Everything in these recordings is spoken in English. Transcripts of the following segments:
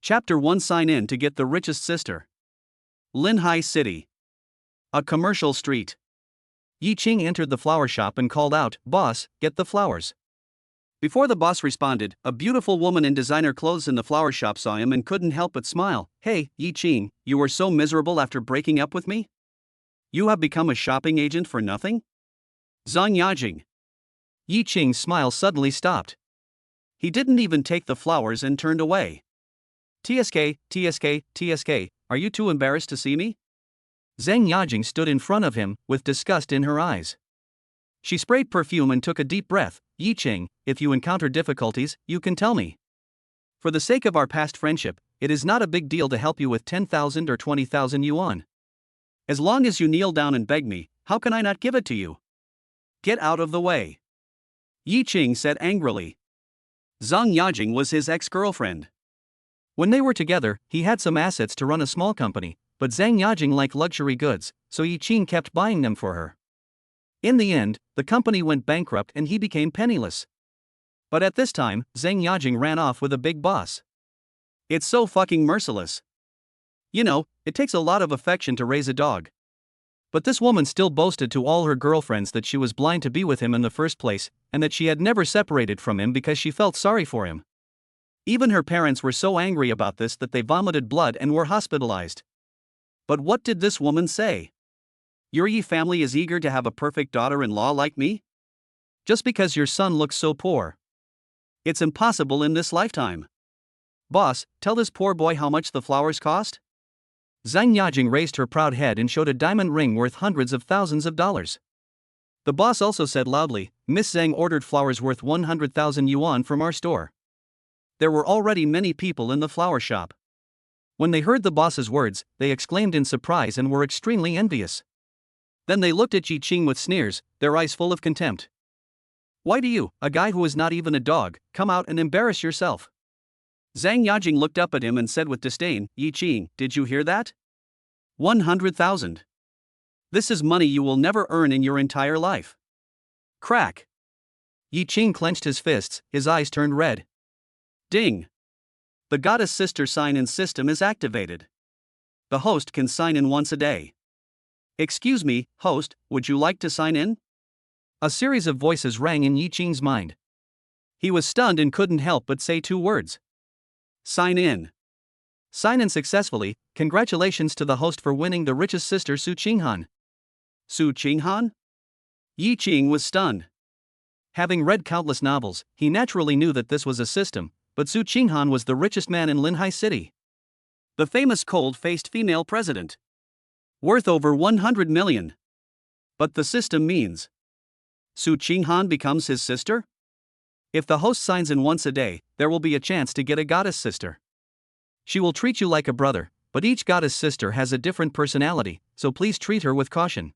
Chapter 1. Sign in to get the richest sister. Linhai City. A commercial street. Yi Ching entered the flower shop and called out, "Boss, get the flowers." Before the boss responded, a beautiful woman in designer clothes in the flower shop saw him and couldn't help but smile. "Hey, Yi Ching, you were so miserable after breaking up with me? You have become a shopping agent for nothing?" Zhang Yajing. Yi Ching's smile suddenly stopped. He didn't even take the flowers and turned away. TSK, are you too embarrassed to see me? Zhang Yajing stood in front of him, with disgust in her eyes. She sprayed perfume and took a deep breath. "Yi Ching, if you encounter difficulties, you can tell me. For the sake of our past friendship, it is not a big deal to help you with 10,000 or 20,000 yuan. As long as you kneel down and beg me, how can I not give it to you? Get out of the way," Yi Ching said angrily. Zhang Yajing was his ex-girlfriend. When they were together, he had some assets to run a small company, but Zhang Yajing liked luxury goods, so Yi Ching kept buying them for her. In the end, the company went bankrupt and he became penniless. But at this time, Zhang Yajing ran off with a big boss. It's so fucking merciless. You know, it takes a lot of affection to raise a dog. But this woman still boasted to all her girlfriends that she was blind to be with him in the first place, and that she had never separated from him because she felt sorry for him. Even her parents were so angry about this that they vomited blood and were hospitalized. But what did this woman say? Your Yi family is eager to have a perfect daughter-in-law like me? Just because your son looks so poor. It's impossible in this lifetime. Boss, tell this poor boy how much the flowers cost? Zhang Yajing raised her proud head and showed a diamond ring worth hundreds of thousands of dollars. The boss also said loudly, "Miss Zhang ordered flowers worth 100,000 yuan from our store." There were already many people in the flower shop. When they heard the boss's words, they exclaimed in surprise and were extremely envious. Then they looked at Yi Ching with sneers, their eyes full of contempt. "Why do you, a guy who is not even a dog, come out and embarrass yourself?" Zhang Yajing looked up at him and said with disdain, "Yi Ching, did you hear that? 100,000. This is money you will never earn in your entire life." Crack. Yi Ching clenched his fists, his eyes turned red. Ding. The goddess sister sign-in system is activated. The host can sign in once a day. "Excuse me, host, would you like to sign in?" A series of voices rang in Yi Ching's mind. He was stunned and couldn't help but say two words. Sign in. Sign in successfully. Congratulations to the host for winning the richest sister Su Qinghan. Su Qinghan? Yi Ching was stunned. Having read countless novels, he naturally knew that this was a system, but Su Qinghan was the richest man in Linhai City. The famous cold-faced female president. Worth over 100 million. But the system means Su Qinghan becomes his sister? If the host signs in once a day, there will be a chance to get a goddess sister. She will treat you like a brother, but each goddess sister has a different personality, so please treat her with caution.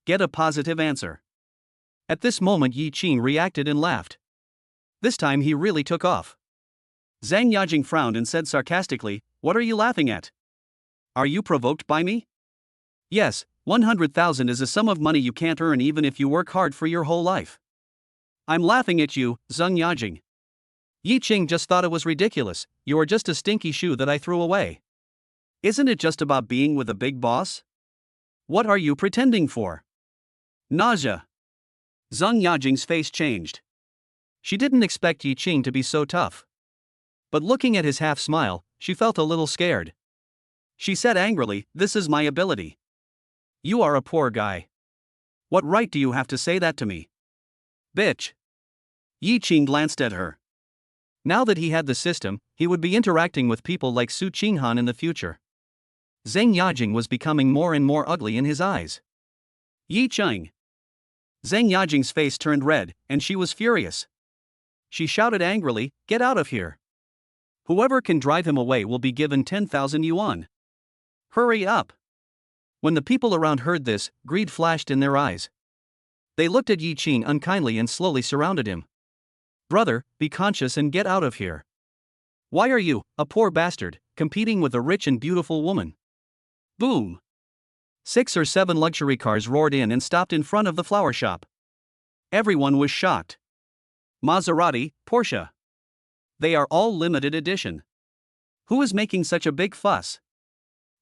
Get a positive answer. At this moment Yi Ching reacted and laughed. This time he really took off. Zhang Yajing frowned and said sarcastically, "What are you laughing at? Are you provoked by me?" "Yes, 100,000 is a sum of money you can't earn even if you work hard for your whole life." "I'm laughing at you, Zhang Yajing. Yi Ching just thought it was ridiculous. You are just a stinky shoe that I threw away. Isn't it just about being with a big boss? What are you pretending for?" Nausea. Zhang Yajing's face changed. She didn't expect Yi Ching to be so tough. But looking at his half-smile, she felt a little scared. She said angrily, "This is my ability. You are a poor guy. What right do you have to say that to me? Bitch." Yi Ching glanced at her. Now that he had the system, he would be interacting with people like Su Qinghan in the future. Zhang Yajing was becoming more and more ugly in his eyes. Yi Ching. Zhang Yajing's face turned red, and she was furious. She shouted angrily, "Get out of here. Whoever can drive him away will be given 10,000 yuan. Hurry up." When the people around heard this, greed flashed in their eyes. They looked at Yi Ching unkindly and slowly surrounded him. "Brother, be conscious and get out of here. Why are you, a poor bastard, competing with a rich and beautiful woman?" Boom! 6 or 7 luxury cars roared in and stopped in front of the flower shop. Everyone was shocked. Maserati, Porsche. They are all limited edition. Who is making such a big fuss?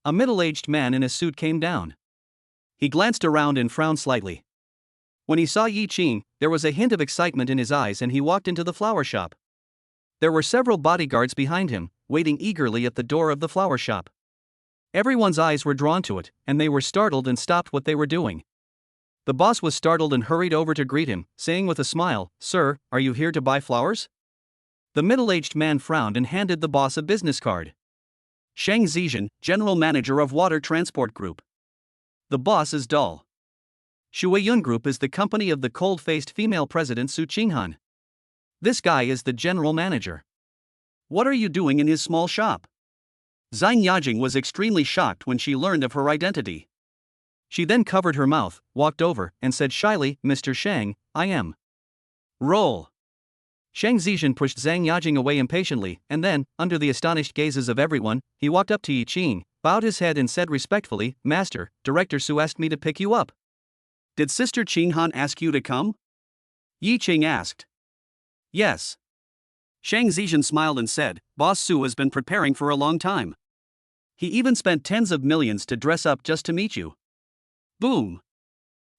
A middle-aged man in a suit came down. He glanced around and frowned slightly. When he saw Yi Qing, there was a hint of excitement in his eyes and he walked into the flower shop. There were several bodyguards behind him, waiting eagerly at the door of the flower shop. Everyone's eyes were drawn to it, and they were startled and stopped what they were doing. The boss was startled and hurried over to greet him, saying with a smile, "Sir, are you here to buy flowers?" The middle-aged man frowned and handed the boss a business card. Shang Zizhen, General Manager of Water Transport Group. The boss is dull. Shuiyun Group is the company of the cold-faced female president Su Qinghan. This guy is the general manager. What are you doing in his small shop? Zhang Yajing was extremely shocked when she learned of her identity. She then covered her mouth, walked over, and said shyly, "Mr. Shang, I am." Roll. Shang Zizhen pushed Zhang Yajing away impatiently, and then, under the astonished gazes of everyone, he walked up to Yi Qing, bowed his head and said respectfully, "Master, Director Su asked me to pick you up." "Did Sister Qinghan ask you to come?" Yi Qing asked. "Yes." Shang Zizhen smiled and said, "Boss Su has been preparing for a long time. He even spent tens of millions to dress up just to meet you." Boom!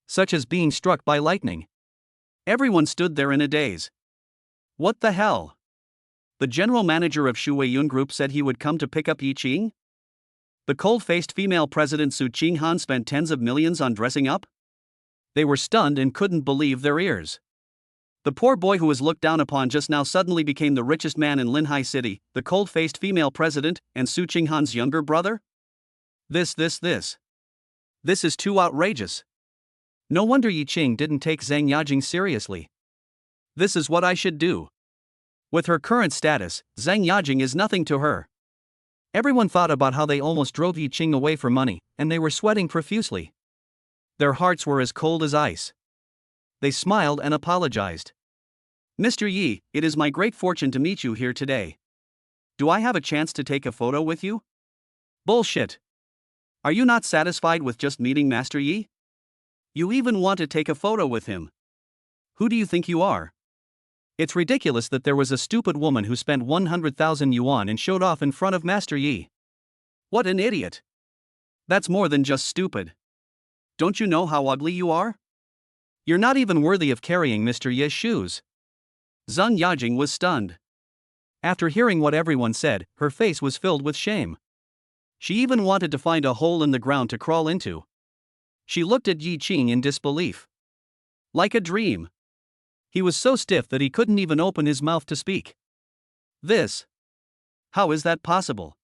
Such as being struck by lightning. Everyone stood there in a daze. What the hell? The general manager of Shuiyun Group said he would come to pick up Yi Qing? The cold-faced female president Su Qinghan spent tens of millions on dressing up? They were stunned and couldn't believe their ears. The poor boy who was looked down upon just now suddenly became the richest man in Linhai City, the cold-faced female president, and Su Qinghan's younger brother? This is too outrageous. No wonder Yi Qing didn't take Zhang Yajing seriously. This is what I should do. With her current status, Zhang Yajing is nothing to her. Everyone thought about how they almost drove Yi Qing away for money, and they were sweating profusely. Their hearts were as cold as ice. They smiled and apologized. "Mr. Yi, it is my great fortune to meet you here today. Do I have a chance to take a photo with you?" Bullshit. Are you not satisfied with just meeting Master Yi? You even want to take a photo with him. Who do you think you are? It's ridiculous that there was a stupid woman who spent 100,000 yuan and showed off in front of Master Yi. What an idiot. That's more than just stupid. Don't you know how ugly you are? You're not even worthy of carrying Mr. Yi's shoes. Zhang Yajing was stunned. After hearing what everyone said, her face was filled with shame. She even wanted to find a hole in the ground to crawl into. She looked at Yi Qing in disbelief. Like a dream. He was so stiff that he couldn't even open his mouth to speak. This. How is that possible?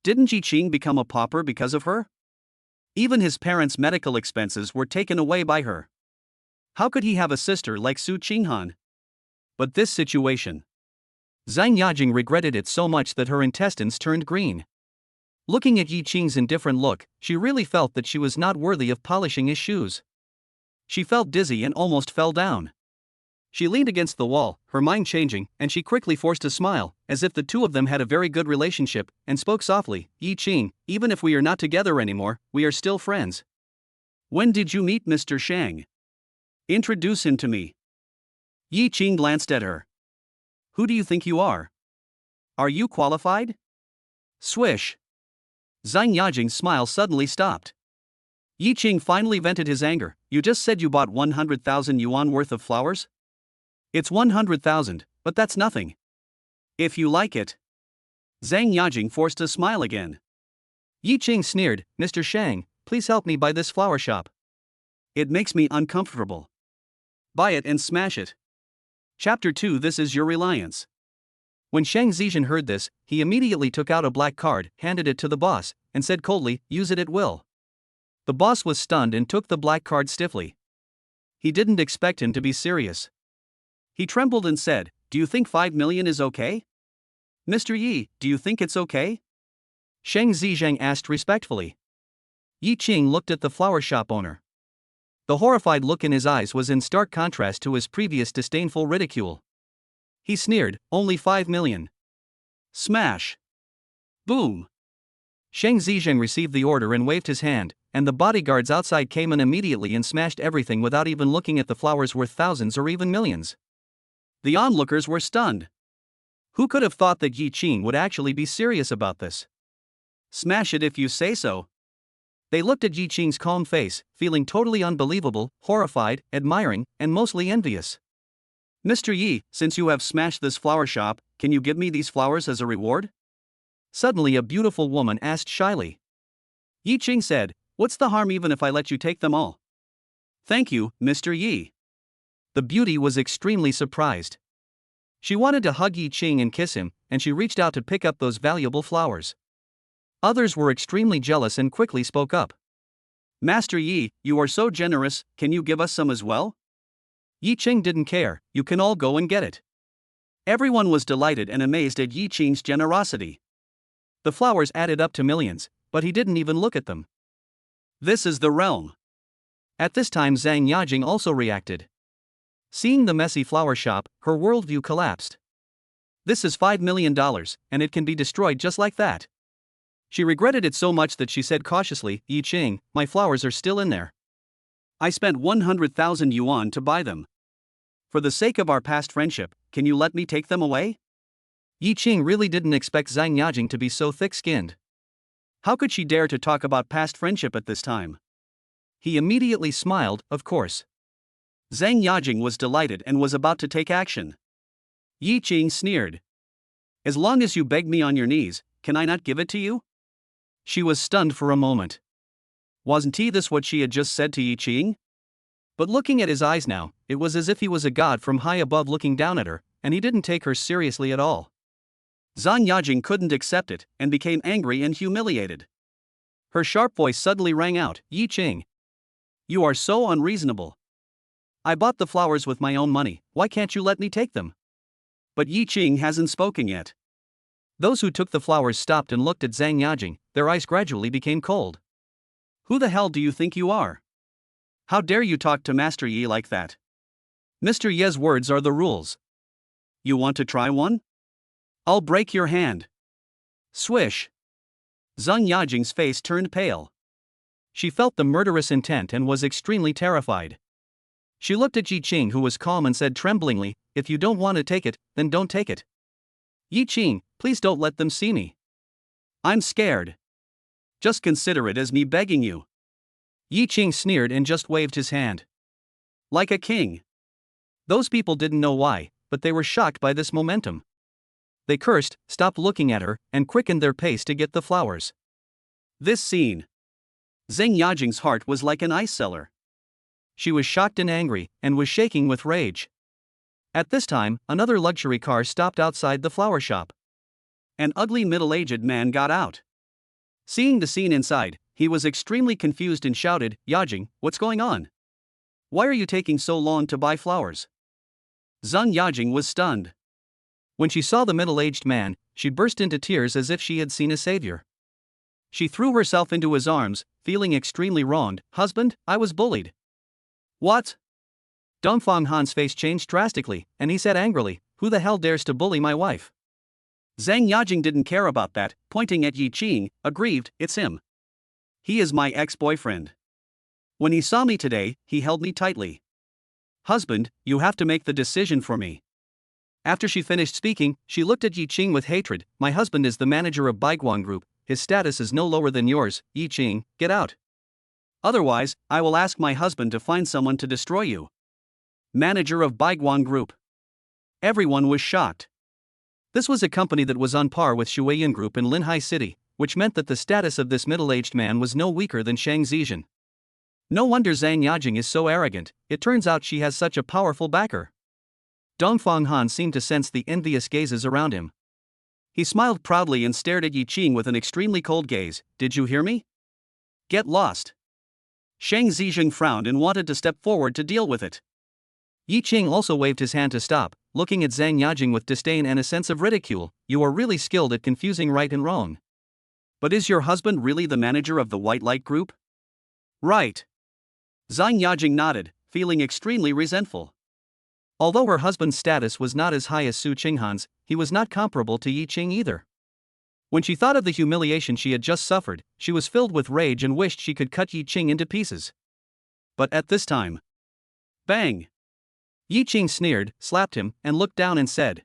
Didn't Yi Qing become a pauper because of her? Even his parents' medical expenses were taken away by her. How could he have a sister like Su Qinghan? But this situation. Zhang Yajing regretted it so much that her intestines turned green. Looking at Yi Qing's indifferent look, she really felt that she was not worthy of polishing his shoes. She felt dizzy and almost fell down. She leaned against the wall, her mind changing, and she quickly forced a smile, as if the two of them had a very good relationship, and spoke softly, "Yi Qing, even if we are not together anymore, we are still friends. When did you meet Mr. Shang? Introduce him to me." Yi Qing glanced at her. "Who do you think you are? Are you qualified?" Swish. Zhang Yajing's smile suddenly stopped. Yi Qing finally vented his anger. "You just said you bought 100,000 yuan worth of flowers? It's 100,000, but that's nothing. If you like it." Zhang Yajing forced a smile again. Yi Qing sneered, "Mr. Shang, please help me buy this flower shop. It makes me uncomfortable. Buy it and smash it." Chapter 2. This is your reliance. When Shang Zizhen heard this, he immediately took out a black card, handed it to the boss, and said coldly, "Use it at will." The boss was stunned and took the black card stiffly. He didn't expect him to be serious. He trembled and said, "Do you think 5 million is okay? Mr. Yi, do you think it's okay?" Shang Zizhen asked respectfully. Yi Qing looked at the flower shop owner. The horrified look in his eyes was in stark contrast to his previous disdainful ridicule. He sneered, "Only 5 million. Smash. Boom." Shang Zizhen received the order and waved his hand, and the bodyguards outside came in immediately and smashed everything without even looking at the flowers worth thousands or even millions. The onlookers were stunned. Who could have thought that Yi Qing would actually be serious about this? Smash it if you say so. They looked at Yi Qing's calm face, feeling totally unbelievable, horrified, admiring, and mostly envious. Mr. Yi, since you have smashed this flower shop, can you give me these flowers as a reward? Suddenly a beautiful woman asked shyly. Yi Qing said, what's the harm even if I let you take them all? Thank you, Mr. Yi. The beauty was extremely surprised. She wanted to hug Yi Qing and kiss him, and she reached out to pick up those valuable flowers. Others were extremely jealous and quickly spoke up. Master Yi, you are so generous, can you give us some as well? Yi Qing didn't care, you can all go and get it. Everyone was delighted and amazed at Yi Qing's generosity. The flowers added up to millions, but he didn't even look at them. This is the realm. At this time Zhang Yajing also reacted. Seeing the messy flower shop, her worldview collapsed. This is $5 million, and it can be destroyed just like that. She regretted it so much that she said cautiously, Yi Qing, my flowers are still in there. I spent 100,000 yuan to buy them. For the sake of our past friendship, can you let me take them away? Yi Qing really didn't expect Zhang Yajing to be so thick-skinned. How could she dare to talk about past friendship at this time? He immediately smiled, of course. Zhang Yajing was delighted and was about to take action. Yi Qing sneered. As long as you beg me on your knees, can I not give it to you? She was stunned for a moment. Wasn't this what she had just said to Yi Qing? But looking at his eyes now, it was as if he was a god from high above looking down at her, and he didn't take her seriously at all. Zhang Yajing couldn't accept it, and became angry and humiliated. Her sharp voice suddenly rang out, Yi Qing. You are so unreasonable. I bought the flowers with my own money, why can't you let me take them? But Yi Qing hasn't spoken yet. Those who took the flowers stopped and looked at Zhang Yajing, their eyes gradually became cold. Who the hell do you think you are? How dare you talk to Master Yi like that? Mr. Ye's words are the rules. You want to try one? I'll break your hand. Swish. Zhang Yajing's face turned pale. She felt the murderous intent and was extremely terrified. She looked at Yi Qing, who was calm, and said tremblingly, if you don't want to take it, then don't take it. Yi Qing, please don't let them see me. I'm scared. Just consider it as me begging you. Yi Qing sneered and just waved his hand. Like a king. Those people didn't know why, but they were shocked by this momentum. They cursed, stopped looking at her, and quickened their pace to get the flowers. This scene. Zhang Yajing's heart was like an ice cellar. She was shocked and angry, and was shaking with rage. At this time, another luxury car stopped outside the flower shop. An ugly middle-aged man got out. Seeing the scene inside, he was extremely confused and shouted, Yajing, what's going on? Why are you taking so long to buy flowers? Zhang Yajing was stunned. When she saw the middle-aged man, she burst into tears as if she had seen a savior. She threw herself into his arms, feeling extremely wronged. Husband, I was bullied. What? Dongfang Han's face changed drastically, and he said angrily, who the hell dares to bully my wife? Zhang Yajing didn't care about that, pointing at Yi Qing, aggrieved, it's him. He is my ex-boyfriend. When he saw me today, he held me tightly. Husband, you have to make the decision for me. After she finished speaking, she looked at Yi Qing with hatred. My husband is the manager of Baiguan Group, his status is no lower than yours. Yi Qing, get out. Otherwise, I will ask my husband to find someone to destroy you. Manager of Baiguan Group. Everyone was shocked. This was a company that was on par with Shuiyan Group in Linhai City, which meant that the status of this middle-aged man was no weaker than Shang Zizhen. No wonder Zhang Yajing is so arrogant, it turns out she has such a powerful backer. Dongfang Han seemed to sense the envious gazes around him. He smiled proudly and stared at Yi Qing with an extremely cold gaze. Did you hear me? Get lost. Shang Zizhen frowned and wanted to step forward to deal with it. Yi Qing also waved his hand to stop, looking at Zhang Yajing with disdain and a sense of ridicule. You are really skilled at confusing right and wrong. But is your husband really the manager of the White Light Group? Right. Zhang Yajing nodded, feeling extremely resentful. Although her husband's status was not as high as Su Qinghan's, he was not comparable to Yi Qing either. When she thought of the humiliation she had just suffered, she was filled with rage and wished she could cut Yi Qing into pieces. But at this time, bang! Yi Qing sneered, slapped him, and looked down and said,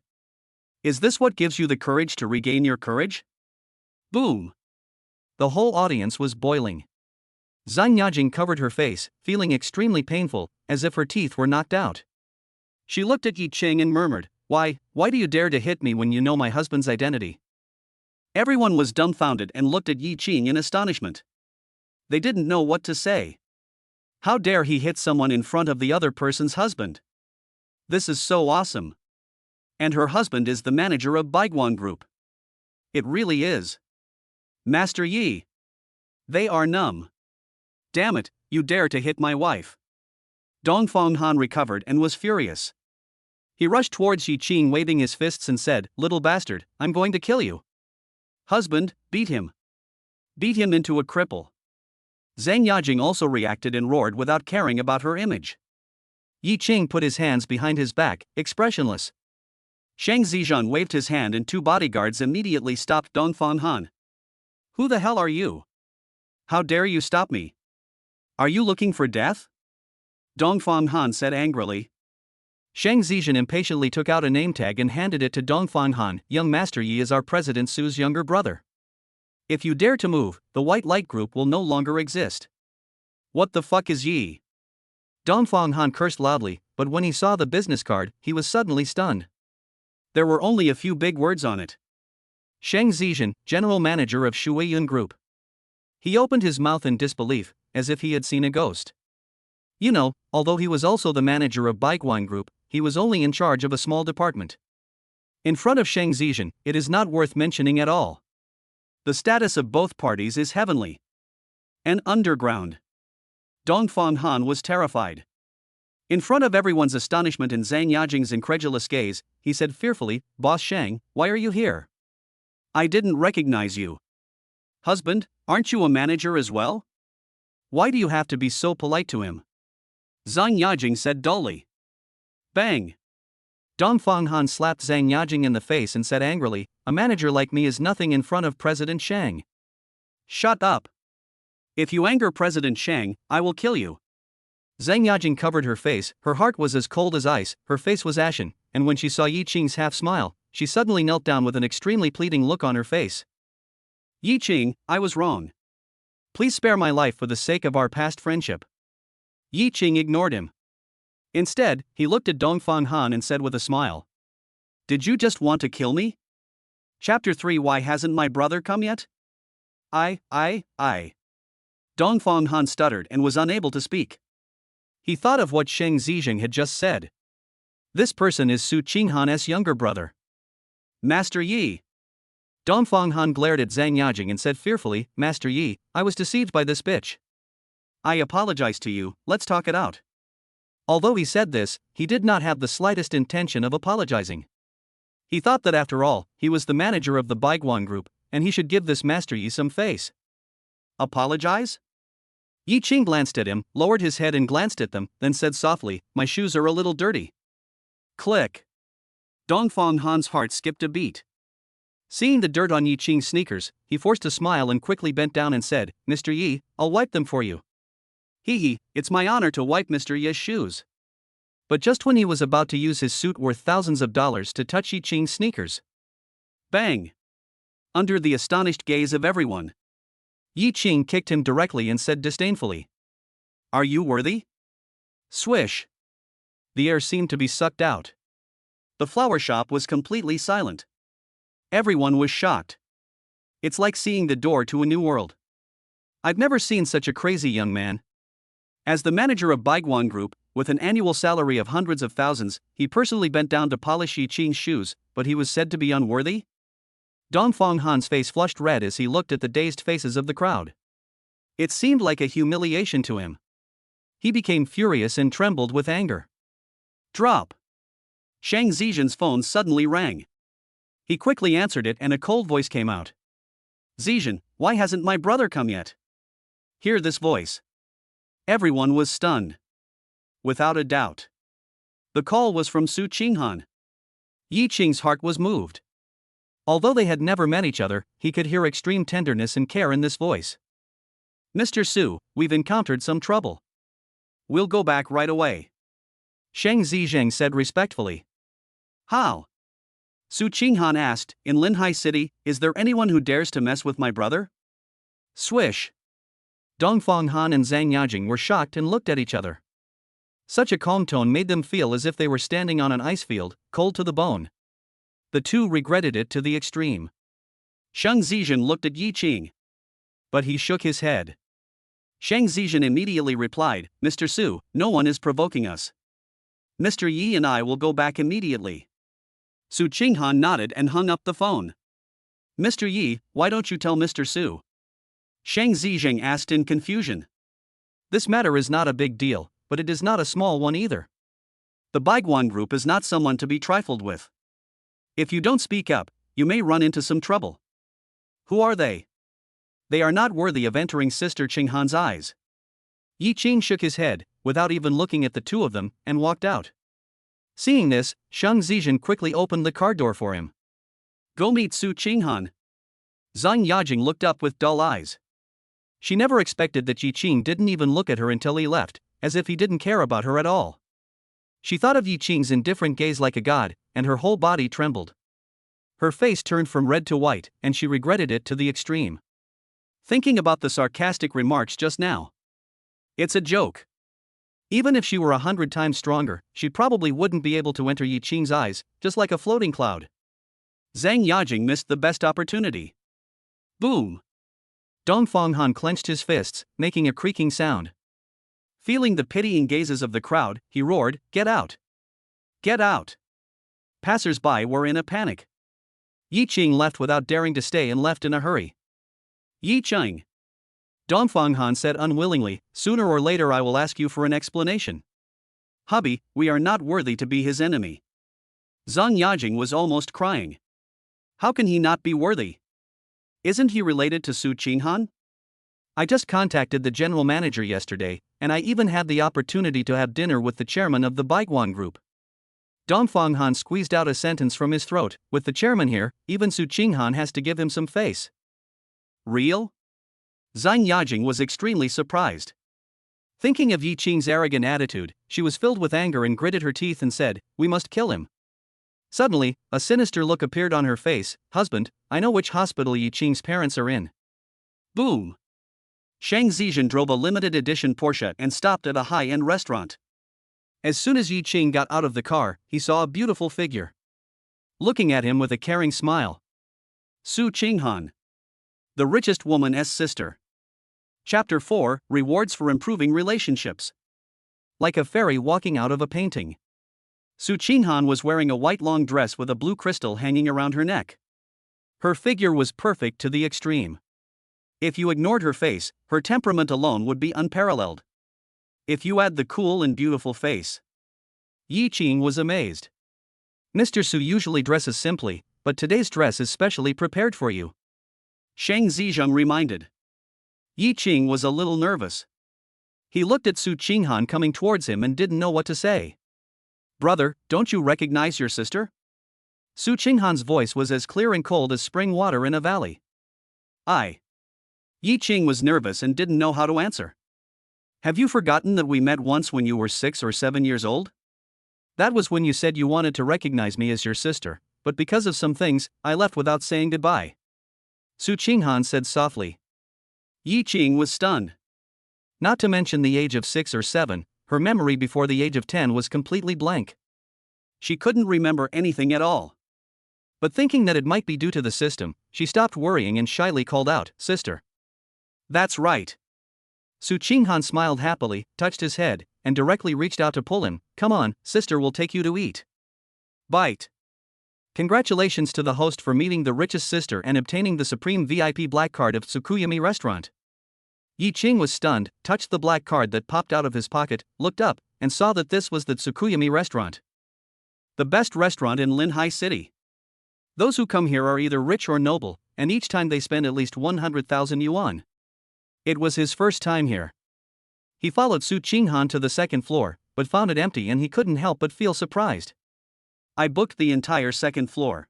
Is this what gives you the courage to regain your courage? Boom! The whole audience was boiling. Zhang Yajing covered her face, feeling extremely painful, as if her teeth were knocked out. She looked at Yi Ching and murmured, Why do you dare to hit me when you know my husband's identity? Everyone was dumbfounded and looked at Yi Ching in astonishment. They didn't know what to say. How dare he hit someone in front of the other person's husband? This is so awesome. And her husband is the manager of Baiguan Group. It really is. Master Yi. They are numb. Damn it, you dare to hit my wife. Dongfang Han recovered and was furious. He rushed towards Yi Ching waving his fists and said, Little bastard, I'm going to kill you. Husband, beat him. Beat him into a cripple. Zhang Yajing also reacted and roared without caring about her image. Yi Ching put his hands behind his back, expressionless. Shang Zizhan waved his hand and two bodyguards immediately stopped Dongfang Han. Who the hell are you? How dare you stop me? Are you looking for death? Dongfang Han said angrily. Shang Zizhan impatiently took out a name tag and handed it to Dongfang Han. Young Master Yi is our President Su's younger brother. If you dare to move, the White Light Group will no longer exist. What the fuck is Yi? Dongfang Han cursed loudly, but when he saw the business card, he was suddenly stunned. There were only a few big words on it. Shang Zizhan, General Manager of Shuiyun Group. He opened his mouth in disbelief, as if he had seen a ghost. You know, although he was also the manager of Baiguan Group, he was only in charge of a small department. In front of Shang Zizhan, it is not worth mentioning at all. The status of both parties is heavenly and underground. Dongfang Han was terrified. In front of everyone's astonishment and Zhang Yajing's incredulous gaze, he said fearfully, Boss Shang, why are you here? I didn't recognize you. Husband, aren't you a manager as well? Why do you have to be so polite to him? Zhang Yajing said dully. Bang! Dongfang Han slapped Zhang Yajing in the face and said angrily, a manager like me is nothing in front of President Shang. Shut up. If you anger President Shang, I will kill you. Zhang Yajing covered her face, her heart was as cold as ice, her face was ashen, and when she saw Yi Ching's half-smile, she suddenly knelt down with an extremely pleading look on her face. Yi Ching, I was wrong. Please spare my life for the sake of our past friendship. Yi Ching ignored him. Instead, he looked at Dongfang Han and said with a smile. Did you just want to kill me? Chapter 3 Why hasn't my brother come yet? I. Dongfang Han stuttered and was unable to speak. He thought of what Shang Zizhan had just said. This person is Su Qinghan's younger brother. Master Yi. Dongfang Han glared at Zhang Yajing and said fearfully, Master Yi, I was deceived by this bitch. I apologize to you, let's talk it out. Although he said this, he did not have the slightest intention of apologizing. He thought that after all, he was the manager of the Baiguan Group, and he should give this Master Yi some face. Apologize? Yi Ching glanced at him, lowered his head and glanced at them, then said softly, my shoes are a little dirty. Click. Dongfang Han's heart skipped a beat. Seeing the dirt on Yi Ching's sneakers, he forced a smile and quickly bent down and said, Mr. Yi, I'll wipe them for you. Hee, it's my honor to wipe Mr. Yi's shoes. But just when he was about to use his suit worth thousands of dollars to touch Yi Ching's sneakers. Bang! Under the astonished gaze of everyone, Yi Ching kicked him directly and said disdainfully, Are you worthy? Swish. The air seemed to be sucked out. The flower shop was completely silent. Everyone was shocked. It's like seeing the door to a new world. I've never seen such a crazy young man. As the manager of Baiguan Group, with an annual salary of hundreds of thousands, he personally bent down to polish Yi Ching's shoes, but he was said to be unworthy? Dongfang Han's face flushed red as he looked at the dazed faces of the crowd. It seemed like a humiliation to him. He became furious and trembled with anger. Drop. Shang Zizhan's phone suddenly rang. He quickly answered it and a cold voice came out. Zizhan, why hasn't my brother come yet? Hear this voice. Everyone was stunned. Without a doubt. The call was from Su Qinghan. Yi Ching's heart was moved. Although they had never met each other, he could hear extreme tenderness and care in this voice. Mr. Su, we've encountered some trouble. We'll go back right away. Shang Zizhan said respectfully. How? Su Qinghan asked, in Linhai City, is there anyone who dares to mess with my brother? Swish. Dongfang Han and Zhang Yajing were shocked and looked at each other. Such a calm tone made them feel as if they were standing on an ice field, cold to the bone. The two regretted it to the extreme. Shang Zizhen looked at Yi Qing. But he shook his head. Shang Zizhen immediately replied, Mr. Su, no one is provoking us. Mr. Yi and I will go back immediately. Su Qinghan nodded and hung up the phone. Mr. Yi, why don't you tell Mr. Su? Shang Zizhen asked in confusion. This matter is not a big deal, but it is not a small one either. The Baiguan group is not someone to be trifled with. If you don't speak up, you may run into some trouble. Who are they? They are not worthy of entering Sister Qinghan's eyes. Yi Qing shook his head, without even looking at the two of them, and walked out. Seeing this, Shang Zizhen quickly opened the car door for him. Go meet Su Qinghan. Zhang Yajing looked up with dull eyes. She never expected that Yi Qing didn't even look at her until he left, as if he didn't care about her at all. She thought of Yi Qing's indifferent gaze like a god, and her whole body trembled. Her face turned from red to white, and she regretted it to the extreme. Thinking about the sarcastic remarks just now. It's a joke. Even if she were 100 times stronger, she probably wouldn't be able to enter Yi Qing's eyes, just like a floating cloud. Zhang Yajing missed the best opportunity. Boom! Dongfang Han clenched his fists, making a creaking sound. Feeling the pitying gazes of the crowd, he roared, Get out! Get out! Passers-by were in a panic. Yi Qing left without daring to stay and left in a hurry. Yi Qing. Dongfang Han said unwillingly, sooner or later I will ask you for an explanation. Hubby, we are not worthy to be his enemy. Zhang Yajing was almost crying. How can he not be worthy? Isn't he related to Su Qinghan? I just contacted the general manager yesterday, and I even had the opportunity to have dinner with the chairman of the Baiguan group. Dongfang Han squeezed out a sentence from his throat, with the chairman here, even Su Qinghan has to give him some face. Real? Zhang Yajing was extremely surprised. Thinking of Yi Qing's arrogant attitude, she was filled with anger and gritted her teeth and said, We must kill him. Suddenly, a sinister look appeared on her face. Husband, I know which hospital Yi Qing's parents are in. Boom! Shang Zizhen drove a limited edition Porsche and stopped at a high-end restaurant. As soon as Yi Qing got out of the car, he saw a beautiful figure. Looking at him with a caring smile. Su Qinghan. The richest woman's sister. Chapter 4, Rewards for Improving Relationships. Like a fairy walking out of a painting. Su Qinghan was wearing a white long dress with a blue crystal hanging around her neck. Her figure was perfect to the extreme. If you ignored her face, her temperament alone would be unparalleled. If you add the cool and beautiful face. Yi Qing was amazed. Mr. Su usually dresses simply, but today's dress is specially prepared for you. Shang Zizhen reminded. Yi Qing was a little nervous. He looked at Su Qinghan coming towards him and didn't know what to say. Brother, don't you recognize your sister? Su Qinghan's voice was as clear and cold as spring water in a valley. Yi Qing was nervous and didn't know how to answer. Have you forgotten that we met once when you were 6 or 7 years old? That was when you said you wanted to recognize me as your sister, but because of some things, I left without saying goodbye. Su Qinghan said softly. Yi Qing was stunned. Not to mention the age of 6 or 7, her memory before the age of 10 was completely blank. She couldn't remember anything at all. But thinking that it might be due to the system, she stopped worrying and shyly called out, Sister. That's right. Su Qinghan smiled happily, touched his head, and directly reached out to pull him. Come on, sister will take you to eat. Bite. Congratulations to the host for meeting the richest sister and obtaining the supreme VIP black card of Tsukuyami restaurant. Yi Qing was stunned, touched the black card that popped out of his pocket, looked up, and saw that this was the Tsukuyami restaurant. The best restaurant in Linhai City. Those who come here are either rich or noble, and each time they spend at least 100,000 yuan. It was his first time here. He followed Su Qinghan to the second floor, but found it empty and he couldn't help but feel surprised. I booked the entire second floor.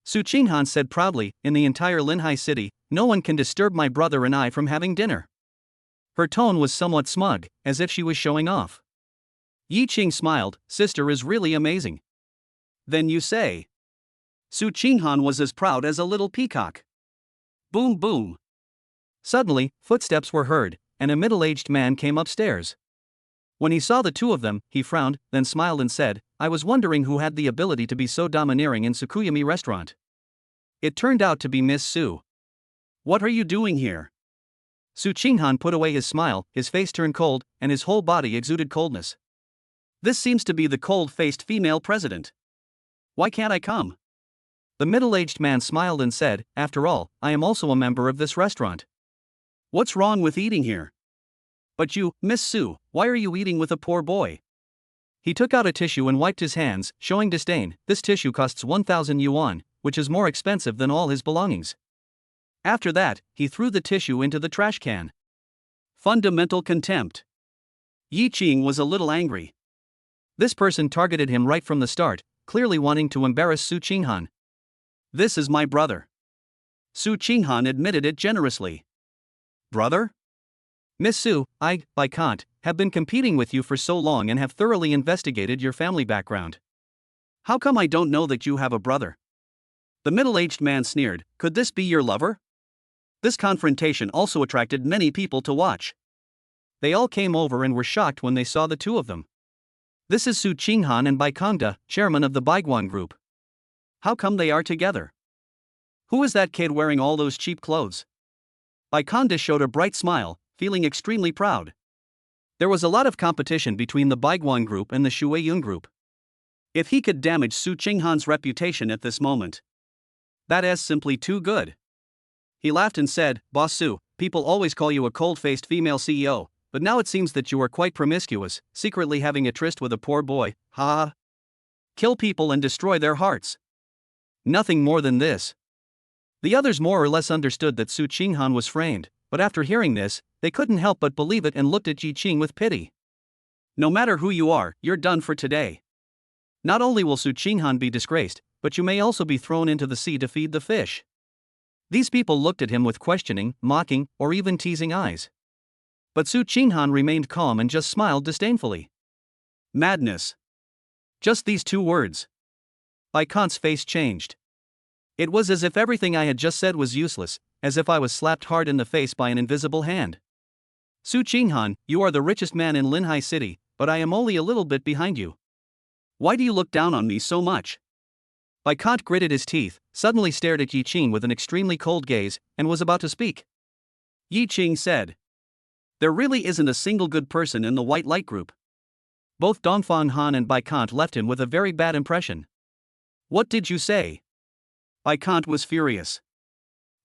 Su Qinghan said proudly, in the entire Linhai City, no one can disturb my brother and I from having dinner. Her tone was somewhat smug, as if she was showing off. Yi Qing smiled, sister is really amazing. Then you say. Su Qinghan was as proud as a little peacock. Boom boom. Suddenly, footsteps were heard, and a middle-aged man came upstairs. When he saw the two of them, he frowned, then smiled and said, "I was wondering who had the ability to be so domineering in Tsukuyami restaurant." It turned out to be Miss Su. "What are you doing here?" Su Qinghan put away his smile, his face turned cold, and his whole body exuded coldness. "This seems to be the cold-faced female president. Why can't I come?" The middle-aged man smiled and said, "After all, I am also a member of this restaurant. What's wrong with eating here? But you, Miss Su, why are you eating with a poor boy?" He took out a tissue and wiped his hands, showing disdain. "This tissue costs 1,000 yuan, which is more expensive than all his belongings." After that, he threw the tissue into the trash can. Fundamental contempt. Yi Qing was a little angry. This person targeted him right from the start, clearly wanting to embarrass Su Qinghan. "This is my brother." Su Qinghan admitted it generously. "Brother? Miss Su, by Kant, have been competing with you for so long and have thoroughly investigated your family background. How come I don't know that you have a brother?" The middle-aged man sneered. "Could this be your lover?" This confrontation also attracted many people to watch. They all came over and were shocked when they saw the two of them. "This is Su Qinghan and Bai Kongda, chairman of the Baiguan group. How come they are together? Who is that kid wearing all those cheap clothes?" Bai Kongda showed a bright smile, feeling extremely proud. There was a lot of competition between the Baiguan group and the Shuiyun group. If he could damage Su Qinghan's reputation at this moment, that is simply too good. He laughed and said, "Boss Su, people always call you a cold-faced female CEO, but now it seems that you are quite promiscuous, secretly having a tryst with a poor boy, ha. Kill people and destroy their hearts. Nothing more than this." The others more or less understood that Su Qinghan was framed, but after hearing this, they couldn't help but believe it and looked at Yi Qing with pity. "No matter who you are, you're done for today. Not only will Su Qinghan be disgraced, but you may also be thrown into the sea to feed the fish." These people looked at him with questioning, mocking, or even teasing eyes. But Su Qinghan remained calm and just smiled disdainfully. Madness. Just these two words. Bai Kant's face changed. It was as if everything I had just said was useless, as if I was slapped hard in the face by an invisible hand. "Su Qinghan, you are the richest man in Linhai City, but I am only a little bit behind you. Why do you look down on me so much?" Bai Kant gritted his teeth, suddenly stared at Yi Qing with an extremely cold gaze, and was about to speak. Yi Qing said, "There really isn't a single good person in the white light group." Both Dongfang Han and Bai Kant left him with a very bad impression. "What did you say?" Bai Kant was furious.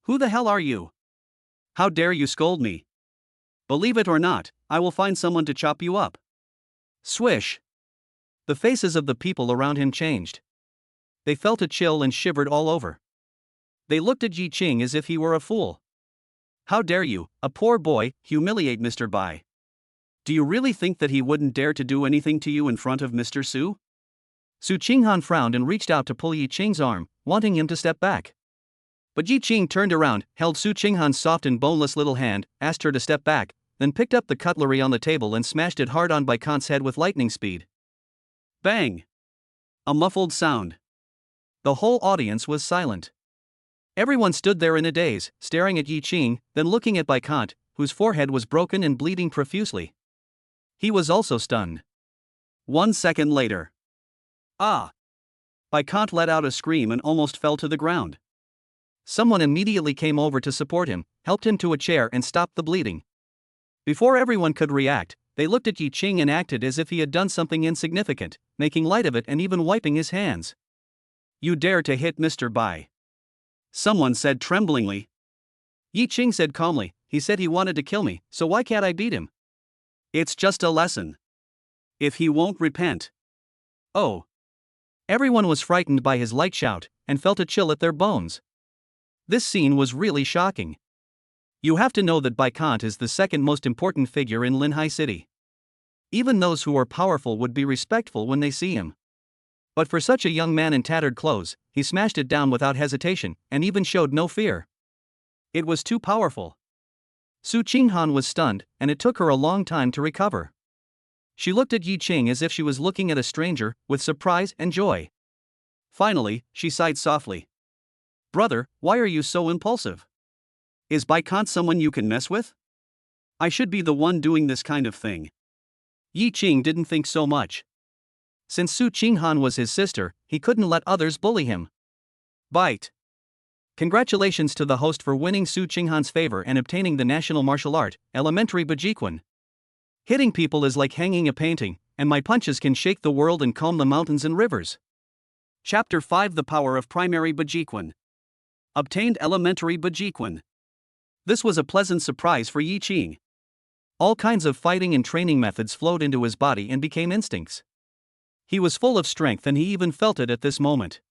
"Who the hell are you? How dare you scold me? Believe it or not, I will find someone to chop you up." Swish. The faces of the people around him changed. They felt a chill and shivered all over. They looked at Yi Qing as if he were a fool. "How dare you, a poor boy, humiliate Mr. Bai? Do you really think that he wouldn't dare to do anything to you in front of Mr. Su?" Su Qinghan frowned and reached out to pull Yi Qing's arm, wanting him to step back. But Yi Qing turned around, held Su Qinghan's soft and boneless little hand, asked her to step back, then picked up the cutlery on the table and smashed it hard on Bai Kant's head with lightning speed. Bang! A muffled sound. The whole audience was silent. Everyone stood there in a daze, staring at Yi Qing, then looking at Bai Kant, whose forehead was broken and bleeding profusely. He was also stunned. 1 second later. Ah! Bai Kant let out a scream and almost fell to the ground. Someone immediately came over to support him, helped him to a chair and stopped the bleeding. Before everyone could react, they looked at Yi Qing and acted as if he had done something insignificant, making light of it and even wiping his hands. "You dare to hit Mr. Bai?" someone said tremblingly. Yi Qing said calmly, "He said he wanted to kill me, so why can't I beat him? It's just a lesson. If he won't repent." Oh. Everyone was frightened by his light shout, and felt a chill at their bones. This scene was really shocking. You have to know that Bai Kant is the second most important figure in Linhai City. Even those who are powerful would be respectful when they see him. But for such a young man in tattered clothes, he smashed it down without hesitation, and even showed no fear. It was too powerful. Su Qinghan was stunned, and it took her a long time to recover. She looked at Yi Qing as if she was looking at a stranger, with surprise and joy. Finally, she sighed softly. Brother, why are you so impulsive? Is Baikant someone you can mess with? I should be the one doing this kind of thing. Yi Qing didn't think so much. Since Su Qinghan was his sister, he couldn't let others bully him. Bite. Congratulations to the host for winning Su Qinghan's favor and obtaining the national martial art, elementary Bajikwan. Hitting people is like hanging a painting, and my punches can shake the world and calm the mountains and rivers. Chapter 5: The Power of Primary Bajikwan. Obtained elementary Bajikwan. This was a pleasant surprise for Yi Qing. All kinds of fighting and training methods flowed into his body and became instincts. He was full of strength and he even felt it at this moment.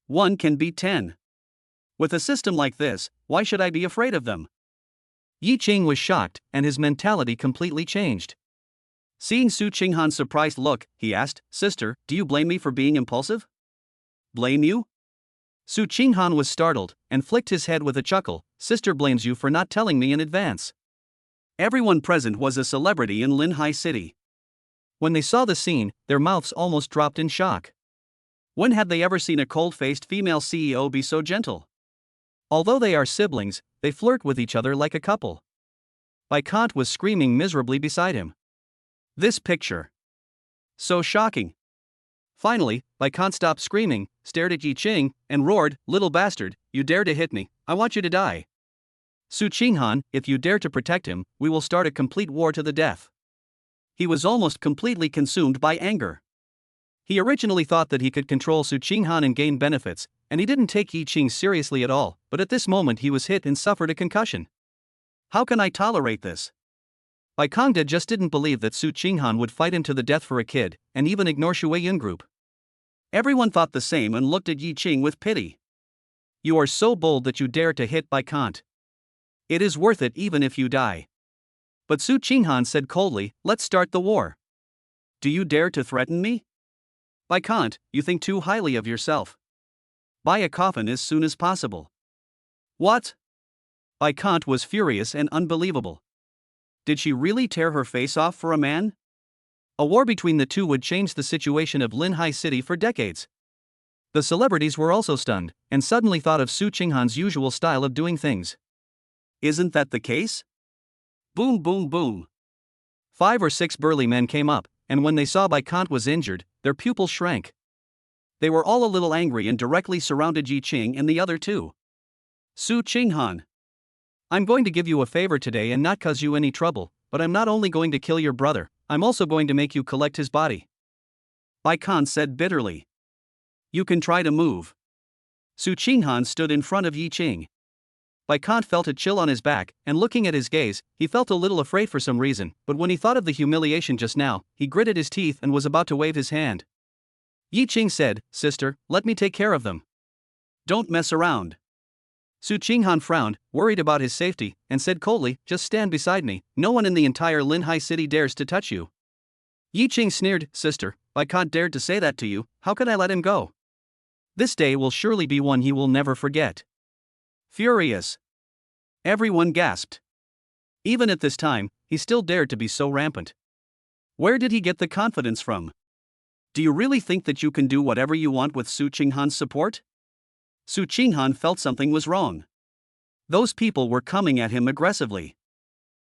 1 can beat 10. With a system like this, why should I be afraid of them? Yi Qing was shocked, and his mentality completely changed. Seeing Su Qinghan's surprised look, he asked, Sister, do you blame me for being impulsive? Blame you? Su Qinghan was startled, and flicked his head with a chuckle. Sister blames you for not telling me in advance. Everyone present was a celebrity in Linhai City. When they saw the scene, their mouths almost dropped in shock. When had they ever seen a cold-faced female CEO be so gentle? Although they are siblings, they flirt with each other like a couple. Baikant was screaming miserably beside him. This picture. So shocking. Finally, Baikant stopped screaming, stared at Yi Qing, and roared, Little bastard, you dare to hit me, I want you to die. Su Qinghan, if you dare to protect him, we will start a complete war to the death. He was almost completely consumed by anger. He originally thought that he could control Su Qinghan and gain benefits, and he didn't take Yi Qing seriously at all, but at this moment he was hit and suffered a concussion. How can I tolerate this? Baikongda just didn't believe that Su Qinghan would fight him to the death for a kid, and even ignore Shui Yun Group. Everyone thought the same and looked at Yi Qing with pity. You are so bold that you dare to hit Baikant. It is worth it even if you die. But Su Qinghan said coldly, let's start the war. Do you dare to threaten me? Baikant, you think too highly of yourself. Buy a coffin as soon as possible. What? Baikant was furious and unbelievable. Did she really tear her face off for a man? A war between the two would change the situation of Linhai City for decades. The celebrities were also stunned, and suddenly thought of Su Qinghan's usual style of doing things. Isn't that the case? Boom boom boom. 5 or 6 burly men came up, and when they saw Baikant was injured, their pupils shrank. They were all a little angry and directly surrounded Yi Qing and the other two. Su Qinghan. I'm going to give you a favor today and not cause you any trouble, but I'm not only going to kill your brother, I'm also going to make you collect his body. Baikant said bitterly. You can try to move. Su Qinghan stood in front of Yi Qing. Baikant felt a chill on his back, and looking at his gaze, he felt a little afraid for some reason, but when he thought of the humiliation just now, he gritted his teeth and was about to wave his hand. Yi Qing said, Sister, let me take care of them. Don't mess around. Su Qinghan frowned, worried about his safety, and said coldly, just stand beside me, no one in the entire Linhai City dares to touch you. Yi Qing sneered, Sister, Baikant dared to say that to you, how can I let him go? This day will surely be one he will never forget. Furious. Everyone gasped. Even at this time, he still dared to be so rampant. Where did he get the confidence from? Do you really think that you can do whatever you want with Su Qinghan's support? Su Qinghan felt something was wrong. Those people were coming at him aggressively.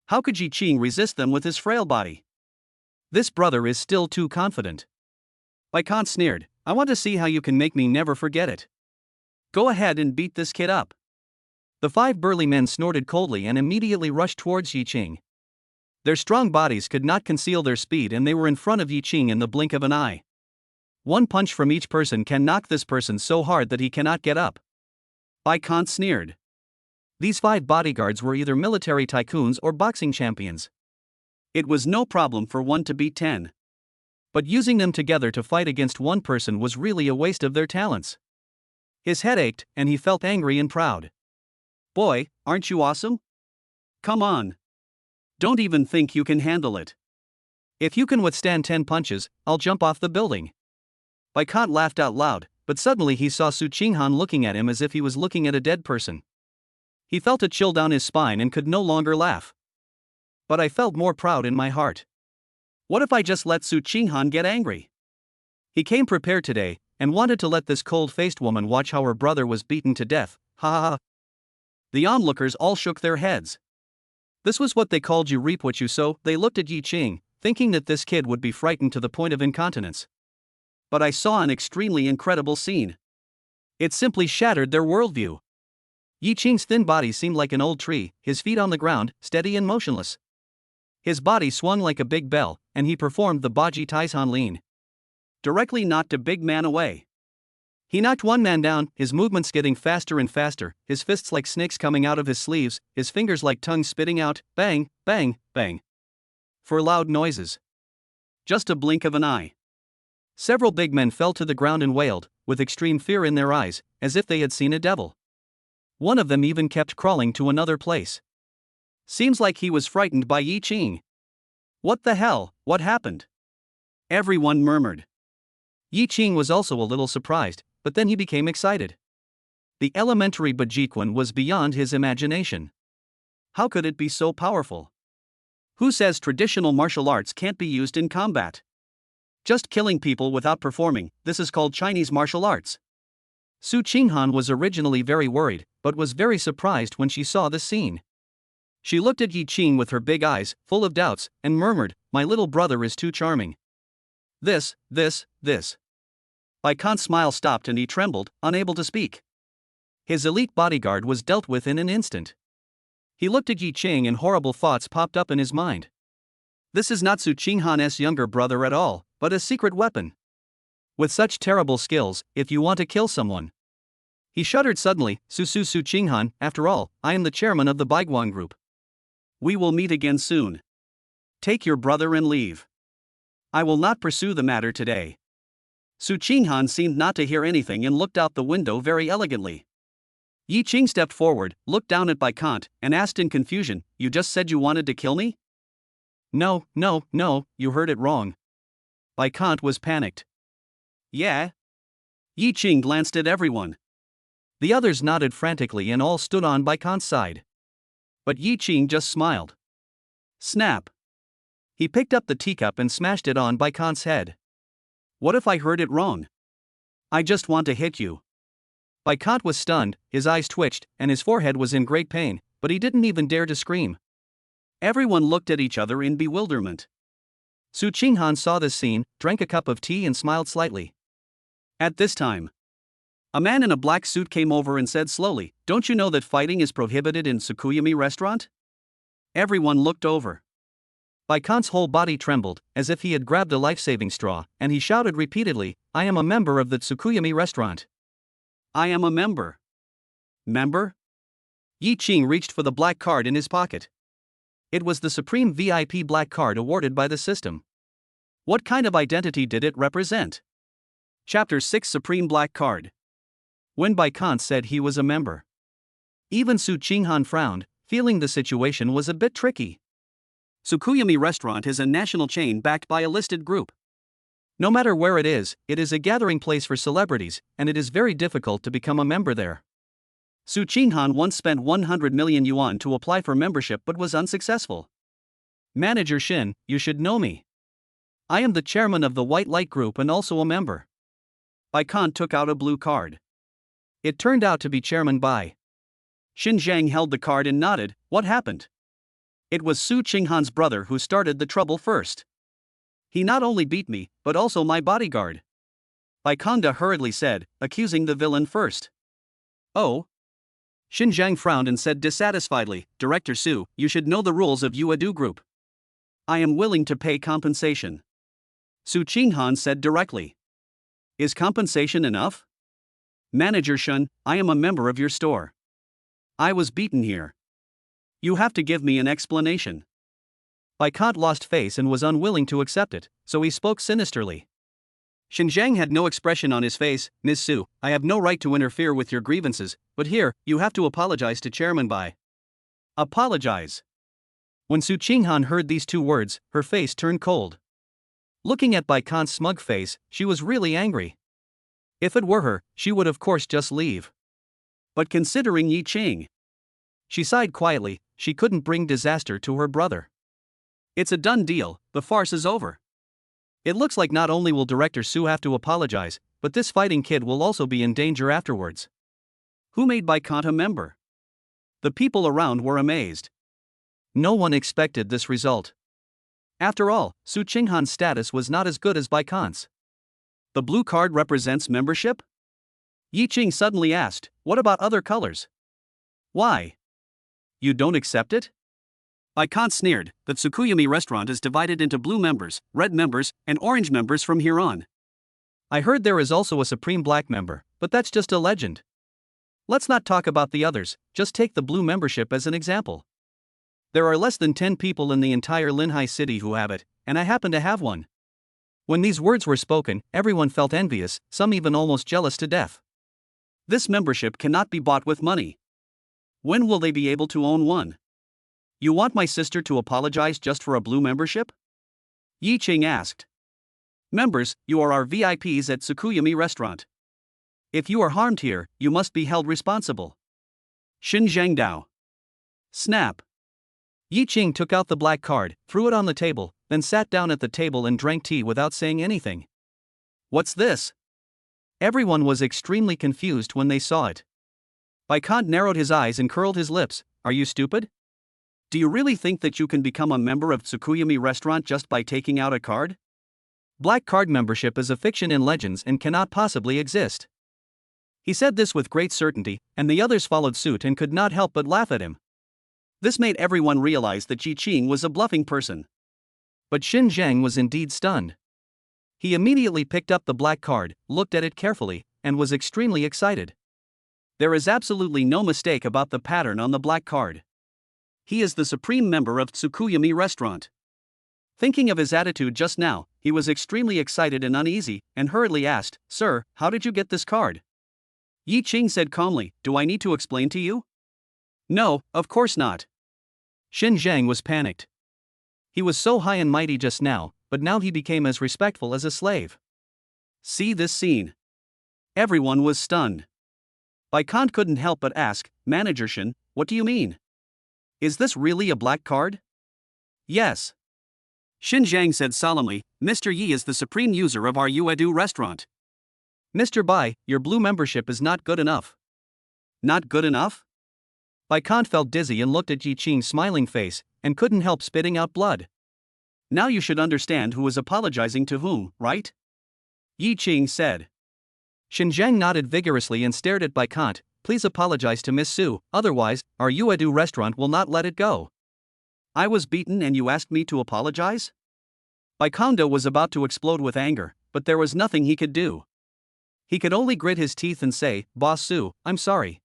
How could Yi Qing resist them with his frail body? This brother is still too confident. Baikant sneered, I want to see how you can make me never forget it. Go ahead and beat this kid up. The 5 burly men snorted coldly and immediately rushed towards Yi Qing. Their strong bodies could not conceal their speed and they were in front of Yi Qing in the blink of an eye. One punch from each person can knock this person so hard that he cannot get up. Baikant sneered. These 5 bodyguards were either military tycoons or boxing champions. It was no problem for one to beat 10. But using them together to fight against one person was really a waste of their talents. His head ached, and he felt angry and proud. Boy, aren't you awesome? Come on. Don't even think you can handle it. If you can withstand 10 punches, I'll jump off the building. Baikant laughed out loud, but suddenly he saw Su Qinghan looking at him as if he was looking at a dead person. He felt a chill down his spine and could no longer laugh. But I felt more proud in my heart. What if I just let Su Qinghan get angry? He came prepared today, and wanted to let this cold-faced woman watch how her brother was beaten to death. Ha ha ha. The onlookers all shook their heads. This was what they called you reap what you sow. They looked at Yi Qing, thinking that this kid would be frightened to the point of incontinence. But I saw an extremely incredible scene. It simply shattered their worldview. Yi Qing's thin body seemed like an old tree, his feet on the ground, steady and motionless. His body swung like a big bell, and he performed the Baji Taishan lean. Directly knocked a big man away. He knocked one man down, his movements getting faster and faster, his fists like snakes coming out of his sleeves, his fingers like tongues spitting out, bang, bang, bang. For loud noises. Just a blink of an eye. Several big men fell to the ground and wailed, with extreme fear in their eyes, as if they had seen a devil. One of them even kept crawling to another place. Seems like he was frightened by Yi Qing. What the hell, what happened? Everyone murmured. Yi Qing was also a little surprised, but then he became excited. The elementary Bajikwan was beyond his imagination. How could it be so powerful? Who says traditional martial arts can't be used in combat? Just killing people without performing, this is called Chinese martial arts. Su Qinghan was originally very worried, but was very surprised when she saw the scene. She looked at Yi Qing with her big eyes, full of doubts, and murmured, "My little brother is too charming." This. Bai Khan's smile stopped and he trembled, unable to speak. His elite bodyguard was dealt with in an instant. He looked at Yi Qing and horrible thoughts popped up in his mind. This is not Su Qinghan's younger brother at all, but a secret weapon. With such terrible skills, if you want to kill someone. He shuddered suddenly. Su Qinghan, after all, I am the chairman of the Baiguan group. We will meet again soon. Take your brother and leave. I will not pursue the matter today. Su Qinghan seemed not to hear anything and looked out the window very elegantly. Yi Qing stepped forward, looked down at Bai Khan, and asked in confusion, "You just said you wanted to kill me?" No, you heard it wrong. Bai Khan was panicked. Yeah? Yi Qing glanced at everyone. The others nodded frantically and all stood on Bai Khan's side. But Yi Qing just smiled. Snap. He picked up the teacup and smashed it on Bai Khan's head. What if I heard it wrong? I just want to hit you. Bai Khan was stunned, his eyes twitched, and his forehead was in great pain, but he didn't even dare to scream. Everyone looked at each other in bewilderment. Su Qinghan saw this scene, drank a cup of tea and smiled slightly. At this time, a man in a black suit came over and said slowly, "Don't you know that fighting is prohibited in Tsukuyami restaurant?" Everyone looked over. Bai Khan's whole body trembled, as if he had grabbed a life-saving straw, and he shouted repeatedly, "I am a member of the Tsukuyami restaurant. I am a member." Member? Yi Qing reached for the black card in his pocket. It was the supreme VIP black card awarded by the system. What kind of identity did it represent? Chapter 6 Supreme Black Card. When Bai Khan said he was a member, even Su Qinghan frowned, feeling the situation was a bit tricky. Tsukuyami Restaurant is a national chain backed by a listed group. No matter where it is a gathering place for celebrities, and it is very difficult to become a member there. Su Qinghan once spent 100 million yuan to apply for membership but was unsuccessful. Manager Shin, you should know me. I am the chairman of the White Light Group and also a member. Bai Khan took out a blue card. It turned out to be Chairman Bai. Shin Zhang held the card and nodded. What happened? It was Su Qinghan's brother who started the trouble first. He not only beat me, but also my bodyguard. Bai Kongda hurriedly said, accusing the villain first. Oh? Shin Zhang frowned and said dissatisfiedly, Director Su, you should know the rules of Yuadu Group. I am willing to pay compensation. Su Qinghan said directly. Is compensation enough? Manager Shun, I am a member of your store. I was beaten here. You have to give me an explanation. Bai Khan lost face and was unwilling to accept it, so he spoke sinisterly. Xinjiang had no expression on his face. Ms. Su, I have no right to interfere with your grievances, but here, you have to apologize to Chairman Bai. Apologize. When Su Qinghan heard these two words, her face turned cold. Looking at Bai Khan's smug face, she was really angry. If it were her, she would of course just leave. But considering Yi Qing, she sighed quietly. She couldn't bring disaster to her brother. It's a done deal, the farce is over. It looks like not only will Director Su have to apologize, but this fighting kid will also be in danger afterwards. Who made Baikant a member? The people around were amazed. No one expected this result. After all, Su Qinghan's status was not as good as Baikant's. The blue card represents membership? Yi Qing suddenly asked, what about other colors? Why? You don't accept it? Baikant sneered that Tsukuyumi restaurant is divided into blue members, red members, and orange members from here on. I heard there is also a supreme black member, but that's just a legend. Let's not talk about the others, just take the blue membership as an example. There are less than 10 people in the entire Linhai city who have it, and I happen to have one. When these words were spoken, everyone felt envious, some even almost jealous to death. This membership cannot be bought with money. When will they be able to own one? You want my sister to apologize just for a blue membership? Yi Qing asked. Members, you are our VIPs at Tsukuyumi restaurant. If you are harmed here, you must be held responsible. Xinjiang Dao. Snap. Yi Qing took out the black card, threw it on the table, then sat down at the table and drank tea without saying anything. What's this? Everyone was extremely confused when they saw it. Baikant narrowed his eyes and curled his lips. Are you stupid? Do you really think that you can become a member of Tsukuyumi restaurant just by taking out a card? Black card membership is a fiction in legends and cannot possibly exist. He said this with great certainty, and the others followed suit and could not help but laugh at him. This made everyone realize that Yi Qing was a bluffing person. But Xinjiang was indeed stunned. He immediately picked up the black card, looked at it carefully, and was extremely excited. There is absolutely no mistake about the pattern on the black card. He is the supreme member of Tsukuyumi restaurant. Thinking of his attitude just now, he was extremely excited and uneasy, and hurriedly asked, Sir, how did you get this card? Yi Qing said calmly, Do I need to explain to you? No, of course not. Xinjiang was panicked. He was so high and mighty just now, but now he became as respectful as a slave. See this scene. Everyone was stunned. Baikant couldn't help but ask, Manager Shin, what do you mean? Is this really a black card? Yes. Xinjiang said solemnly, Mr. Yi is the supreme user of our Yuedu restaurant. Mr. Bai, your blue membership is not good enough. Not good enough? Baikant felt dizzy and looked at Yi Qing's smiling face, and couldn't help spitting out blood. Now you should understand who is apologizing to whom, right? Yi Qing said. Xinjiang nodded vigorously and stared at Baikant. Please apologize to Miss Su, otherwise, our Yuedu restaurant will not let it go. I was beaten and you asked me to apologize? Baikondo was about to explode with anger, but there was nothing he could do. He could only grit his teeth and say, Boss Su, I'm sorry.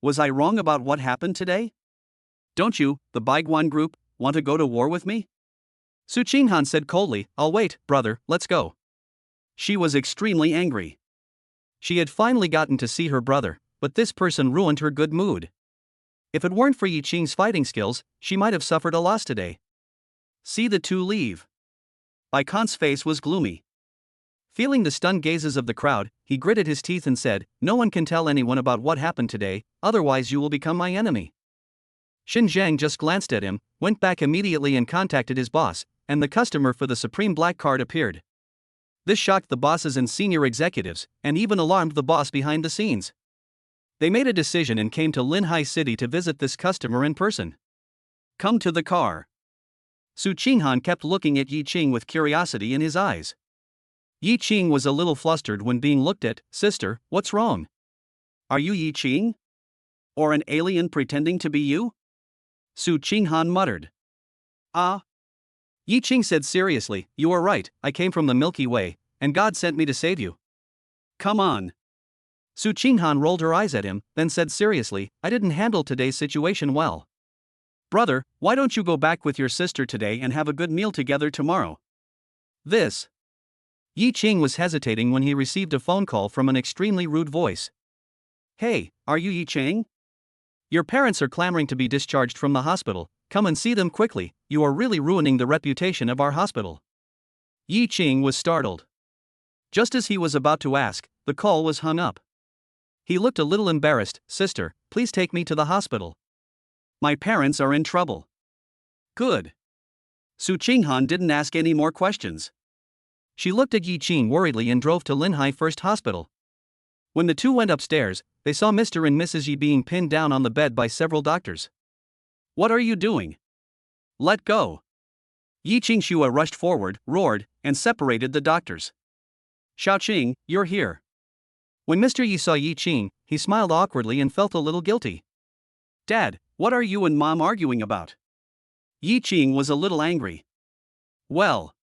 Was I wrong about what happened today? Don't you, the Baiguan group, want to go to war with me? Su Qinghan said coldly, I'll wait, brother, let's go. She was extremely angry. She had finally gotten to see her brother, but this person ruined her good mood. If it weren't for Yi Qing's fighting skills, she might have suffered a loss today. See the two leave. Baikant's face was gloomy. Feeling the stunned gazes of the crowd, he gritted his teeth and said, No one can tell anyone about what happened today, otherwise you will become my enemy. Xinjiang just glanced at him, went back immediately and contacted his boss, and the customer for the supreme black card appeared. This shocked the bosses and senior executives, and even alarmed the boss behind the scenes. They made a decision and came to Linhai City to visit this customer in person. Come to the car. Su Qinghan kept looking at Yi Qing with curiosity in his eyes. Yi Qing was a little flustered when being looked at. Sister, what's wrong? Are you Yi Qing? Or an alien pretending to be you? Su Qinghan muttered. Ah. Yi Qing said seriously, You are right, I came from the Milky Way, and God sent me to save you. Come on. Su Qinghan rolled her eyes at him, then said seriously, I didn't handle today's situation well. Brother, why don't you go back with your sister today and have a good meal together tomorrow? This. Yi Qing was hesitating when he received a phone call from an extremely rude voice. Hey, are you Yi Qing? Your parents are clamoring to be discharged from the hospital, come and see them quickly, you are really ruining the reputation of our hospital. Yi Qing was startled. Just as he was about to ask, the call was hung up. He looked a little embarrassed. Sister, please take me to the hospital. My parents are in trouble. Good. Su Qinghan didn't ask any more questions. She looked at Yi Qing worriedly and drove to Linhai First Hospital. When the two went upstairs, they saw Mr. and Mrs. Yi being pinned down on the bed by several doctors. "What are you doing? Let go!" Yi Qingxue rushed forward, roared, and separated the doctors. "Xiaoqing, you're here." When Mr. Yi saw Yi Qing, he smiled awkwardly and felt a little guilty. "Dad, what are you and Mom arguing about?" Yi Qing was a little angry. "Well."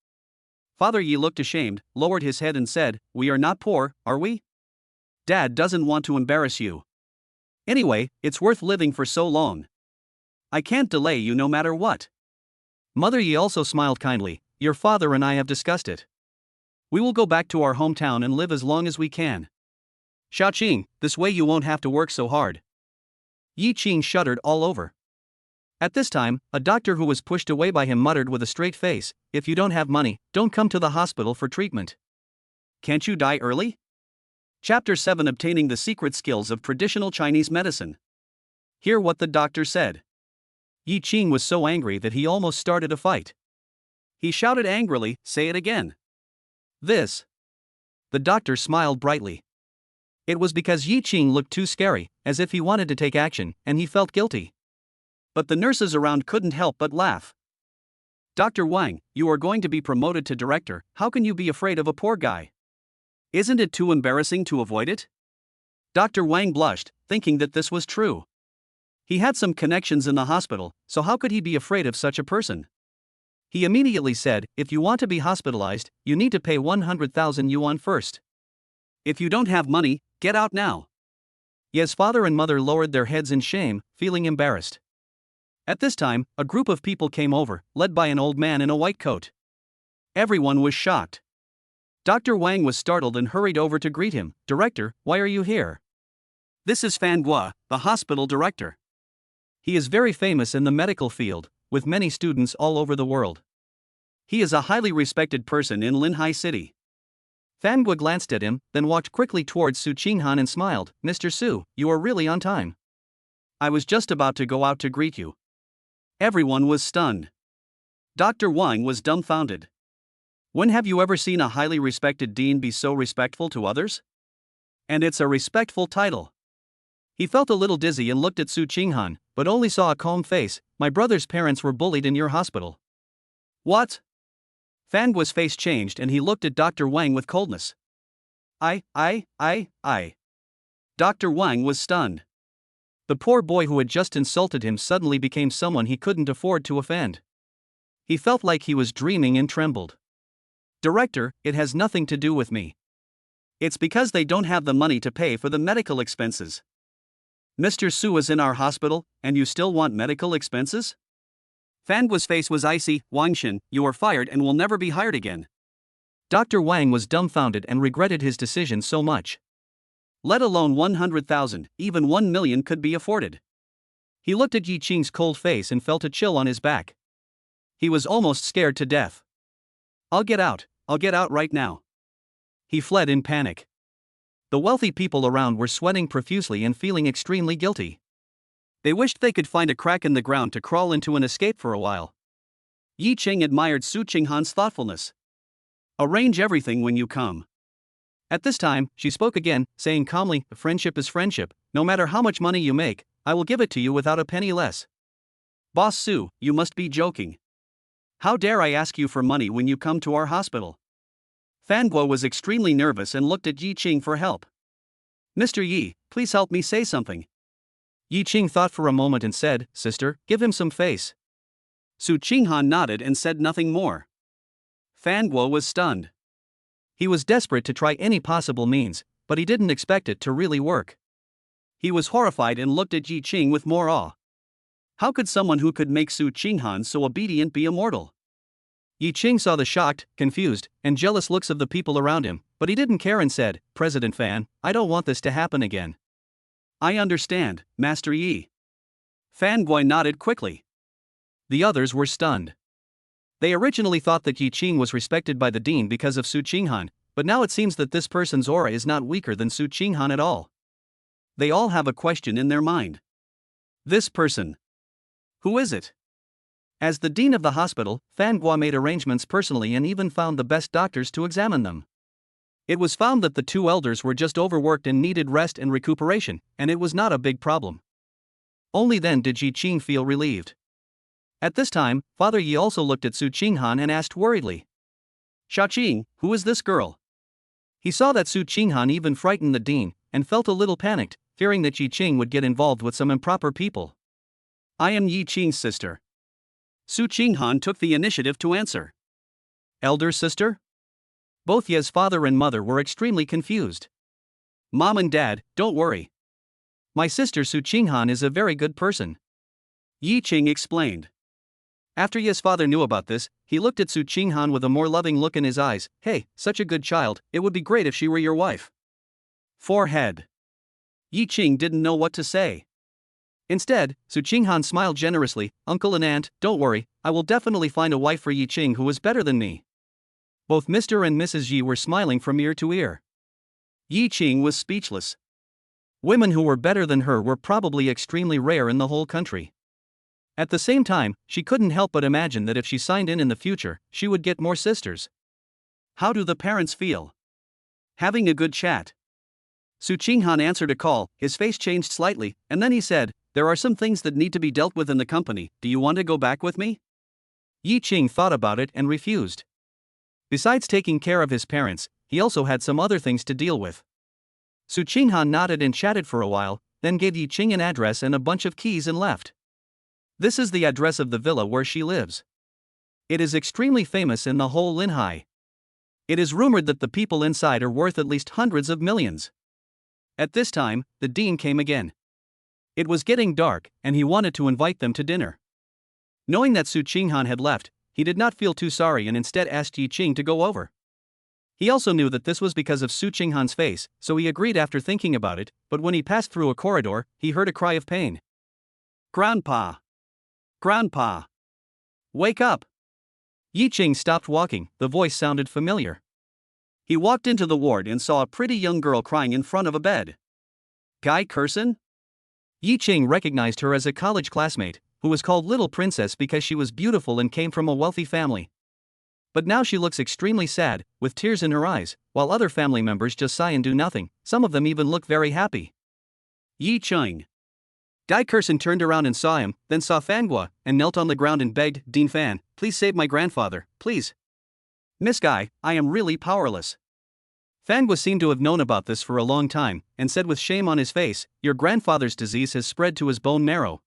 Father Yi looked ashamed, lowered his head and said, "We are not poor, are we? Dad doesn't want to embarrass you. Anyway, it's worth living for so long. I can't delay you no matter what." Mother Yi also smiled kindly. "Your father and I have discussed it. We will go back to our hometown and live as long as we can. Xiaoqing, this way you won't have to work so hard." Yi Qing shuddered all over. At this time, a doctor who was pushed away by him muttered with a straight face, "If you don't have money, don't come to the hospital for treatment. Can't you die early?" Chapter 7: Obtaining the Secret Skills of Traditional Chinese Medicine. Hear what the doctor said. Yi Qing was so angry that he almost started a fight. He shouted angrily, "Say it again." "This." The doctor smiled brightly. It was because Yi Qing looked too scary, as if he wanted to take action, and he felt guilty. But the nurses around couldn't help but laugh. "Dr. Wang, you are going to be promoted to director, how can you be afraid of a poor guy? Isn't it too embarrassing to avoid it?" Dr. Wang blushed, thinking that this was true. He had some connections in the hospital, so how could he be afraid of such a person? He immediately said, "If you want to be hospitalized, you need to pay 100,000 yuan first. If you don't have money, get out now." Ye's father and mother lowered their heads in shame, feeling embarrassed. At this time, a group of people came over, led by an old man in a white coat. Everyone was shocked. Dr. Wang was startled and hurried over to greet him. "Director, why are you here?" "This is Fan Guo, the hospital director. He is very famous in the medical field, with many students all over the world. He is a highly respected person in Linhai City." Fan Guo glanced at him, then walked quickly towards Su Qinghan and smiled. "Mr. Su, you are really on time. I was just about to go out to greet you." Everyone was stunned. Dr. Wang was dumbfounded. When have you ever seen a highly respected dean be so respectful to others? And it's a respectful title. He felt a little dizzy and looked at Su Qinghan, but only saw a calm face. "My brother's parents were bullied in your hospital." "What?" Fan Guo's face changed and he looked at Dr. Wang with coldness. I. Dr. Wang was stunned. The poor boy who had just insulted him suddenly became someone he couldn't afford to offend. He felt like he was dreaming and trembled. "Director, it has nothing to do with me. It's because they don't have the money to pay for the medical expenses." "Mr. Su is in our hospital, and you still want medical expenses?" Fan Guo's face was icy. "Wangshan, you are fired and will never be hired again." Dr. Wang was dumbfounded and regretted his decision so much. Let alone 100,000, even 1 million could be afforded. He looked at Yi Qing's cold face and felt a chill on his back. He was almost scared to death. I'll get out right now." He fled in panic. The wealthy people around were sweating profusely and feeling extremely guilty. They wished they could find a crack in the ground to crawl into and escape for a while. Yi Qing admired Su Qinghan's thoughtfulness. "Arrange everything when you come." At this time, she spoke again, saying calmly, "Friendship is friendship. No matter how much money you make, I will give it to you without a penny less." "Boss Su, you must be joking. How dare I ask you for money when you come to our hospital?" Fan Guo was extremely nervous and looked at Yi Qing for help. "Mr. Yi, please help me say something." Yi Qing thought for a moment and said, "Sister, give him some face." Su Qinghan nodded and said nothing more. Fan Guo was stunned. He was desperate to try any possible means, but he didn't expect it to really work. He was horrified and looked at Yi Qing with more awe. How could someone who could make Su Qinghan so obedient be immortal? Yi Qing saw the shocked, confused, and jealous looks of the people around him, but he didn't care and said, "President Fan, I don't want this to happen again." "I understand, Master Yi." Fan Guo nodded quickly. The others were stunned. They originally thought that Yi Qing was respected by the dean because of Su Qinghan, but now it seems that this person's aura is not weaker than Su Qinghan at all. They all have a question in their mind. This person. Who is it? As the dean of the hospital, Fan Guo made arrangements personally and even found the best doctors to examine them. It was found that the two elders were just overworked and needed rest and recuperation, and it was not a big problem. Only then did Ji Qing feel relieved. At this time, Father Yi also looked at Su Qinghan and asked worriedly, "Xiaoqing, who is this girl?" He saw that Su Qinghan even frightened the dean, and felt a little panicked, fearing that Yi Qing would get involved with some improper people. "I am Yi Qing's sister." Su Qinghan took the initiative to answer. "Elder sister?" Both Ye's father and mother were extremely confused. "Mom and Dad, don't worry. My sister Su Qinghan is a very good person," Yi Qing explained. After Ye's father knew about this, he looked at Su Qinghan with a more loving look in his eyes. "Hey, such a good child, it would be great if she were your wife." Forehead. Yi Qing didn't know what to say. Instead, Su Qinghan smiled generously. "Uncle and aunt, don't worry, I will definitely find a wife for Yi Qing who is better than me." Both Mr. and Mrs. Yi were smiling from ear to ear. Yi Qing was speechless. Women who were better than her were probably extremely rare in the whole country. At the same time, she couldn't help but imagine that if she signed in the future, she would get more sisters. How do the parents feel? Having a good chat. Su Qinghan answered a call, his face changed slightly, and then he said, "There are some things that need to be dealt with in the company, do you want to go back with me?" Yi Qing thought about it and refused. Besides taking care of his parents, he also had some other things to deal with. Su Qinghan nodded and chatted for a while, then gave Yi Qing an address and a bunch of keys and left. This is the address of the villa where she lives. It is extremely famous in the whole Linhai. It is rumored that the people inside are worth at least hundreds of millions. At this time, the dean came again. It was getting dark, and he wanted to invite them to dinner. Knowing that Su Qinghan had left, he did not feel too sorry and instead asked Yi Qing to go over. He also knew that this was because of Su Qinghan's face, so he agreed after thinking about it, but when he passed through a corridor, he heard a cry of pain. "Grandpa! Grandpa! Wake up!" Yi Qing stopped walking, the voice sounded familiar. He walked into the ward and saw a pretty young girl crying in front of a bed. Guy Curson? Yi Qing recognized her as a college classmate, who was called Little Princess because she was beautiful and came from a wealthy family. But now she looks extremely sad, with tears in her eyes, while other family members just sigh and do nothing, some of them even look very happy. Yi Qing. Guy Curson turned around and saw him, then saw Fan Guo, and knelt on the ground and begged, "Dean Fan, please save my grandfather, please. Miss Guy, I am really powerless." Fan Guo seemed to have known about this for a long time, and said with shame on his face, "Your grandfather's disease has spread to his bone marrow.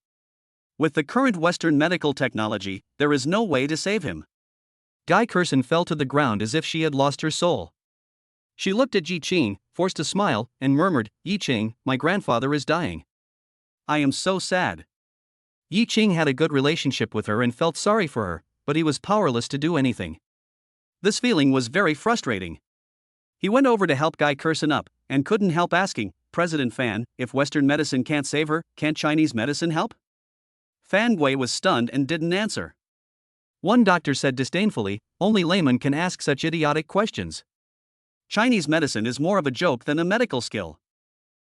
With the current Western medical technology, there is no way to save him." Guy Curson fell to the ground as if she had lost her soul. She looked at Yi Qing, forced a smile, and murmured, "Yi Qing, my grandfather is dying. I am so sad." Yi Qing had a good relationship with her and felt sorry for her, but he was powerless to do anything. This feeling was very frustrating. He went over to help Guy Curson up, and couldn't help asking, "President Fan, if Western medicine can't save her, can't Chinese medicine help?" Fan Gui was stunned and didn't answer. One doctor said disdainfully, "Only laymen can ask such idiotic questions. Chinese medicine is more of a joke than a medical skill.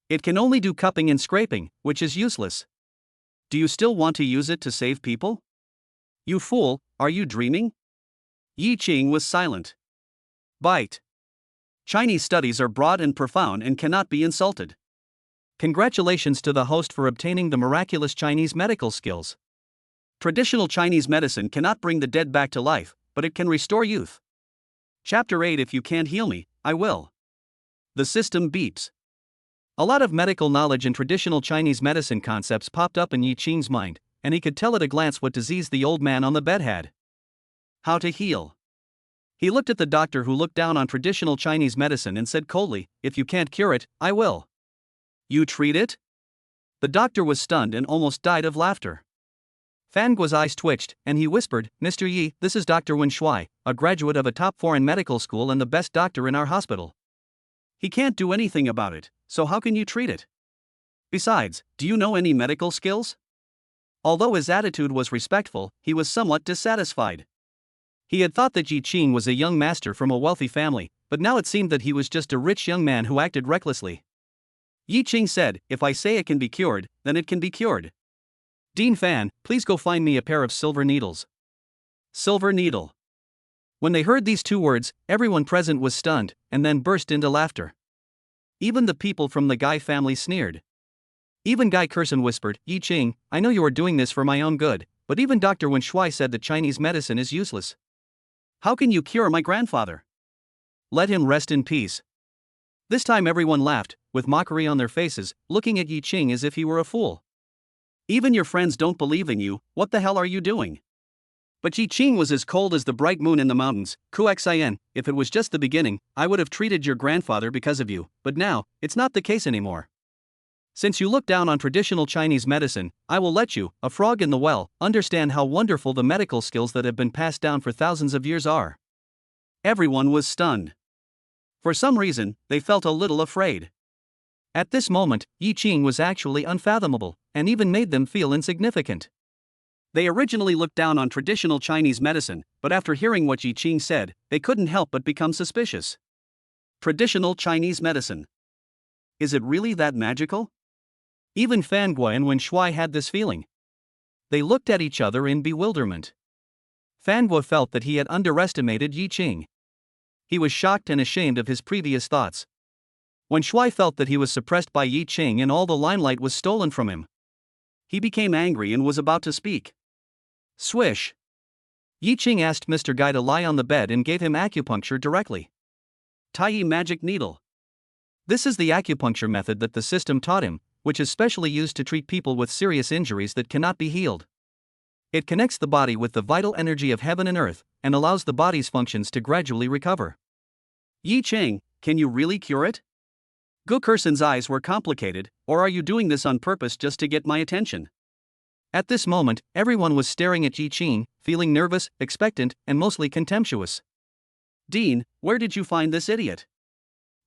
It can only do cupping and scraping, which is useless. Do you still want to use it to save people? You fool, are you dreaming?" Yi Qing was silent. Bite. Chinese studies are broad and profound and cannot be insulted. Congratulations to the host for obtaining the miraculous Chinese medical skills. Traditional Chinese medicine cannot bring the dead back to life, but it can restore youth. Chapter 8. If you can't heal me, I will. The system beeps. A lot of medical knowledge and traditional Chinese medicine concepts popped up in Yi Qing's mind, and he could tell at a glance what disease the old man on the bed had. How to heal. He looked at the doctor who looked down on traditional Chinese medicine and said coldly, "If you can't cure it, I will." "You treat it?" The doctor was stunned and almost died of laughter. Fan Guo's eyes twitched, and he whispered, "Mr. Yi, this is Dr. Wen Shui, a graduate of a top foreign medical school and the best doctor in our hospital. He can't do anything about it, so how can you treat it? Besides, do you know any medical skills?" Although his attitude was respectful, he was somewhat dissatisfied. He had thought that Yi Qing was a young master from a wealthy family, but now it seemed that he was just a rich young man who acted recklessly. Yi Qing said, "If I say it can be cured, then it can be cured. Dean Fan, please go find me a pair of silver needles. Silver needle. When they heard these two words, everyone present was stunned, and then burst into laughter. Even the people from the Guy family sneered. Even Guy Curson whispered, Yi Ching, I know you are doing this for my own good, but even Dr. Wen Shui said that Chinese medicine is useless. How can you cure my grandfather? Let him rest in peace. This time everyone laughed, with mockery on their faces, looking at Yi Ching as if he were a fool. Even your friends don't believe in you, what the hell are you doing? But Yi Ching was as cold as the bright moon in the mountains. Xin, if it was just the beginning, I would have treated your grandfather because of you, but now, it's not the case anymore. Since you look down on traditional Chinese medicine, I will let you, a frog in the well, understand how wonderful the medical skills that have been passed down for thousands of years are. Everyone was stunned. For some reason, they felt a little afraid. At this moment, Yi Ching was actually unfathomable, and even made them feel insignificant. They originally looked down on traditional Chinese medicine, but after hearing what Yi Ching said, they couldn't help but become suspicious. Traditional Chinese medicine. Is it really that magical? Even Fan Guo and Wen Shui had this feeling. They looked at each other in bewilderment. Fan Guo felt that he had underestimated Yi Ching. He was shocked and ashamed of his previous thoughts. Wen Shui felt that he was suppressed by Yi Ching and all the limelight was stolen from him. He became angry and was about to speak. Swish! Yi Ching asked Mr. Guy to lie on the bed and gave him acupuncture directly. Tai magic needle. This is the acupuncture method that the system taught him, which is specially used to treat people with serious injuries that cannot be healed. It connects the body with the vital energy of heaven and earth, and allows the body's functions to gradually recover. Yi Ching, can you really cure it? Gu Kerson's eyes were complicated, or are you doing this on purpose just to get my attention? At this moment, everyone was staring at Yi Ching, feeling nervous, expectant, and mostly contemptuous. Dean, where did you find this idiot?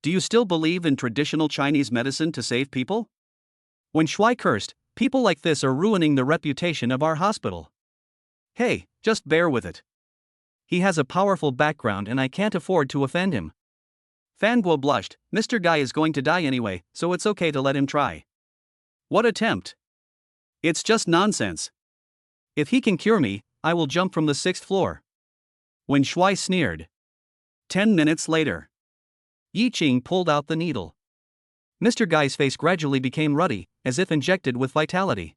Do you still believe in traditional Chinese medicine to save people? When Shui cursed, people like this are ruining the reputation of our hospital. Hey, just bear with it. He has a powerful background and I can't afford to offend him. Fan Guo blushed, Mr. Guy is going to die anyway, so it's okay to let him try. What attempt? It's just nonsense. If he can cure me, I will jump from the 6th floor. When Shui sneered. 10 minutes later. Yi Ching pulled out the needle. Mr. Guy's face gradually became ruddy, as if injected with vitality.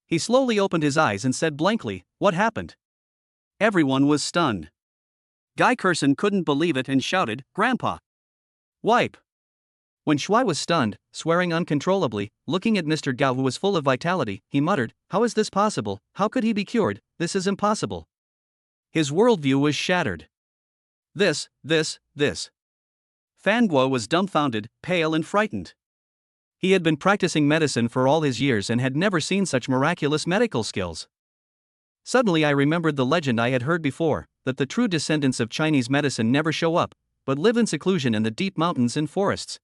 He slowly opened his eyes and said blankly, what happened? Everyone was stunned. Guy Curson couldn't believe it and shouted, Grandpa! Wipe! When Shui was stunned, swearing uncontrollably, looking at Mr. Gao who was full of vitality, he muttered, how is this possible, how could he be cured, this is impossible. His worldview was shattered. This. Fan Guo was dumbfounded, pale and frightened. He had been practicing medicine for all his years and had never seen such miraculous medical skills. Suddenly I remembered the legend I had heard before, that the true descendants of Chinese medicine never show up, but live in seclusion in the deep mountains and forests.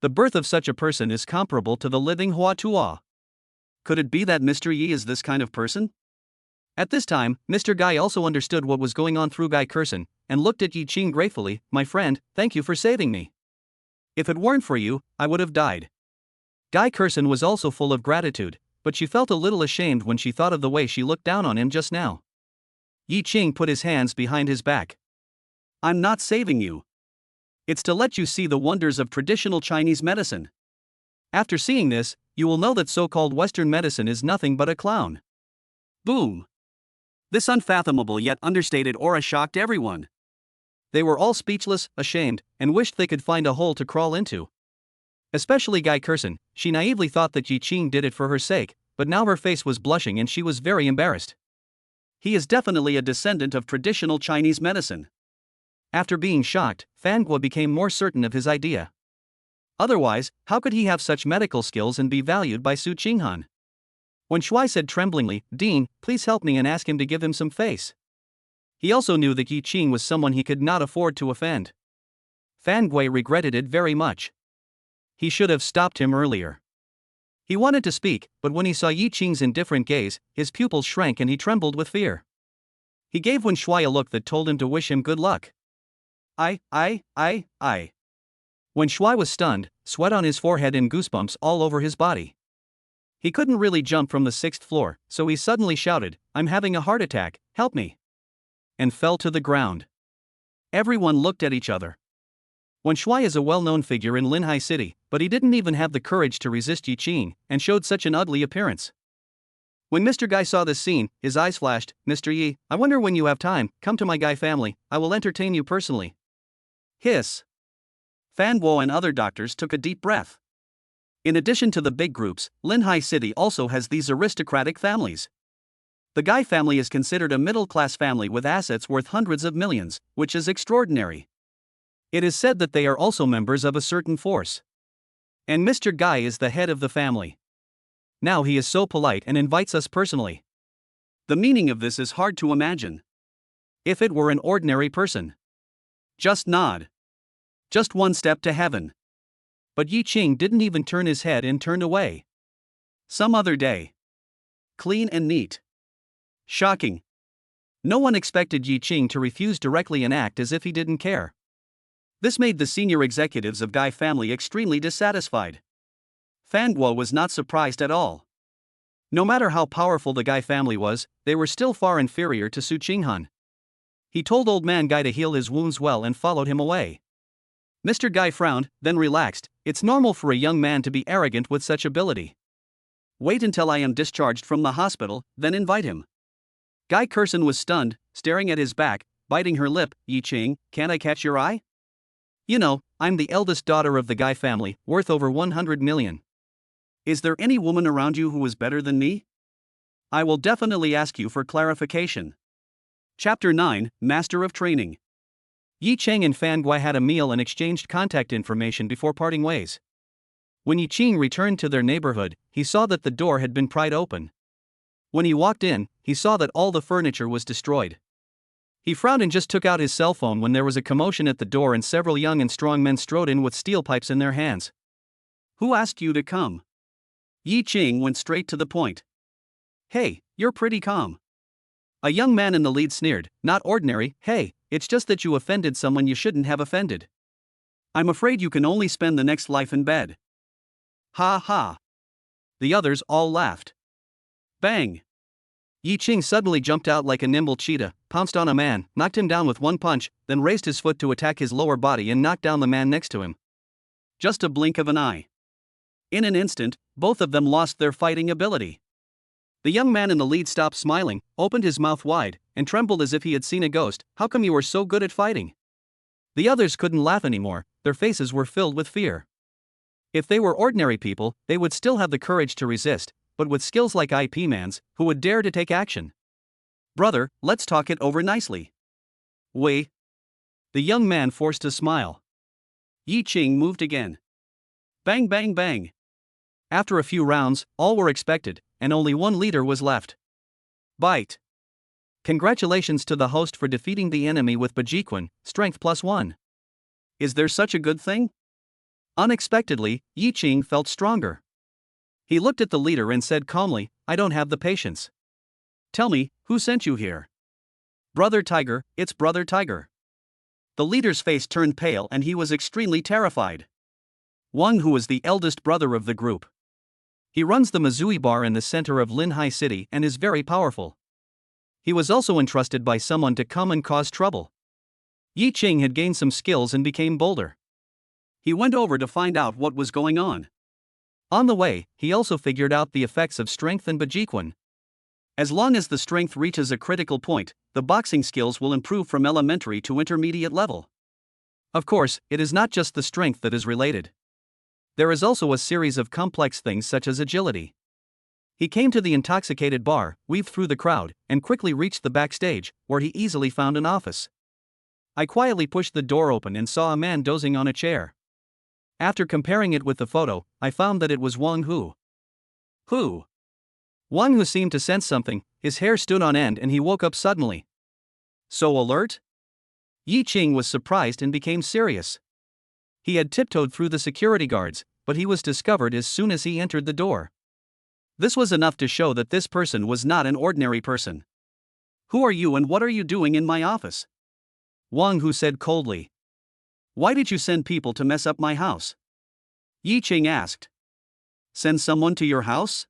The birth of such a person is comparable to the living Hua Tuo. Could it be that Mr. Yi is this kind of person? At this time, Mr. Guy also understood what was going on through Guy Curson, and looked at Yi Ching gratefully, my friend, thank you for saving me. If it weren't for you, I would have died. Guy Curson was also full of gratitude, but she felt a little ashamed when she thought of the way she looked down on him just now. Yi Ching put his hands behind his back. I'm not saving you. It's to let you see the wonders of traditional Chinese medicine. After seeing this, you will know that so-called Western medicine is nothing but a clown. Boom! This unfathomable yet understated aura shocked everyone. They were all speechless, ashamed, and wished they could find a hole to crawl into. Especially Guy Curson, she naively thought that Yi Ching did it for her sake, but now her face was blushing and she was very embarrassed. He is definitely a descendant of traditional Chinese medicine. After being shocked, Fan Guo became more certain of his idea. Otherwise, how could he have such medical skills and be valued by Su Qinghan? When Shui said tremblingly, Dean, please help me and ask him to give him some face. He also knew that Yi Ching was someone he could not afford to offend. Fan Guo regretted it very much. He should have stopped him earlier. He wanted to speak, but when he saw Yi Ching's indifferent gaze, his pupils shrank and he trembled with fear. He gave Wen Shui a look that told him to wish him good luck. When Shui was stunned, sweat on his forehead and goosebumps all over his body. He couldn't really jump from the 6th floor, so he suddenly shouted, "I'm having a heart attack, help me!" and fell to the ground. Everyone looked at each other. Wen Shui is a well-known figure in Linhai City, but he didn't even have the courage to resist Yi Qing, and showed such an ugly appearance. When Mr. Guy saw this scene, his eyes flashed. "Mr. Yi, I wonder when you have time, come to my Guy family, I will entertain you personally." Hiss. Fan Guo and other doctors took a deep breath. In addition to the big groups, Linhai City also has these aristocratic families. The Guy family is considered a middle-class family with assets worth hundreds of millions, which is extraordinary. It is said that they are also members of a certain force. And Mr. Guy is the head of the family. Now he is so polite and invites us personally. The meaning of this is hard to imagine. If it were an ordinary person, just nod. Just one step to heaven. But Yi Qing didn't even turn his head and turned away. Some other day. Clean and neat. Shocking. No one expected Yi Qing to refuse directly and act as if he didn't care. This made the senior executives of Guy family extremely dissatisfied. Fan Guo was not surprised at all. No matter how powerful the Guy family was, they were still far inferior to Su Qinghan. He told old man Guy to heal his wounds well and followed him away. Mr. Guy frowned, then relaxed. It's normal for a young man to be arrogant with such ability. Wait until I am discharged from the hospital, then invite him. Guy Curson was stunned, staring at his back, biting her lip. "Yi Qing, can't I catch your eye? You know, I'm the eldest daughter of the Guy family, worth over 100 million. Is there any woman around you who is better than me? I will definitely ask you for clarification." Chapter 9, Master of Training. Yi Qing and Fan Guai had a meal and exchanged contact information before parting ways. When Yi Qing returned to their neighborhood, he saw that the door had been pried open. When he walked in, he saw that all the furniture was destroyed. He frowned and just took out his cell phone when there was a commotion at the door and several young and strong men strode in with steel pipes in their hands. "Who asked you to come?" Yi Qing went straight to the point. "Hey, you're pretty calm." A young man in the lead sneered, "Not ordinary, hey, it's just that you offended someone you shouldn't have offended. I'm afraid you can only spend the next life in bed." Ha ha. The others all laughed. Bang. Yi Qing suddenly jumped out like a nimble cheetah, pounced on a man, knocked him down with one punch, then raised his foot to attack his lower body and knocked down the man next to him. Just a blink of an eye. In an instant, both of them lost their fighting ability. The young man in the lead stopped smiling, opened his mouth wide, and trembled as if he had seen a ghost. "How come you were so good at fighting?" The others couldn't laugh anymore, their faces were filled with fear. If they were ordinary people, they would still have the courage to resist, but with skills like IP Man's, who would dare to take action? "Brother, let's talk it over nicely." "We." The young man forced a smile. Yi Qing moved again. Bang bang bang. After a few rounds, all were expected, and only one leader was left. Bite. Congratulations to the host for defeating the enemy with Bajiquan, strength +1. Is there such a good thing? Unexpectedly, Yi Qing felt stronger. He looked at the leader and said calmly, "I don't have the patience. Tell me, who sent you here?" "Brother Tiger, it's Brother Tiger." The leader's face turned pale and he was extremely terrified. Wang, who was the eldest brother of the group. He runs the Mazui bar in the center of Linhai City and is very powerful. He was also entrusted by someone to come and cause trouble. Yi Qing had gained some skills and became bolder. He went over to find out what was going on. On the way, he also figured out the effects of strength and Bajiquan. As long as the strength reaches a critical point, the boxing skills will improve from elementary to intermediate level. Of course, it is not just the strength that is related. There is also a series of complex things such as agility. He came to the intoxicated bar, weaved through the crowd, and quickly reached the backstage, where he easily found an office. I quietly pushed the door open and saw a man dozing on a chair. After comparing it with the photo, I found that it was Wang Hu. Who? Wang Hu seemed to sense something, his hair stood on end and he woke up suddenly. So alert? Yi Qing was surprised and became serious. He had tiptoed through the security guards, but he was discovered as soon as he entered the door. This was enough to show that this person was not an ordinary person. "Who are you and what are you doing in my office?" Wang Hu said coldly. "Why did you send people to mess up my house?" Yi Qing asked. "Send someone to your house?"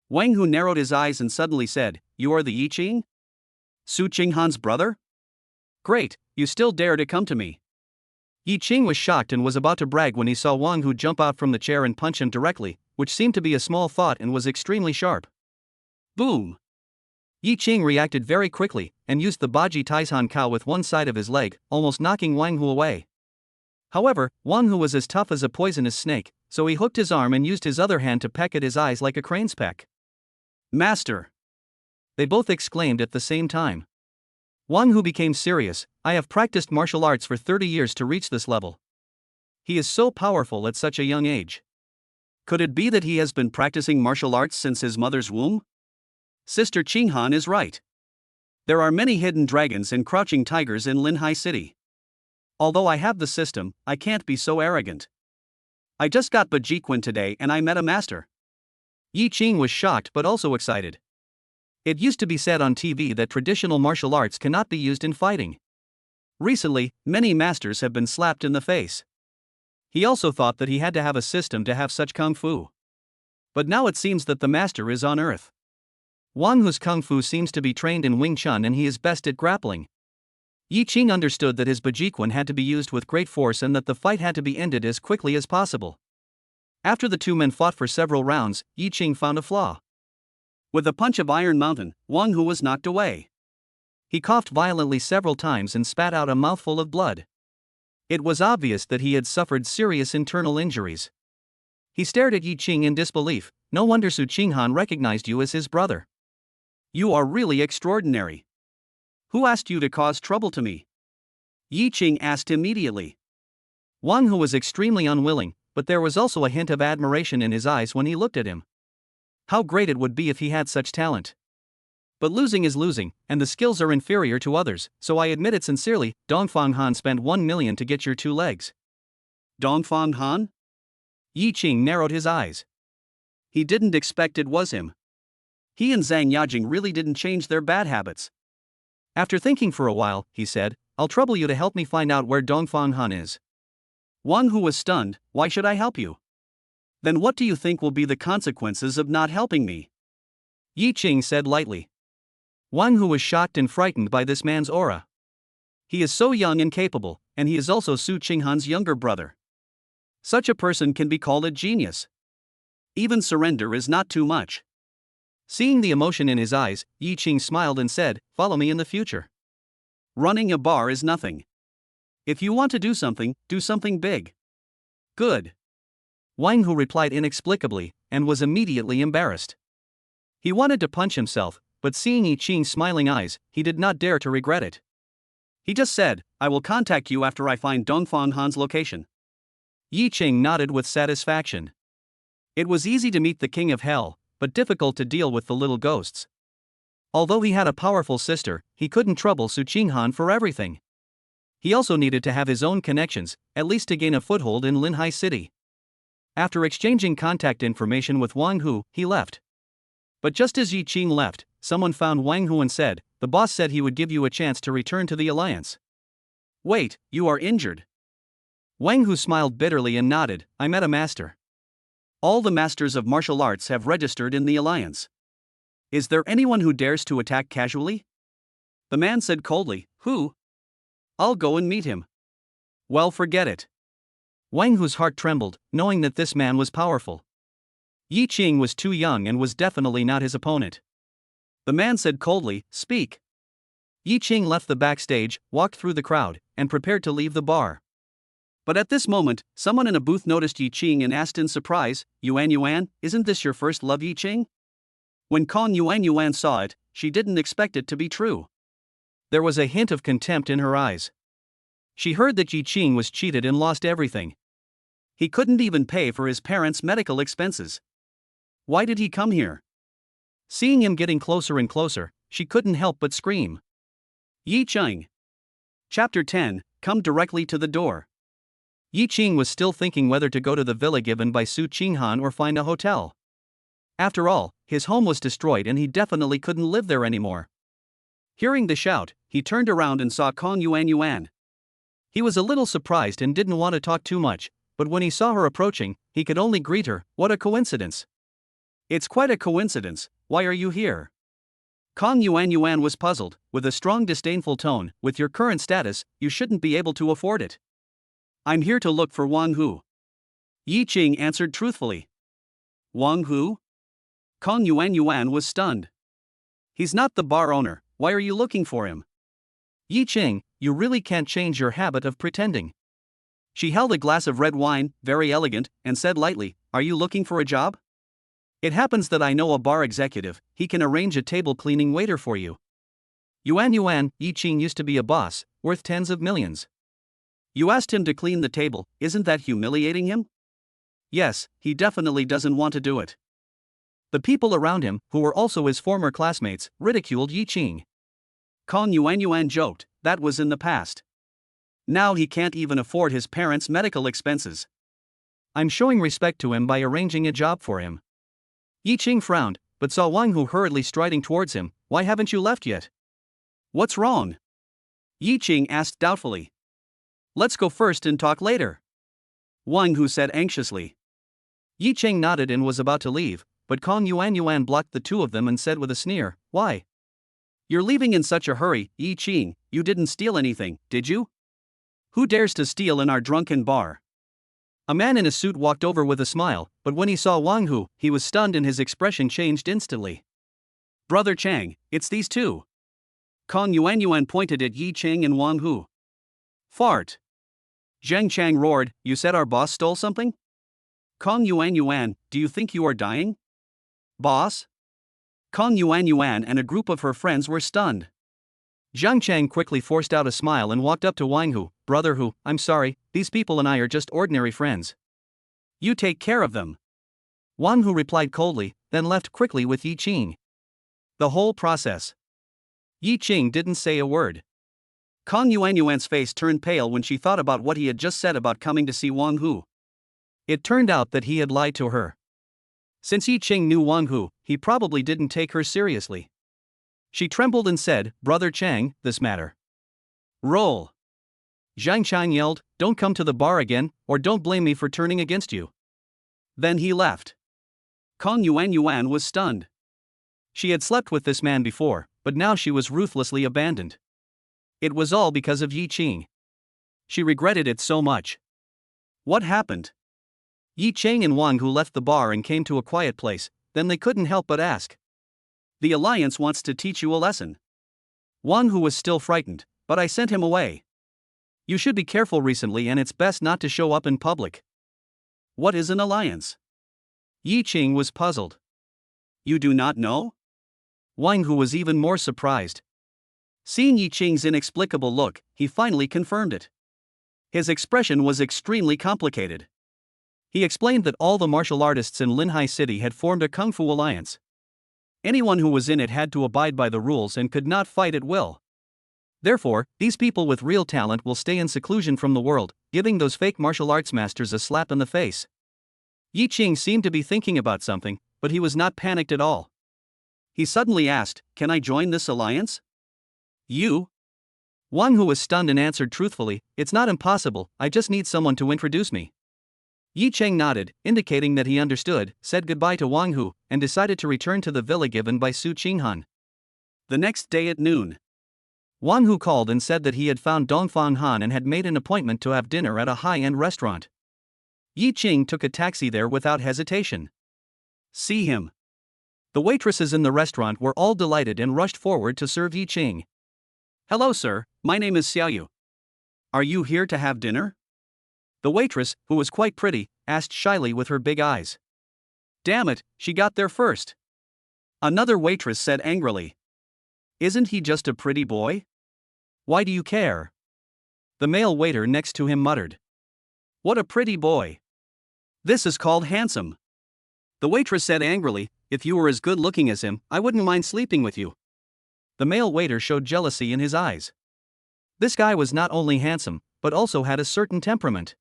Wang Hu narrowed his eyes and suddenly said, "You are the Yi Qing? Su Qinghan's brother? Great, you still dare to come to me." Yi Qing was shocked and was about to brag when he saw Wang Hu jump out from the chair and punch him directly, which seemed to be a small thought and was extremely sharp. Boom! Yi Qing reacted very quickly and used the Baji Taishan Kao with one side of his leg, almost knocking Wang Hu away. However, Wang Hu was as tough as a poisonous snake, so he hooked his arm and used his other hand to peck at his eyes like a crane's peck. "Master!" they both exclaimed at the same time. Wang Hu became serious. "I have practiced martial arts for 30 years to reach this level. He is so powerful at such a young age. Could it be that he has been practicing martial arts since his mother's womb? Sister Qinghan is right. There are many hidden dragons and crouching tigers in Linhai City. Although I have the system, I can't be so arrogant. I just got Bajiquan today and I met a master." Yi Qing was shocked but also excited. It used to be said on TV that traditional martial arts cannot be used in fighting. Recently, many masters have been slapped in the face. He also thought that he had to have a system to have such kung fu. But now it seems that the master is on earth. Wang Hu's kung fu seems to be trained in Wing Chun and he is best at grappling. Yi Qing understood that his Bajiquan had to be used with great force and that the fight had to be ended as quickly as possible. After the two men fought for several rounds, Yi Qing found a flaw. With a punch of Iron Mountain, Wang Hu was knocked away. He coughed violently several times and spat out a mouthful of blood. It was obvious that he had suffered serious internal injuries. He stared at Yi Qing in disbelief. "No wonder Su Qinghan recognized you as his brother. You are really extraordinary. Who asked you to cause trouble to me?" Yi Qing asked immediately. Wang Hu was extremely unwilling, but there was also a hint of admiration in his eyes when he looked at him. How great it would be if he had such talent. But losing is losing, and the skills are inferior to others, so I admit it sincerely. Dongfang Han spent 1 million to get your 2 legs. Dongfang Han? Yi Qing narrowed his eyes. He didn't expect it was him. He and Zhang Yajing really didn't change their bad habits. After thinking for a while, he said, "I'll trouble you to help me find out where Dongfang Han is." Wang Hu was stunned. "Why should I help you? Then what do you think will be the consequences of not helping me?" Yi Qing said lightly. Wang Hu was shocked and frightened by this man's aura. He is so young and capable, and he is also Su Qinghan's younger brother. Such a person can be called a genius. Even surrender is not too much. Seeing the emotion in his eyes, Yi Qing smiled and said, "Follow me in the future. Running a bar is nothing. If you want to do something big." "Good." Wang Hu replied inexplicably, and was immediately embarrassed. He wanted to punch himself, but seeing Yi Qing's smiling eyes, he did not dare to regret it. He just said, "I will contact you after I find Dongfang Han's location." Yi Qing nodded with satisfaction. It was easy to meet the king of hell, but difficult to deal with the little ghosts. Although he had a powerful sister, he couldn't trouble Su Qinghan for everything. He also needed to have his own connections, at least to gain a foothold in Linhai City. After exchanging contact information with Wang Hu, he left. But just as Yi Qing left, someone found Wang Hu and said, "The boss said he would give you a chance to return to the alliance." "Wait, you are injured?" Wang Hu smiled bitterly and nodded. "I met a master. All the masters of martial arts have registered in the alliance. Is there anyone who dares to attack casually?" The man said coldly, "Who? I'll go and meet him." "Well, forget it." Wang Hu's heart trembled, knowing that this man was powerful. Yi Qing was too young and was definitely not his opponent. The man said coldly, "Speak." Yi Qing left the backstage, walked through the crowd, and prepared to leave the bar. But at this moment, someone in a booth noticed Yi Qing and asked in surprise, Yuan, isn't this your first love, Yi Qing?" When Kong Yuan saw it, she didn't expect it to be true. There was a hint of contempt in her eyes. She heard that Yi Qing was cheated and lost everything. He couldn't even pay for his parents' medical expenses. Why did he come here? Seeing him getting closer and closer, she couldn't help but scream. Yi Qing. Chapter 10, Come directly to the door. Yi Qing was still thinking whether to go to the villa given by Su Qinghan or find a hotel. After all, his home was destroyed and he definitely couldn't live there anymore. Hearing the shout, he turned around and saw Kong Yuan. He was a little surprised and didn't want to talk too much, but when he saw her approaching, he could only greet her. What a coincidence. It's quite a coincidence. Why are you here? Kong Yuan was puzzled, with a strong disdainful tone. With your current status, you shouldn't be able to afford it. I'm here to look for Wang Hu. Yi Qing answered truthfully. Wang Hu? Kong Yuan was stunned. He's not the bar owner, why are you looking for him? Yi Qing, you really can't change your habit of pretending. She held a glass of red wine, very elegant, and said lightly, are you looking for a job? It happens that I know a bar executive, he can arrange a table cleaning waiter for you. Yuan, Yi Qing used to be a boss, worth tens of millions. You asked him to clean the table, isn't that humiliating him? Yes, he definitely doesn't want to do it. The people around him, who were also his former classmates, ridiculed Yi Qing. Kong Yuan joked, that was in the past. Now he can't even afford his parents' medical expenses. I'm showing respect to him by arranging a job for him. Yi Qing frowned, but saw Wang Hu hurriedly striding towards him. Why haven't you left yet? What's wrong? Yi Qing asked doubtfully. Let's go first and talk later. Wang Hu said anxiously. Yi Qing nodded and was about to leave, but Kong Yuan blocked the two of them and said with a sneer, why? You're leaving in such a hurry, Yi Qing, you didn't steal anything, did you? Who dares to steal in our drunken bar? A man in a suit walked over with a smile, but when he saw Wang Hu, he was stunned and his expression changed instantly. Brother Chang, it's these two. Kong Yuan pointed at Yi Qing and Wang Hu. Fart. Zheng Chang roared, you said our boss stole something? Kong Yuan, do you think you are dying? Boss? Kong Yuan and a group of her friends were stunned. Zhang Chang quickly forced out a smile and walked up to Wang Hu. Brother Hu, I'm sorry, these people and I are just ordinary friends. You take care of them. Wang Hu replied coldly, then left quickly with Yi Qing. The whole process. Yi Qing didn't say a word. Kong Yuan's face turned pale when she thought about what he had just said about coming to see Wang Hu. It turned out that he had lied to her. Since Yi Qing knew Wang Hu, he probably didn't take her seriously. She trembled and said, Brother Chang, this matter. Roll. Zhang Chang yelled, don't come to the bar again, or don't blame me for turning against you. Then he left. Kong Yuan was stunned. She had slept with this man before, but now she was ruthlessly abandoned. It was all because of Yi Qing. She regretted it so much. What happened? Yi Qing and Wang Hu left the bar and came to a quiet place, then they couldn't help but ask. The Alliance wants to teach you a lesson. Wang Hu was still frightened, but I sent him away. You should be careful recently and it's best not to show up in public. What is an alliance? Yi Qing was puzzled. You do not know? Wang Hu was even more surprised. Seeing Yi Qing's inexplicable look, he finally confirmed it. His expression was extremely complicated. He explained that all the martial artists in Linhai City had formed a Kung Fu alliance. Anyone who was in it had to abide by the rules and could not fight at will. Therefore, these people with real talent will stay in seclusion from the world, giving those fake martial arts masters a slap in the face. Yi Qing seemed to be thinking about something, but he was not panicked at all. He suddenly asked, can I join this alliance? You? Wang Hu was stunned and answered truthfully, it's not impossible, I just need someone to introduce me. Yi Qing nodded, indicating that he understood, said goodbye to Wang Hu, and decided to return to the villa given by Su Qinghan. The next day at noon, Wang Hu called and said that he had found Dongfang Han and had made an appointment to have dinner at a high-end restaurant. Yi Qing took a taxi there without hesitation. See him. The waitresses in the restaurant were all delighted and rushed forward to serve Yi Qing. Hello sir, my name is Xiaoyu. Are you here to have dinner? The waitress, who was quite pretty, asked shyly with her big eyes. Damn it, she got there first. Another waitress said angrily. Isn't he just a pretty boy? Why do you care? The male waiter next to him muttered. What a pretty boy. This is called handsome. The waitress said angrily, if you were as good looking as him, I wouldn't mind sleeping with you. The male waiter showed jealousy in his eyes. This guy was not only handsome, but also had a certain temperament.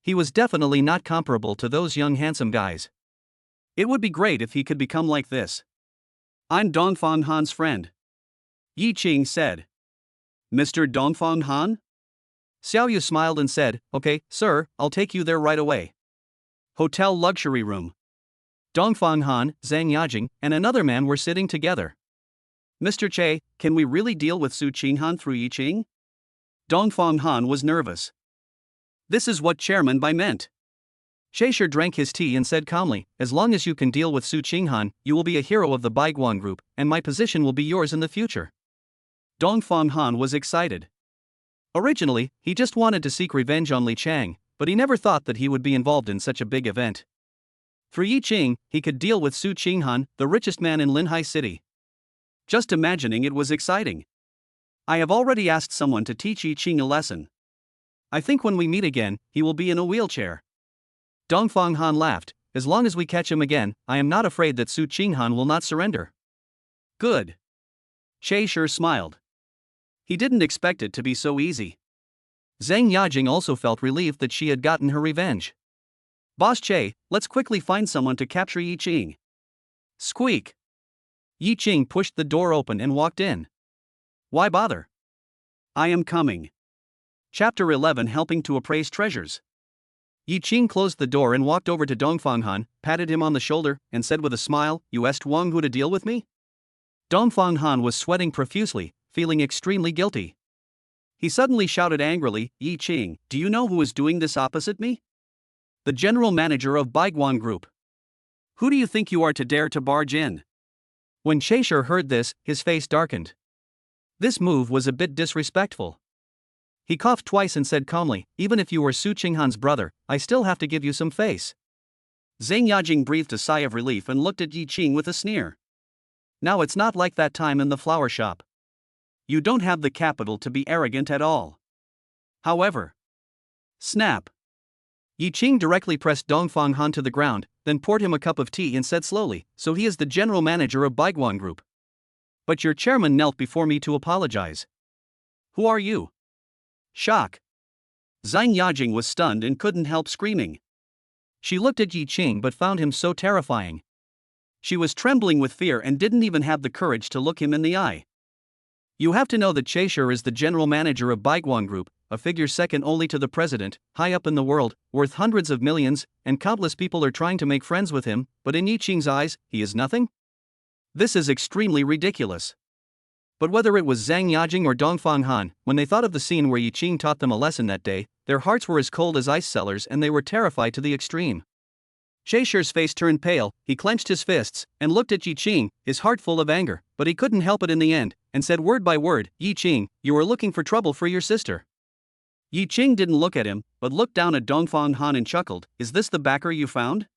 He was definitely not comparable to those young handsome guys. It would be great if he could become like this. I'm Dongfang Han's friend. Yi Qing said. Mr. Dongfang Han? Xiaoyu smiled and said, okay, sir, I'll take you there right away. Hotel luxury room. Dongfang Han, Zhang Yajing, and another man were sitting together. Mr. Che, can we really deal with Su Qinghan through Yi Qing? Dongfang Han was nervous. This is what Chairman Bai meant. Shaishir drank his tea and said calmly, as long as you can deal with Su Qinghan, you will be a hero of the Baiguan group, and my position will be yours in the future. Dongfang Han was excited. Originally, he just wanted to seek revenge on Li Chang, but he never thought that he would be involved in such a big event. Through Yi Qing, he could deal with Su Qinghan, the richest man in Linhai City. Just imagining it was exciting. I have already asked someone to teach Yi Qing a lesson. I think when we meet again, he will be in a wheelchair. Dongfang Han laughed. As long as we catch him again, I am not afraid that Su Qinghan will not surrender. Good. Shaishir smiled. He didn't expect it to be so easy. Zhang Yajing also felt relieved that she had gotten her revenge. Boss Che, let's quickly find someone to capture Yi Qing. Squeak. Yi Qing pushed the door open and walked in. Why bother? I am coming. Chapter 11, Helping to Appraise Treasures. Yi Qing closed the door and walked over to Dongfang Han, patted him on the shoulder, and said with a smile, You asked Wang Hu to deal with me? Dongfang Han was sweating profusely, feeling extremely guilty. He suddenly shouted angrily, Yi Qing, do you know who is doing this opposite me? The general manager of Baiguan Group. Who do you think you are to dare to barge in? When Shaishir heard this, his face darkened. This move was a bit disrespectful. He coughed twice and said calmly, Even if you were Su Qinghan's brother, I still have to give you some face. Zhang Yajing breathed a sigh of relief and looked at Yi Qing with a sneer. Now it's not like that time in the flower shop. You don't have the capital to be arrogant at all. However. Snap. Yi Qing directly pressed Dongfang Han to the ground, then poured him a cup of tea and said slowly, So he is the general manager of Baiguan Group. But your chairman knelt before me to apologize. Who are you? Shock. Zhang Yajing was stunned and couldn't help screaming. She looked at Yi Qing but found him so terrifying. She was trembling with fear and didn't even have the courage to look him in the eye. You have to know that Shaishir is the general manager of Baiguan Group, a figure second only to the president, high up in the world, worth hundreds of millions, and countless people are trying to make friends with him, but in Yi Qing's eyes, he is nothing? This is extremely ridiculous. But whether it was Zhang Yajing or Dongfang Han, when they thought of the scene where Yi Qing taught them a lesson that day, their hearts were as cold as ice cellars and they were terrified to the extreme. Shaishir's face turned pale, he clenched his fists, and looked at Yi Qing, his heart full of anger, but he couldn't help it in the end, and said word by word, Yi Qing, you are looking for trouble for your sister. Yi Qing didn't look at him, but looked down at Dongfang Han and chuckled, Is this the backer you found?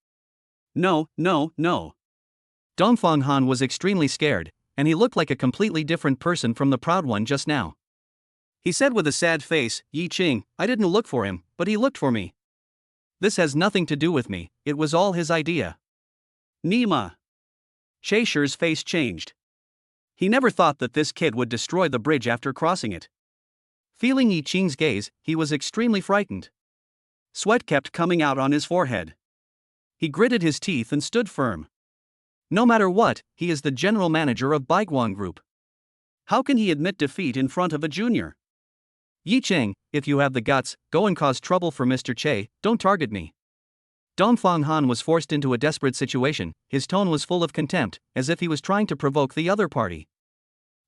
No. Dongfang Han was extremely scared, and he looked like a completely different person from the proud one just now. He said with a sad face, Yi Qing, I didn't look for him, but he looked for me. This has nothing to do with me, it was all his idea. Nima. Shaishir's face changed. He never thought that this kid would destroy the bridge after crossing it. Feeling Yi Qing's gaze, he was extremely frightened. Sweat kept coming out on his forehead. He gritted his teeth and stood firm. No matter what, he is the general manager of Baiguan Group. How can he admit defeat in front of a junior? Yi Qing, if you have the guts, go and cause trouble for Mr. Che, don't target me. Dongfang Han was forced into a desperate situation, his tone was full of contempt, as if he was trying to provoke the other party.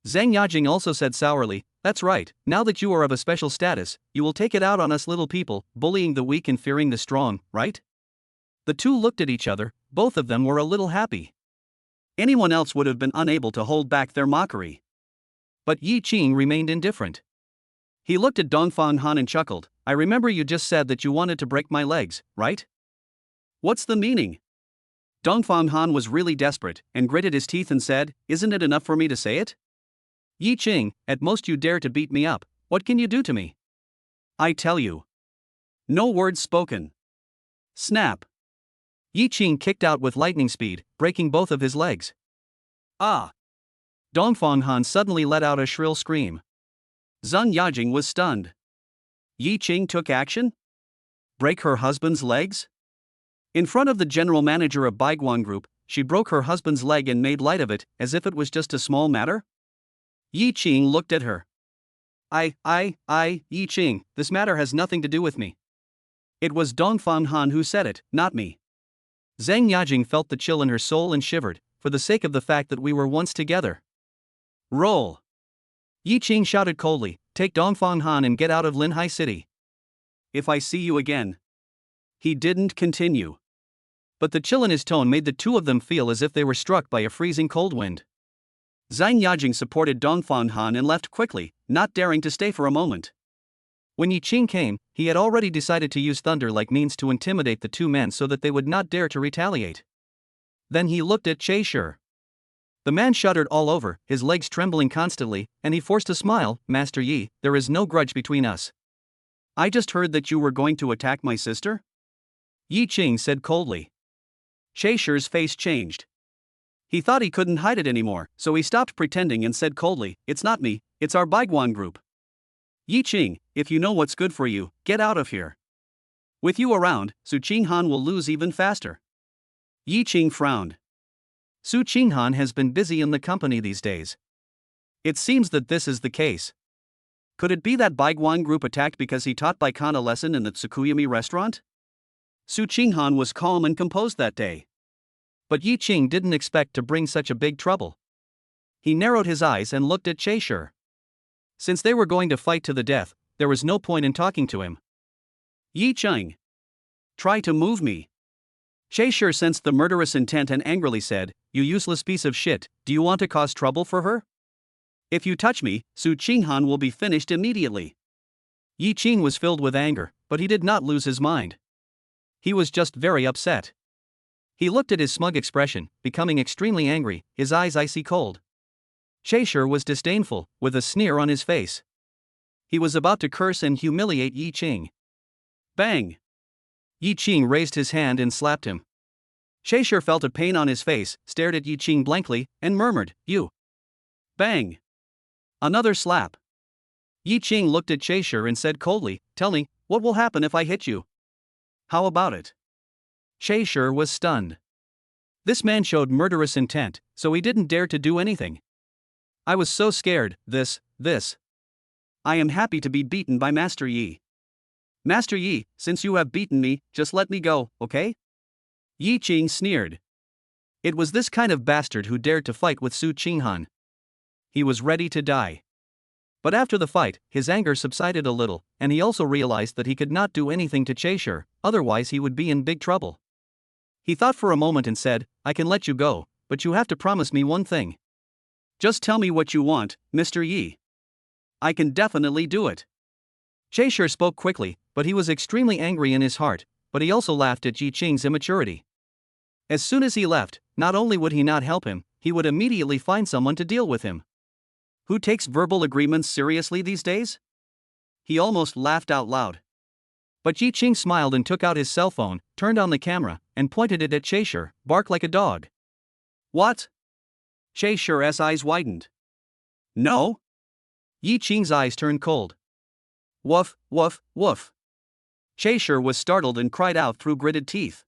Zhang Yajing also said sourly, That's right, now that you are of a special status, you will take it out on us little people, bullying the weak and fearing the strong, right? The two looked at each other, both of them were a little happy. Anyone else would have been unable to hold back their mockery. But Yi Qing remained indifferent. He looked at Dongfang Han and chuckled, I remember you just said that you wanted to break my legs, right? What's the meaning? Dongfang Han was really desperate, and gritted his teeth and said, Isn't it enough for me to say it? Yi Qing, at most you dare to beat me up, what can you do to me? I tell you. No words spoken. Snap. Yi Qing kicked out with lightning speed, breaking both of his legs. Ah! Dongfang Han suddenly let out a shrill scream. Zhang Yajing was stunned. Yi Qing took action? Break her husband's legs? In front of the general manager of Baiguan Group, she broke her husband's leg and made light of it, as if it was just a small matter? Yi Qing looked at her. Yi Qing, this matter has nothing to do with me. It was Dongfang Han who said it, not me. Zhang Yajing felt the chill in her soul and shivered, for the sake of the fact that we were once together. Roll! Yi Qing shouted coldly, take Dongfang Han and get out of Linhai City. If I see you again. He didn't continue. But the chill in his tone made the two of them feel as if they were struck by a freezing cold wind. Zhang Yajing supported Dongfang Han and left quickly, not daring to stay for a moment. When Yi Qing came, he had already decided to use thunder-like means to intimidate the two men so that they would not dare to retaliate. Then he looked at Che Shi. The man shuddered all over, his legs trembling constantly, and he forced a smile. Master Yi, there is no grudge between us. I just heard that you were going to attack my sister? Yi Qing said coldly. Che Shi's face changed. He thought he couldn't hide it anymore, so he stopped pretending and said coldly, it's not me, it's our Baiguan group. Yi Qing, if you know what's good for you, get out of here. With you around, Su Qinghan will lose even faster. Yi Qing frowned. Su Qinghan has been busy in the company these days. It seems that this is the case. Could it be that Baiguan group attacked because he taught Baikon a lesson in the Tsukuyami restaurant? Su Qinghan was calm and composed that day. But Yi Qing didn't expect to bring such a big trouble. He narrowed his eyes and looked at Che Shi. Since they were going to fight to the death, there was no point in talking to him. Yi Qing. Try to move me. Che Shi sensed the murderous intent and angrily said, you useless piece of shit, do you want to cause trouble for her? If you touch me, Su Qinghan will be finished immediately. Yi Qing was filled with anger, but he did not lose his mind. He was just very upset. He looked at his smug expression, becoming extremely angry, his eyes icy cold. Che Shi was disdainful, with a sneer on his face. He was about to curse and humiliate Yi Qing. Bang! Yi Qing raised his hand and slapped him. Che Shi felt a pain on his face, stared at Yi Qing blankly, and murmured, you. Bang! Another slap. Yi Qing looked at Che Shi and said coldly, tell me, what will happen if I hit you? How about it? Che Shi was stunned. This man showed murderous intent, so he didn't dare to do anything. I was so scared, this. I am happy to be beaten by Master Yi. Master Yi, since you have beaten me, just let me go, okay? Yi Qing sneered. It was this kind of bastard who dared to fight with Su Qinghan. He was ready to die. But after the fight, his anger subsided a little, and he also realized that he could not do anything to Che Shi, otherwise he would be in big trouble. He thought for a moment and said, I can let you go, but you have to promise me one thing. Just tell me what you want, Mr. Yi. I can definitely do it. Che Shi spoke quickly, but he was extremely angry in his heart, but he also laughed at Yi Qing's immaturity. As soon as he left, not only would he not help him, he would immediately find someone to deal with him. Who takes verbal agreements seriously these days? He almost laughed out loud. But Yi Qing smiled and took out his cell phone, turned on the camera, and pointed it at Che Shi, bark like a dog. What? Che Shi's eyes widened. No? Yi Qing's eyes turned cold. Woof, woof, woof. Che Shi was startled and cried out through gritted teeth.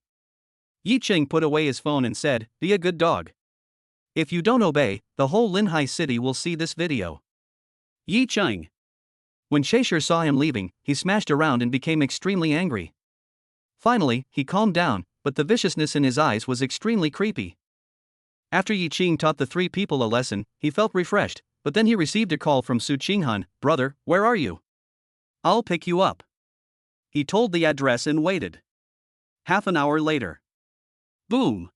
Yi Qing put away his phone and said, be a good dog. If you don't obey, the whole Linhai city will see this video. Yi Qing. When Che Shi saw him leaving, he smashed around and became extremely angry. Finally, he calmed down, but the viciousness in his eyes was extremely creepy. After Yi Qing taught the three people a lesson, he felt refreshed, but then he received a call from Su Qinghan, brother, where are you? I'll pick you up. He told the address and waited. Half an hour later. Boom!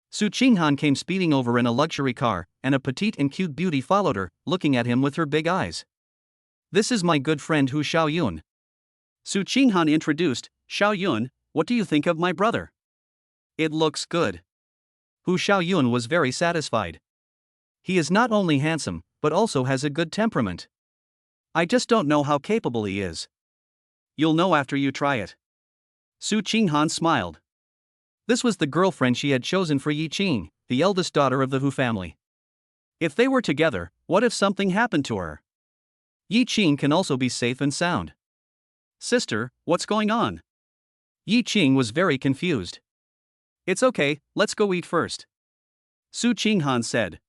Su Qinghan came speeding over in a luxury car, and a petite and cute beauty followed her, looking at him with her big eyes. This is my good friend Hu Xiaoyun. Su Qinghan introduced, Xiaoyun, what do you think of my brother? It looks good. Hu Xiaoyun was very satisfied. He is not only handsome, but also has a good temperament. I just don't know how capable he is. You'll know after you try it. Su Qinghan smiled. This was the girlfriend she had chosen for Yi Qing, the eldest daughter of the Hu family. If they were together, what if something happened to her? Yi Qing can also be safe and sound. Sister, what's going on? Yi Qing was very confused. It's okay, let's go eat first. Su Qinghan said.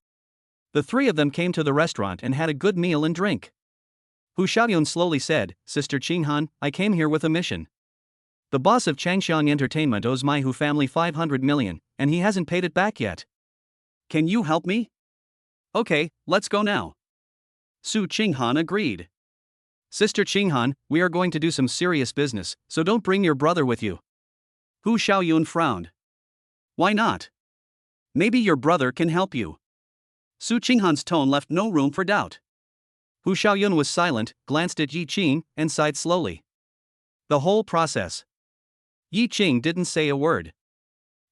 The three of them came to the restaurant and had a good meal and drink. Hu Xiaoyun slowly said, Sister Qinghan, I came here with a mission. The boss of Changxiang Entertainment owes my Hu family 500 million, and he hasn't paid it back yet. Can you help me? Okay, let's go now. Su Qinghan agreed. Sister Qinghan, we are going to do some serious business, so don't bring your brother with you. Hu Xiaoyun frowned. Why not? Maybe your brother can help you. Su Qinghan's tone left no room for doubt. Hu Xiaoyun was silent, glanced at Yi Qing, and sighed slowly. The whole process. Yi Qing didn't say a word.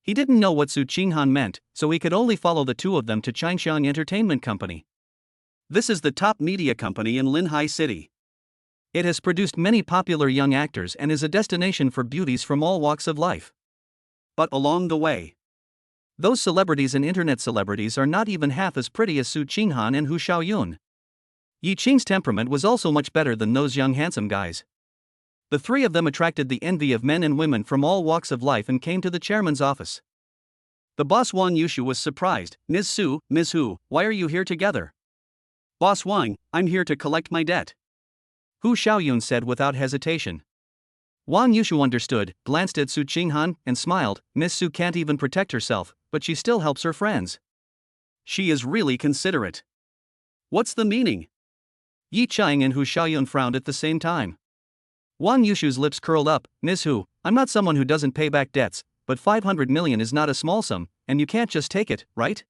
He didn't know what Su Qinghan meant, so he could only follow the two of them to Changxiang Entertainment Company. This is the top media company in Linhai City. It has produced many popular young actors and is a destination for beauties from all walks of life. But along the way, those celebrities and internet celebrities are not even half as pretty as Su Qinghan and Hu Xiaoyun. Yi Qing's temperament was also much better than those young handsome guys. The three of them attracted the envy of men and women from all walks of life and came to the chairman's office. The boss Wang Yushu was surprised. Ms. Su, Ms. Hu, why are you here together? Boss Wang, I'm here to collect my debt. Hu Xiaoyun said without hesitation. Wang Yushu understood, glanced at Su Qinghan, and smiled. Miss Su can't even protect herself, but she still helps her friends. She is really considerate. What's the meaning? Yi Qing and Hu Xiaoyun frowned at the same time. Wang Yushu's lips curled up. Ms. Hu, I'm not someone who doesn't pay back debts, but 500 million is not a small sum, and you can't just take it, right?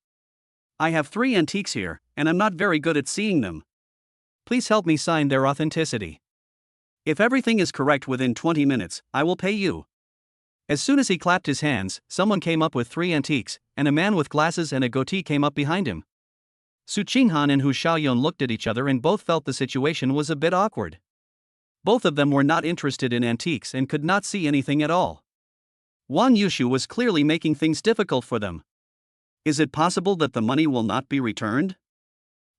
I have 3 antiques here, and I'm not very good at seeing them. Please help me sign their authenticity. If everything is correct within 20 minutes, I will pay you. As soon as he clapped his hands, someone came up with 3 antiques, and a man with glasses and a goatee came up behind him. Su Qinghan and Hu Xiaoyun looked at each other and both felt the situation was a bit awkward. Both of them were not interested in antiques and could not see anything at all. Wang Yushu was clearly making things difficult for them. Is it possible that the money will not be returned?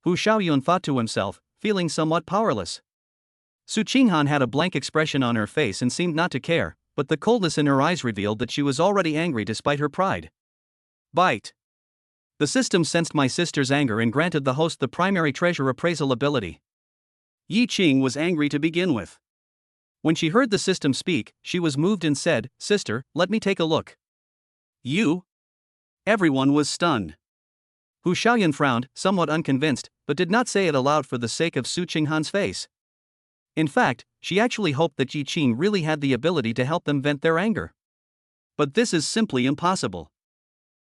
Hu Xiaoyun thought to himself, feeling somewhat powerless. Su Qinghan had a blank expression on her face and seemed not to care, but the coldness in her eyes revealed that she was already angry despite her pride. Bite. The system sensed my sister's anger and granted the host the primary treasure appraisal ability. Yi Qing was angry to begin with. When she heard the system speak, she was moved and said, Sister, let me take a look. You? Everyone was stunned. Hu Xiaoyun frowned, somewhat unconvinced, but did not say it aloud for the sake of Su Qinghan's face. In fact, she actually hoped that Yi Qing really had the ability to help them vent their anger. But this is simply impossible.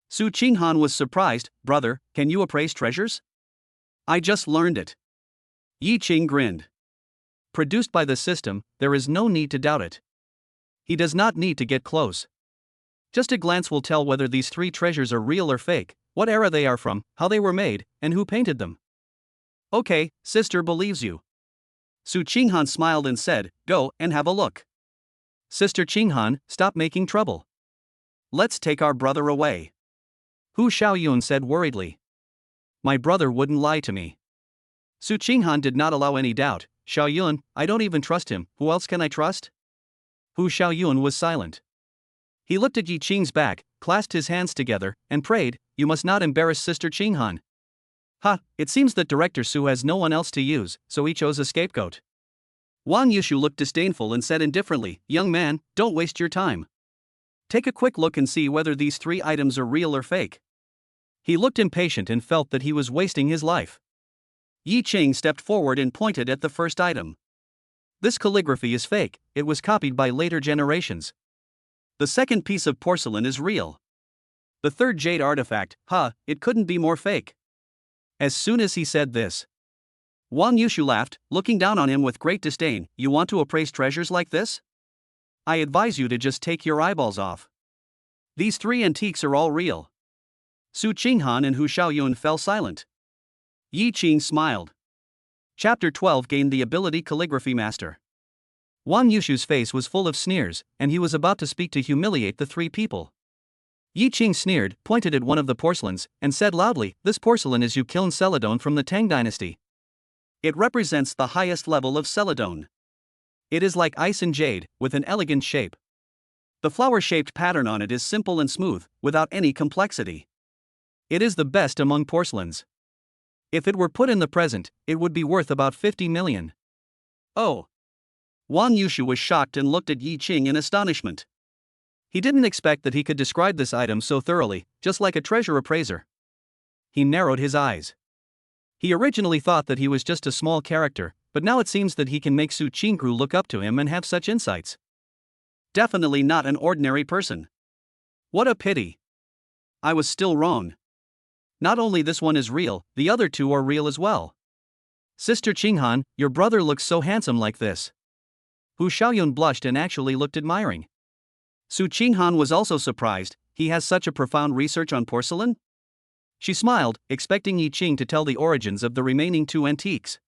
Su Qinghan was surprised. Brother, can you appraise treasures? I just learned it. Yi Qing grinned. Produced by the system, there is no need to doubt it. He does not need to get close. Just a glance will tell whether these 3 treasures are real or fake, what era they are from, how they were made, and who painted them. Okay, sister believes you. Su Qinghan smiled and said, Go and have a look. Sister Qinghan, stop making trouble. Let's take our brother away. Hu Xiaoyun said worriedly. My brother wouldn't lie to me. Su Qinghan did not allow any doubt. Xiaoyun, I don't even trust him, who else can I trust? Hu Xiaoyun was silent. He looked at Yi Qing's back, clasped his hands together, and prayed, You must not embarrass Sister Qinghan. Ha, it seems that Director Su has no one else to use, so he chose a scapegoat. Wang Yushu looked disdainful and said indifferently, Young man, don't waste your time. Take a quick look and see whether these 3 items are real or fake. He looked impatient and felt that he was wasting his life. Yi Qing stepped forward and pointed at the first item. This calligraphy is fake, it was copied by later generations. The second piece of porcelain is real. The third jade artifact, it couldn't be more fake. As soon as he said this, Wang Yushu laughed, looking down on him with great disdain. You want to appraise treasures like this? I advise you to just take your eyeballs off. These 3 antiques are all real. Su Qinghan and Hu Xiaoyun fell silent. Yi Qing smiled. Chapter 12 gained the ability Calligraphy Master. Wang Yushu's face was full of sneers, and he was about to speak to humiliate the 3 people. Yi Qing sneered, pointed at one of the porcelains, and said loudly, This porcelain is Yukiln Celadon from the Tang dynasty. It represents the highest level of Celadon. It is like ice and jade, with an elegant shape. The flower-shaped pattern on it is simple and smooth, without any complexity. It is the best among porcelains. If it were put in the present, it would be worth about 50 million. Oh. Wang Yushu was shocked and looked at Yi Qing in astonishment. He didn't expect that he could describe this item so thoroughly, just like a treasure appraiser. He narrowed his eyes. He originally thought that he was just a small character, but now it seems that he can make Su Qingru look up to him and have such insights. Definitely not an ordinary person. What a pity. I was still wrong. Not only this one is real, the other two are real as well. Sister Qinghan, your brother looks so handsome like this. Hu Xiaoyun blushed and actually looked admiring. Su Qinghan was also surprised, he has such a profound research on porcelain? She smiled, expecting Yi Qing to tell the origins of the remaining two antiques.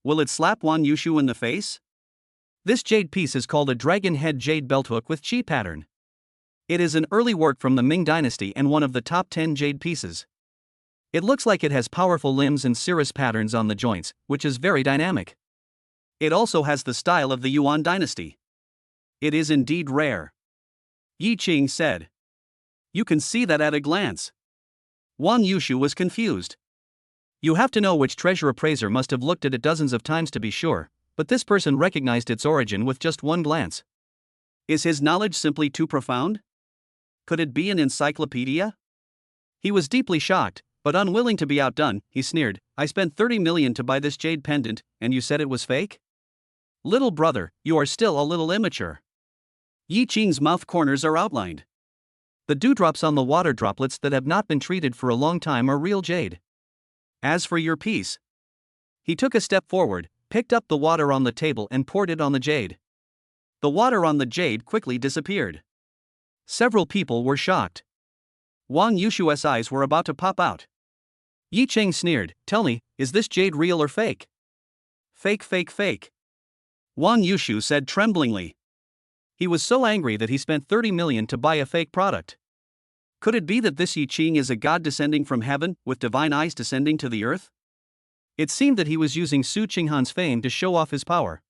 Will it slap Wang Yushu in the face? This jade piece is called a dragon head jade belthook with chi pattern. It is an early work from the Ming dynasty and one of the top 10 jade pieces. It looks like it has powerful limbs and cirrus patterns on the joints, which is very dynamic. It also has the style of the Yuan dynasty. It is indeed rare. Yi Qing said. You can see that at a glance. Wang Yushu was confused. You have to know which treasure appraiser must have looked at it dozens of times to be sure, but this person recognized its origin with just one glance. Is his knowledge simply too profound? Could it be an encyclopedia? He was deeply shocked, but unwilling to be outdone, he sneered, I spent 30 million to buy this jade pendant, and you said it was fake? Little brother, you are still a little immature. Yi Qing's mouth corners are outlined. The dewdrops on the water droplets that have not been treated for a long time are real jade. As for your piece. He took a step forward, picked up the water on the table and poured it on the jade. The water on the jade quickly disappeared. Several people were shocked. Wang Yushu's eyes were about to pop out. Yi Qing sneered, tell me, is this jade real or fake? Fake, fake, fake. Wang Yushu said tremblingly. He was so angry that he spent 30 million to buy a fake product. Could it be that this Yi Qing is a god descending from heaven, with divine eyes descending to the earth? It seemed that he was using Su Qinghan's fame to show off his power.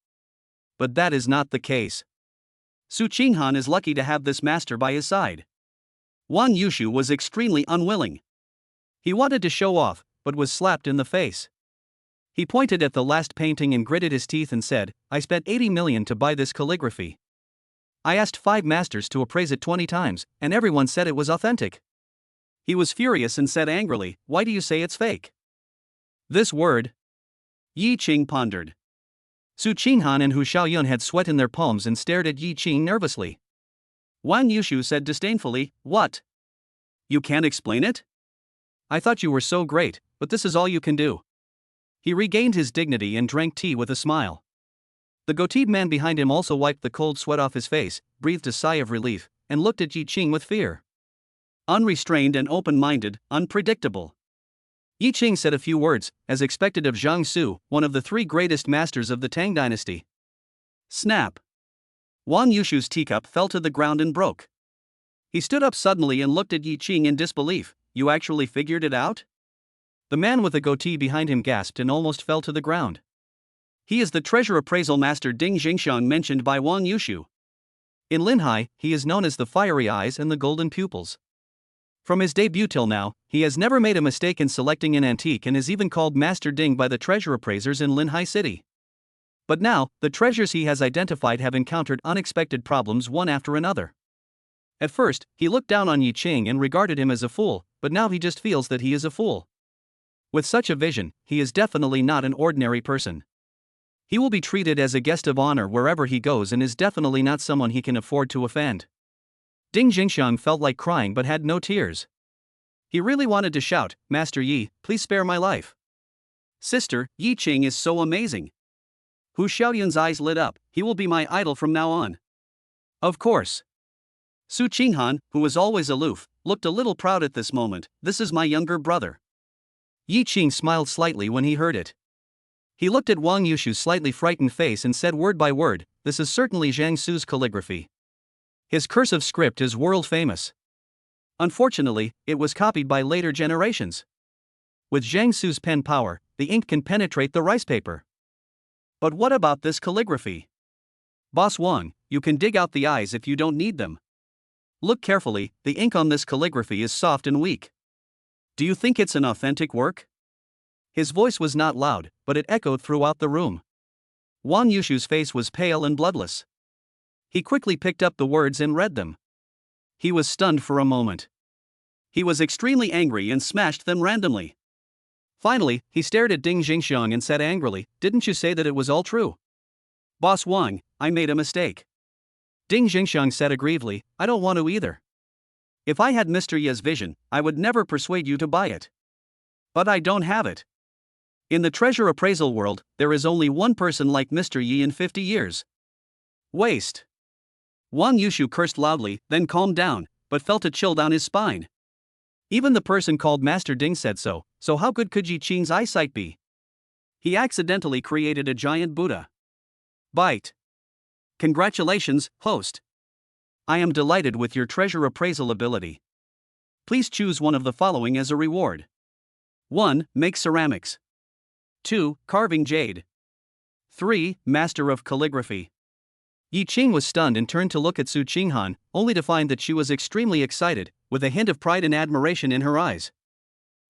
But that is not the case. Su Qinghan is lucky to have this master by his side. Wang Yushu was extremely unwilling. He wanted to show off, but was slapped in the face. He pointed at the last painting and gritted his teeth and said, I spent 80 million to buy this calligraphy. I asked 5 masters to appraise it 20 times, and everyone said it was authentic. He was furious and said angrily, why do you say it's fake? This word? Yi Qing pondered. Su Qinghan and Hu Xiaoyun had sweat in their palms and stared at Yi Qing nervously. Wang Yushu said disdainfully, what? You can't explain it? I thought you were so great, but this is all you can do. He regained his dignity and drank tea with a smile. The goateed man behind him also wiped the cold sweat off his face, breathed a sigh of relief, and looked at Yi Qing with fear. Unrestrained and open-minded, unpredictable. Yi Qing said a few words, as expected of Zhang Su, one of the 3 greatest masters of the Tang dynasty. Snap. Wang Yushu's teacup fell to the ground and broke. He stood up suddenly and looked at Yi Qing in disbelief. You actually figured it out? The man with the goatee behind him gasped and almost fell to the ground. He is the treasure appraisal master Ding Jingxiang mentioned by Wang Yushu. In Linhai, he is known as the fiery eyes and the golden pupils. From his debut till now, he has never made a mistake in selecting an antique and is even called Master Ding by the treasure appraisers in Linhai City. But now, the treasures he has identified have encountered unexpected problems one after another. At first, he looked down on Yi Qing and regarded him as a fool, but now he just feels that he is a fool. With such a vision, he is definitely not an ordinary person. He will be treated as a guest of honor wherever he goes and is definitely not someone he can afford to offend. Ding Jingxiang felt like crying but had no tears. He really wanted to shout, Master Yi, please spare my life. Sister, Yi Qing is so amazing. Hu Xiaoyun's eyes lit up, he will be my idol from now on. Of course. Su Qinghan, who was always aloof, looked a little proud at this moment, this is my younger brother. Yi Qing smiled slightly when he heard it. He looked at Wang Yushu's slightly frightened face and said word by word, this is certainly Zhang Su's calligraphy. His cursive script is world famous. Unfortunately, it was copied by later generations. With Zhang Su's pen power, the ink can penetrate the rice paper. But what about this calligraphy? Boss Wang, you can dig out the eyes if you don't need them. Look carefully, the ink on this calligraphy is soft and weak. Do you think it's an authentic work? His voice was not loud, but it echoed throughout the room. Wang Yushu's face was pale and bloodless. He quickly picked up the words and read them. He was stunned for a moment. He was extremely angry and smashed them randomly. Finally, he stared at Ding Jingxiang and said angrily, "Didn't you say that it was all true?" "Boss Wang, I made a mistake." Ding Jingxiang said aggrievedly, "I don't want to either. If I had Mr. Ye's vision, I would never persuade you to buy it. But I don't have it. In the treasure appraisal world, there is only one person like Mr. Yi in 50 years. Waste." Wang Yushu cursed loudly, then calmed down, but felt a chill down his spine. Even the person called Master Ding said so how good could Yi Qing's eyesight be? He accidentally created a giant Buddha. Bite. Congratulations, host. I am delighted with your treasure appraisal ability. Please choose one of the following as a reward. 1. Make ceramics. 2. Carving jade. 3. Master of calligraphy. Yi Qing was stunned and turned to look at Su Qinghan, only to find that she was extremely excited, with a hint of pride and admiration in her eyes.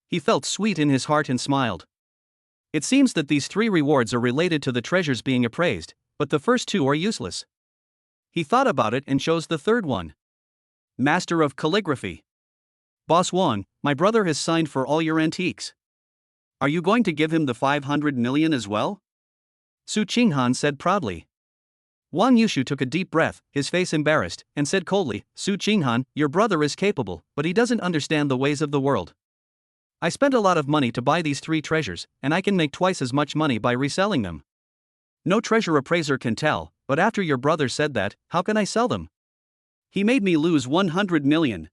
He felt sweet in his heart and smiled. It seems that these 3 rewards are related to the treasures being appraised, but the first 2 are useless. He thought about it and chose the third one. Master of calligraphy. Boss Wang, my brother has signed for all your antiques. Are you going to give him the 500 million as well? Su Qinghan said proudly. Wang Yushu took a deep breath, his face embarrassed, and said coldly, "Su Qinghan, your brother is capable, but he doesn't understand the ways of the world. I spent a lot of money to buy these 3 treasures, and I can make twice as much money by reselling them. No treasure appraiser can tell, but after your brother said that, how can I sell them? He made me lose 100 million.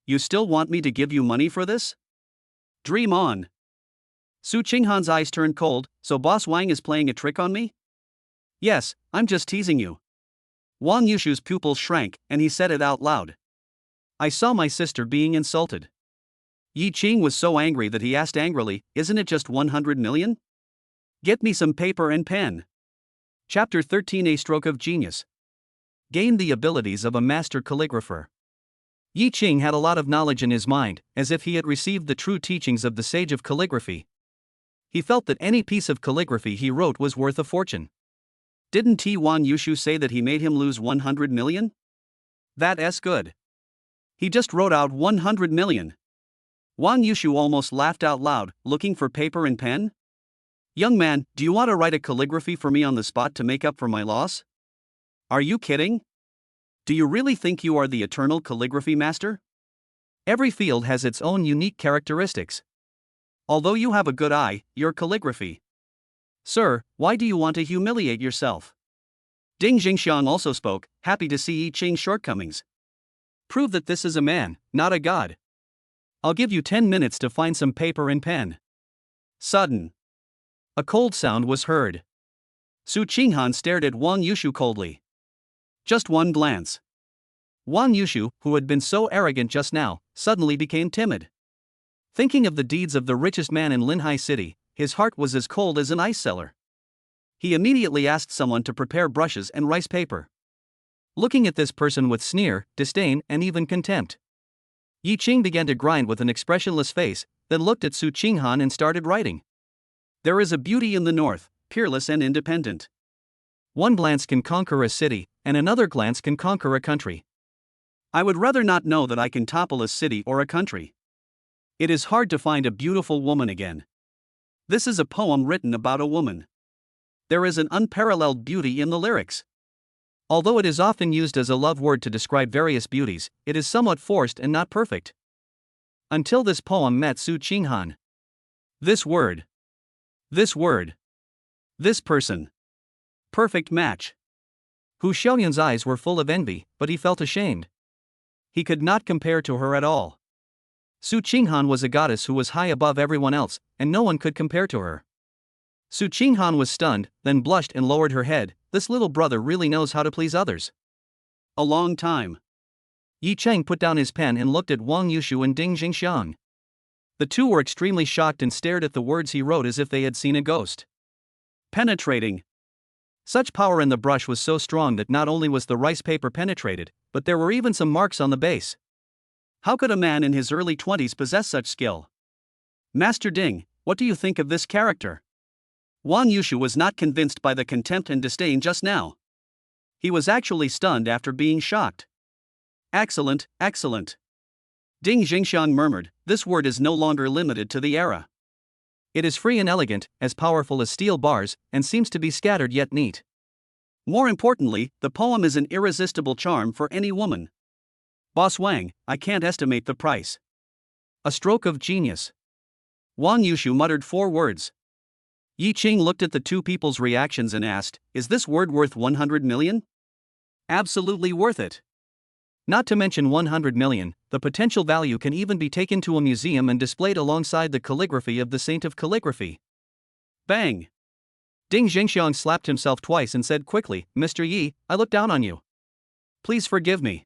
You still want me to give you money for this? Dream on." Su Qinghan's eyes turned cold. "So Boss Wang is playing a trick on me?" "Yes, I'm just teasing you." Wang Yushu's pupils shrank, and he said it out loud. "I saw my sister being insulted." Yi Qing was so angry that he asked angrily, "Isn't it just 100 million? Get me some paper and pen." Chapter 13: A Stroke of Genius. Gain the abilities of a master calligrapher. Yi Qing had a lot of knowledge in his mind, as if he had received the true teachings of the sage of calligraphy. He felt that any piece of calligraphy he wrote was worth a fortune. Didn't Wang Yushu say that he made him lose 100 million? That's good. He just wrote out 100 million. Wang Yushu almost laughed out loud, looking for paper and pen. "Young man, do you want to write a calligraphy for me on the spot to make up for my loss? Are you kidding? Do you really think you are the eternal calligraphy master? Every field has its own unique characteristics. Although you have a good eye, your calligraphy. Sir, why do you want to humiliate yourself?" Ding Jingxiang also spoke, happy to see Yi Qing's shortcomings. "Prove that this is a man, not a god. I'll give you 10 minutes to find some paper and pen." Sudden. A cold sound was heard. Su Qinghan stared at Wang Yushu coldly. Just one glance. Wang Yushu, who had been so arrogant just now, suddenly became timid. Thinking of the deeds of the richest man in Linhai City, his heart was as cold as an ice cellar. He immediately asked someone to prepare brushes and rice paper. Looking at this person with sneer, disdain, and even contempt, Yi Qing began to grind with an expressionless face, then looked at Su Qinghan and started writing. "There is a beauty in the north, peerless and independent. One glance can conquer a city, and another glance can conquer a country. I would rather not know that I can topple a city or a country. It is hard to find a beautiful woman again. This is a poem written about a woman. There is an unparalleled beauty in the lyrics. Although it is often used as a love word to describe various beauties, it is somewhat forced and not perfect. Until this poem met Su Qinghan. This word. This word. This person. Perfect match." Hu Xiaoyan's eyes were full of envy, but he felt ashamed. He could not compare to her at all. Su Qinghan was a goddess who was high above everyone else, and no one could compare to her. Su Qinghan was stunned, then blushed and lowered her head. This little brother really knows how to please others. A long time. Yi Cheng put down his pen and looked at Wang Yushu and Ding Jingxiang. The two were extremely shocked and stared at the words he wrote as if they had seen a ghost. Penetrating. Such power in the brush was so strong that not only was the rice paper penetrated, but there were even some marks on the base. How could a man in his early 20s possess such skill? "Master Ding, what do you think of this character?" Wang Yushu was not convinced by the contempt and disdain just now. He was actually stunned after being shocked. Excellent, excellent. Ding Jingxiang murmured, this word is no longer limited to the era. It is free and elegant, as powerful as steel bars, and seems to be scattered yet neat. More importantly, the poem is an irresistible charm for any woman. Boss Wang, I can't estimate the price. A stroke of genius. Wang Yushu muttered 4 words. Yi Qing looked at the two people's reactions and asked, is this word worth 100 million? Absolutely worth it. Not to mention 100 million, the potential value can even be taken to a museum and displayed alongside the calligraphy of the Saint of Calligraphy. Bang! Ding Jingxiang slapped himself twice and said quickly, Mr. Yi, I look down on you. Please forgive me.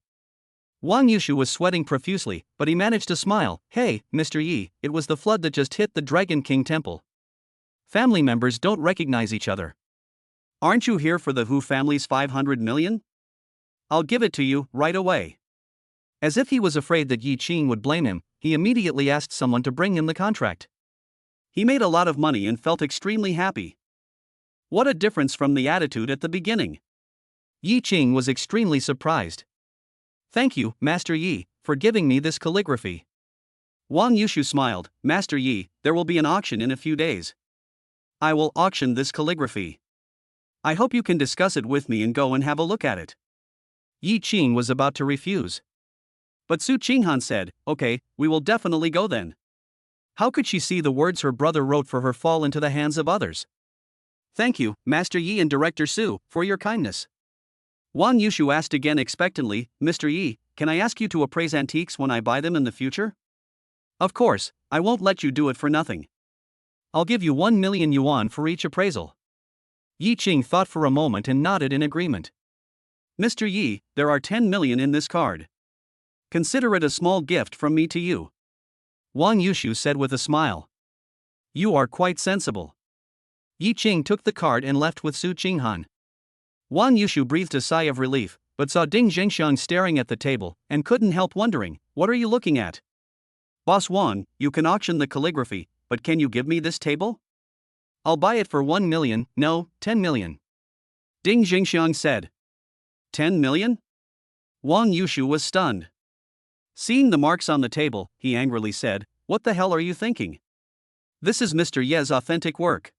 Wang Yushu was sweating profusely, but he managed to smile. Hey, Mr. Yi, it was the flood that just hit the Dragon King Temple. Family members don't recognize each other. Aren't you here for the Hu family's 500 million? I'll give it to you, right away. As if he was afraid that Yi Qing would blame him, he immediately asked someone to bring him the contract. He made a lot of money and felt extremely happy. What a difference from the attitude at the beginning. Yi Qing was extremely surprised. Thank you, Master Yi, for giving me this calligraphy. Wang Yushu smiled, Master Yi, there will be an auction in a few days. I will auction this calligraphy. I hope you can discuss it with me and go and have a look at it. Yi Qing was about to refuse. But Su Qinghan said, okay, we will definitely go then. How could she see the words her brother wrote for her fall into the hands of others? Thank you, Master Yi and Director Su, for your kindness. Wang Yushu asked again expectantly, Mr. Yi, can I ask you to appraise antiques when I buy them in the future? Of course, I won't let you do it for nothing. I'll give you 1 million yuan for each appraisal. Yi Qing thought for a moment and nodded in agreement. Mr. Yi, there are 10 million in this card. Consider it a small gift from me to you. Wang Yushu said with a smile. You are quite sensible. Yi Qing took the card and left with Su Qinghan. Wang Yushu breathed a sigh of relief, but saw Ding Zhengxiang staring at the table, and couldn't help wondering, what are you looking at? Boss Wang, you can auction the calligraphy, but can you give me this table? I'll buy it for 1 million, no, 10 million. Ding Zhengxiang said. 10 million? Wang Yushu was stunned. Seeing the marks on the table, he angrily said, what the hell are you thinking? This is Mr. Ye's authentic work.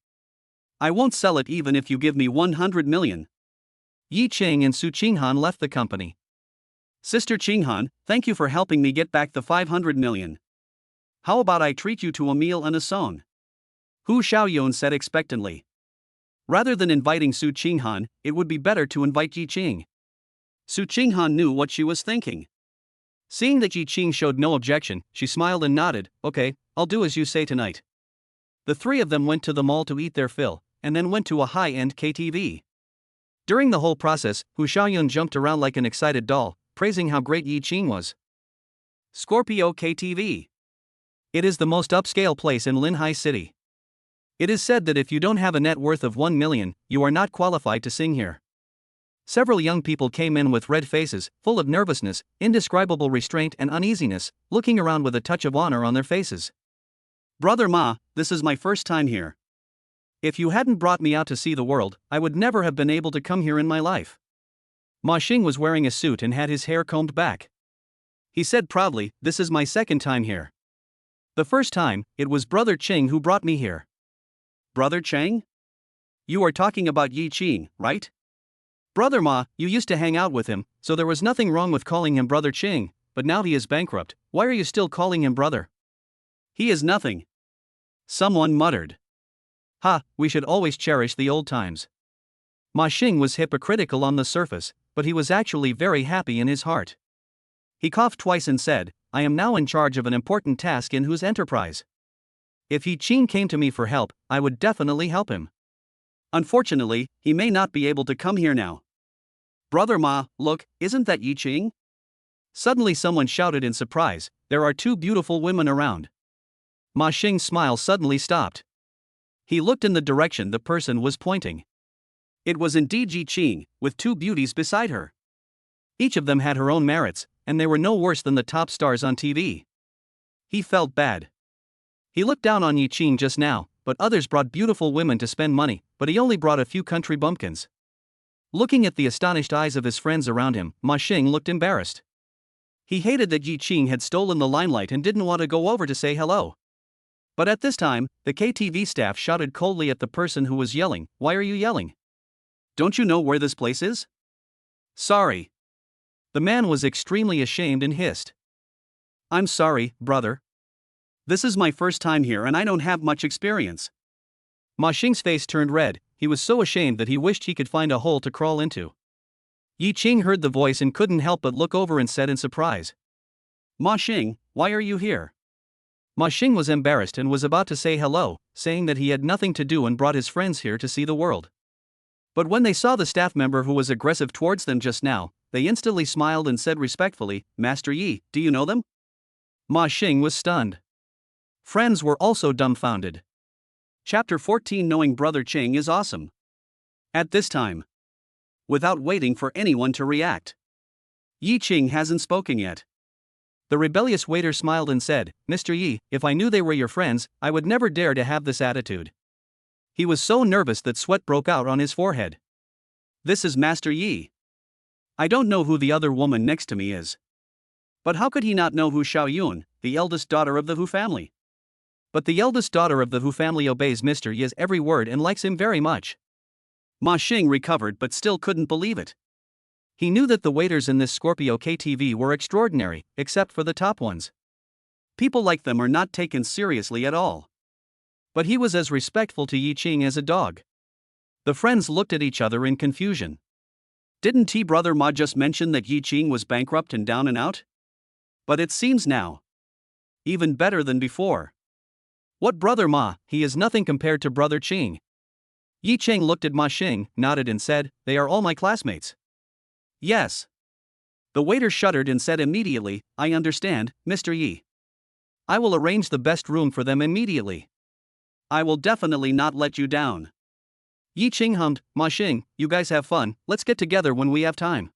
I won't sell it even if you give me 100 million. Yi Qing and Su Qinghan left the company. Sister Qinghan, thank you for helping me get back the 500 million. How about I treat you to a meal and a song? Hu Xiaoyun said expectantly. Rather than inviting Su Qinghan, it would be better to invite Yi Qing. Su Qinghan knew what she was thinking. Seeing that Yi Qing showed no objection, she smiled and nodded, okay, I'll do as you say tonight. The three of them went to the mall to eat their fill, and then went to a high-end KTV. During the whole process, Hu Xiaoyun jumped around like an excited doll, praising how great Yi Qing was. Scorpio KTV. It is the most upscale place in Linhai City. It is said that if you don't have a net worth of 1 million, you are not qualified to sing here. Several young people came in with red faces, full of nervousness, indescribable restraint and uneasiness, looking around with a touch of honor on their faces. Brother Ma, this is my first time here. If you hadn't brought me out to see the world, I would never have been able to come here in my life. Ma Xing was wearing a suit and had his hair combed back. He said proudly, this is my second time here. The first time, it was Brother Cheng who brought me here. Brother Cheng? You are talking about Yi Qing, right? Brother Ma, you used to hang out with him, so there was nothing wrong with calling him Brother Cheng, but now he is bankrupt, why are you still calling him brother? He is nothing. Someone muttered. Ha, we should always cherish the old times. Ma Xing was hypocritical on the surface, but he was actually very happy in his heart. He coughed twice and said, I am now in charge of an important task in whose enterprise. If Yi Qing came to me for help, I would definitely help him. Unfortunately, he may not be able to come here now. Brother Ma, look, isn't that Yi Qing? Suddenly someone shouted in surprise, there are 2 beautiful women around. Ma Xing's smile suddenly stopped. He looked in the direction the person was pointing. It was indeed Yi Qing, with 2 beauties beside her. Each of them had her own merits, and they were no worse than the top stars on TV. He felt bad. He looked down on Yi Qing just now, but others brought beautiful women to spend money, but he only brought a few country bumpkins. Looking at the astonished eyes of his friends around him, Ma Xing looked embarrassed. He hated that Yi Qing had stolen the limelight and didn't want to go over to say hello. But at this time, the KTV staff shouted coldly at the person who was yelling, "Why are you yelling? Don't you know where this place is?" "Sorry." The man was extremely ashamed and hissed, "I'm sorry, brother. This is my first time here and I don't have much experience." Ma Xing's face turned red. He was so ashamed that he wished he could find a hole to crawl into. Yi Qing heard the voice and couldn't help but look over and said in surprise, "Ma Xing, why are you here?" Ma Xing was embarrassed and was about to say hello, saying that he had nothing to do and brought his friends here to see the world. But when they saw the staff member who was aggressive towards them just now, they instantly smiled and said respectfully, "Master Yi, do you know them?" Ma Xing was stunned. Friends were also dumbfounded. Chapter 14, Knowing Brother Ching is awesome. At this time, without waiting for anyone to react, Yi Qing hasn't spoken yet. The rebellious waiter smiled and said, "Mr. Yi, if I knew they were your friends, I would never dare to have this attitude." He was so nervous that sweat broke out on his forehead. "This is Master Yi. I don't know who the other woman next to me is." But how could he not know who Xiao Yun, the eldest daughter of the Hu family? But the eldest daughter of the Hu family obeys Mr. Yi's every word and likes him very much. Ma Xing recovered but still couldn't believe it. He knew that the waiters in this Scorpio KTV were extraordinary, except for the top ones. People like them are not taken seriously at all. But he was as respectful to Yi Qing as a dog. The friends looked at each other in confusion. Didn't Brother Ma just mention that Yi Qing was bankrupt and down and out? But it seems now even better than before. What Brother Ma, he is nothing compared to Brother Qing. Yi Qing looked at Ma Xing, nodded and said, "They are all my classmates." "Yes." The waiter shuddered and said immediately, "I understand, Mr. Yi. I will arrange the best room for them immediately. I will definitely not let you down." Yi Qing hummed, "Ma Xing, you guys have fun, let's get together when we have time."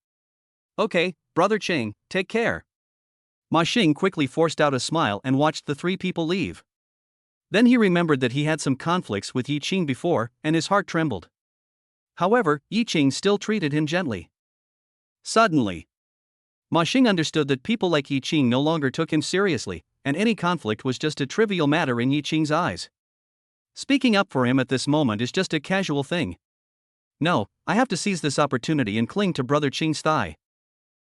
"Okay, Brother Qing, take care." Ma Xing quickly forced out a smile and watched the three people leave. Then he remembered that he had some conflicts with Yi Qing before, and his heart trembled. However, Yi Qing still treated him gently. Suddenly, Ma Xing understood that people like Yi Qing no longer took him seriously, and any conflict was just a trivial matter in Yi Qing's eyes. Speaking up for him at this moment is just a casual thing. No, I have to seize this opportunity and cling to Brother Qing's thigh.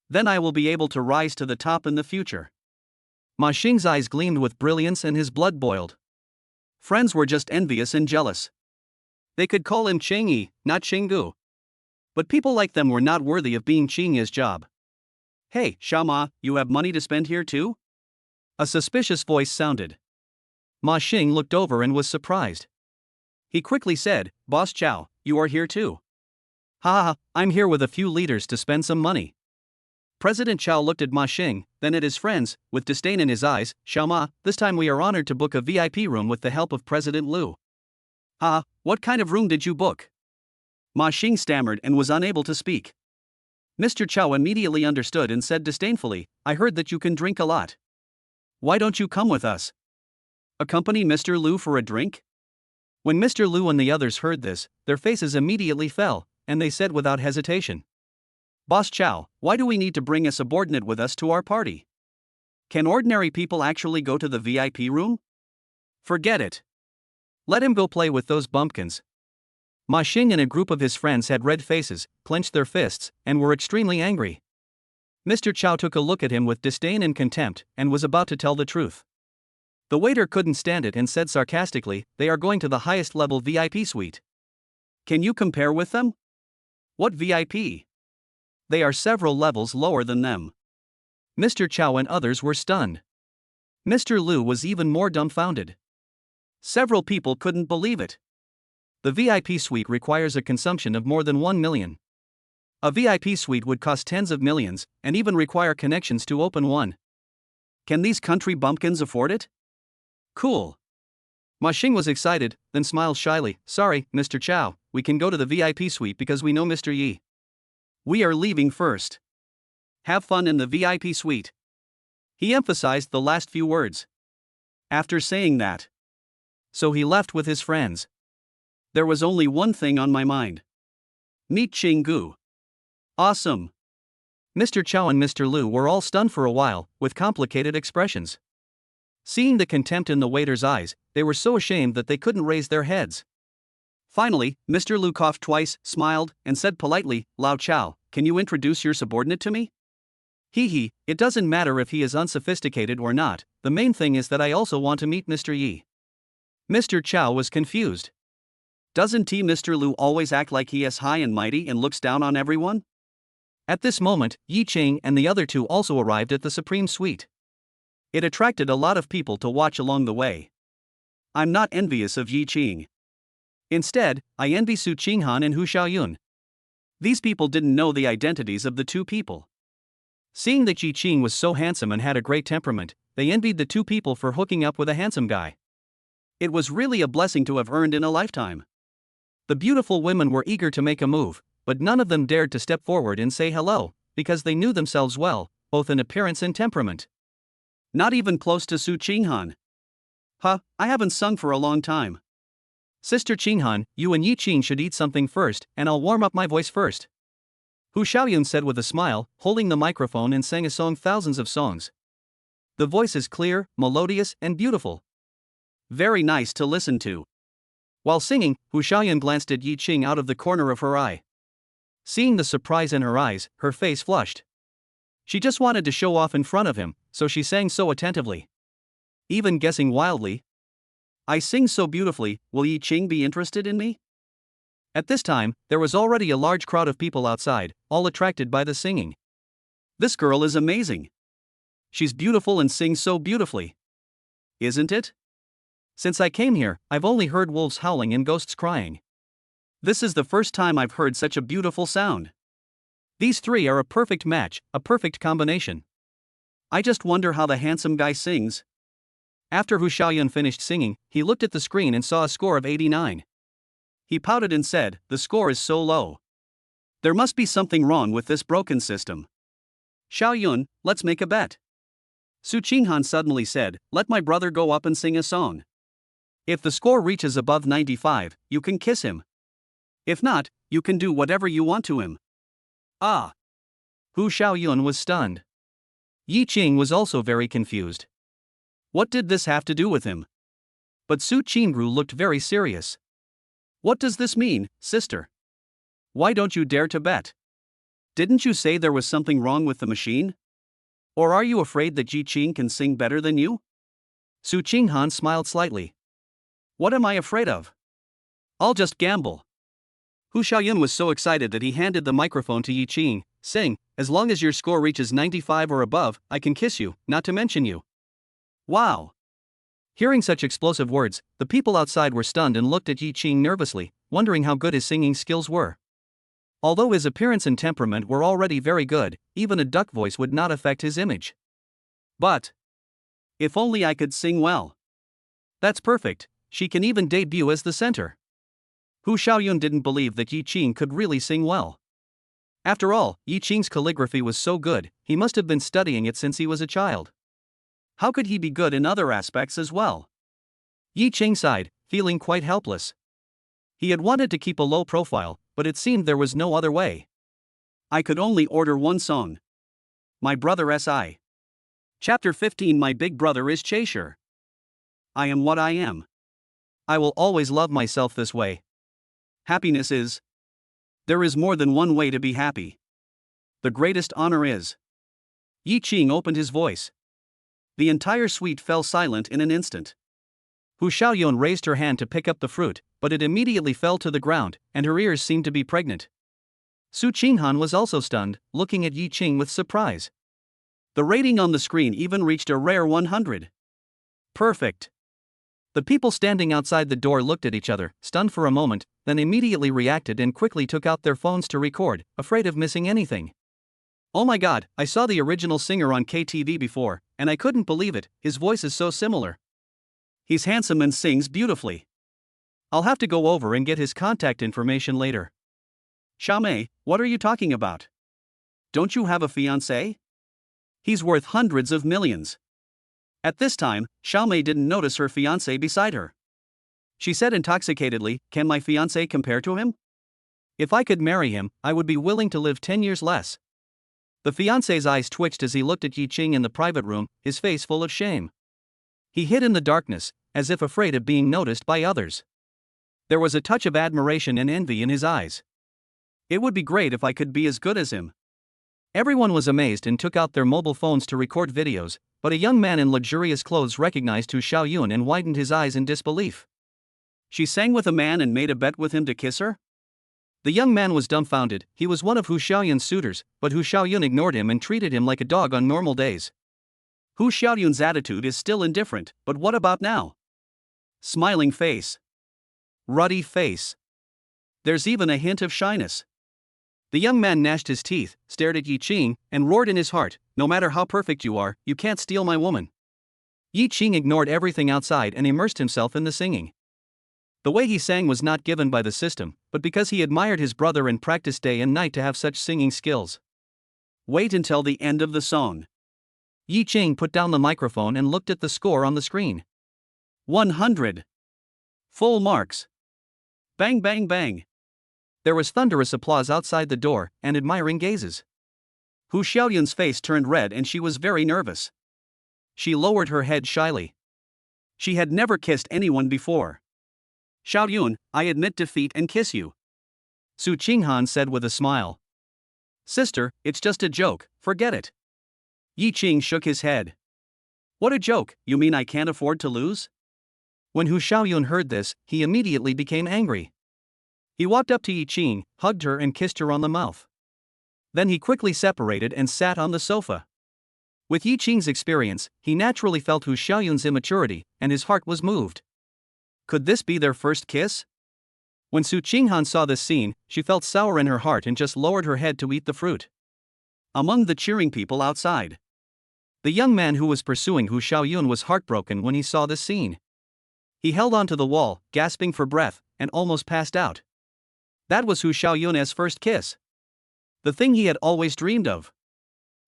Then I will be able to rise to the top in the future. Ma Xing's eyes gleamed with brilliance and his blood boiled. Friends were just envious and jealous. They could call him Qing Yi, not Xinggu. But people like them were not worthy of being Qing Yi's job. "Hey, Xiaoma, you have money to spend here too?" A suspicious voice sounded. Ma Xing looked over and was surprised. He quickly said, "Boss Chow, you are here too." "Ha ha, I'm here with a few leaders to spend some money." President Chow looked at Ma Xing, then at his friends, with disdain in his eyes. "Xiaoma, this time we are honored to book a VIP room with the help of President Liu." What kind of room did you book?" Ma Xing stammered and was unable to speak. Mr. Chow immediately understood and said disdainfully, "I heard that you can drink a lot. Why don't you come with us? Accompany Mr. Liu for a drink?" When Mr. Liu and the others heard this, their faces immediately fell, and they said without hesitation, "Boss Chow, why do we need to bring a subordinate with us to our party? Can ordinary people actually go to the VIP room? Forget it. Let him go play with those bumpkins." Ma Xing and a group of his friends had red faces, clenched their fists, and were extremely angry. Mr. Chow took a look at him with disdain and contempt, and was about to tell the truth. The waiter couldn't stand it and said sarcastically, "They are going to the highest level VIP suite. Can you compare with them? What VIP? They are several levels lower than them." Mr. Chow and others were stunned. Mr. Liu was even more dumbfounded. Several people couldn't believe it. The VIP suite requires a consumption of more than 1 million. A VIP suite would cost tens of millions, and even require connections to open one. Can these country bumpkins afford it? Cool. Ma Xing was excited, then smiled shyly. "Sorry, Mr. Chow, we can go to the VIP suite because we know Mr. Yi. We are leaving first. Have fun in the VIP suite." He emphasized the last few words. After saying that, So he left with his friends. There was only one thing on my mind. Meet Chingu. Awesome. Mr. Chow and Mr. Liu were all stunned for a while, with complicated expressions. Seeing the contempt in the waiter's eyes, they were so ashamed that they couldn't raise their heads. Finally, Mr. Liu coughed twice, smiled, and said politely, "Lao Chow, can you introduce your subordinate to me?" Hee, it doesn't matter if he is unsophisticated or not, the main thing is that I also want to meet Mr. Yi. Mr. Chow was confused. Doesn't Mr. Liu always act like he is high and mighty and looks down on everyone? At this moment, Yi Ching and the other two also arrived at the Supreme Suite. It attracted a lot of people to watch along the way. I'm not envious of Yi Ching. Instead, I envy Su Qinghan and Hu Xiaoyun. These people didn't know the identities of the two people. Seeing that Yi Ching was so handsome and had a great temperament, they envied the two people for hooking up with a handsome guy. It was really a blessing to have earned in a lifetime. The beautiful women were eager to make a move, but none of them dared to step forward and say hello, because they knew themselves well, both in appearance and temperament. Not even close to Su Qinghan. I haven't sung for a long time. Sister Qinghan, you and Yi Ching should eat something first, and I'll warm up my voice first. Hu Xiaoyun said with a smile, holding the microphone, and sang a song, thousands of songs. The voice is clear, melodious, and beautiful. Very nice to listen to. While singing, Hu Xiaoyun glanced at Yi Ching out of the corner of her eye. Seeing the surprise in her eyes, her face flushed. She just wanted to show off in front of him, so she sang so attentively. Even guessing wildly. I sing so beautifully, will Yi Ching be interested in me? At this time, there was already a large crowd of people outside, all attracted by the singing. This girl is amazing. She's beautiful and sings so beautifully. Isn't it? Since I came here, I've only heard wolves howling and ghosts crying. This is the first time I've heard such a beautiful sound. These three are a perfect match, a perfect combination. I just wonder how the handsome guy sings. After Hu Xiaoyun finished singing, he looked at the screen and saw a score of 89. He pouted and said, "The score is so low. There must be something wrong with this broken system. Xiaoyun, let's make a bet." Su Qinghan suddenly said, "Let my brother go up and sing a song. If the score reaches above 95, you can kiss him. If not, you can do whatever you want to him." Ah! Hu Xiaoyun was stunned. Yi Ching was also very confused. What did this have to do with him? But Su Qingru looked very serious. What does this mean, sister? Why don't you dare to bet? Didn't you say there was something wrong with the machine? Or are you afraid that Yi Ching can sing better than you? Su Qinghan smiled slightly. What am I afraid of? I'll just gamble. Hu Xiaoyun was so excited that he handed the microphone to Yi Ching, saying, "As long as your score reaches 95 or above, I can kiss you, not to mention you." Wow! Hearing such explosive words, the people outside were stunned and looked at Yi Ching nervously, wondering how good his singing skills were. Although his appearance and temperament were already very good, even a duck voice would not affect his image. But if only I could sing well. That's perfect, she can even debut as the center. Hu Xiaoyun didn't believe that Yi Ching could really sing well. After all, Yi Ching's calligraphy was so good, he must have been studying it since he was a child. How could he be good in other aspects as well? Yi Ching sighed, feeling quite helpless. He had wanted to keep a low profile, but it seemed there was no other way. I could only order one song. My brother S.I. Chapter 15. My big brother is Chaser. I am what I am. I will always love myself this way. Happiness is. There is more than one way to be happy. The greatest honor is. Yi Ching opened his voice. The entire suite fell silent in an instant. Hu Xiaoyun raised her hand to pick up the fruit, but it immediately fell to the ground, and her ears seemed to be pregnant. Su Qinghan was also stunned, looking at Yi Ching with surprise. The rating on the screen even reached a rare 100. Perfect. The people standing outside the door looked at each other, stunned for a moment, then immediately reacted and quickly took out their phones to record, afraid of missing anything. Oh my god, I saw the original singer on KTV before, and I couldn't believe it, his voice is so similar. He's handsome and sings beautifully. I'll have to go over and get his contact information later. Xiaomei, what are you talking about? Don't you have a fiancé? He's worth hundreds of millions. At this time, Xiaomei didn't notice her fiancé beside her. She said intoxicatedly, "Can my fiancé compare to him? If I could marry him, I would be willing to live 10 years less." The fiancé's eyes twitched as he looked at Yi Ching in the private room, his face full of shame. He hid in the darkness, as if afraid of being noticed by others. There was a touch of admiration and envy in his eyes. It would be great if I could be as good as him. Everyone was amazed and took out their mobile phones to record videos, but a young man in luxurious clothes recognized Hu Xiaoyun and widened his eyes in disbelief. She sang with a man and made a bet with him to kiss her? The young man was dumbfounded. He was one of Hu Xiaoyun's suitors, but Hu Xiaoyun ignored him and treated him like a dog on normal days. Hu Xiaoyun's attitude is still indifferent, but what about now? Smiling face. Ruddy face. There's even a hint of shyness. The young man gnashed his teeth, stared at Yi Ching, and roared in his heart, "No matter how perfect you are, you can't steal my woman." Yi Ching ignored everything outside and immersed himself in the singing. The way he sang was not given by the system, but because he admired his brother and practiced day and night to have such singing skills. Wait until the end of the song. Yi Ching put down the microphone and looked at the score on the screen. 100. Full marks. Bang bang bang. There was thunderous applause outside the door, and admiring gazes. Hu Xiaoyun's face turned red and she was very nervous. She lowered her head shyly. She had never kissed anyone before. "Xiaoyun, I admit defeat and kiss you," Su Qinghan said with a smile. "Sister, it's just a joke, forget it." Yi Ching shook his head. "What a joke, you mean I can't afford to lose?" When Hu Xiaoyun heard this, he immediately became angry. He walked up to Yi Ching, hugged her and kissed her on the mouth. Then he quickly separated and sat on the sofa. With Yi Ching's experience, he naturally felt Hu Xiaoyun's immaturity, and his heart was moved. Could this be their first kiss? When Su Qinghan saw this scene, she felt sour in her heart and just lowered her head to eat the fruit. Among the cheering people outside, the young man who was pursuing Hu Xiaoyun was heartbroken when he saw this scene. He held onto the wall, gasping for breath, and almost passed out. That was Hu Xiaoyun's first kiss. The thing he had always dreamed of.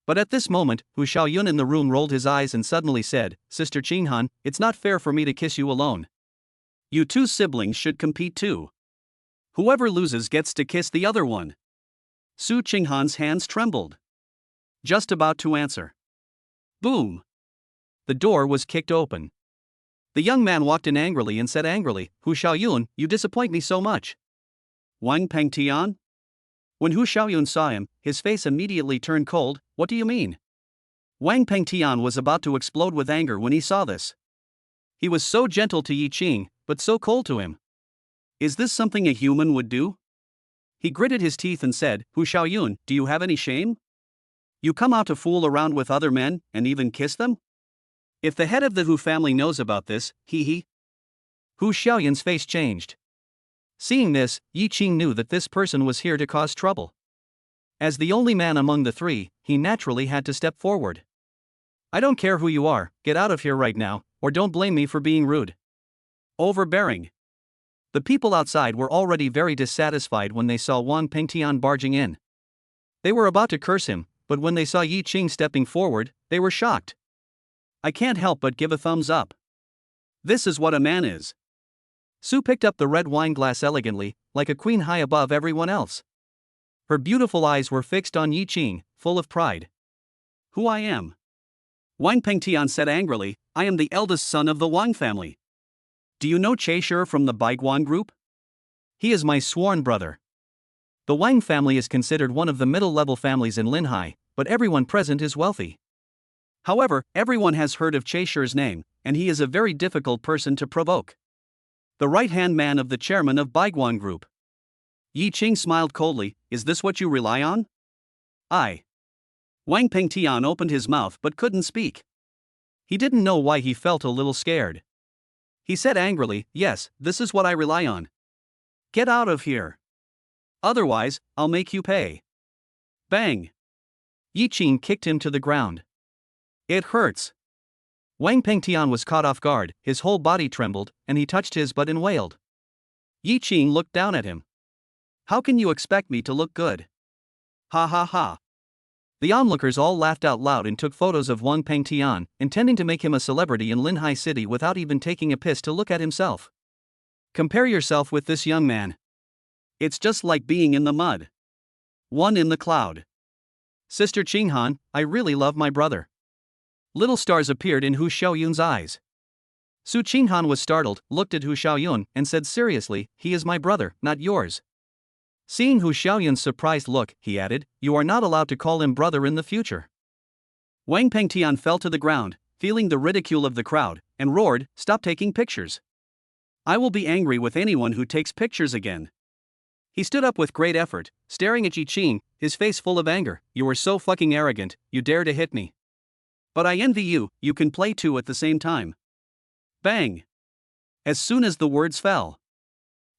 But at this moment, Hu Xiaoyun in the room rolled his eyes and suddenly said, "Sister Qinghan, it's not fair for me to kiss you alone. You two siblings should compete too. Whoever loses gets to kiss the other one." Su Qinghan's hands trembled. Just about to answer. Boom! The door was kicked open. The young man walked in angrily and said angrily, "Hu Xiaoyun, you disappoint me so much." "Wang Pengtian?" When Hu Xiaoyun saw him, his face immediately turned cold. "What do you mean?" Wang Pengtian was about to explode with anger when he saw this. He was so gentle to Yi Ching, but so cold to him. Is this something a human would do? He gritted his teeth and said, "Hu Xiaoyun, do you have any shame? You come out to fool around with other men, and even kiss them? If the head of the Hu family knows about this, he. Hu Xiaoyun's face changed. Seeing this, Yi Ching knew that this person was here to cause trouble. As the only man among the three, he naturally had to step forward. "I don't care who you are, get out of here right now, or don't blame me for being rude." Overbearing. The people outside were already very dissatisfied when they saw Wang Pengtian barging in. They were about to curse him, but when they saw Yi Ching stepping forward, they were shocked. I can't help but give a thumbs up. This is what a man is. Su picked up the red wine glass elegantly, like a queen high above everyone else. Her beautiful eyes were fixed on Yi Ching, full of pride. "Who I am?" Wang Pengtian said angrily, "I am the eldest son of the Wang family. Do you know Chaisher from the Baiguan group? He is my sworn brother." The Wang family is considered one of the middle-level families in Linhai, but everyone present is wealthy. However, everyone has heard of Chaisher's name, and he is a very difficult person to provoke. The right-hand man of the chairman of Baiguan group. Yi Ching smiled coldly, "Is this what you rely on?" "I." Wang Pengtian opened his mouth but couldn't speak. He didn't know why he felt a little scared. He said angrily, "Yes, this is what I rely on. Get out of here. Otherwise, I'll make you pay." Bang! Yi Ching kicked him to the ground. "It hurts." Wang Pengtian was caught off guard, his whole body trembled, and he touched his butt and wailed. Yi Ching looked down at him. "How can you expect me to look good?" Ha ha ha. The onlookers all laughed out loud and took photos of Wang Pengtian, intending to make him a celebrity in Linhai City without even taking a piss to look at himself. Compare yourself with this young man. It's just like being in the mud. One in the cloud. Sister Qinghan, I really love my brother. Little stars appeared in Hu Xiaoyun's eyes. Su Qinghan was startled, looked at Hu Xiaoyun, and said seriously, he is my brother, not yours. Seeing Hu Xiaoyun's surprised look, he added, you are not allowed to call him brother in the future. Wang Pengtian fell to the ground, feeling the ridicule of the crowd, and roared, stop taking pictures. I will be angry with anyone who takes pictures again. He stood up with great effort, staring at Yi Qing, his face full of anger. You are so fucking arrogant, you dare to hit me. But I envy you, you can play two at the same time. Bang! As soon as the words fell,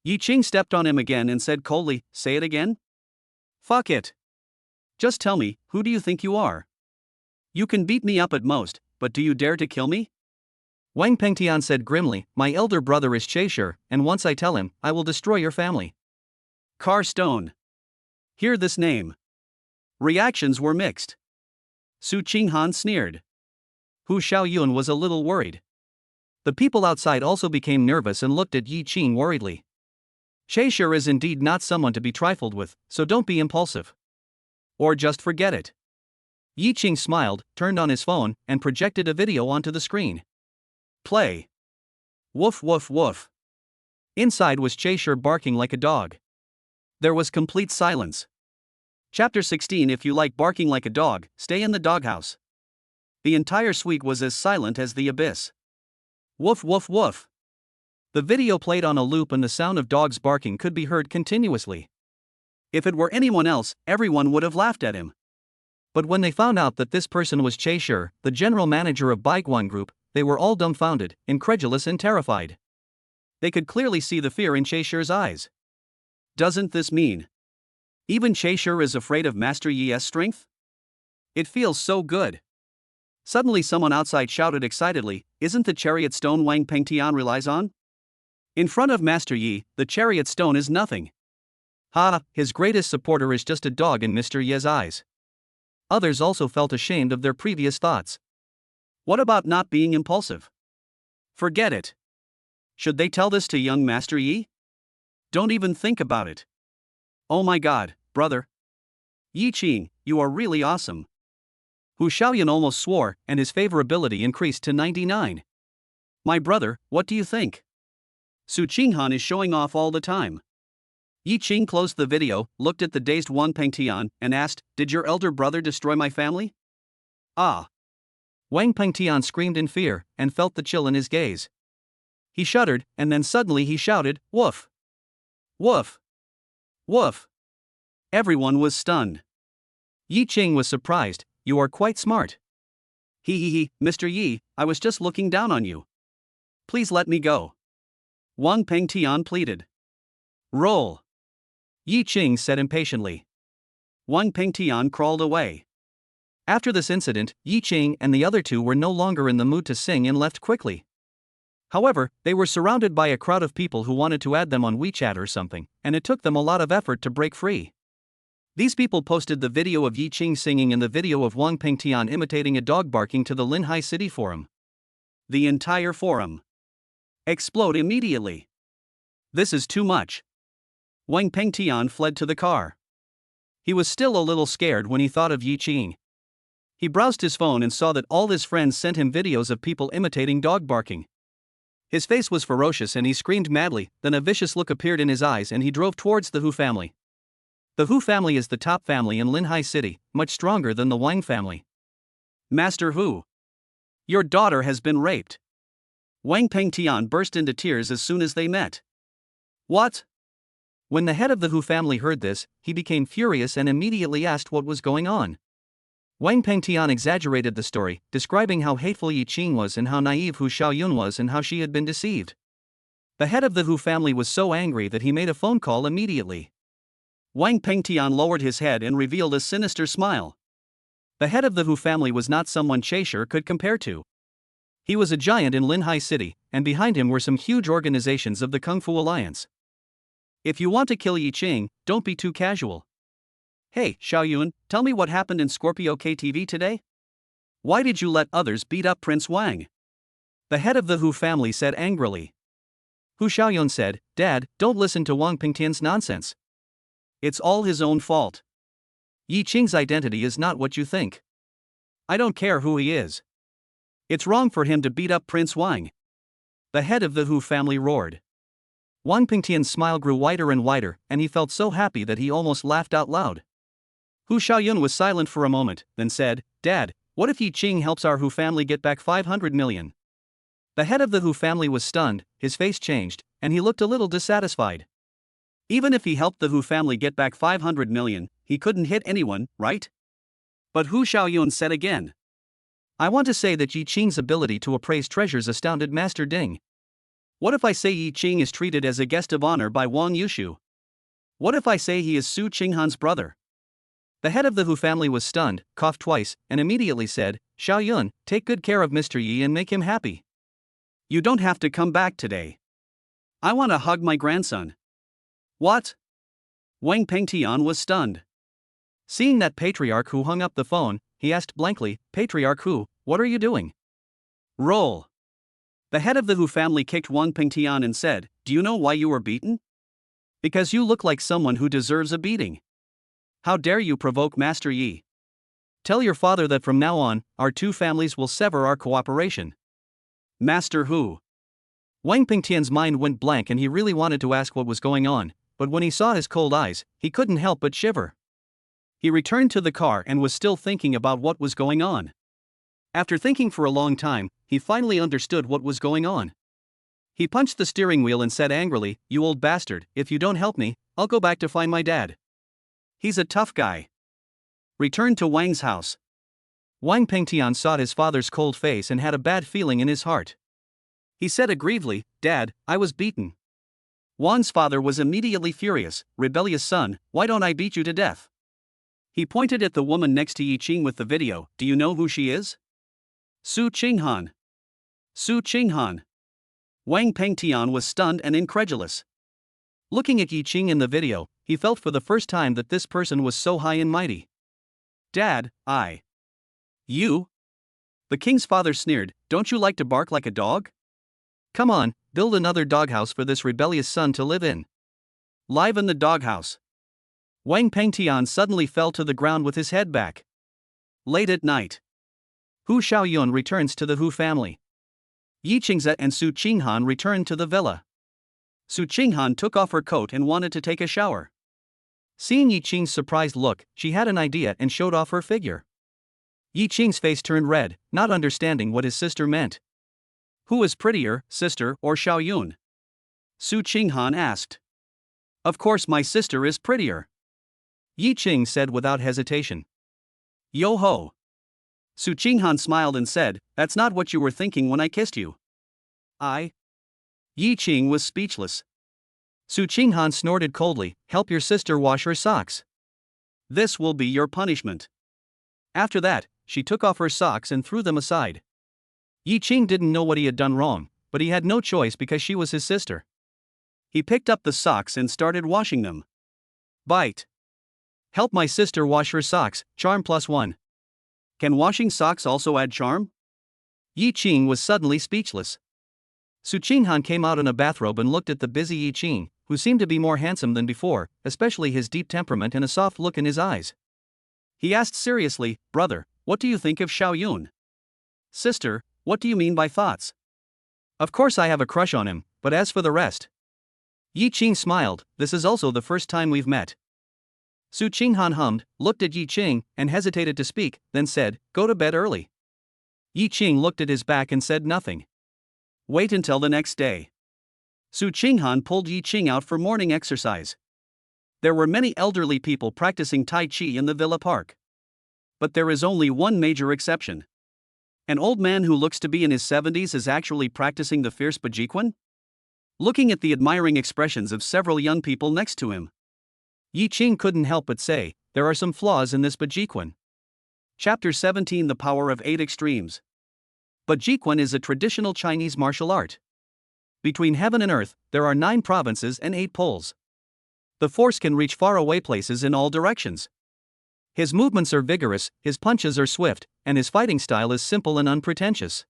Yi Qing stepped on him again and said coldly, say it again? Fuck it. Just tell me, who do you think you are? You can beat me up at most, but do you dare to kill me? Wang Pengtian said grimly, my elder brother is Chaisher, and once I tell him, I will destroy your family. Car Stone. Hear this name. Reactions were mixed. Su Qinghan sneered. Hu Xiaoyun was a little worried. The people outside also became nervous and looked at Yi Qing worriedly. Chaisher is indeed not someone to be trifled with, so don't be impulsive. Or just forget it. Yi Qing smiled, turned on his phone, and projected a video onto the screen. Play. Woof woof woof. Inside was Chaisher barking like a dog. There was complete silence. Chapter 16. If you like barking like a dog, stay in the doghouse. The entire suite was as silent as the abyss. Woof woof woof. The video played on a loop and the sound of dogs barking could be heard continuously. If it were anyone else, everyone would have laughed at him. But when they found out that this person was Chaisher, the general manager of Baiguan Group, they were all dumbfounded, incredulous and terrified. They could clearly see the fear in Chaisher's eyes. Doesn't this mean even Chaisher is afraid of Master Yi's strength? It feels so good. Suddenly someone outside shouted excitedly, isn't the chariot stone Wang Pengtian relies on? In front of Master Yi, the chariot stone is nothing. Ha, his greatest supporter is just a dog in Mr. Yi's eyes. Others also felt ashamed of their previous thoughts. What about not being impulsive? Forget it. Should they tell this to young Master Yi? Don't even think about it. Oh my god, brother. Yi Qing, you are really awesome. Hu Xiaoyun almost swore, and his favorability increased to 99. My brother, what do you think? Su Qinghan is showing off all the time. Yi Qing closed the video, looked at the dazed Wang Pengtian, and asked, did your elder brother destroy my family? Ah. Wang Pengtian screamed in fear, and felt the chill in his gaze. He shuddered, and then suddenly he shouted, woof! Woof! Woof! Everyone was stunned. Yi Qing was surprised, you are quite smart. He, Mr. Yi, I was just looking down on you. Please let me go. Wang Pengtian pleaded. Roll. Yi Qing said impatiently. Wang Pengtian crawled away. After this incident, Yi Qing and the other two were no longer in the mood to sing and left quickly. However, they were surrounded by a crowd of people who wanted to add them on WeChat or something, and it took them a lot of effort to break free. These people posted the video of Yi Qing singing and the video of Wang Pengtian imitating a dog barking to the Linhai City forum. The entire forum exploded immediately. This is too much. Wang Pengtian fled to the car. He was still a little scared when he thought of Yi Qing. He browsed his phone and saw that all his friends sent him videos of people imitating dog barking. His face was ferocious and he screamed madly, then a vicious look appeared in his eyes and he drove towards the Hu family. The Hu family is the top family in Linhai City, much stronger than the Wang family. Master Hu, your daughter has been raped. Wang Pengtian burst into tears as soon as they met. What? When the head of the Hu family heard this, he became furious and immediately asked what was going on. Wang Pengtian exaggerated the story, describing how hateful Yi Qing was and how naive Hu Xiaoyun was and how she had been deceived. The head of the Hu family was so angry that he made a phone call immediately. Wang Pengtian lowered his head and revealed a sinister smile. The head of the Hu family was not someone Chaisher could compare to. He was a giant in Linhai City, and behind him were some huge organizations of the Kung Fu Alliance. If you want to kill Yi Qing, don't be too casual. Hey, Xiaoyun, tell me what happened in Scorpio KTV today? Why did you let others beat up Prince Wang? The head of the Hu family said angrily. Hu Xiaoyun said, Dad, don't listen to Wang Pingtian's nonsense. It's all his own fault. Yi Qing's identity is not what you think. I don't care who he is. It's wrong for him to beat up Prince Wang. The head of the Hu family roared. Wang Pingtian's smile grew wider and wider, and he felt so happy that he almost laughed out loud. Hu Xiaoyun was silent for a moment, then said, Dad, what if Yi Qing helps our Hu family get back 500 million? The head of the Hu family was stunned, his face changed, and he looked a little dissatisfied. Even if he helped the Hu family get back 500 million, he couldn't hit anyone, right? But Hu Xiaoyun said again. I want to say that Yi Qing's ability to appraise treasures astounded Master Ding. What if I say Yi Qing is treated as a guest of honor by Wang Yushu? What if I say he is Su Qinghan's brother? The head of the Hu family was stunned, coughed twice, and immediately said, Xiaoyun, take good care of Mr. Yi and make him happy. You don't have to come back today. I want to hug my grandson. What? Wang Pengtian was stunned. Seeing that Patriarch Hu hung up the phone, he asked blankly, Patriarch Hu, what are you doing? Roll. The head of the Hu family kicked Wang Pengtian and said, Do you know why you were beaten? Because you look like someone who deserves a beating. How dare you provoke Master Yi? Tell your father that from now on, our two families will sever our cooperation. Master Hu. Wang Pingtian's mind went blank and he really wanted to ask what was going on, but when he saw his cold eyes, he couldn't help but shiver. He returned to the car and was still thinking about what was going on. After thinking for a long time, he finally understood what was going on. He punched the steering wheel and said angrily, You old bastard, if you don't help me, I'll go back to find my dad. He's a tough guy. Returned to Wang's house. Wang Pengtian saw his father's cold face and had a bad feeling in his heart. He said aggrievedly, Dad, I was beaten. Wang's father was immediately furious, Rebellious son, why don't I beat you to death? He pointed at the woman next to Yi Qing with the video, Do you know who she is? Su Qinghan. Su Qinghan. Wang Pengtian was stunned and incredulous. Looking at Yi Qing in the video, he felt for the first time that this person was so high and mighty. Dad, You? The king's father sneered, Don't you like to bark like a dog? Come on, build another doghouse for this rebellious son to live in. Live in the doghouse. Wang Pengtian suddenly fell to the ground with his head back. Late at night. Hu Xiaoyun returns to the Hu family. Yi Qingze and Su Qinghan returned to the villa. Su Qinghan took off her coat and wanted to take a shower. Seeing Yi Qing's surprised look, she had an idea and showed off her figure. Yi Qing's face turned red, not understanding what his sister meant. Who is prettier, sister or Xiaoyun? Su Qinghan asked. Of course my sister is prettier. Yi Qing said without hesitation. Yo-ho. Su Qinghan smiled and said, That's not what you were thinking when I kissed you. Yi Qing was speechless. Su Qinghan snorted coldly, Help your sister wash her socks. This will be your punishment. After that, she took off her socks and threw them aside. Yi Qing didn't know what he had done wrong, but he had no choice because she was his sister. He picked up the socks and started washing them. Bite. Help my sister wash her socks, charm +1. Can washing socks also add charm? Yi Qing was suddenly speechless. Su Qinghan came out in a bathrobe and looked at the busy Yi Qing, who seemed to be more handsome than before, especially his deep temperament and a soft look in his eyes. He asked seriously, Brother, what do you think of Xiaoyun? Sister, what do you mean by thoughts? Of course I have a crush on him, but as for the rest. Yi Qing smiled, This is also the first time we've met. Su Qinghan hummed, looked at Yi Qing, and hesitated to speak, then said, Go to bed early. Yi Qing looked at his back and said nothing. Wait until the next day. Su Qinghan pulled Yi Qing out for morning exercise. There were many elderly people practicing Tai Chi in the villa park. But there is only one major exception. An old man who looks to be in his 70s is actually practicing the fierce Bajiquan? Looking at the admiring expressions of several young people next to him, Yi Qing couldn't help but say, There are some flaws in this Bajiquan. Chapter 17 The Power of 8 Extremes. Bajiquan is a traditional Chinese martial art. Between heaven and earth, there are 9 provinces and 8 poles. The force can reach faraway places in all directions. His movements are vigorous, his punches are swift, and his fighting style is simple and unpretentious.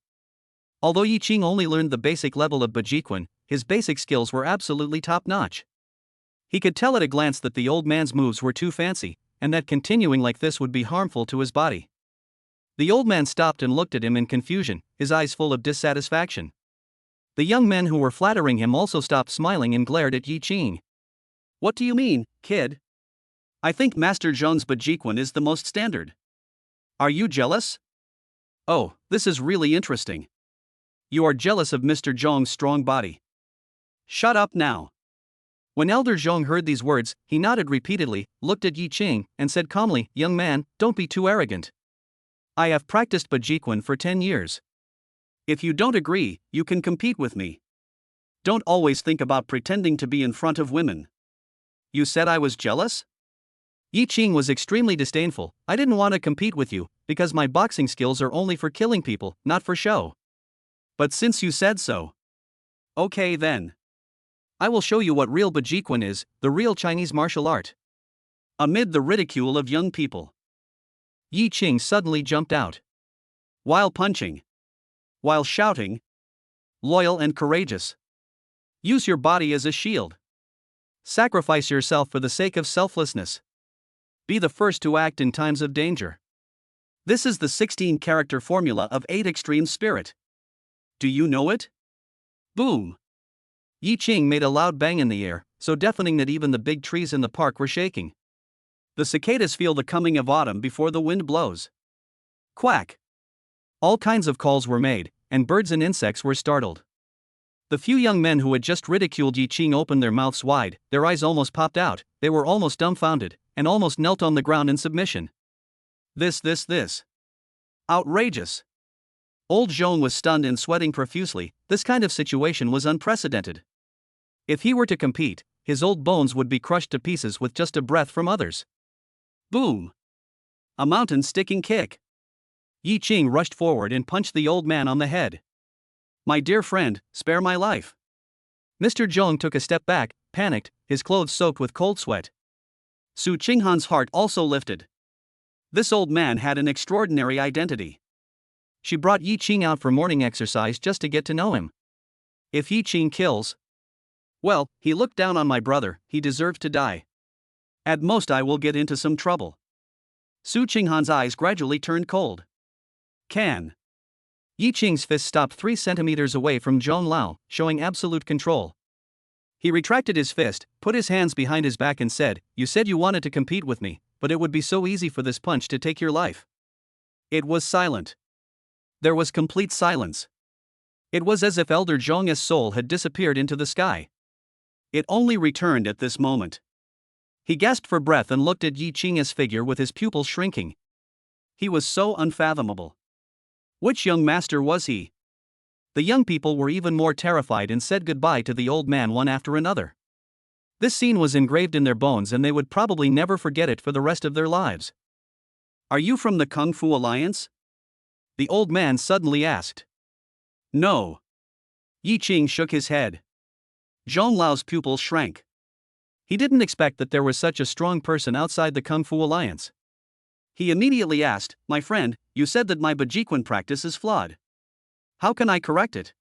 Although Yi Qing only learned the basic level of Bajiquan, his basic skills were absolutely top-notch. He could tell at a glance that the old man's moves were too fancy, and that continuing like this would be harmful to his body. The old man stopped and looked at him in confusion, his eyes full of dissatisfaction. The young men who were flattering him also stopped smiling and glared at Yi Qing. "What do you mean, kid? I think Master Zhong's Bajikwan is the most standard. Are you jealous? Oh, this is really interesting. You are jealous of Mr. Zhong's strong body. Shut up now." When Elder Zhong heard these words, he nodded repeatedly, looked at Yi Qing, and said calmly, "Young man, don't be too arrogant. I have practiced Bajikwan for 10 years. If you don't agree, you can compete with me. Don't always think about pretending to be in front of women." "You said I was jealous?" Yi Qing was extremely disdainful. "I didn't want to compete with you, because my boxing skills are only for killing people, not for show. But since you said so. Okay then. I will show you what real Bajikwan is, the real Chinese martial art." Amid the ridicule of young people, Yi Qing suddenly jumped out. While punching. While shouting. Loyal and courageous. Use your body as a shield. Sacrifice yourself for the sake of selflessness. Be the first to act in times of danger. This is the 16-character formula of 8 extreme spirit. Do you know it? Boom! Yi Qing made a loud bang in the air, so deafening that even the big trees in the park were shaking. The cicadas feel the coming of autumn before the wind blows. Quack! All kinds of calls were made, and birds and insects were startled. The few young men who had just ridiculed Yi Qing opened their mouths wide, their eyes almost popped out, they were almost dumbfounded, and almost knelt on the ground in submission. This. Outrageous! Old Zhong was stunned and sweating profusely. This kind of situation was unprecedented. If he were to compete, his old bones would be crushed to pieces with just a breath from others. Boom! A mountain-sticking kick. Yi Qing rushed forward and punched the old man on the head. "My dear friend, spare my life." Mr. Zhong took a step back, panicked, his clothes soaked with cold sweat. Su Qinghan's heart also lifted. This old man had an extraordinary identity. She brought Yi Qing out for morning exercise just to get to know him. If Yi Qing kills, well, he looked down on my brother, he deserves to die. At most I will get into some trouble. Su Qinghan's eyes gradually turned cold. Can. Yi Qing's fist stopped 3 centimeters away from Zhong Lao, showing absolute control. He retracted his fist, put his hands behind his back and said, "You said you wanted to compete with me, but it would be so easy for this punch to take your life." It was silent. There was complete silence. It was as if Elder Zhong's soul had disappeared into the sky. It only returned at this moment. He gasped for breath and looked at Yi Qing's figure with his pupils shrinking. He was so unfathomable. Which young master was he? The young people were even more terrified and said goodbye to the old man one after another. This scene was engraved in their bones and they would probably never forget it for the rest of their lives. "Are you from the Kung Fu Alliance?" the old man suddenly asked. "No." Yi Qing shook his head. Zhong Lao's pupils shrank. He didn't expect that there was such a strong person outside the Kung Fu Alliance. He immediately asked, "My friend, you said that my Bajikwan practice is flawed. How can I correct it?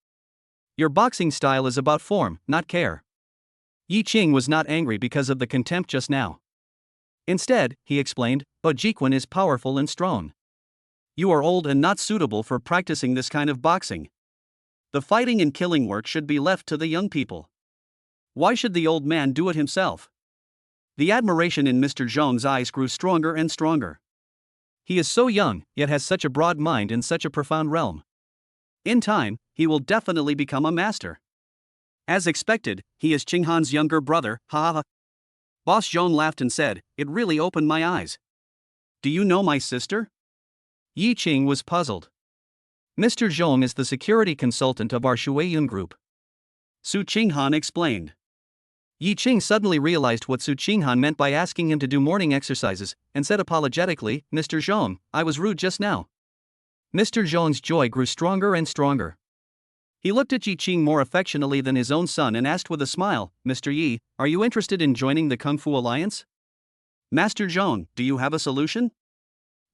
Your boxing style is about form, not care." Yi Qing was not angry because of the contempt just now. Instead, he explained, "Bajikwan is powerful and strong. You are old and not suitable for practicing this kind of boxing. The fighting and killing work should be left to the young people. Why should the old man do it himself?" The admiration in Mr. Zhong's eyes grew stronger and stronger. He is so young, yet has such a broad mind in such a profound realm. In time, he will definitely become a master. As expected, he is Qinghan's younger brother, ha ha ha. Boss Zhong laughed and said, "It really opened my eyes. Do you know my sister?" Yi Qing was puzzled. "Mr. Zhong is the security consultant of our Shuiyun group," Su Qinghan explained. Yi Qing suddenly realized what Su Qinghan meant by asking him to do morning exercises, and said apologetically, "Mr. Zhong, I was rude just now." Mr. Zhong's joy grew stronger and stronger. He looked at Yi Qing more affectionately than his own son and asked with a smile, "Mr. Yi, are you interested in joining the Kung Fu Alliance?" "Master Zhong, do you have a solution?"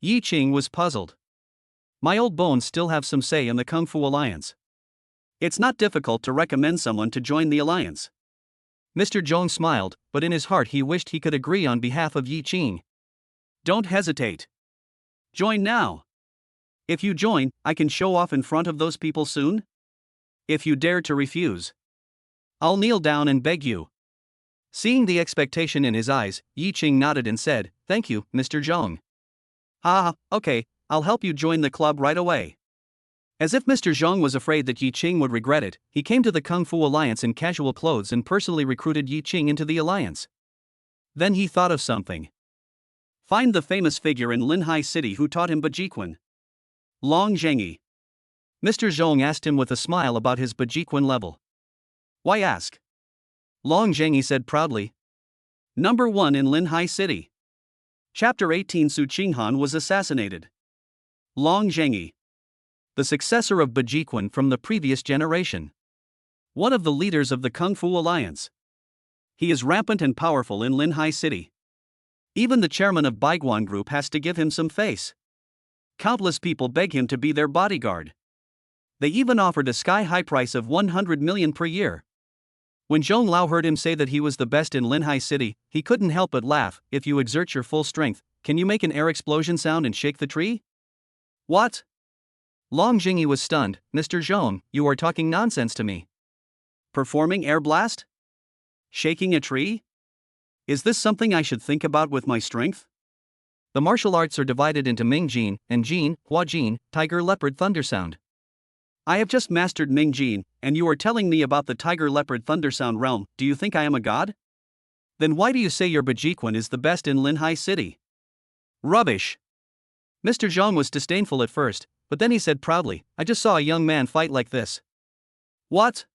Yi Qing was puzzled. "My old bones still have some say in the Kung Fu Alliance. It's not difficult to recommend someone to join the alliance. Mr. Zhong smiled, but in his heart he wished he could agree on behalf of Yi Qing. Don't hesitate. Join now. If you join, I can show off in front of those people soon. If you dare to refuse, I'll kneel down and beg you. Seeing the expectation in his eyes, Yi Qing nodded and said, "Thank you, Mr. Zhong. Ah, okay, I'll help you join the club right away." As if Mr. Zhong was afraid that Yi Qing would regret it, he came to the Kung Fu Alliance in casual clothes and personally recruited Yi Qing into the alliance. Then he thought of something. Find the famous figure in Linhai City who taught him Bajiquan. Long Zhengyi. Mr. Zhong asked him with a smile about his Bajiquan level. Why ask? Long Zhengyi said proudly. Number 1 in Linhai City. Chapter 18. Su Qinghan was assassinated. Long Zhengyi, the successor of Bajiquan from the previous generation. One of the leaders of the Kung Fu Alliance. He is rampant and powerful in Linhai City. Even the chairman of Baiguan Group has to give him some face. Countless people beg him to be their bodyguard. They even offered a sky-high price of 100 million per year. When Zhong Lao heard him say that he was the best in Linhai City, he couldn't help but laugh. If you exert your full strength, can you make an air explosion sound and shake the tree? What? Long Zhengyi was stunned. Mr. Zhong, you are talking nonsense to me. Performing air blast? Shaking a tree? Is this something I should think about with my strength? The martial arts are divided into Ming Jin and Jin, Hua Jin, Tiger Leopard Thunder Sound. I have just mastered Ming Jin, and you are telling me about the Tiger Leopard Thunder Sound realm. Do you think I am a god? Then why do you say your Bajiquan is the best in Linhai City? Rubbish. Mr. Zhong was disdainful at first, but then he said proudly, I just saw a young man fight like this. What?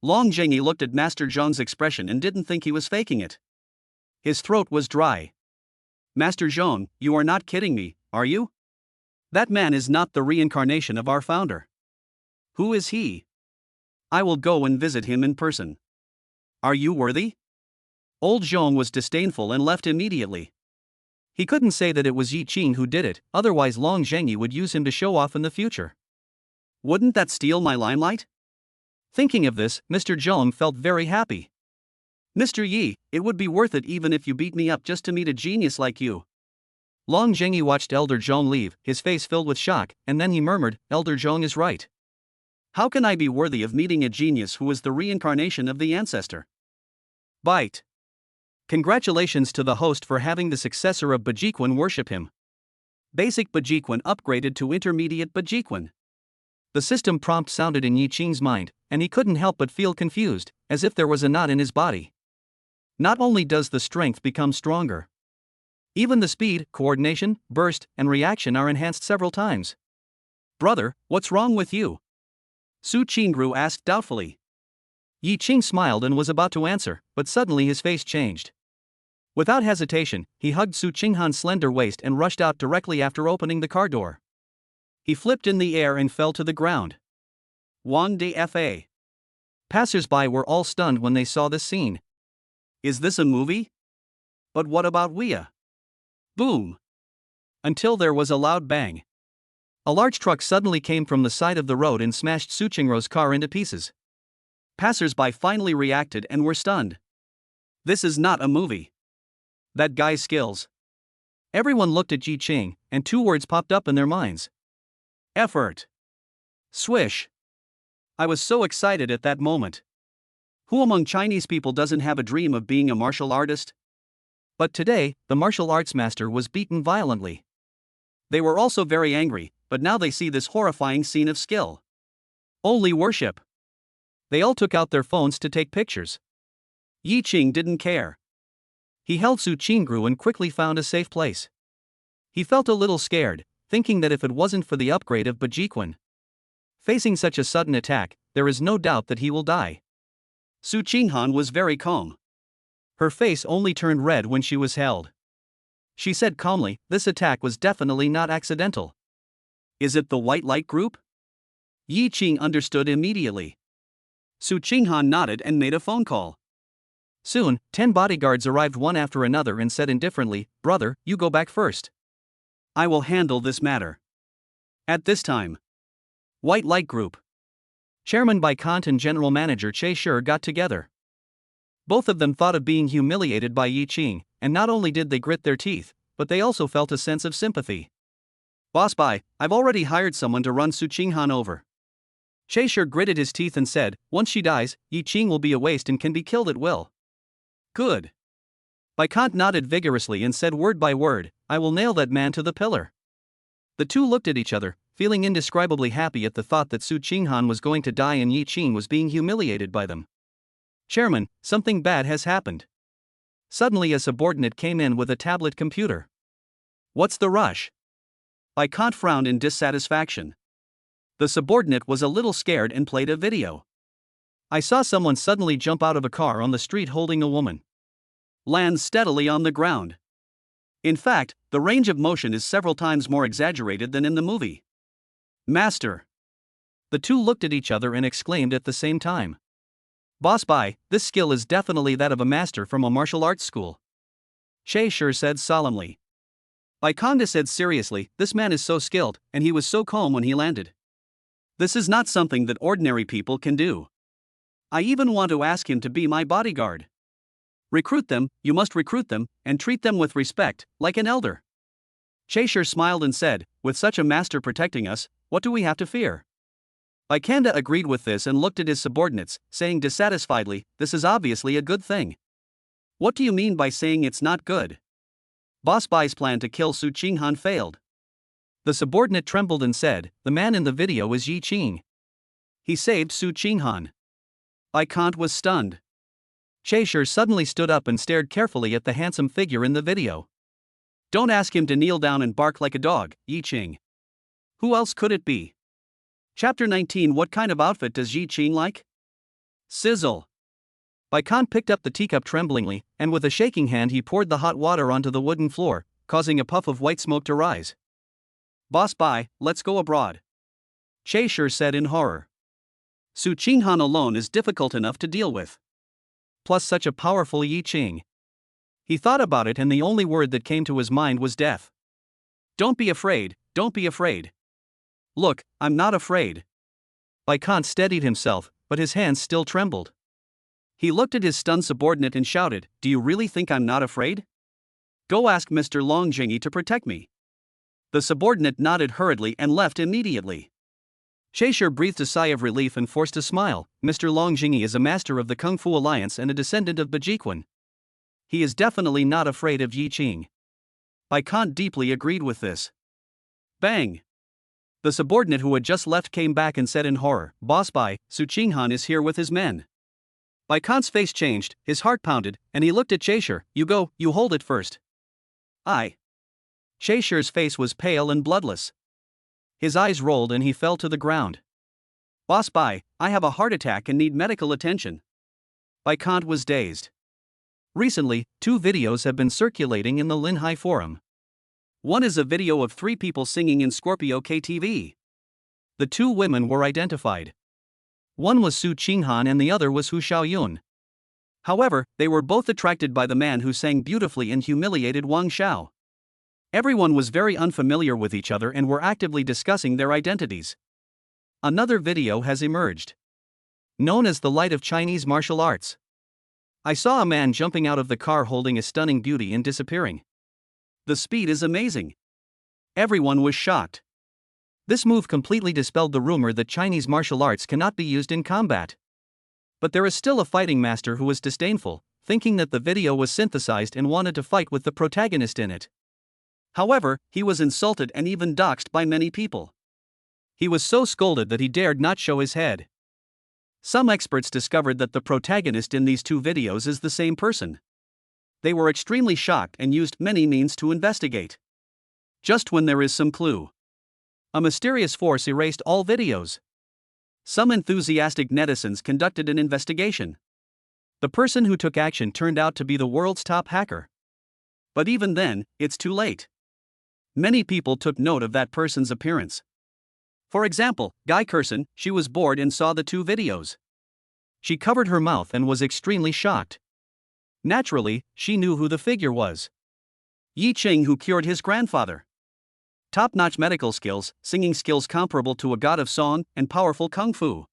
Long Zhengyi looked at Master Zhong's expression and didn't think he was faking it. His throat was dry. Master Zhong, you are not kidding me, are you? That man is not the reincarnation of our founder. Who is he? I will go and visit him in person. Are you worthy? Old Zhong was disdainful and left immediately. He couldn't say that it was Yi Qing who did it, otherwise Long Zhengyi would use him to show off in the future. Wouldn't that steal my limelight? Thinking of this, Mr. Zhong felt very happy. Mr. Yi, it would be worth it even if you beat me up just to meet a genius like you. Long Zhengyi watched Elder Zhong leave, his face filled with shock, and then he murmured, Elder Zhong is right. How can I be worthy of meeting a genius who is the reincarnation of the ancestor? Bite. Congratulations to the host for having the successor of Bajiquan worship him. Basic Bajiquan upgraded to Intermediate Bajiquan. The system prompt sounded in Yi Qing's mind, and he couldn't help but feel confused, as if there was a knot in his body. Not only does the strength become stronger, even the speed, coordination, burst, and reaction are enhanced several times. Brother, what's wrong with you? Su Qingru asked doubtfully. Yi Qing smiled and was about to answer, but suddenly his face changed. Without hesitation, he hugged Su Qinghan's slender waist and rushed out directly after opening the car door. He flipped in the air and fell to the ground. Wang de Fa. Passers-by were all stunned when they saw this scene. Is this a movie? But what about Wea? Boom! Until there was a loud bang. A large truck suddenly came from the side of the road and smashed Su Qingru's car into pieces. Passers-by finally reacted and were stunned. This is not a movie. That guy's skills. Everyone looked at Yi Qing, and two words popped up in their minds. Effort. Swish. I was so excited at that moment. Who among Chinese people doesn't have a dream of being a martial artist? But today, the martial arts master was beaten violently. They were also very angry, but now they see this horrifying scene of skill. Only worship. They all took out their phones to take pictures. Yi Qing didn't care. He held Su Qingru and quickly found a safe place. He felt a little scared, thinking that if it wasn't for the upgrade of Bajiquan, facing such a sudden attack, there is no doubt that he will die. Su Qinghan was very calm. Her face only turned red when she was held. She said calmly, this attack was definitely not accidental. Is it the white light group? Yi Qing understood immediately. Su Qinghan nodded and made a phone call. Soon, 10 bodyguards arrived one after another and said indifferently, Brother, you go back first. I will handle this matter. At this time. White light group. Chairman Bai Kant and General Manager Che Shi got together. Both of them thought of being humiliated by Yi Qing, and not only did they grit their teeth, but they also felt a sense of sympathy. Boss Bai, I've already hired someone to run Su Qinghan over. Che Shi gritted his teeth and said, once she dies, Yi Qing will be a waste and can be killed at will. Good. Bai Kant nodded vigorously and said word by word, I will nail that man to the pillar. The two looked at each other, feeling indescribably happy at the thought that Su Qinghan was going to die and Yi Qing was being humiliated by them. Chairman, something bad has happened. Suddenly a subordinate came in with a tablet computer. What's the rush? Bai Kant frowned in dissatisfaction. The subordinate was a little scared and played a video. I saw someone suddenly jump out of a car on the street holding a woman. Land steadily on the ground. In fact, the range of motion is several times more exaggerated than in the movie. Master. The two looked at each other and exclaimed at the same time. Boss Bai, this skill is definitely that of a master from a martial arts school. Che Shi said solemnly. Bai Kant said seriously, this man is so skilled, and he was so calm when he landed. This is not something that ordinary people can do. I even want to ask him to be my bodyguard. Recruit them, you must recruit them, and treat them with respect, like an elder. Che Shi smiled and said, with such a master protecting us, what do we have to fear? Bai Kant agreed with this and looked at his subordinates, saying dissatisfiedly, this is obviously a good thing. What do you mean by saying it's not good? Boss Bai's plan to kill Su Qinghan failed. The subordinate trembled and said, the man in the video is Yi Qing. He saved Su Qinghan. Bai Kant was stunned. Che Shi suddenly stood up and stared carefully at the handsome figure in the video. Don't ask him to kneel down and bark like a dog, Yi Qing. Who else could it be? Chapter 19. What kind of outfit does Yi Qing like? Sizzle. Bai Kant picked up the teacup tremblingly, and with a shaking hand he poured the hot water onto the wooden floor, causing a puff of white smoke to rise. Boss Bai, let's go abroad. Che Shi said in horror. Su Qinghan alone is difficult enough to deal with. Plus such a powerful Yi Qing. He thought about it and the only word that came to his mind was death. Don't be afraid, don't be afraid. Look, I'm not afraid. Bai Kant steadied himself, but his hands still trembled. He looked at his stunned subordinate and shouted, do you really think I'm not afraid? Go ask Mr. Longjingi to protect me. The subordinate nodded hurriedly and left immediately. Che Shi breathed a sigh of relief and forced a smile. Mr. Longjingi is a master of the Kung Fu Alliance and a descendant of Bajiquan. He is definitely not afraid of Yi Qing. Bai Kant deeply agreed with this. Bang! The subordinate who had just left came back and said in horror, Boss Bai, Su Qinghan is here with his men. Bai Kant's face changed, his heart pounded, and he looked at Che Shi. You go, you hold it first. I. Che Shi's face was pale and bloodless. His eyes rolled and he fell to the ground. Boss Bai, I have a heart attack and need medical attention. Bai Kant was dazed. Recently, 2 videos have been circulating in the Linhai forum. One is a video of 3 people singing in Scorpio KTV. The 2 women were identified. One was Su Qinghan and the other was Hu Xiaoyun. However, they were both attracted by the man who sang beautifully and humiliated Wang Xiao. Everyone was very unfamiliar with each other and were actively discussing their identities. Another video has emerged. Known as the light of Chinese martial arts. I saw a man jumping out of the car holding a stunning beauty and disappearing. The speed is amazing. Everyone was shocked. This move completely dispelled the rumor that Chinese martial arts cannot be used in combat. But there is still a fighting master who was disdainful, thinking that the video was synthesized and wanted to fight with the protagonist in it. However, he was insulted and even doxed by many people. He was so scolded that he dared not show his head. Some experts discovered that the protagonist in these 2 videos is the same person. They were extremely shocked and used many means to investigate. Just when there is some clue, a mysterious force erased all videos. Some enthusiastic netizens conducted an investigation. The person who took action turned out to be the world's top hacker. But even then, it's too late. Many people took note of that person's appearance. For example, Guy Kerson, she was bored and saw the 2 videos. She covered her mouth and was extremely shocked. Naturally, she knew who the figure was. Yi Qing, who cured his grandfather. Top-notch medical skills, singing skills comparable to a god of song, and powerful kung fu.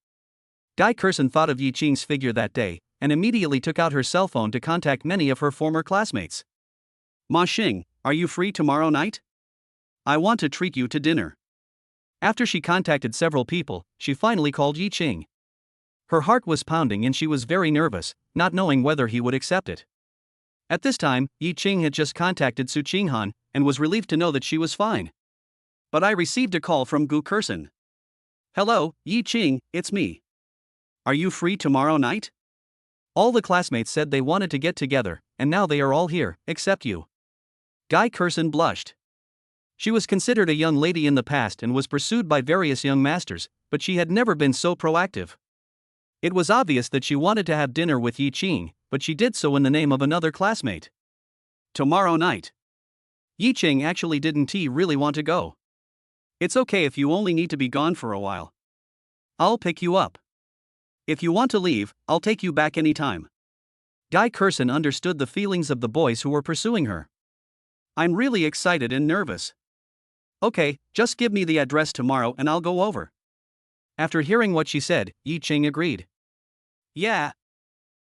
Guy Kerson thought of Yi Qing's figure that day, and immediately took out her cell phone to contact many of her former classmates. Ma Xing, are you free tomorrow night? I want to treat you to dinner. After she contacted several people, she finally called Yi Qing. Her heart was pounding and she was very nervous, not knowing whether he would accept it. At this time, Yi Qing had just contacted Su Qinghan, and was relieved to know that she was fine. But I received a call from Gu Kerson. Hello, Yi Qing, it's me. Are you free tomorrow night? All the classmates said they wanted to get together, and now they are all here, except you. Guy Kerson blushed. She was considered a young lady in the past and was pursued by various young masters, but she had never been so proactive. It was obvious that she wanted to have dinner with Yi Qing, but she did so in the name of another classmate. Tomorrow night. Yi Qing actually didn't really want to go. It's okay if you only need to be gone for a while. I'll pick you up. If you want to leave, I'll take you back anytime. Guy Kerson understood the feelings of the boys who were pursuing her. I'm really excited and nervous. Okay, just give me the address tomorrow and I'll go over. After hearing what she said, Yi Qing agreed. Yeah.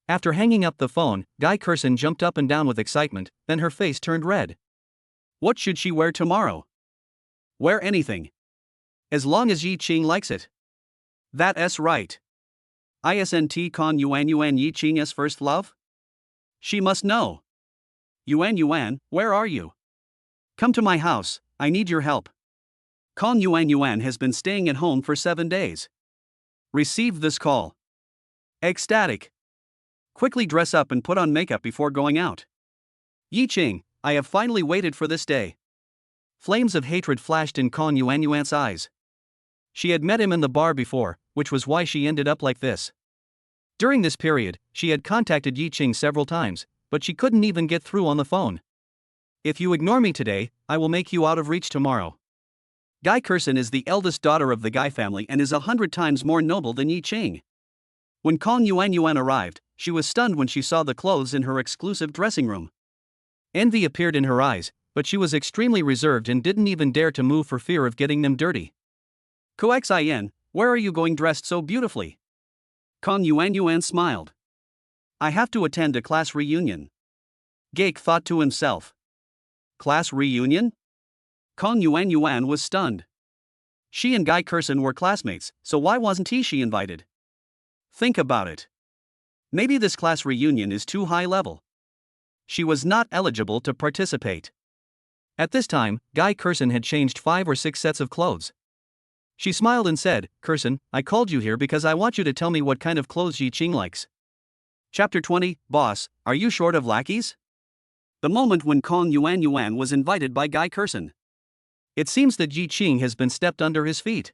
After hanging up the phone, Guy Kerson jumped up and down with excitement, then her face turned red. What should she wear tomorrow? Wear anything. As long as Yi Qing likes it. That's right. Isn't Con Yuan Yi Qing's first love? She must know. Yuan, where are you? Come to my house, I need your help. Con Yuan has been staying at home for 7 days. Received this call. Ecstatic. Quickly dress up and put on makeup before going out. Yi Qing, I have finally waited for this day. Flames of hatred flashed in Con Yuan's eyes. She had met him in the bar before, which was why she ended up like this. During this period, she had contacted Yi Qing several times, but she couldn't even get through on the phone. If you ignore me today, I will make you out of reach tomorrow. Guy Kerson is the eldest daughter of the Guy family and is 100 times more noble than Yi Qing. When Con Yuan arrived, she was stunned when she saw the clothes in her exclusive dressing room. Envy appeared in her eyes, but she was extremely reserved and didn't even dare to move for fear of getting them dirty. Xin, where are you going dressed so beautifully? Con Yuan smiled. I have to attend a class reunion. Geik thought to himself. Class reunion? Con Yuan was stunned. She and Guy Kerson were classmates, so why wasn't she invited? Think about it. Maybe this class reunion is too high level. She was not eligible to participate. At this time, Guy Kerson had changed 5 or 6 sets of clothes. She smiled and said, Kerson, I called you here because I want you to tell me what kind of clothes Yi Qing likes. Chapter 20, Boss, are you short of lackeys? The moment when Con Yuan was invited by Guy Kerson. It seems that Yi Qing has been stepped under his feet.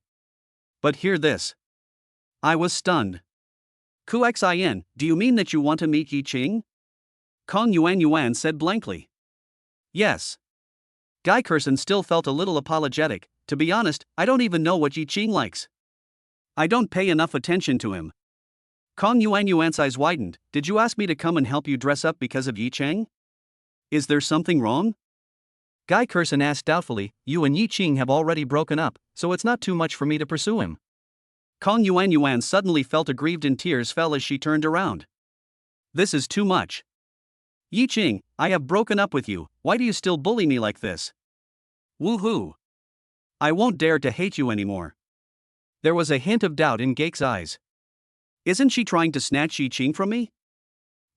But hear this. I was stunned. Xin, do you mean that you want to meet Yi Qing? Con Yuan said blankly. Yes. Guy Kerson still felt a little apologetic. To be honest, I don't even know what Yi Qing likes. I don't pay enough attention to him. Con Yuan's eyes widened. Did you ask me to come and help you dress up because of Yi Qing? Is there something wrong? Guy Kerson asked doubtfully. You and Yi Qing have already broken up, so it's not too much for me to pursue him. Con Yuan suddenly felt aggrieved and tears fell as she turned around. This is too much. Yi Qing, I have broken up with you, why do you still bully me like this? Woohoo! I won't dare to hate you anymore. There was a hint of doubt in Geik's eyes. Isn't she trying to snatch Yi Qing from me?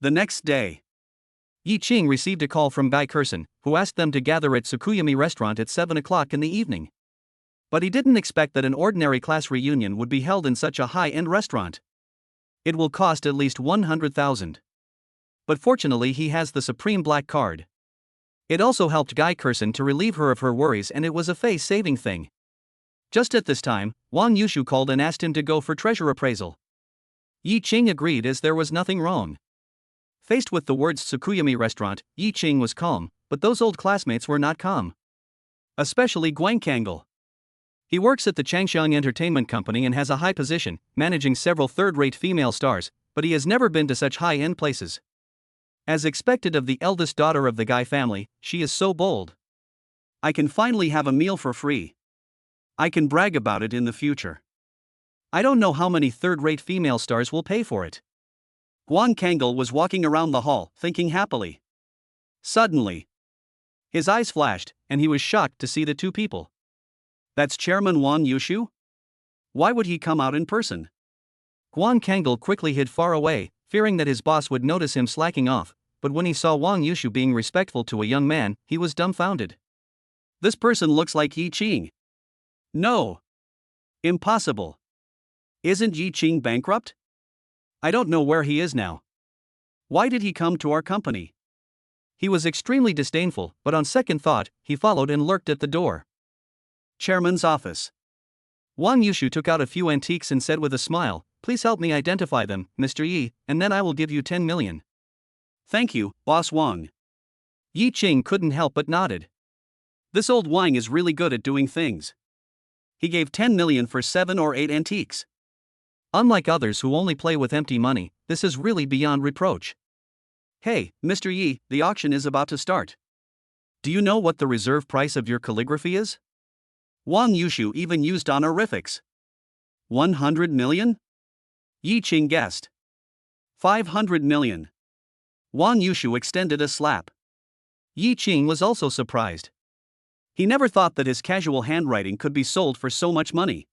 The next day, Yi Qing received a call from Guy Kerson, who asked them to gather at Tsukuyami restaurant at 7 o'clock in the evening. But he didn't expect that an ordinary class reunion would be held in such a high-end restaurant. It will cost at least 100,000. But fortunately he has the Supreme Black Card. It also helped Guy Kerson to relieve her of her worries and it was a face-saving thing. Just at this time, Wang Yushu called and asked him to go for treasure appraisal. Yi Qing agreed as there was nothing wrong. Faced with the words Tsukuyami restaurant, Yi Qing was calm, but those old classmates were not calm. Especially Guang Kangol. He works at the Changxiang Entertainment Company and has a high position, managing several third-rate female stars, but he has never been to such high-end places. As expected of the eldest daughter of the Guy family, she is so bold. I can finally have a meal for free. I can brag about it in the future. I don't know how many third-rate female stars will pay for it. Guan Kangol was walking around the hall, thinking happily. Suddenly, his eyes flashed, and he was shocked to see the two people. That's Chairman Wang Yushu? Why would he come out in person? Guan Kangol quickly hid far away, fearing that his boss would notice him slacking off, but when he saw Wang Yushu being respectful to a young man, he was dumbfounded. This person looks like Yi Qing. No. Impossible. Isn't Yi Qing bankrupt? I don't know where he is now. Why did he come to our company? He was extremely disdainful, but on second thought, he followed and lurked at the door. Chairman's office. Wang Yushu took out a few antiques and said with a smile, "Please help me identify them, Mr. Yi, and then I will give you 10 million. Thank you, Boss Wang." Yi Qing couldn't help but nodded. This old Wang is really good at doing things. He gave 10 million for 7 or 8 antiques. Unlike others who only play with empty money, this is really beyond reproach. Hey, Mr. Yi, the auction is about to start. Do you know what the reserve price of your calligraphy is? Wang Yushu even used honorifics. 100 million? Yi Qing guessed. 500 million. Wang Yushu extended a slap. Yi Qing was also surprised. He never thought that his casual handwriting could be sold for so much money.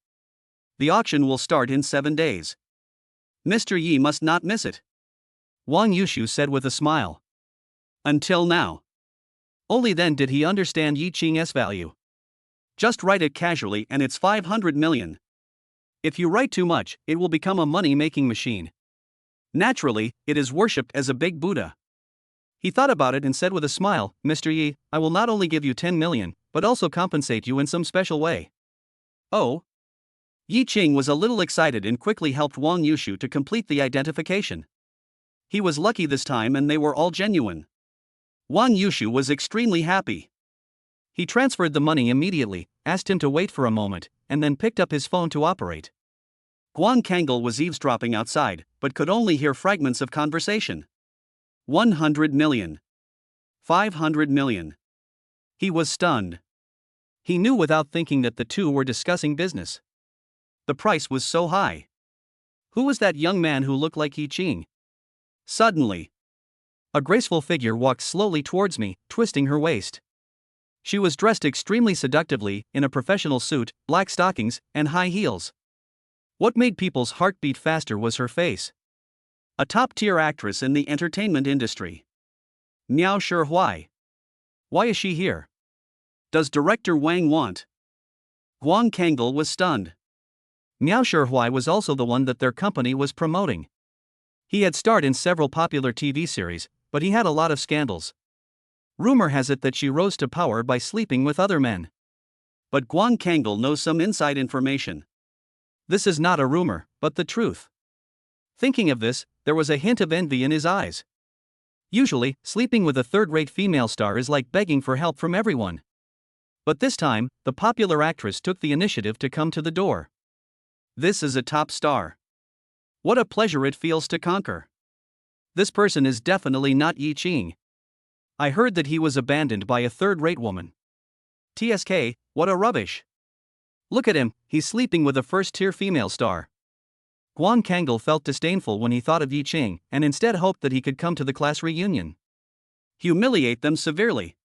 The auction will start in 7 days. Mr. Yi must not miss it. Wang Yushu said with a smile. Until now. Only then did he understand Yi Qing's value. Just write it casually and it's 500 million. If you write too much, it will become a money-making machine. Naturally, it is worshipped as a big Buddha. He thought about it and said with a smile, "Mr. Yi, I will not only give you 10 million, but also compensate you in some special way." Oh? Yi Qing was a little excited and quickly helped Wang Yushu to complete the identification. He was lucky this time and they were all genuine. Wang Yushu was extremely happy. He transferred the money immediately, asked him to wait for a moment, and then picked up his phone to operate. Guan Kangol was eavesdropping outside, but could only hear fragments of conversation. 100 million. 500 million. He was stunned. He knew without thinking that the two were discussing business. The price was so high. Who was that young man who looked like Yi Qing? Suddenly, a graceful figure walked slowly towards me, twisting her waist. She was dressed extremely seductively, in a professional suit, black stockings, and high heels. What made people's heart beat faster was her face. A top-tier actress in the entertainment industry. Miao Shihui. Why is she here? Does Director Wang want? Guan Kangol was stunned. Miao Shihui was also the one that their company was promoting. He had starred in several popular TV series, but he had a lot of scandals. Rumor has it that she rose to power by sleeping with other men. But Guan Kangol knows some inside information. This is not a rumor, but the truth. Thinking of this, there was a hint of envy in his eyes. Usually, sleeping with a third-rate female star is like begging for help from everyone. But this time, the popular actress took the initiative to come to the door. This is a top star. What a pleasure it feels to conquer. This person is definitely not Yi Qing. I heard that he was abandoned by a third-rate woman. TSK, what a rubbish. Look at him, he's sleeping with a first-tier female star. Guan Kangol felt disdainful when he thought of Yi Qing, and instead hoped that he could come to the class reunion. Humiliate them severely.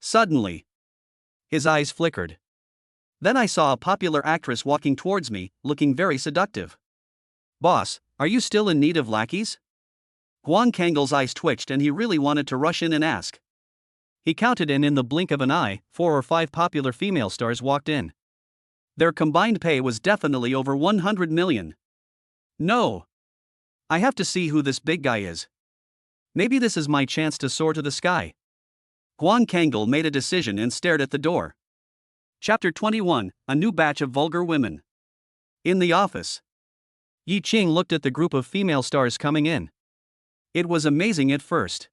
Suddenly, his eyes flickered. Then I saw a popular actress walking towards me, looking very seductive. Boss, are you still in need of lackeys? Guan Kangol's eyes twitched and he really wanted to rush in and ask. He counted and in the blink of an eye, 4 or 5 popular female stars walked in. Their combined pay was definitely over 100 million. No. I have to see who this big guy is. Maybe this is my chance to soar to the sky. Guan Kangol made a decision and stared at the door. Chapter 21, A New Batch of Vulgar Women. In the office. Yi Qing looked at the group of female stars coming in. It was amazing at first.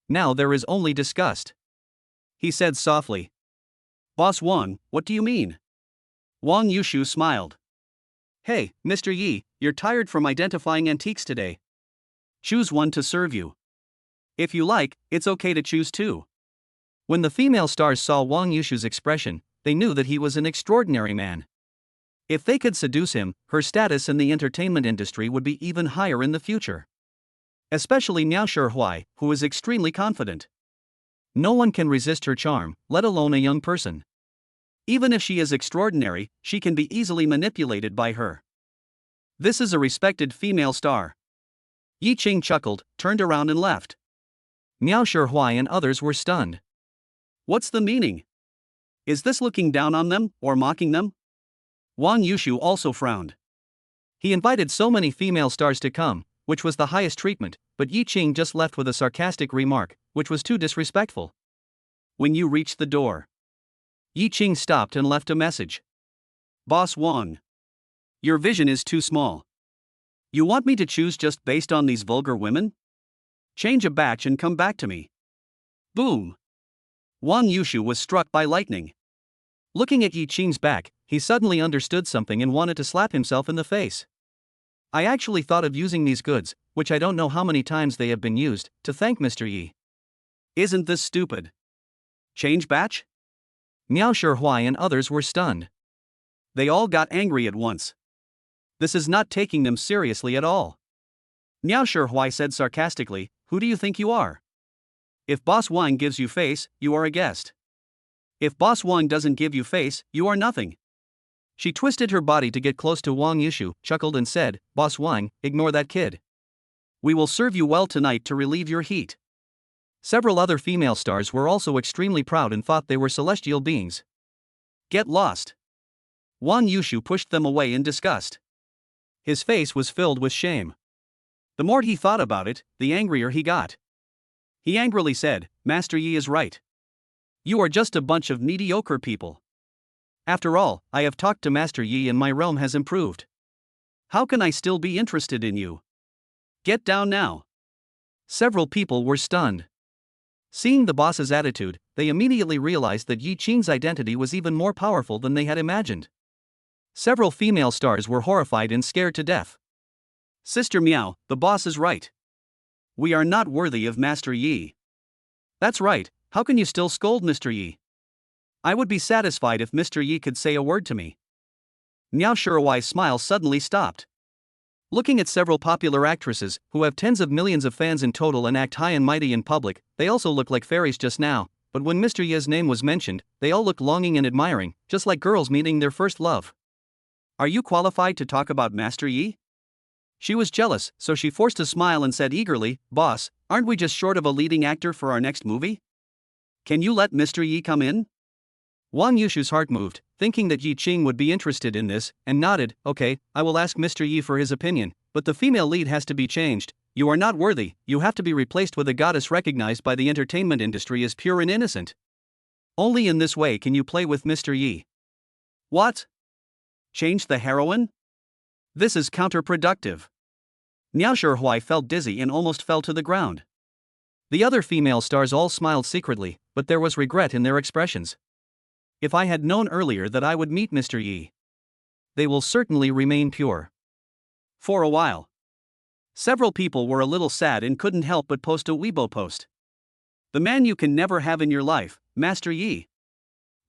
Now there is only disgust. He said softly. Boss Wang, what do you mean? Wang Yushu smiled. Hey, Mr. Yi, you're tired from identifying antiques today. Choose one to serve you. If you like, it's okay to choose 2. When the female stars saw Wang Yushu's expression, they knew that he was an extraordinary man. If they could seduce him, her status in the entertainment industry would be even higher in the future. Especially Miao Shihui, who is extremely confident. No one can resist her charm, let alone a young person. Even if she is extraordinary, she can be easily manipulated by her. This is a respected female star. Yi Qing chuckled, turned around and left. Miao Shihui and others were stunned. What's the meaning? Is this looking down on them, or mocking them? Wang Yushu also frowned. He invited so many female stars to come, which was the highest treatment, but Yi Qing just left with a sarcastic remark, which was too disrespectful. When you reached the door, Yi Qing stopped and left a message. Boss Wang. Your vision is too small. You want me to choose just based on these vulgar women? Change a batch and come back to me. Boom. Wang Yushu was struck by lightning. Looking at Yi Qing's back, he suddenly understood something and wanted to slap himself in the face. I actually thought of using these goods, which I don't know how many times they have been used, to thank Mr. Yi. Isn't this stupid? Change batch? Miao Shihui and others were stunned. They all got angry at once. This is not taking them seriously at all. Miao Shihui said sarcastically, who do you think you are? If Boss Wang gives you face, you are a guest. If Boss Wang doesn't give you face, you are nothing. She twisted her body to get close to Wang Yushu, chuckled and said, Boss Wang, ignore that kid. We will serve you well tonight to relieve your heat. Several other female stars were also extremely proud and thought they were celestial beings. Get lost. Wang Yushu pushed them away in disgust. His face was filled with shame. The more he thought about it, the angrier he got. He angrily said, Master Yi is right. You are just a bunch of mediocre people. After all, I have talked to Master Yi and my realm has improved. How can I still be interested in you? Get down now. Several people were stunned. Seeing the boss's attitude, they immediately realized that Yi Qing's identity was even more powerful than they had imagined. Several female stars were horrified and scared to death. Sister Miao, the boss is right. We are not worthy of Master Yi. That's right, how can you still scold Mr. Yi? I would be satisfied if Mr. Yi could say a word to me. Miao Shihui's smile suddenly stopped. Looking at several popular actresses, who have tens of millions of fans in total and act high and mighty in public, they also look like fairies just now, but when Mr. Yi's name was mentioned, they all looked longing and admiring, just like girls meeting their first love. Are you qualified to talk about Master Yi? She was jealous, so she forced a smile and said eagerly, Boss, aren't we just short of a leading actor for our next movie? Can you let Mr. Yi come in? Wang Yushu's heart moved, thinking that Yi Qing would be interested in this, and nodded, okay, I will ask Mr. Yi for his opinion, but the female lead has to be changed. You are not worthy, you have to be replaced with a goddess recognized by the entertainment industry as pure and innocent. Only in this way can you play with Mr. Yi. What? Change the heroine? This is counterproductive. Miao Shihui felt dizzy and almost fell to the ground. The other female stars all smiled secretly, but there was regret in their expressions. If I had known earlier that I would meet Mr. Yi. They will certainly remain pure. For a while. Several people were a little sad and couldn't help but post a Weibo post. The man you can never have in your life, Master Yi.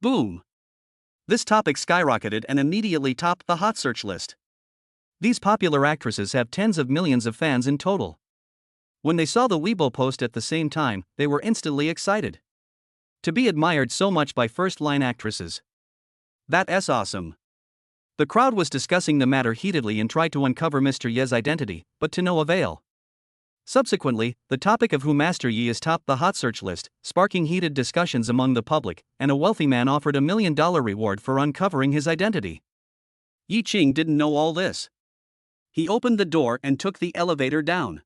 Boom. This topic skyrocketed and immediately topped the hot search list. These popular actresses have tens of millions of fans in total. When they saw the Weibo post at the same time, they were instantly excited. To be admired so much by first-line actresses. That's awesome. The crowd was discussing the matter heatedly and tried to uncover Mr. Yi's identity, but to no avail. Subsequently, the topic of who Master Yi is topped the hot search list, sparking heated discussions among the public, and a wealthy man offered $1 million reward for uncovering his identity. Yi Qing didn't know all this. He opened the door and took the elevator down.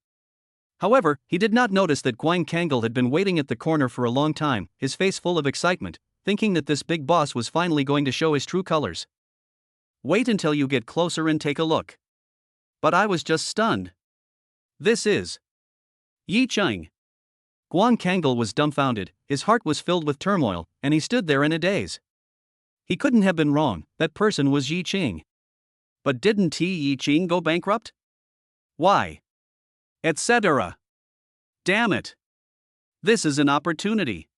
However, he did not notice that Guan Kangol had been waiting at the corner for a long time, his face full of excitement, thinking that this big boss was finally going to show his true colors. Wait until you get closer and take a look. But I was just stunned. This is Yi Qing. Guan Kangol was dumbfounded, his heart was filled with turmoil, and he stood there in a daze. He couldn't have been wrong, that person was Yi Qing. But didn't Yi Qing go bankrupt? Why? Etc. Damn it. This is an opportunity.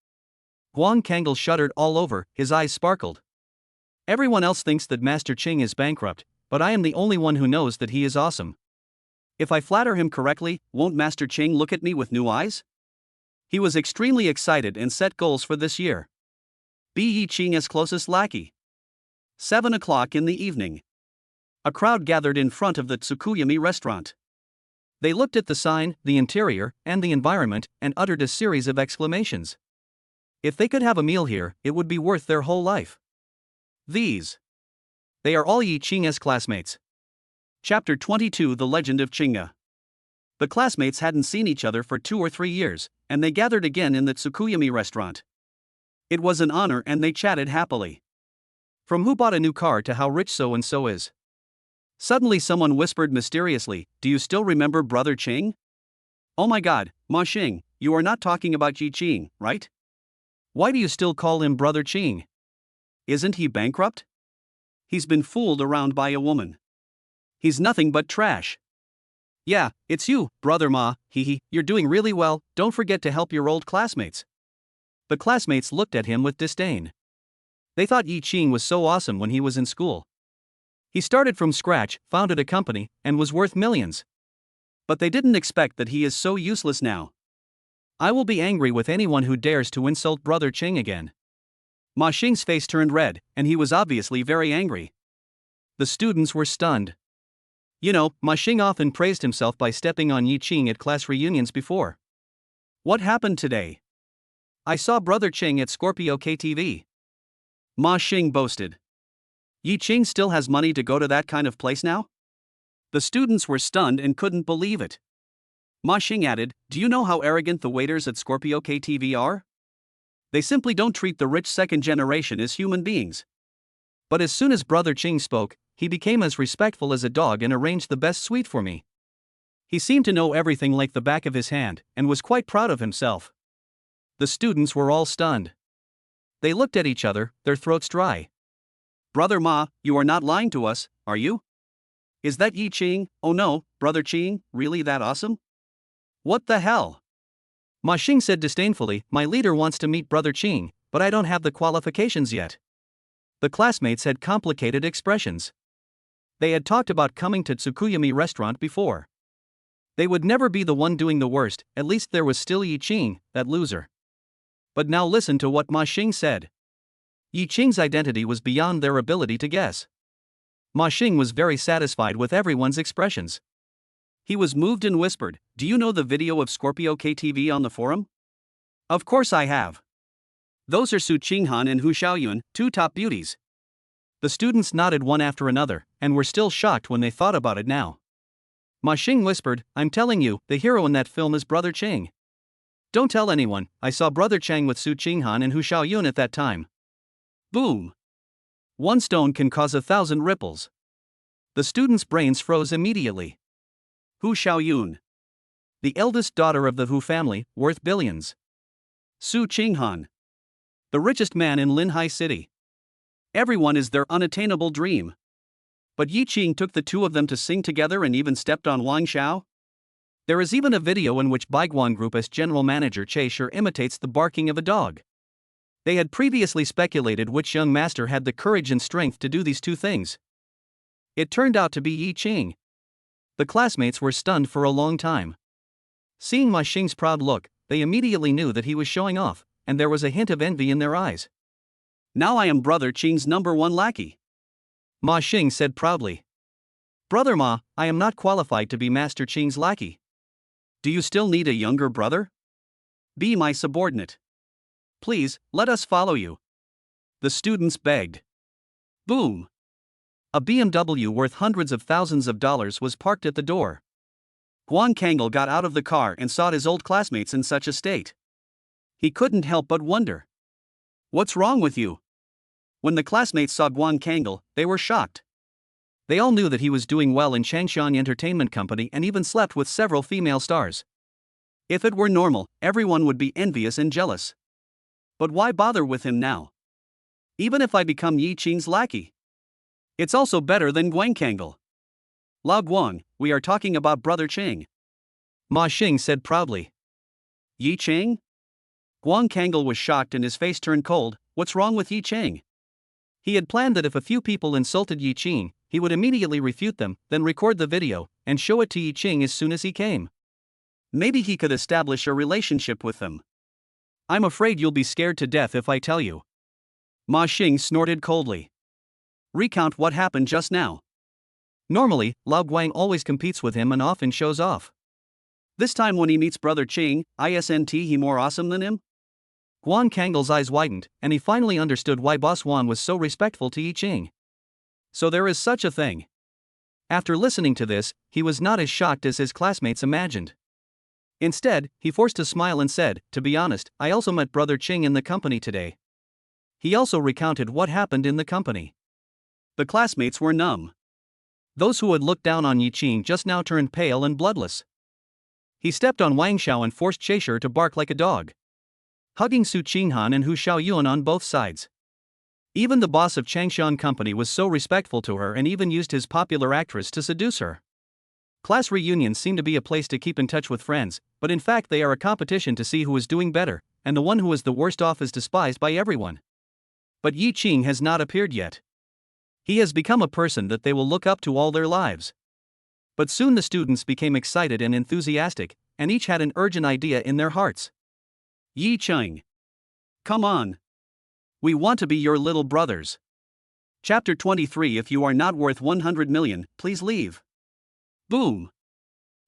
Guan Kangol shuddered all over, his eyes sparkled. Everyone else thinks that Master Ching is bankrupt, but I am the only one who knows that he is awesome. If I flatter him correctly, won't Master Ching look at me with new eyes? He was extremely excited and set goals for this year. Be Yi Ching as closest lackey. 7 o'clock in the evening. A crowd gathered in front of the Tsukuyami restaurant. They looked at the sign, the interior, and the environment, and uttered a series of exclamations. If they could have a meal here, it would be worth their whole life. They are all Yi Ching's classmates. Chapter 22: The Legend of Chinga. The classmates hadn't seen each other for 2 or 3 years, and they gathered again in the Tsukuyami restaurant. It was an honor and they chatted happily. From who bought a new car to how rich so and so is. Suddenly someone whispered mysteriously, "Do you still remember Brother Ching?" "Oh my god, Ma Xing, you are not talking about Yi Ching, right? Why do you still call him Brother Ching? Isn't he bankrupt? He's been fooled around by a woman. He's nothing but trash." "Yeah, it's you, Brother Ma, you're doing really well, don't forget to help your old classmates." The classmates looked at him with disdain. They thought Yi Ching was so awesome when he was in school. He started from scratch, founded a company, and was worth millions. But they didn't expect that he is so useless now. "I will be angry with anyone who dares to insult Brother Ching again." Ma Xing's face turned red, and he was obviously very angry. The students were stunned. You know, Ma Xing often praised himself by stepping on Yi Ching at class reunions before. What happened today? "I saw Brother Ching at Scorpio KTV. Ma Xing boasted. "Yi Ching still has money to go to that kind of place now?" The students were stunned and couldn't believe it. Ma Xing added, "Do you know how arrogant the waiters at Scorpio KTV are? They simply don't treat the rich second generation as human beings." But as soon as Brother Ching spoke, he became as respectful as a dog and arranged the best suite for me. He seemed to know everything like the back of his hand, and was quite proud of himself. The students were all stunned. They looked at each other, their throats dry. "Brother Ma, you are not lying to us, are you? Is that Yi Ching? Oh no, Brother Ching, really that awesome? What the hell?" Ma Xing said disdainfully, "My leader wants to meet Brother Ching, but I don't have the qualifications yet." The classmates had complicated expressions. They had talked about coming to Tsukuyami restaurant before. They would never be the one doing the worst, at least there was still Yi Ching, that loser. But now listen to what Ma Xing said. Yi Ching's identity was beyond their ability to guess. Ma Xing was very satisfied with everyone's expressions. He was moved and whispered, "Do you know the video of Scorpio KTV on the forum?" "Of course I have. Those are Su Qinghan and Hu Xiaoyun, 2 top beauties." The students nodded one after another, and were still shocked when they thought about it now. Ma Xing whispered, "I'm telling you, the hero in that film is Brother Ching. Don't tell anyone, I saw Brother Chang with Su Qinghan and Hu Xiaoyun at that time." Boom! One stone can cause 1,000 ripples. The students' brains froze immediately. Hu Xiaoyun. The eldest daughter of the Hu family, worth billions. Su Qinghan. The richest man in Linhai City. Everyone is their unattainable dream. But Yi Ching took the two of them to sing together and even stepped on Wang Xiao? There is even a video in which Baiguan Group as general manager Che Shi imitates the barking of a dog. They had previously speculated which young master had the courage and strength to do these two things. It turned out to be Yi Ching. The classmates were stunned for a long time. Seeing Ma Xing's proud look, they immediately knew that he was showing off, and there was a hint of envy in their eyes. "Now I am Brother Ching's #1 lackey," Ma Xing said proudly. "Brother Ma, I am not qualified to be Master Ching's lackey. Do you still need a younger brother? Be my subordinate. Please, let us follow you." The students begged. Boom! A BMW worth hundreds of thousands of dollars was parked at the door. Guan Kangel got out of the car and saw his old classmates in such a state. He couldn't help but wonder. "What's wrong with you?" When the classmates saw Guan Kangel, they were shocked. They all knew that he was doing well in Changshan Entertainment Company and even slept with several female stars. If it were normal, everyone would be envious and jealous. But why bother with him now? Even if I become Yi Ching's lackey, it's also better than Guan Kangel. "Lao Guang, we are talking about Brother Ching," Ma Xing said proudly. "Yi Ching?" Guan Kangel was shocked and his face turned cold. "What's wrong with Yi Ching?" He had planned that if a few people insulted Yi Qing, he would immediately refute them, then record the video, and show it to Yi Qing as soon as he came. Maybe he could establish a relationship with them. I'm afraid you'll be scared to death if I tell you. Ma Xing snorted coldly. Recount what happened just now. Normally, Lao Guang always competes with him and often shows off. This time when he meets brother Qing, isn't he more awesome than him? Guan Kangle's eyes widened, and he finally understood why Boss Wan was so respectful to Yi Qing. So there is such a thing. After listening to this, he was not as shocked as his classmates imagined. Instead, he forced a smile and said, "To be honest, I also met brother Qing in the company today." He also recounted what happened in the company. The classmates were numb. Those who had looked down on Yi Qing just now turned pale and bloodless. He stepped on Wang Xiao and forced Chaisher to bark like a dog, hugging Su Qinghan and Hu Xiaoyuan on both sides. Even the boss of Changshan Company was so respectful to her and even used his popular actress to seduce her. Class reunions seem to be a place to keep in touch with friends, but in fact they are a competition to see who is doing better, and the one who is the worst off is despised by everyone. But Yi Qing has not appeared yet. He has become a person that they will look up to all their lives. But soon the students became excited and enthusiastic, and each had an urgent idea in their hearts. Yi Qing. Come on. We want to be your little brothers. Chapter 23. If you are not worth 100 million, please leave. Boom.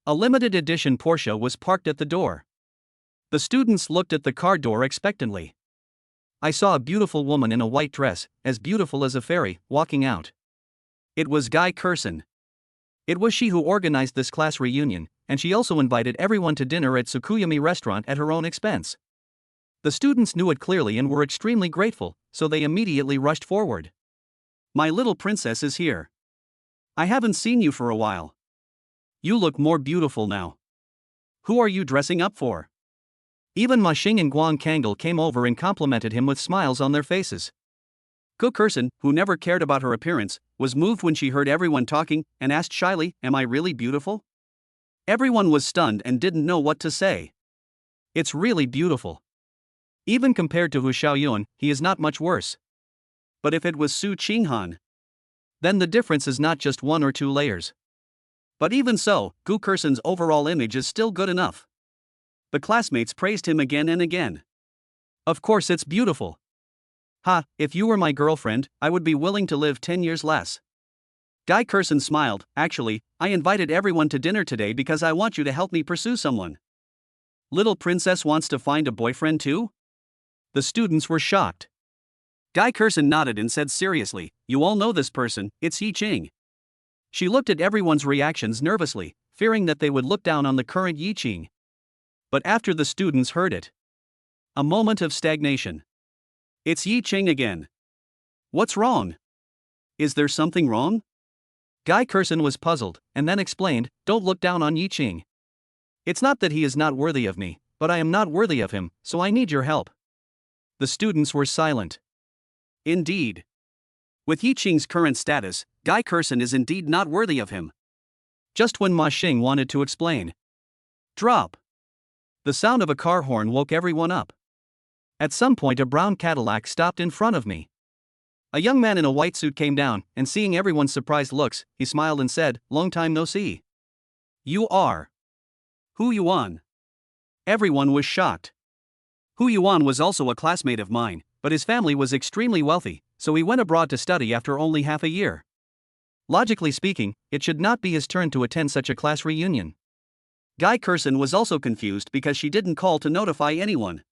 A limited edition Porsche was parked at the door. The students looked at the car door expectantly. I saw a beautiful woman in a white dress, as beautiful as a fairy, walking out. It was Guy Curson. It was she who organized this class reunion, and she also invited everyone to dinner at Tsukuyami restaurant at her own expense. The students knew it clearly and were extremely grateful, so they immediately rushed forward. My little princess is here. I haven't seen you for a while. You look more beautiful now. Who are you dressing up for? Even Ma Xing and Guan Kangle came over and complimented him with smiles on their faces. Gu Kerson, who never cared about her appearance, was moved when she heard everyone talking and asked shyly, "Am I really beautiful?" Everyone was stunned and didn't know what to say. It's really beautiful. Even compared to Hu Xiaoyuan, he is not much worse. But if it was Su Qinghan, then the difference is not just 1 or 2 layers. But even so, Gu Kerson's overall image is still good enough. The classmates praised him again and again. Of course it's beautiful. Ha, if you were my girlfriend, I would be willing to live 10 years less. Guy Kerson smiled. Actually, I invited everyone to dinner today because I want you to help me pursue someone. Little princess wants to find a boyfriend too? The students were shocked. Guy Kerson nodded and said seriously, "You all know this person, it's Yi Qing." She looked at everyone's reactions nervously, fearing that they would look down on the current Yi Qing. But after the students heard it, a moment of stagnation. It's Yi Qing again. What's wrong? Is there something wrong? Guy Kerson was puzzled, and then explained, "Don't look down on Yi Qing. It's not that he is not worthy of me, but I am not worthy of him, so I need your help." The students were silent. Indeed. With Yi Qing's current status, Guy Kerson is indeed not worthy of him. Just when Ma Xing wanted to explain. Drop. The sound of a car horn woke everyone up. At some point a brown Cadillac stopped in front of me. A young man in a white suit came down, and seeing everyone's surprised looks, he smiled and said, "Long time no see." You are Hu Yuan. Everyone was shocked. Hu Yuan was also a classmate of mine, but his family was extremely wealthy, so he went abroad to study after only half a year. Logically speaking, it should not be his turn to attend such a class reunion. Guy Kerson was also confused because she didn't call to notify anyone.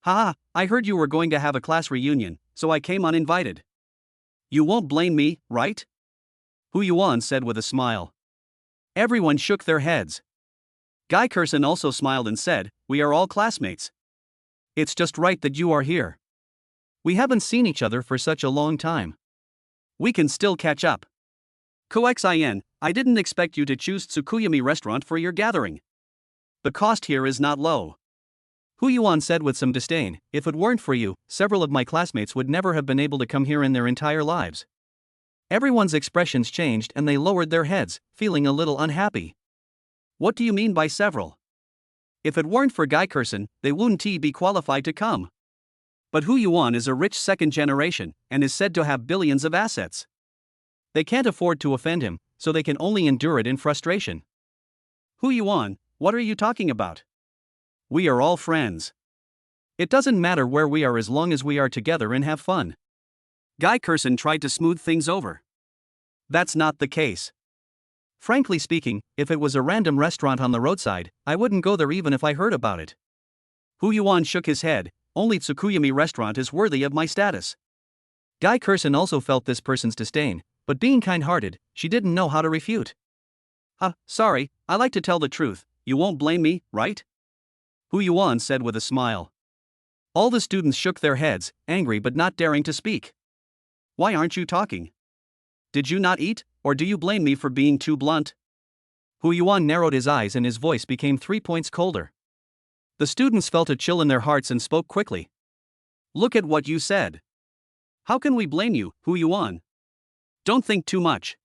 "Haha, I heard you were going to have a class reunion, so I came uninvited. You won't blame me, right?" Hu Yuan said with a smile. Everyone shook their heads. Guy Kerson also smiled and said, "We are all classmates. It's just right that you are here. We haven't seen each other for such a long time. We can still catch up. Coxin, I didn't expect you to choose Tsukuyami restaurant for your gathering. The cost here is not low." Hu Yuan said with some disdain, "If it weren't for you, several of my classmates would never have been able to come here in their entire lives." Everyone's expressions changed and they lowered their heads, feeling a little unhappy. What do you mean by several? If it weren't for Guy Kerson, they wouldn't be qualified to come. But Hu Yuan is a rich second generation and is said to have billions of assets. They can't afford to offend him, so they can only endure it in frustration. Hu Yuan, what are you talking about? We are all friends. It doesn't matter where we are as long as we are together and have fun. Guy Curson tried to smooth things over. That's not the case. Frankly speaking, if it was a random restaurant on the roadside, I wouldn't go there even if I heard about it. Hu Yuan shook his head. Only Tsukuyami restaurant is worthy of my status. Guy Curson also felt this person's disdain, but being kind-hearted, she didn't know how to refute. Sorry, I like to tell the truth, you won't blame me, right? Hu Yuan said with a smile. All the students shook their heads, angry but not daring to speak. Why aren't you talking? Did you not eat, or do you blame me for being too blunt? Hu Yuan narrowed his eyes and his voice became 3 points colder. The students felt a chill in their hearts and spoke quickly. Look at what you said. How can we blame you, Hu Yuan? Don't think too much.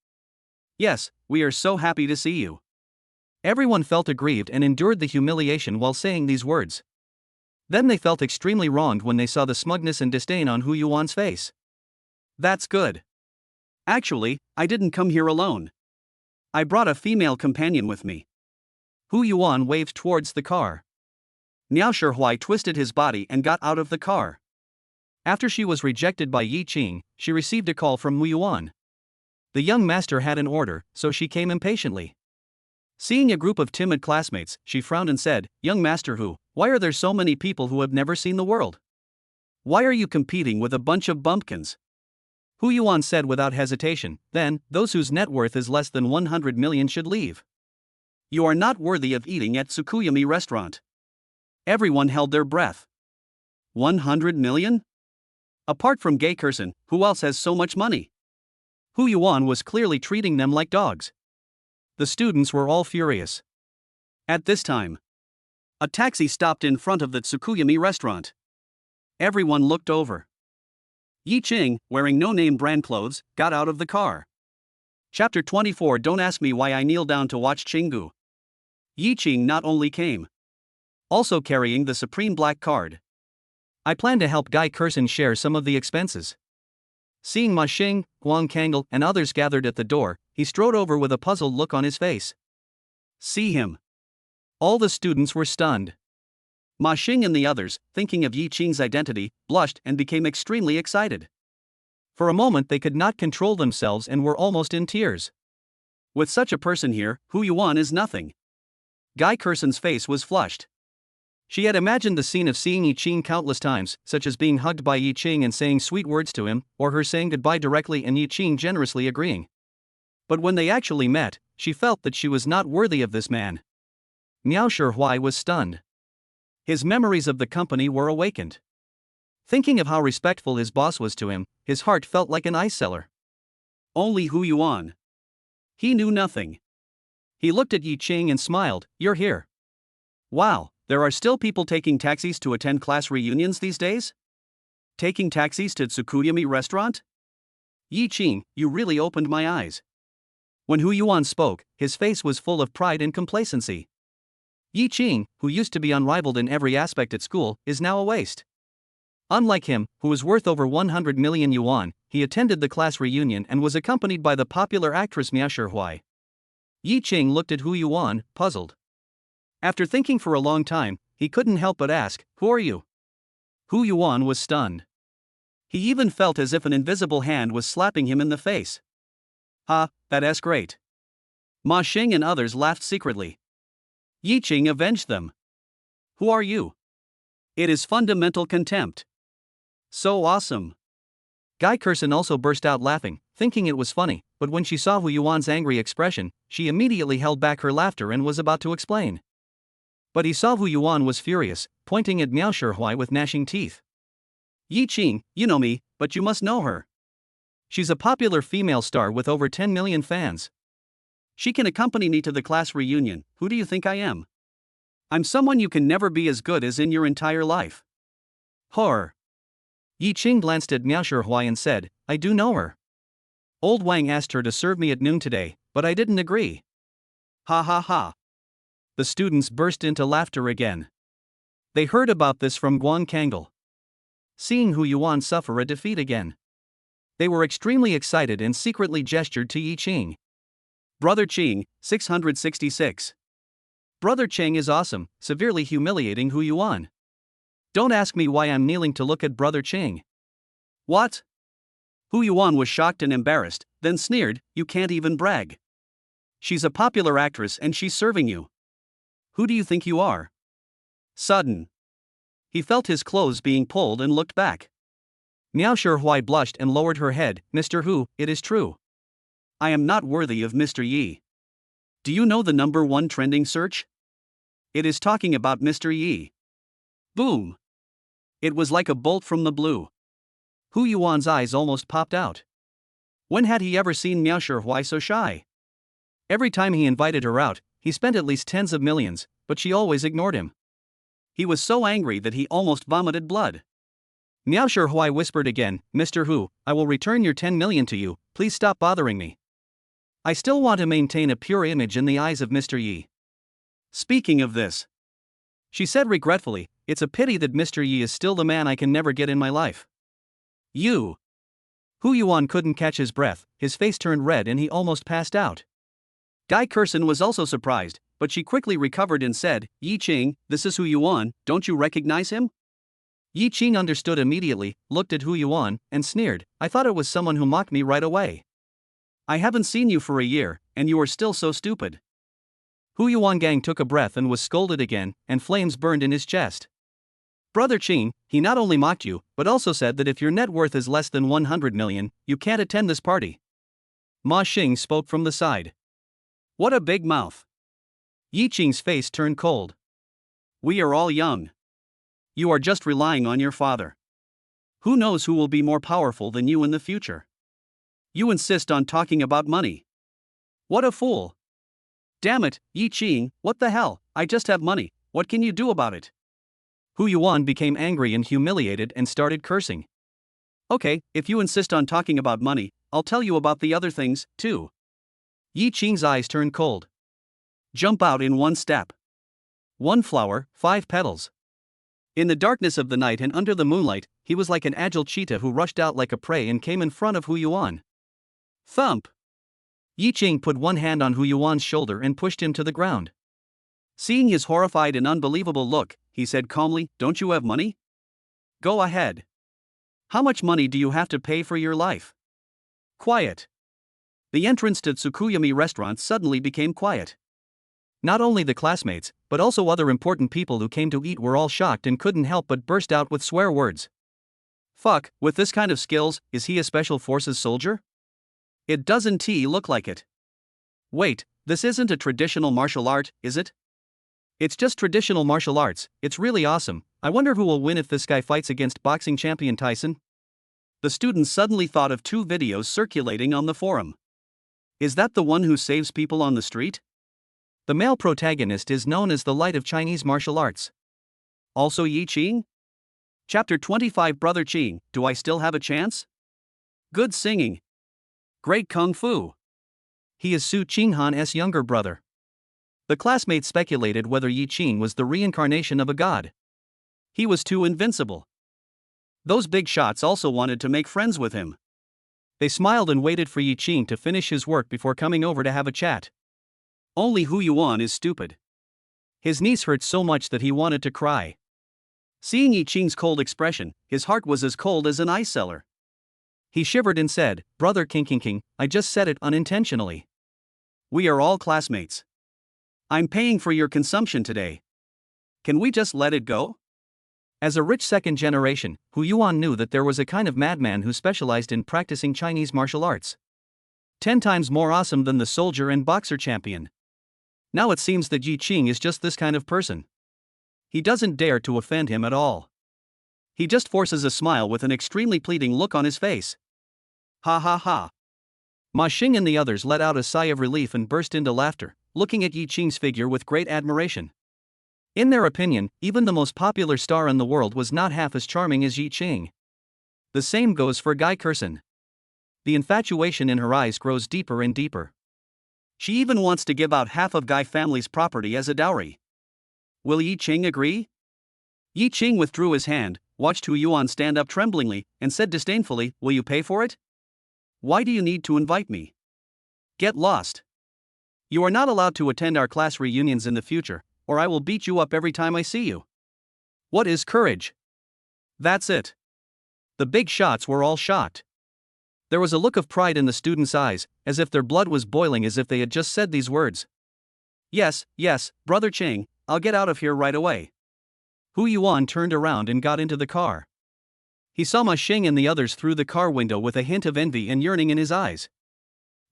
Yes, we are so happy to see you. Everyone felt aggrieved and endured the humiliation while saying these words. Then they felt extremely wronged when they saw the smugness and disdain on Hu Yuan's face. That's good. Actually, I didn't come here alone. I brought a female companion with me. Hu Yuan waved towards the car. Miao Shihui twisted his body and got out of the car. After she was rejected by Yi Qing, she received a call from Hu Yuan. The young master had an order, so she came impatiently. Seeing a group of timid classmates, she frowned and said, Young Master Hu, why are there so many people who have never seen the world? Why are you competing with a bunch of bumpkins? Hu Yuan said without hesitation, then, those whose net worth is less than 100 million should leave. You are not worthy of eating at Tsukuyami restaurant. Everyone held their breath. 100 million? Apart from Gay Curson, who else has so much money? Hu Yuan was clearly treating them like dogs. The students were all furious. At this time, a taxi stopped in front of the Tsukuyami restaurant. Everyone looked over. Yi Qing, wearing no-name brand clothes, got out of the car. Chapter 24. Don't ask me why I kneel down to watch Chingu. Yi Qing not only came, also carrying the Supreme Black Card. I plan to help Guy Curson share some of the expenses. Seeing Ma Xing, Guang Kangel, and others gathered at the door, he strode over with a puzzled look on his face. See him. All the students were stunned. Ma Xing and the others, thinking of Yi Qing's identity, blushed and became extremely excited. For a moment they could not control themselves and were almost in tears. With such a person here, Hu Yuan is nothing. Guy Curson's face was flushed. She had imagined the scene of seeing Yi Qing countless times, such as being hugged by Yi Qing and saying sweet words to him, or her saying goodbye directly and Yi Qing generously agreeing. But when they actually met, she felt that she was not worthy of this man. Miao Shihui was stunned. His memories of the company were awakened. Thinking of how respectful his boss was to him, his heart felt like an ice cellar. Only Hu Yuan. He knew nothing. He looked at Yi Qing and smiled, You're here. Wow. There are still people taking taxis to attend class reunions these days? Taking taxis to Tsukuyami restaurant? Yi Qing, you really opened my eyes. When Hu Yuan spoke, his face was full of pride and complacency. Yi Qing, who used to be unrivaled in every aspect at school, is now a waste. Unlike him, who was worth over 100 million yuan, he attended the class reunion and was accompanied by the popular actress Miao Shihui. Yi Qing looked at Hu Yuan, puzzled. After thinking for a long time, he couldn't help but ask, Who are you? Hu Yuan was stunned. He even felt as if an invisible hand was slapping him in the face. That's great. Ma Xing and others laughed secretly. Yi Qing avenged them. Who are you? It is fundamental contempt. So awesome. Guy Curson also burst out laughing, thinking it was funny, but when she saw Hu Yuan's angry expression, she immediately held back her laughter and was about to explain. But he saw Hu Yuan was furious, pointing at Miao Shihui with gnashing teeth. Yi Qing, you know me, but you must know her. She's a popular female star with over 10 million fans. She can accompany me to the class reunion. Who do you think I am? I'm someone you can never be as good as in your entire life. Horror. Yi Qing glanced at Miao Shihui and said, I do know her. Old Wang asked her to serve me at noon today, but I didn't agree. Ha ha ha. The students burst into laughter again. They heard about this from Guang Kangel. seeing Hu Yuan suffer a defeat again. They were extremely excited and secretly gestured to Yi Qing. Brother Qing, 666. Brother Cheng is awesome, severely humiliating Hu Yuan. Don't ask me why I'm kneeling to look at Brother Cheng. What? Hu Yuan was shocked and embarrassed, then sneered, you can't even brag. She's a popular actress and she's serving you. Who do you think you are? Sudden. He felt his clothes being pulled and looked back. Miao Shihui blushed and lowered her head. Mr. Hu, it is true. I am not worthy of Mr. Yi. Do you know the #1 trending search? It is talking about Mr. Yi. Boom. It was like a bolt from the blue. Hu Yuan's eyes almost popped out. When had he ever seen Miao Shihui so shy? Every time he invited her out, he spent at least tens of millions, but she always ignored him. He was so angry that he almost vomited blood. Miao Shihui whispered again, Mr. Hu, I will return your 10 million to you, please stop bothering me. I still want to maintain a pure image in the eyes of Mr. Yi. Speaking of this, she said regretfully, it's a pity that Mr. Yi is still the man I can never get in my life. You. Hu Yuan couldn't catch his breath, his face turned red and he almost passed out. Guy Kerson was also surprised, but she quickly recovered and said, Yi Qing, this is Hu Yuan, don't you recognize him? Yi Qing understood immediately, looked at Hu Yuan, and sneered, I thought it was someone who mocked me right away. I haven't seen you for a year, and you are still so stupid. Hu Yuan Gang took a breath and was scolded again, and flames burned in his chest. Brother Qing, he not only mocked you, but also said that if your net worth is less than 100 million, you can't attend this party. Ma Xing spoke from the side. What a big mouth. Yi Qing's face turned cold. We are all young. You are just relying on your father. Who knows who will be more powerful than you in the future? You insist on talking about money. What a fool. Damn it, Yi Qing, what the hell, I just have money, what can you do about it? Hu Yuan became angry and humiliated and started cursing. Okay, if you insist on talking about money, I'll tell you about the other things, too. Yi Qing's eyes turned cold. Jump out in one step. One flower, 5 petals. In the darkness of the night and under the moonlight, he was like an agile cheetah who rushed out like a prey and came in front of Hu Yuan. Thump! Yi Qing put one hand on Hu Yuan's shoulder and pushed him to the ground. Seeing his horrified and unbelievable look, he said calmly, Don't you have money? Go ahead. How much money do you have to pay for your life? Quiet. The entrance to Tsukuyami restaurant suddenly became quiet. Not only the classmates, but also other important people who came to eat were all shocked and couldn't help but burst out with swear words. Fuck, with this kind of skills, is he a special forces soldier? It doesn't look like it. Wait, this isn't a traditional martial art, is it? It's just traditional martial arts, it's really awesome. I wonder who will win if this guy fights against boxing champion Tyson? The students suddenly thought of 2 videos circulating on the forum. Is that the one who saves people on the street? The male protagonist is known as the light of Chinese martial arts. Also Yi Qing? Chapter 25 Brother Qing, do I still have a chance? Good singing. Great kung fu. He is Su Qinghan's younger brother. The classmates speculated whether Yi Qing was the reincarnation of a god. He was too invincible. Those big shots also wanted to make friends with him. They smiled and waited for Yi Qing to finish his work before coming over to have a chat. Only Hu Yuan is stupid. His niece hurt so much that he wanted to cry. Seeing Yi Qing's cold expression, his heart was as cold as an ice cellar. He shivered and said, Brother King, I just said it unintentionally. We are all classmates. I'm paying for your consumption today. Can we just let it go? As a rich second generation, Hu Yuan knew that there was a kind of madman who specialized in practicing Chinese martial arts. 10 times more awesome than the soldier and boxer champion. Now it seems that Yi Qing is just this kind of person. He doesn't dare to offend him at all. He just forces a smile with an extremely pleading look on his face. Ha ha ha. Ma Xing and the others let out a sigh of relief and burst into laughter, looking at Yi Qing's figure with great admiration. In their opinion, even the most popular star in the world was not half as charming as Yi Qing. The same goes for Guy Kerson. The infatuation in her eyes grows deeper and deeper. She even wants to give out half of Guy family's property as a dowry. Will Yi Qing agree? Yi Qing withdrew his hand, watched Hu Yuan stand up tremblingly, and said disdainfully, "Will you pay for it? Why do you need to invite me? Get lost. You are not allowed to attend our class reunions in the future, or I will beat you up every time I see you." What is courage? That's it. The big shots were all shocked. There was a look of pride in the students' eyes, as if their blood was boiling as if they had just said these words. "Yes, yes, Brother Ching, I'll get out of here right away." Hu Yuan turned around and got into the car. He saw Ma Xing and the others through the car window with a hint of envy and yearning in his eyes.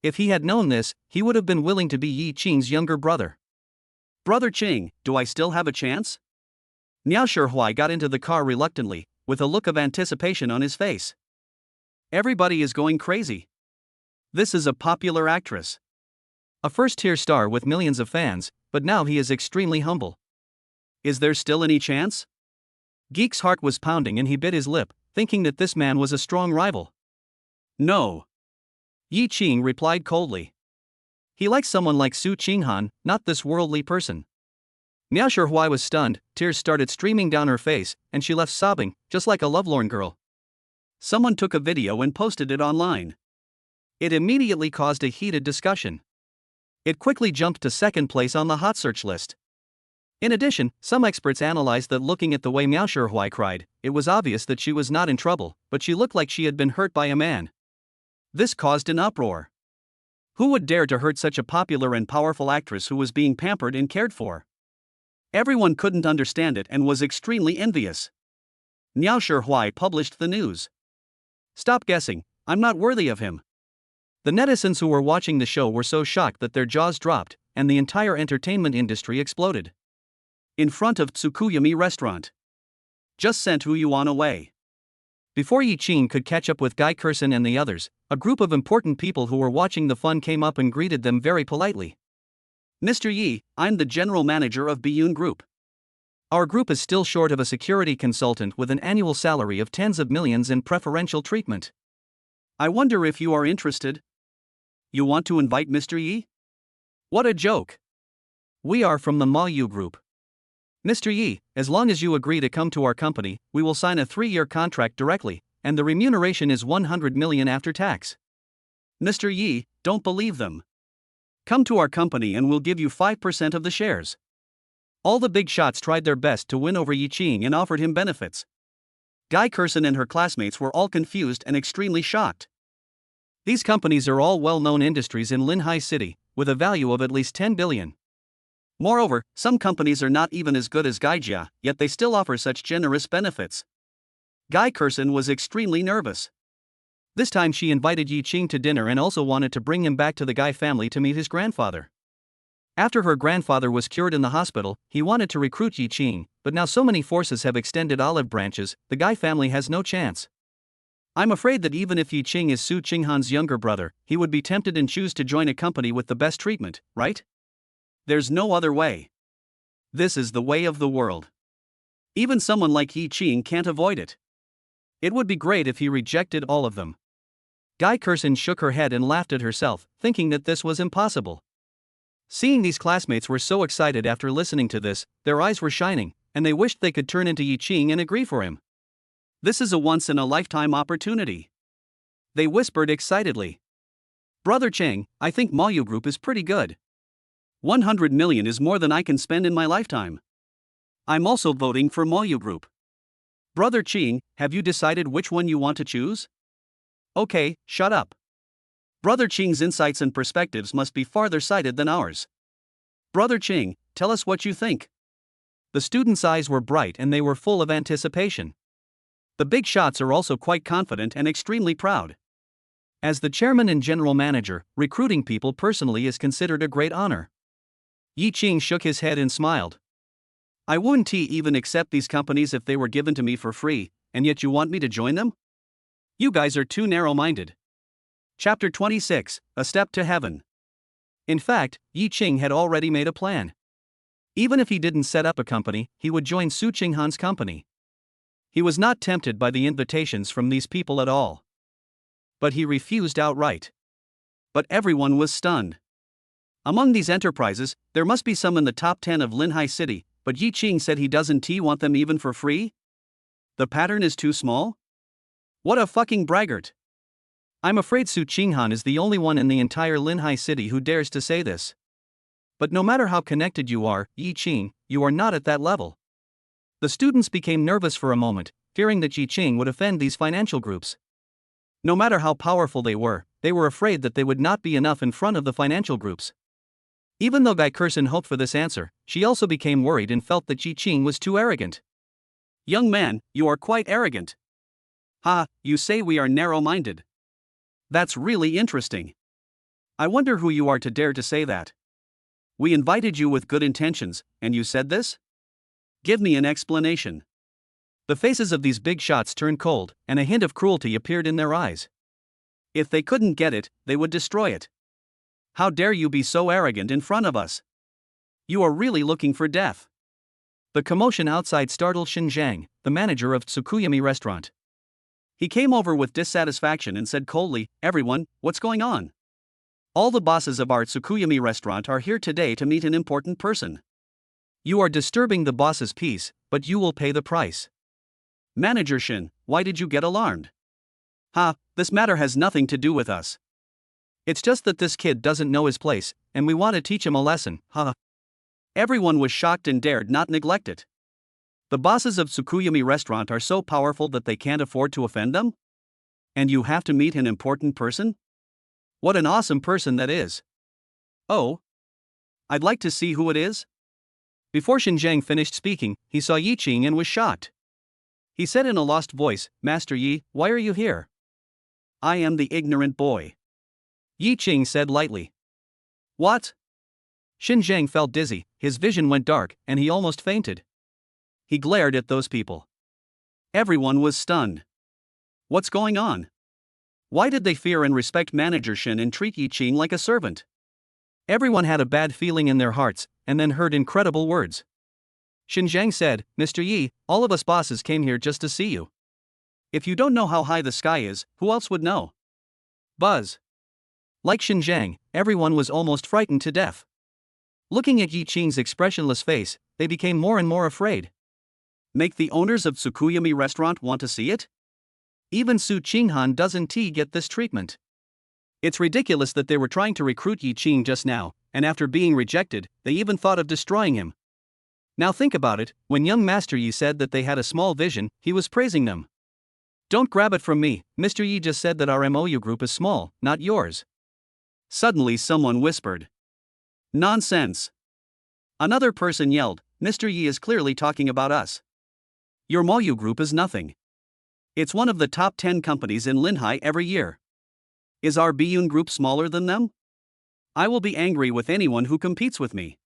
If he had known this, he would have been willing to be Yi Qing's younger brother. "Brother Ching, do I still have a chance?" Niao Shihui got into the car reluctantly, with a look of anticipation on his face. Everybody is going crazy. This is a popular actress. A first-tier star with millions of fans, but now he is extremely humble. Is there still any chance? Geek's heart was pounding and he bit his lip, thinking that this man was a strong rival. No. Yi Qing replied coldly. He likes someone like Su Qinghan, not this worldly person. Niao Shihui was stunned, tears started streaming down her face, and she left sobbing, just like a lovelorn girl. Someone took a video and posted it online. It immediately caused a heated discussion. It quickly jumped to second place on the hot search list. In addition, some experts analyzed that looking at the way Niao Shihui cried, it was obvious that she was not in trouble, but she looked like she had been hurt by a man. This caused an uproar. Who would dare to hurt such a popular and powerful actress who was being pampered and cared for? Everyone couldn't understand it and was extremely envious. Niao Shihui published the news. "Stop guessing, I'm not worthy of him." The netizens who were watching the show were so shocked that their jaws dropped, and the entire entertainment industry exploded. In front of Tsukuyami restaurant. Just sent Hu Yuan away. Before Yi Qing could catch up with Guy Kerson and the others, a group of important people who were watching the fun came up and greeted them very politely. "Mr. Yi, I'm the general manager of Biyun Group. Our group is still short of a security consultant with an annual salary of tens of millions and preferential treatment. I wonder if you are interested? You want to invite Mr. Yi? What a joke. We are from the Mayu Group. Mr. Yi, as long as you agree to come to our company, we will sign a 3-year contract directly, and the remuneration is 100 million after tax." "Mr. Yi, don't believe them. Come to our company and we'll give you 5% of the shares." All the big shots tried their best to win over Yi Qing and offered him benefits. Guy Kerson and her classmates were all confused and extremely shocked. These companies are all well-known industries in Linhai City, with a value of at least 10 billion. Moreover, some companies are not even as good as Gaijia, yet they still offer such generous benefits. Guy Kerson was extremely nervous. This time she invited Yi Qing to dinner and also wanted to bring him back to the Guy family to meet his grandfather. After her grandfather was cured in the hospital, he wanted to recruit Yi Qing, but now so many forces have extended olive branches, the Guy family has no chance. I'm afraid that even if Yi Qing is Su Qinghan's younger brother, he would be tempted and choose to join a company with the best treatment, right? There's no other way. This is the way of the world. Even someone like Yi Qing can't avoid it. It would be great if he rejected all of them. Guy Kerson shook her head and laughed at herself, thinking that this was impossible. Seeing these classmates were so excited after listening to this, their eyes were shining, and they wished they could turn into Yi Qing and agree for him. This is a once-in-a-lifetime opportunity. They whispered excitedly. "Brother Cheng, I think Mayu Group is pretty good. 100 million is more than I can spend in my lifetime. I'm also voting for Mayu Group. Brother Ching, have you decided which one you want to choose?" "Okay, shut up. Brother Ching's insights and perspectives must be farther sighted than ours. Brother Ching, tell us what you think." The students' eyes were bright and they were full of anticipation. The big shots are also quite confident and extremely proud. As the chairman and general manager, recruiting people personally is considered a great honor. Yi Qing shook his head and smiled. "I wouldn't even accept these companies if they were given to me for free, and yet you want me to join them? You guys are too narrow-minded." Chapter 26, A Step to Heaven. In fact, Yi Qing had already made a plan. Even if he didn't set up a company, he would join Su Qinghan's company. He was not tempted by the invitations from these people at all. But he refused outright. But everyone was stunned. Among these enterprises, there must be some in the top 10 of Linhai City, but Yi Qing said he doesn't want them even for free? The pattern is too small? What a fucking braggart. I'm afraid Su Qinghan is the only one in the entire Linhai city who dares to say this. But no matter how connected you are, Yi Qing, you are not at that level. The students became nervous for a moment, fearing that Yi Qing would offend these financial groups. No matter how powerful they were afraid that they would not be enough in front of the financial groups. Even though Gai Kersen hoped for this answer, she also became worried and felt that Yi Qing was too arrogant. Young man, you are quite arrogant. Ha, you say we are narrow-minded. That's really interesting. I wonder who you are to dare to say that. We invited you with good intentions, and you said this? Give me an explanation. The faces of these big shots turned cold, and a hint of cruelty appeared in their eyes. If they couldn't get it, they would destroy it. How dare you be so arrogant in front of us? You are really looking for death. The commotion outside startled Shin Zhang, the manager of Tsukuyami restaurant. He came over with dissatisfaction and said coldly, "Everyone, what's going on? All the bosses of our Tsukuyami restaurant are here today to meet an important person. You are disturbing the boss's peace, but you will pay the price." Manager Shin, why did you get alarmed? Ha, this matter has nothing to do with us. It's just that this kid doesn't know his place, and we want to teach him a lesson, ha. Everyone was shocked and dared not neglect it. The bosses of Tsukuyami restaurant are so powerful that they can't afford to offend them? And you have to meet an important person? What an awesome person that is. Oh? I'd like to see who it is. Before Xinjiang finished speaking, he saw Yi Qing and was shocked. He said in a lost voice, "Master Yi, why are you here?" "I am the ignorant boy." Yi Qing said lightly. "What?" Xinjiang felt dizzy, his vision went dark, and he almost fainted. He glared at those people. Everyone was stunned. What's going on? Why did they fear and respect Manager Shin and treat Yi Qing like a servant? Everyone had a bad feeling in their hearts, and then heard incredible words. Xinjiang said, "Mr. Yi, all of us bosses came here just to see you. If you don't know how high the sky is, who else would know?" Buzz. Like Xinjiang, everyone was almost frightened to death. Looking at Yi Qing's expressionless face, they became more and more afraid. Make the owners of Tsukuyami restaurant want to see it? Even Su Qinghan doesn't get this treatment. It's ridiculous that they were trying to recruit Yi Qing just now, and after being rejected, they even thought of destroying him. Now think about it, when young Master Yi said that they had a small vision, he was praising them. Don't grab it from me, Mr. Yi just said that our MOU group is small, not yours. Suddenly someone whispered. Nonsense. Another person yelled, Mr. Yi is clearly talking about us. Your MOU group is nothing. It's one of the top 10 companies in Linhai every year. Is our Biyun group smaller than them? I will be angry with anyone who competes with me.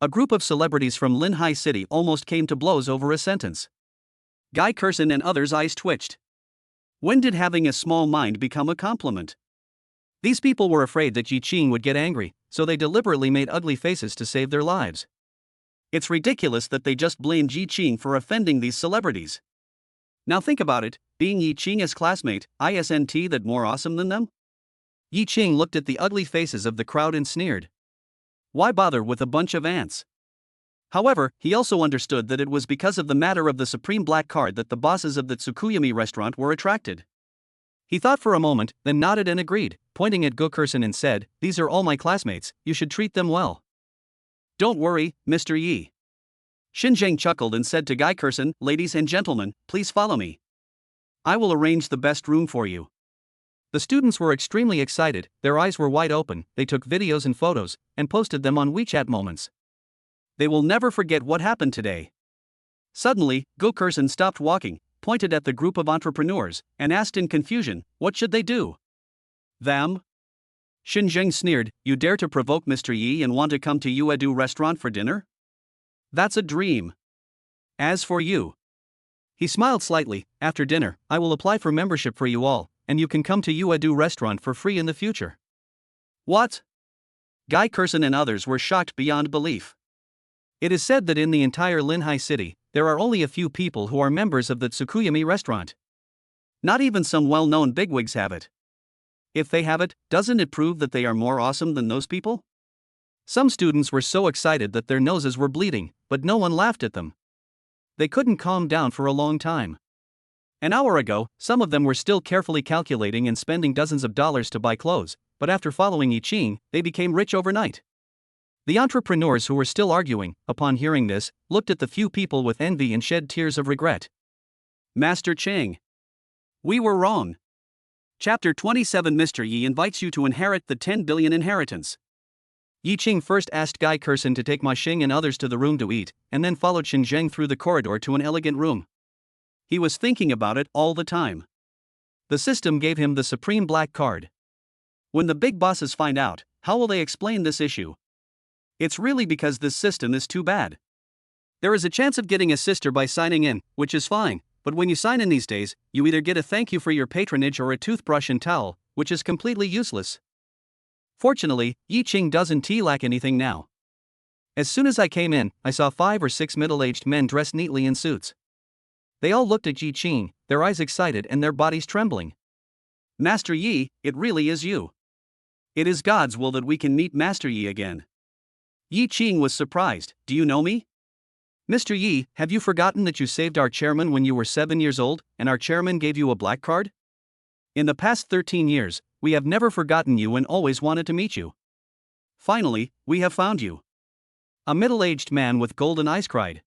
A group of celebrities from Linhai City almost came to blows over a sentence. Gai Kersen and others' eyes twitched. When did having a small mind become a compliment? These people were afraid that Yi Qing would get angry, so they deliberately made ugly faces to save their lives. It's ridiculous that they just blamed Yi Qing for offending these celebrities. Now think about it, being Yi Qing's classmate, isn't that more awesome than them? Yi Qing looked at the ugly faces of the crowd and sneered. Why bother with a bunch of ants? However, he also understood that it was because of the matter of the supreme black card that the bosses of the Tsukuyami restaurant were attracted. He thought for a moment, then nodded and agreed, pointing at Go Kersen and said, "These are all my classmates, you should treat them well." Don't worry, Mr. Yi. Xinjiang chuckled and said to Gai Kersen, "Ladies and gentlemen, please follow me. I will arrange the best room for you." The students were extremely excited, their eyes were wide open, they took videos and photos, and posted them on WeChat moments. They will never forget what happened today. Suddenly, Go Kersen stopped walking, pointed at the group of entrepreneurs, and asked in confusion, what should they do? Them? Xinjiang sneered, you dare to provoke Mr. Yi and want to come to Uedu restaurant for dinner? That's a dream. As for you. He smiled slightly, after dinner, I will apply for membership for you all, and you can come to Uedu restaurant for free in the future. What? Gai Kersen and others were shocked beyond belief. It is said that in the entire Linhai city, there are only a few people who are members of the Tsukuyami restaurant. Not even some well-known bigwigs have it. If they have it, doesn't it prove that they are more awesome than those people? Some students were so excited that their noses were bleeding, but no one laughed at them. They couldn't calm down for a long time. An hour ago, some of them were still carefully calculating and spending dozens of dollars to buy clothes, but after following I Ching, they became rich overnight. The entrepreneurs who were still arguing, upon hearing this, looked at the few people with envy and shed tears of regret. Master Cheng. We were wrong. Chapter 27. Mr. Yi invites you to inherit the 10 billion inheritance. Yi Ching first asked Gai Kersen to take Ma Xing and others to the room to eat, and then followed Shen Zheng through the corridor to an elegant room. He was thinking about it all the time. The system gave him the supreme black card. When the big bosses find out, how will they explain this issue? It's really because this system is too bad. There is a chance of getting a sister by signing in, which is fine, but when you sign in these days, you either get a thank you for your patronage or a toothbrush and towel, which is completely useless. Fortunately, Yi Ching doesn't lack anything now. As soon as I came in, I saw 5 or 6 middle-aged men dressed neatly in suits. They all looked at Yi Ching, their eyes excited and their bodies trembling. Master Yi, it really is you. It is God's will that we can meet Master Yi again. Yi Ching was surprised. Do you know me? Mr. Yi, have you forgotten that you saved our chairman when you were 7 years old, and our chairman gave you a black card? In the past 13 years, we have never forgotten you and always wanted to meet you. Finally, we have found you. A middle-aged man with golden eyes cried.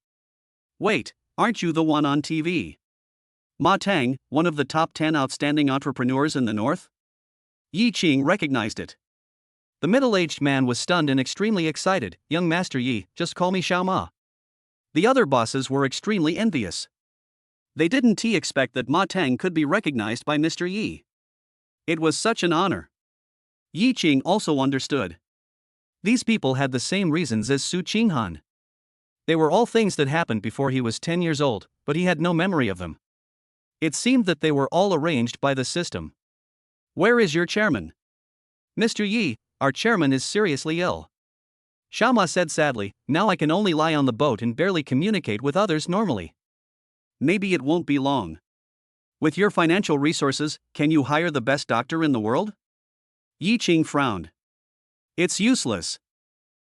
Wait, aren't you the one on TV? Ma Tang, one of the top 10 outstanding entrepreneurs in the North? Yi Ching recognized it. The middle-aged man was stunned and extremely excited. Young Master Yi, just call me Xiao Ma. The other bosses were extremely envious. They didn't expect that Ma Tang could be recognized by Mr. Yi. It was such an honor. Yi Ching also understood. These people had the same reasons as Su Qinghan. They were all things that happened before he was 10 years old, but he had no memory of them. It seemed that they were all arranged by the system. Where is your chairman? Mr. Yi, our chairman is seriously ill. Xiao Ma said sadly, now I can only lie on the boat and barely communicate with others normally. Maybe it won't be long. With your financial resources, can you hire the best doctor in the world? Yi Ching frowned. It's useless.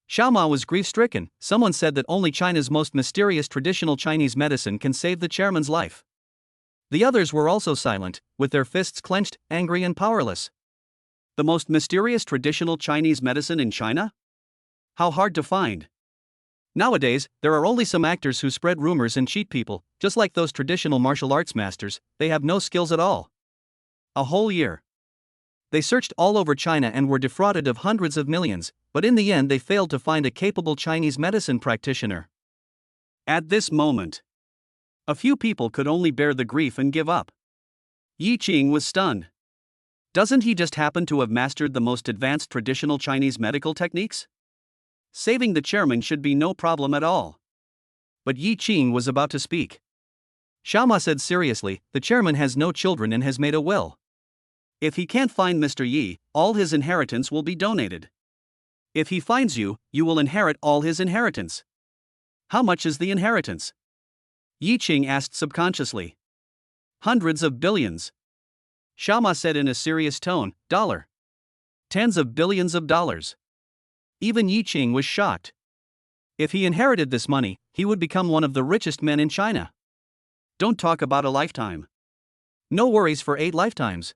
Xiao Ma was grief-stricken. Someone said that only China's most mysterious traditional Chinese medicine can save the chairman's life. The others were also silent, with their fists clenched, angry and powerless. The most mysterious traditional Chinese medicine in China? How hard to find. Nowadays, there are only some actors who spread rumors and cheat people, just like those traditional martial arts masters. They have no skills at all. A whole year. They searched all over China and were defrauded of hundreds of millions, but in the end they failed to find a capable Chinese medicine practitioner. At this moment, a few people could only bear the grief and give up. Yi Ching was stunned. Doesn't he just happen to have mastered the most advanced traditional Chinese medical techniques? Saving the chairman should be no problem at all. But Yi Ching was about to speak. Xiao Ma said seriously, the chairman has no children and has made a will. If he can't find Mr. Yi, all his inheritance will be donated. If he finds you, you will inherit all his inheritance. How much is the inheritance? Yi Ching asked subconsciously. Hundreds of billions. Xiao Ma said in a serious tone, dollar. Tens of billions of dollars. Even Yi Ching was shocked. If he inherited this money, he would become one of the richest men in China. Don't talk about a lifetime. No worries for 8 lifetimes.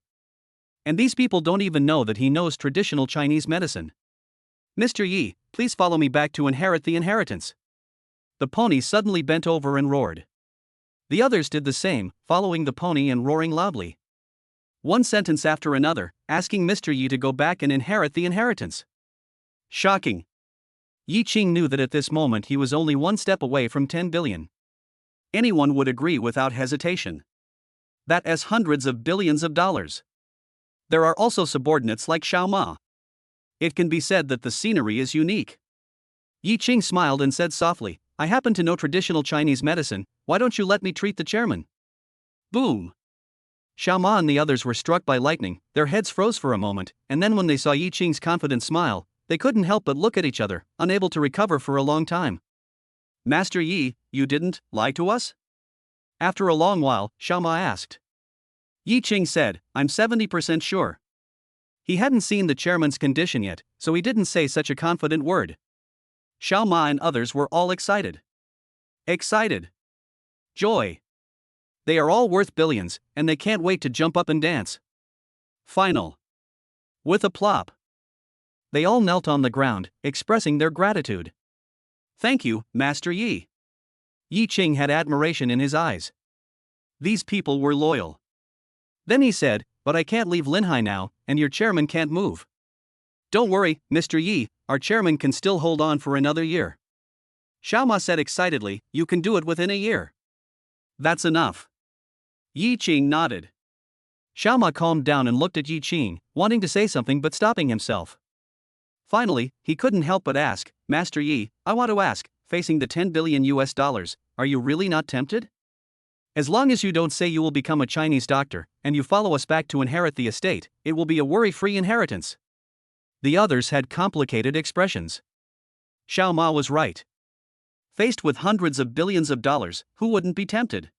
And these people don't even know that he knows traditional Chinese medicine. Mr. Yi, please follow me back to inherit the inheritance. The pony suddenly bent over and roared. The others did the same, following the pony and roaring loudly. One sentence after another, asking Mr. Yi to go back and inherit the inheritance. Shocking. Yi Ching knew that at this moment he was only one step away from 10 billion. Anyone would agree without hesitation. That is hundreds of billions of dollars. There are also subordinates like Xiao Ma. It can be said that the scenery is unique. Yi Ching smiled and said softly, I happen to know traditional Chinese medicine, why don't you let me treat the chairman? Boom! Xiao Ma and the others were struck by lightning, their heads froze for a moment, and then when they saw Yi Ching's confident smile, they couldn't help but look at each other, unable to recover for a long time. Master Yi, you didn't lie to us? After a long while, Xiao Ma asked. Yi Ching said, I'm 70% sure. He hadn't seen the chairman's condition yet, so he didn't say such a confident word. Xiao Ma and others were all excited. Excited. Joy. They are all worth billions, and they can't wait to jump up and dance. Final. With a plop. They all knelt on the ground, expressing their gratitude. Thank you, Master Yi. Yi Ching had admiration in his eyes. These people were loyal. Then he said, but I can't leave Linhai now, and your chairman can't move. Don't worry, Mr. Yi, our chairman can still hold on for another year. Xiaoma said excitedly, you can do it within a year. That's enough. Yi Ching nodded. Xiaoma calmed down and looked at Yi Ching, wanting to say something but stopping himself. Finally, he couldn't help but ask, Master Yi, I want to ask, facing the 10 billion US dollars, are you really not tempted? As long as you don't say you will become a Chinese doctor, and you follow us back to inherit the estate, it will be a worry-free inheritance. The others had complicated expressions. Xiao Ma was right. Faced with hundreds of billions of dollars, who wouldn't be tempted?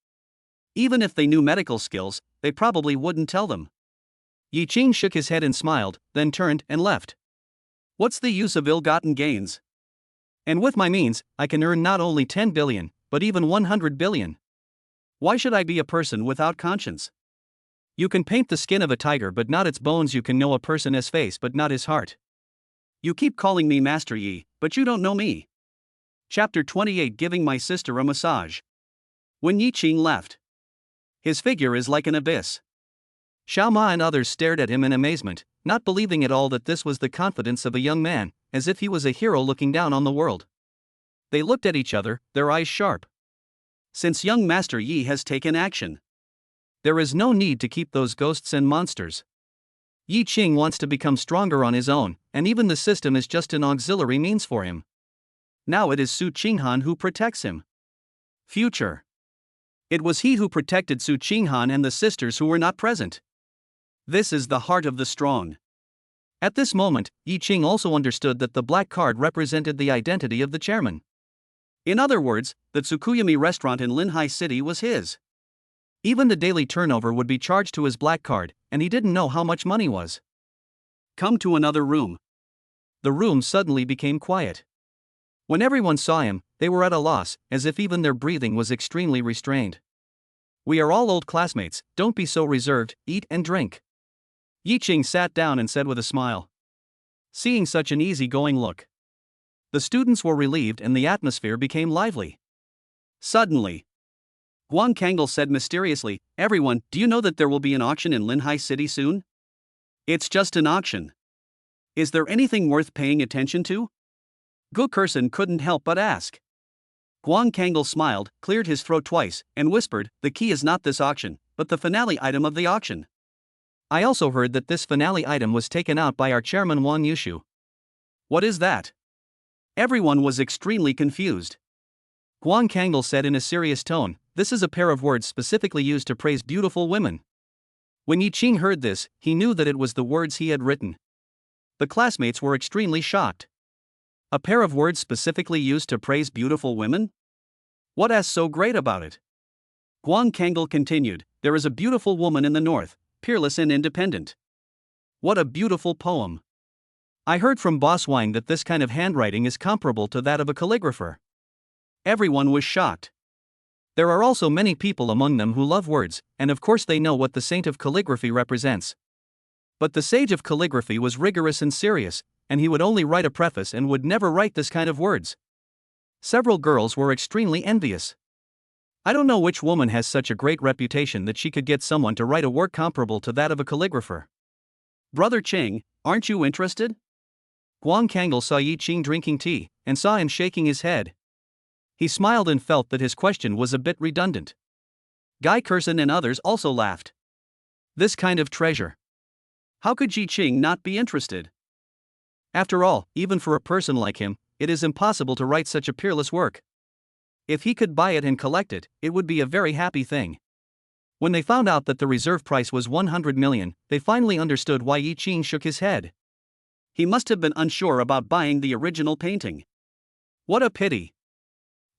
Even if they knew medical skills, they probably wouldn't tell them. Yi Ching shook his head and smiled, then turned and left. What's the use of ill-gotten gains? And with my means, I can earn not only 10 billion, but even 100 billion. Why should I be a person without conscience? You can paint the skin of a tiger but not its bones. You can know a person as face but not his heart. You keep calling me Master Yi, but you don't know me. Chapter 28 Giving my sister a massage. When Yi Ching left. His figure is like an abyss. Xiao Ma and others stared at him in amazement, not believing at all that this was the confidence of a young man, as if he was a hero looking down on the world. They looked at each other, their eyes sharp. Since young Master Yi has taken action, there is no need to keep those ghosts and monsters. Yi Ching wants to become stronger on his own, and even the system is just an auxiliary means for him. Now it is Su Qinghan who protects him. Future. It was he who protected Su Qinghan and the sisters who were not present. This is the heart of the strong. At this moment, Yi Ching also understood that the black card represented the identity of the chairman. In other words, the Tsukuyami restaurant in Linhai City was his. Even the daily turnover would be charged to his black card, and he didn't know how much money was. Come to another room. The room suddenly became quiet. When everyone saw him, they were at a loss, as if even their breathing was extremely restrained. We are all old classmates, don't be so reserved, eat and drink. Yi Ching sat down and said with a smile. Seeing such an easy-going look, the students were relieved and the atmosphere became lively. Suddenly, Huang Kangle said mysteriously, everyone, do you know that there will be an auction in Linhai City soon? It's just an auction. Is there anything worth paying attention to? Gu Kerson couldn't help but ask. Huang Kangle smiled, cleared his throat twice, and whispered, the key is not this auction, but the finale item of the auction. I also heard that this finale item was taken out by our chairman Wang Yushu. What is that? Everyone was extremely confused. Huang Kangle said in a serious tone, this is a pair of words specifically used to praise beautiful women. When Yi Ching heard this, he knew that it was the words he had written. The classmates were extremely shocked. A pair of words specifically used to praise beautiful women? What is so great about it? Huang Kangle continued, there is a beautiful woman in the north, peerless and independent. What a beautiful poem. I heard from Boss Wang that this kind of handwriting is comparable to that of a calligrapher. Everyone was shocked. There are also many people among them who love words, and of course they know what the saint of calligraphy represents. But the sage of calligraphy was rigorous and serious, and he would only write a preface and would never write this kind of words. Several girls were extremely envious. I don't know which woman has such a great reputation that she could get someone to write a work comparable to that of a calligrapher. Brother Cheng, aren't you interested? Huang Kangle saw Yi Ching drinking tea, and saw him shaking his head. He smiled and felt that his question was a bit redundant. Guy Kerson and others also laughed. This kind of treasure. How could Yi Ching not be interested? After all, even for a person like him, it is impossible to write such a peerless work. If he could buy it and collect it, it would be a very happy thing. When they found out that the reserve price was 100 million, they finally understood why Yi Ching shook his head. He must have been unsure about buying the original painting. What a pity.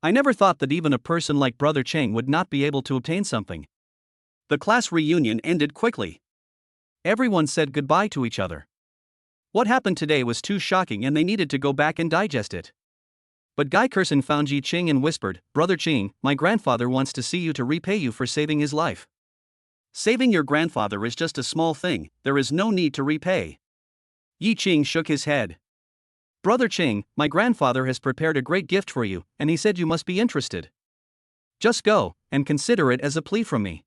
I never thought that even a person like Brother Cheng would not be able to obtain something. The class reunion ended quickly. Everyone said goodbye to each other. What happened today was too shocking and they needed to go back and digest it. But Guy Curson found Yi Ching and whispered, "Brother Ching, my grandfather wants to see you to repay you for saving his life." "Saving your grandfather is just a small thing, there is no need to repay." Yi Ching shook his head. "Brother Ching, my grandfather has prepared a great gift for you, and he said you must be interested. Just go, and consider it as a plea from me."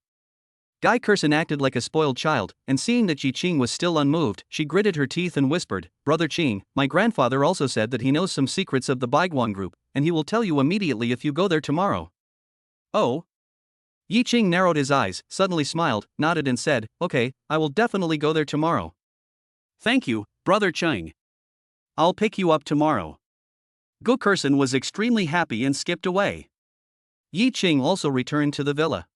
Guy Curson acted like a spoiled child, and seeing that Yi Ching was still unmoved, she gritted her teeth and whispered, "Brother Ching, my grandfather also said that he knows some secrets of the Baiguan group, and he will tell you immediately if you go there tomorrow." "Oh?" Yi Ching narrowed his eyes, suddenly smiled, nodded and said, "Okay, I will definitely go there tomorrow." "Thank you, Brother Ching. I'll pick you up tomorrow." Guy Curson was extremely happy and skipped away. Yi Ching also returned to the villa.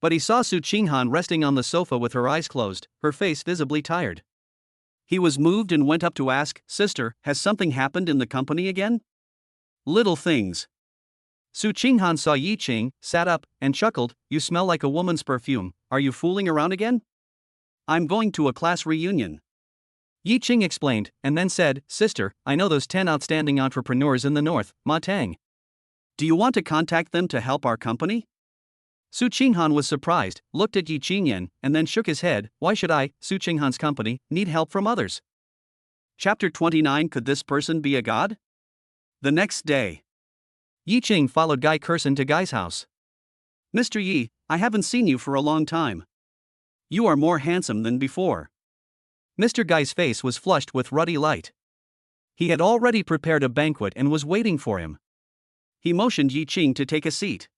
But he saw Su Qinghan resting on the sofa with her eyes closed, her face visibly tired. He was moved and went up to ask, "Sister, has something happened in the company again?" "Little things." Su Qinghan saw Yi Ching, sat up, and chuckled, "You smell like a woman's perfume, are you fooling around again?" "I'm going to a class reunion." Yi Ching explained, and then said, "Sister, I know those 10 outstanding entrepreneurs in the north, Ma Tang. Do you want to contact them to help our company?" Su Qinghan was surprised, looked at Yi Qingyan, and then shook his head. "Why should I, Su Qinghan's company, need help from others?" Chapter 29. Could this person be a god? The next day, Yi Ching followed Guy Curson to Guy's house. "Mr. Yi, I haven't seen you for a long time. You are more handsome than before." Mr. Guy's face was flushed with ruddy light. He had already prepared a banquet and was waiting for him. He motioned Yi Ching to take a seat.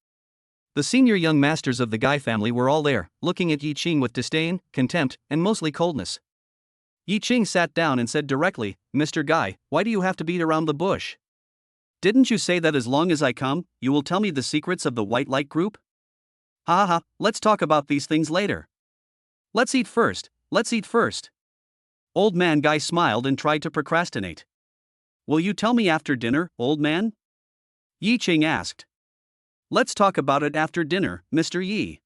The senior young masters of the Guy family were all there, looking at Yi Ching with disdain, contempt, and mostly coldness. Yi Ching sat down and said directly, "Mr. Guy, why do you have to beat around the bush? Didn't you say that as long as I come, you will tell me the secrets of the White Light Group? Ha ha ha, let's talk about these things later. Let's eat first, let's eat first." Old man Guy smiled and tried to procrastinate. "Will you tell me after dinner, old man?" Yi Ching asked. "Let's talk about it after dinner, Mr. Yi.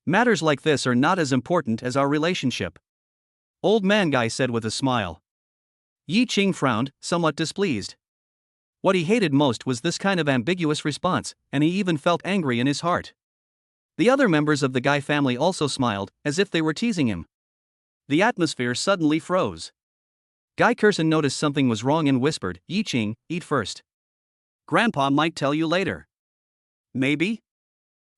Matters like this are not as important as our relationship," Old man Guy said with a smile. Yi Ching frowned, somewhat displeased. What he hated most was this kind of ambiguous response, and he even felt angry in his heart. The other members of the Guy family also smiled, as if they were teasing him. The atmosphere suddenly froze. Guy Curson noticed something was wrong and whispered, "Yi Ching, eat first. Grandpa might tell you later." "Maybe?"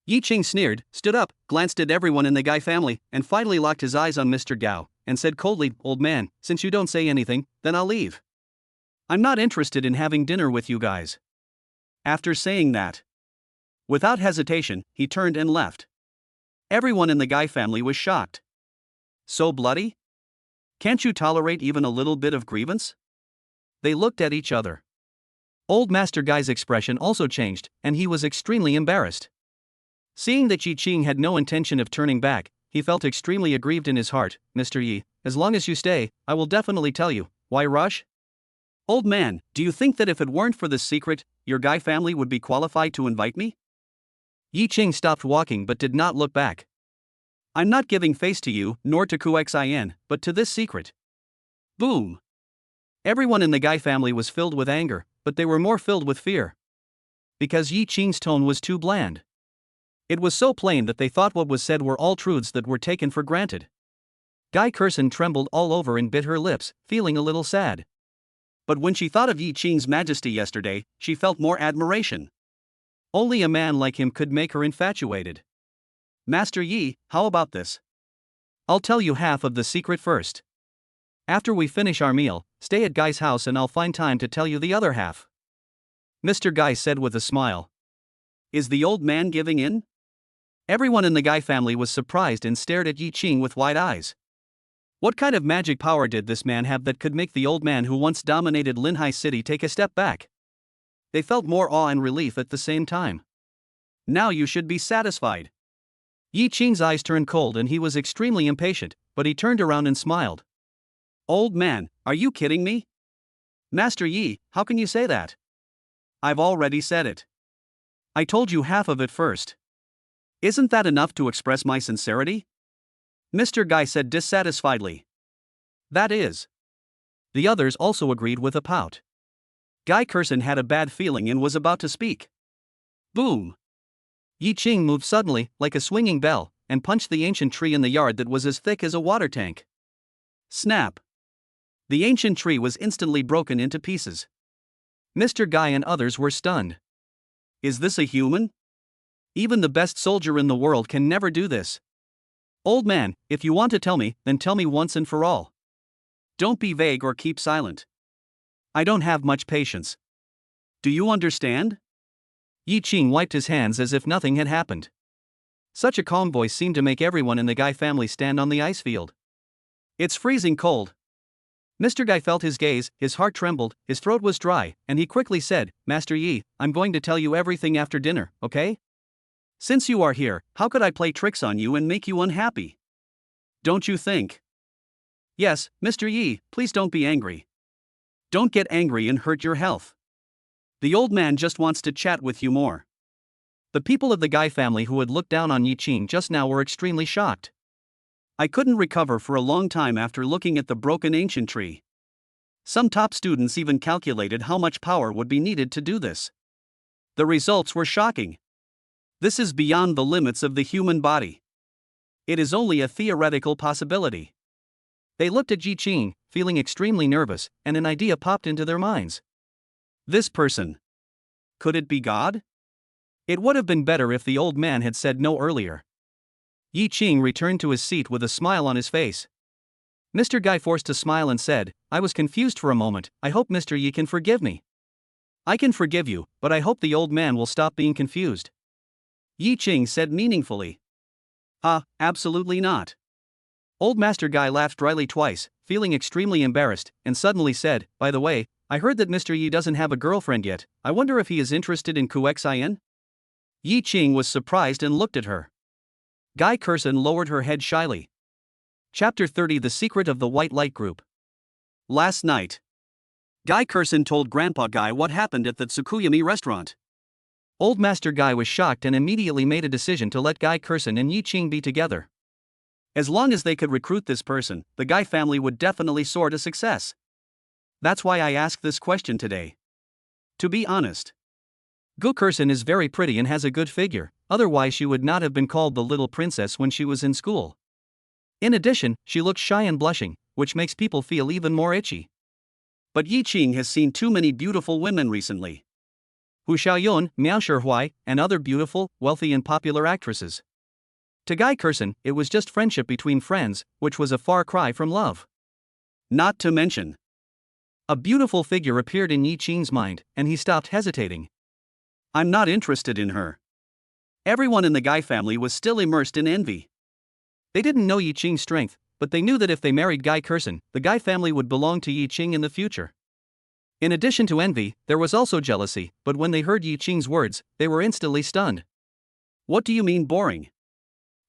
Yi Ching sneered, stood up, glanced at everyone in the Guy family, and finally locked his eyes on Mr. Gao, and said coldly, "Old man, since you don't say anything, then I'll leave. I'm not interested in having dinner with you guys." After saying that, without hesitation, he turned and left. Everyone in the Guy family was shocked. "So bloody? Can't you tolerate even a little bit of grievance?" They looked at each other. Old Master Guy's expression also changed, and he was extremely embarrassed. Seeing that Yi Ching had no intention of turning back, he felt extremely aggrieved in his heart. "Mr. Yi, as long as you stay, I will definitely tell you. Why rush? Old man, do you think that if it weren't for this secret, your Guy family would be qualified to invite me?" Yi Ching stopped walking but did not look back. "I'm not giving face to you, nor to Xin, but to this secret." Boom! Everyone in the Guy family was filled with anger, but they were more filled with fear. Because Yi Ching's tone was too bland. It was so plain that they thought what was said were all truths that were taken for granted. Guy Curson trembled all over and bit her lips, feeling a little sad. But when she thought of Yi Ching's majesty yesterday, she felt more admiration. Only a man like him could make her infatuated. "Master Yi, how about this? I'll tell you half of the secret first. After we finish our meal, stay at Guy's house and I'll find time to tell you the other half," Mr. Guy said with a smile. Is the old man giving in? Everyone in the Guy family was surprised and stared at Yi Ching with wide eyes. What kind of magic power did this man have that could make the old man who once dominated Linhai City take a step back? They felt more awe and relief at the same time. "Now you should be satisfied." Yi Ching's eyes turned cold and he was extremely impatient, but he turned around and smiled. "Old man, are you kidding me? Master Yi, how can you say that? I've already said it. I told you half of it first. Isn't that enough to express my sincerity?" Mr. Guy said dissatisfiedly. "That is." The others also agreed with a pout. Guy Curson had a bad feeling and was about to speak. Boom! Yi Ching moved suddenly, like a swinging bell, and punched the ancient tree in the yard that was as thick as a water tank. Snap! The ancient tree was instantly broken into pieces. Mr. Guy and others were stunned. Is this a human? Even the best soldier in the world can never do this. Old man, if you want to tell me, then tell me once and for all. Don't be vague or keep silent. I don't have much patience. Do you understand? Yi Ching wiped his hands as if nothing had happened. Such a calm voice seemed to make everyone in the Guy family stand on the ice field. It's freezing cold. Mr. Guy felt his gaze, his heart trembled, his throat was dry, and he quickly said, Master Yi, I'm going to tell you everything after dinner, okay? Since you are here, how could I play tricks on you and make you unhappy? Don't you think? Yes, Mr. Yi, please don't be angry. Don't get angry and hurt your health. The old man just wants to chat with you more. The people of the Guy family who had looked down on Yi Ching just now were extremely shocked. I couldn't recover for a long time after looking at the broken ancient tree. Some top students even calculated how much power would be needed to do this. The results were shocking. This is beyond the limits of the human body. It is only a theoretical possibility. They looked at Yi Ching, feeling extremely nervous, and an idea popped into their minds. This person. Could it be God? It would have been better if the old man had said no earlier. Yi Ching returned to his seat with a smile on his face. Mr. Guy forced a smile and said, I was confused for a moment, I hope Mr. Yi can forgive me. I can forgive you, but I hope the old man will stop being confused. Yi Ching said meaningfully. Absolutely not. Old Master Guy laughed dryly twice, feeling extremely embarrassed, and suddenly said, By the way, I heard that Mr. Yi doesn't have a girlfriend yet, I wonder if he is interested in Kuexin? Yi Ching was surprised and looked at her. Guy Curson lowered her head shyly. Chapter 30 The Secret of the White Light Group. Last night, Guy Curson told Grandpa Guy what happened at the Tsukuyami restaurant. Old Master Guy was shocked and immediately made a decision to let Guy Curson and Yi Ching be together. As long as they could recruit this person, the Guy family would definitely soar to success. That's why I asked this question today. To be honest, Gu Curson is very pretty and has a good figure, otherwise she would not have been called the little princess when she was in school. In addition, she looks shy and blushing, which makes people feel even more itchy. But Yi Ching has seen too many beautiful women recently. Hu Xiaoyun, Miao Shihui, and other beautiful, wealthy and popular actresses. To Guy Curson, it was just friendship between friends, which was a far cry from love. Not to mention, a beautiful figure appeared in Yi Ching's mind, and he stopped hesitating. I'm not interested in her. Everyone in the Guy family was still immersed in envy. They didn't know Yi Ching's strength, but they knew that if they married Guy Curson, the Guy family would belong to Yi Ching in the future. In addition to envy, there was also jealousy, but when they heard Yi Ching's words, they were instantly stunned. What do you mean boring?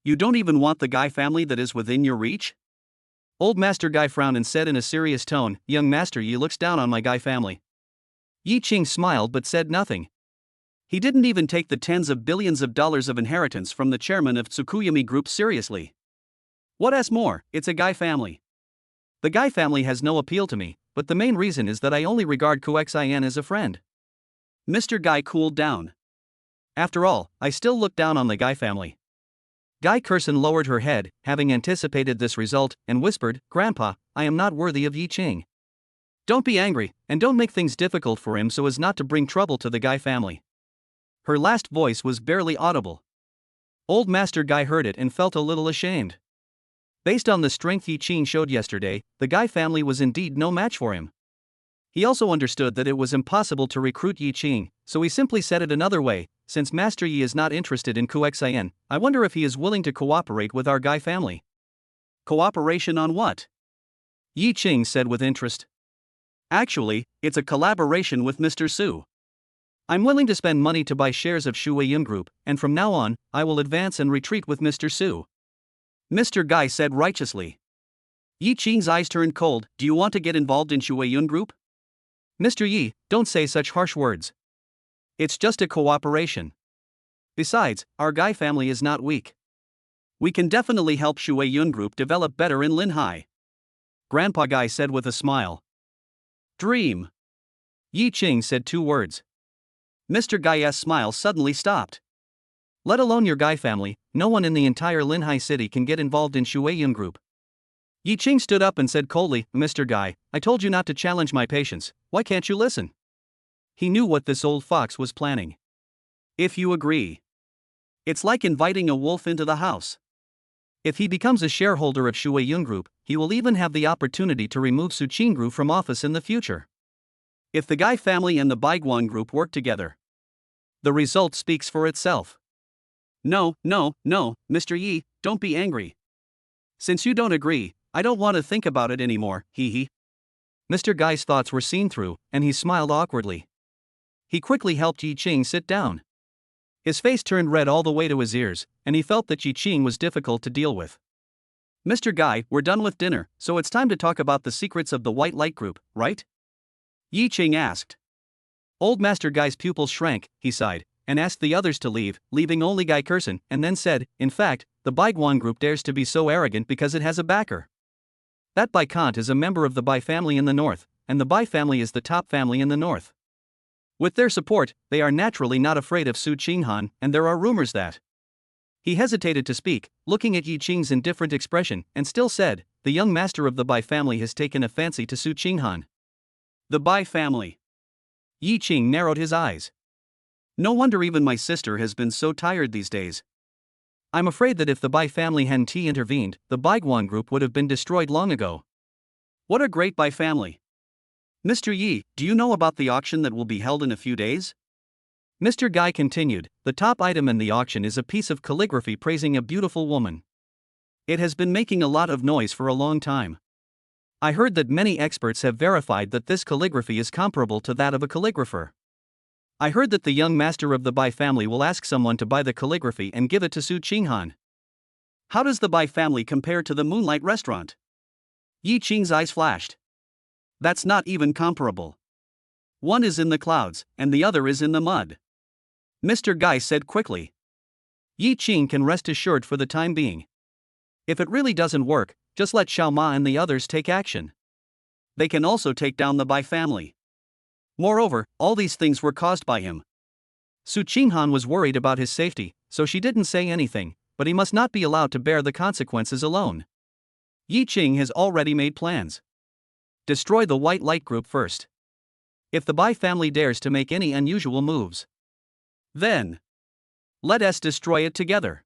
You don't even want the Guy family that is within your reach? Old Master Guy frowned and said in a serious tone, Young Master Yi looks down on my Guy family. Yi Ching smiled but said nothing. He didn't even take the tens of billions of dollars of inheritance from the chairman of Tsukuyami Group seriously. What else more, it's a Guy family. The Guy family has no appeal to me, but the main reason is that I only regard Kuexin as a friend. Mr. Guy cooled down. After all, I still look down on the Guy family. Guy Curson lowered her head, having anticipated this result, and whispered, Grandpa, I am not worthy of Yi Ching. Don't be angry, and don't make things difficult for him so as not to bring trouble to the Guy family. Her last voice was barely audible. Old Master Guy heard it and felt a little ashamed. Based on the strength Yi Ching showed yesterday, the Guy family was indeed no match for him. He also understood that it was impossible to recruit Yi Ching, so he simply said it another way, since Master Yi is not interested in Kuexin, I wonder if he is willing to cooperate with our Guy family. Cooperation on what? Yi Ching said with interest. Actually, it's a collaboration with Mr. Su. I'm willing to spend money to buy shares of Shueiyun Group, and from now on, I will advance and retreat with Mr. Su. Mr. Guy said righteously. Yi Ching's eyes turned cold. Do you want to get involved in Shueiyun Group? Mr. Yi, don't say such harsh words. It's just a cooperation. Besides, our Guy family is not weak. We can definitely help Shueiyun Group develop better in Linhai. Grandpa Guy said with a smile. Dream. Yi Ching said 2 words. Mr. Guy's smile suddenly stopped. Let alone your Guy family, no one in the entire Linhai city can get involved in Shueiyun Group. Yi Ching stood up and said coldly, Mr. Guy, I told you not to challenge my patience, why can't you listen? He knew what this old fox was planning. If you agree. It's like inviting a wolf into the house. If he becomes a shareholder of Shueiyun Group, he will even have the opportunity to remove Su Qingru from office in the future. If the Guy family and the Baiguan Group work together, the result speaks for itself. No, Mr. Yi, don't be angry. Since you don't agree, I don't want to think about it anymore, hee hee. Mr. Guy's thoughts were seen through, and he smiled awkwardly. He quickly helped Yi Ching sit down. His face turned red all the way to his ears, and he felt that Yi Ching was difficult to deal with. Mr. Guy, we're done with dinner, so it's time to talk about the secrets of the White Light Group, right? Yi Ching asked. Old Master Guy's pupils shrank, he sighed, and asked the others to leave, leaving only Guy Curson, and then said, in fact, the Baiguan Group dares to be so arrogant because it has a backer. That Bai Kant is a member of the Bai family in the north, and the Bai family is the top family in the north. With their support, they are naturally not afraid of Su Qinghan, and there are rumors that. He hesitated to speak, looking at Yi Ching's indifferent expression, and still said, the young master of the Bai family has taken a fancy to Su Qinghan. The Bai family. Yi Ching narrowed his eyes. No wonder even my sister has been so tired these days. I'm afraid that if the Bai family hadn't intervened, the Baiguan Group would have been destroyed long ago. What a great Bai family. Mr. Yi, do you know about the auction that will be held in a few days? Mr. Guy continued, the top item in the auction is a piece of calligraphy praising a beautiful woman. It has been making a lot of noise for a long time. I heard that many experts have verified that this calligraphy is comparable to that of a calligrapher. I heard that the young master of the Bai family will ask someone to buy the calligraphy and give it to Su Qinghan. How does the Bai family compare to the Moonlight Restaurant? Yi Ching's eyes flashed. That's not even comparable. One is in the clouds, and the other is in the mud. Mr. Guy said quickly. Yi Ching can rest assured for the time being. If it really doesn't work, just let Xiao Ma and the others take action. They can also take down the Bai family. Moreover, all these things were caused by him. Su Qinghan was worried about his safety, so she didn't say anything, but he must not be allowed to bear the consequences alone. Yi Ching has already made plans. Destroy the White Light Group first. If the Bai family dares to make any unusual moves, then let us destroy it together.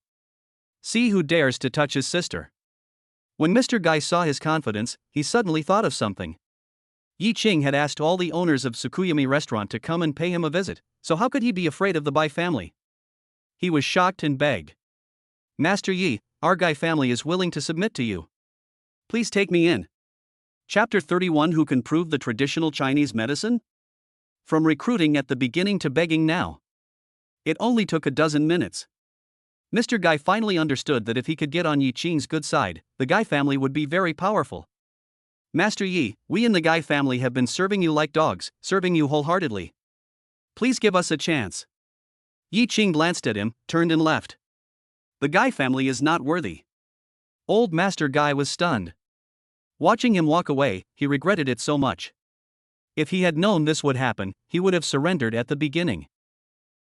See who dares to touch his sister. When Mr. Guy saw his confidence, he suddenly thought of something. Yi Ching had asked all the owners of Tsukuyami restaurant to come and pay him a visit, so how could he be afraid of the Bai family? He was shocked and begged. Master Yi, our Guy family is willing to submit to you. Please take me in. Chapter 31 Who can prove the traditional Chinese medicine? From recruiting at the beginning to begging now. It only took a dozen minutes. Mr. Guy finally understood that if he could get on Yi Ching's good side, the Guy family would be very powerful. Master Yi, we in the Guy family have been serving you like dogs, serving you wholeheartedly. Please give us a chance. Yi Ching glanced at him, turned and left. The Guy family is not worthy. Old Master Guy was stunned. Watching him walk away, he regretted it so much. If he had known this would happen, he would have surrendered at the beginning.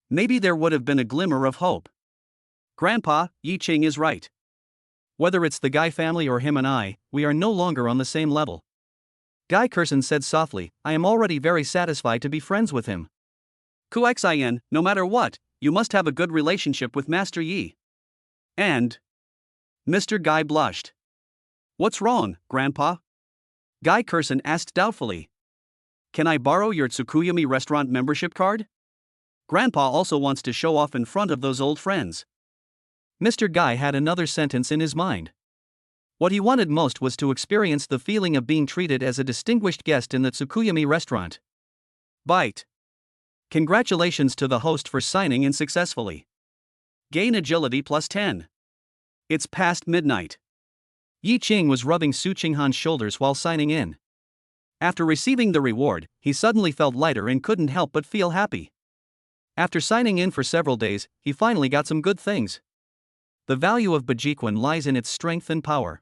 Maybe there would have been a glimmer of hope. Grandpa, Yi Ching is right. Whether it's the Guy family or him and I, we are no longer on the same level. Guy Curson said softly, I am already very satisfied to be friends with him. Kuxin, no matter what, you must have a good relationship with Master Yi. And? Mr. Guy blushed. What's wrong, Grandpa? Guy Curson asked doubtfully. Can I borrow your Tsukuyami restaurant membership card? Grandpa also wants to show off in front of those old friends. Mr. Guy had another sentence in his mind. What he wanted most was to experience the feeling of being treated as a distinguished guest in the Tsukuyami restaurant. Bite. Congratulations to the host for signing in successfully. Gain agility plus 10. It's past midnight. Yi Ching was rubbing Su Qinghan's shoulders while signing in. After receiving the reward, he suddenly felt lighter and couldn't help but feel happy. After signing in for several days, he finally got some good things. The value of Bajiquan lies in its strength and power.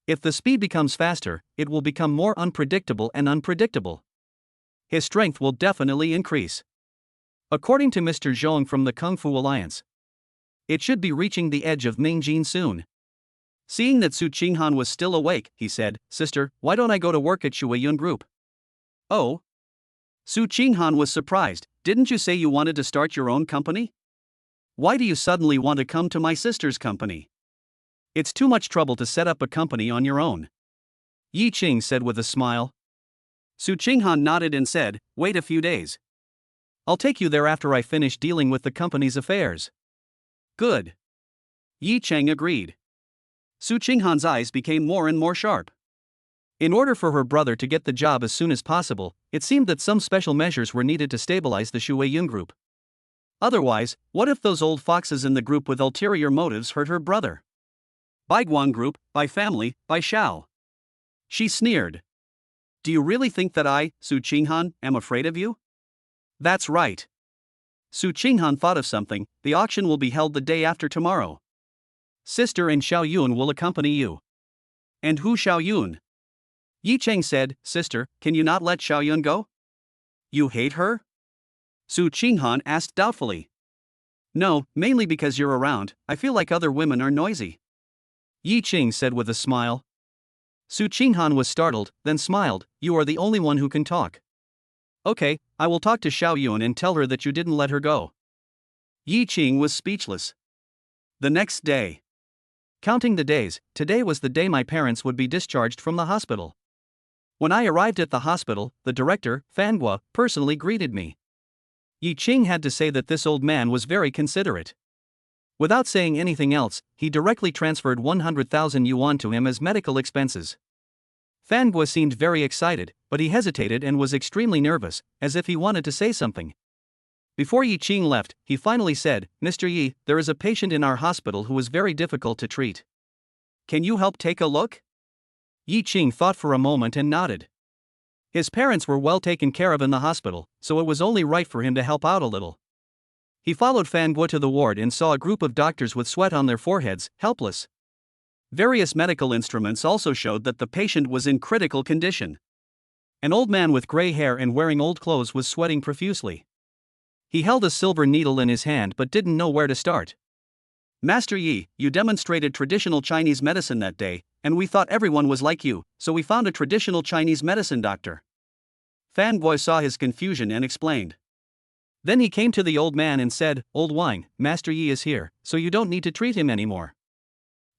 If the speed becomes faster, it will become more unpredictable and unpredictable. his strength will definitely increase. According to Mr. Zhong from the Kung Fu Alliance, it should be reaching the edge of Mingjin soon. Seeing that Su Qinghan was still awake, he said, "Sister, why don't I go to work at Shuiyun Group?" "Oh?" Su Qinghan was surprised. "Didn't you say you wanted to start your own company? Why do you suddenly want to come to my sister's company? It's too much trouble to set up a company on your own." Yi Qing said with a smile. Su Qinghan nodded and said, "Wait a few days. I'll take you there after I finish dealing with the company's affairs." "Good." Yi Cheng agreed. Su Qinghan's eyes became more and more sharp. In order for her brother to get the job as soon as possible, it seemed that some special measures were needed to stabilize the Shuiyun Group. Otherwise, what if those old foxes in the group with ulterior motives hurt her brother? Baiguan Group, by family, by Shao. She sneered. "Do you really think that I, Su Qinghan, am afraid of you?" "That's right." Su Qinghan thought of something. "The auction will be held the day after tomorrow. Sister and Xiao Yun will accompany you." "And who Xiao Yun?" Yi Cheng said, "Sister, can you not let Xiao Yun go?" "You hate her?" Su Qinghan asked doubtfully. "No, mainly because you're around. I feel like other women are noisy," Yi Cheng said with a smile. Su Qinghan was startled, then smiled. "You are the only one who can talk." "Okay, I will talk to Xiao Yun and tell her that you didn't let her go." Yi Qing was speechless. The next day. Counting the days, today was the day my parents would be discharged from the hospital. When I arrived at the hospital, the director, Fanghua, personally greeted me. Yi Qing had to say that this old man was very considerate. Without saying anything else, he directly transferred 100,000 yuan to him as medical expenses. Fanghua seemed very excited, but he hesitated and was extremely nervous, as if he wanted to say something. Before Yi Qing left, he finally said, "Mr. Yi, there is a patient in our hospital who is very difficult to treat. Can you help take a look?" Yi Qing thought for a moment and nodded. His parents were well taken care of in the hospital, so it was only right for him to help out a little. He followed Fanghua to the ward and saw a group of doctors with sweat on their foreheads, helpless. Various medical instruments also showed that the patient was in critical condition. An old man with gray hair and wearing old clothes was sweating profusely. He held a silver needle in his hand but didn't know where to start. "Master Yi, you demonstrated traditional Chinese medicine that day, and we thought everyone was like you, so we found a traditional Chinese medicine doctor." Fanghua saw his confusion and explained. Then he came to the old man and said, "Old Wang, Master Yi is here, so you don't need to treat him anymore.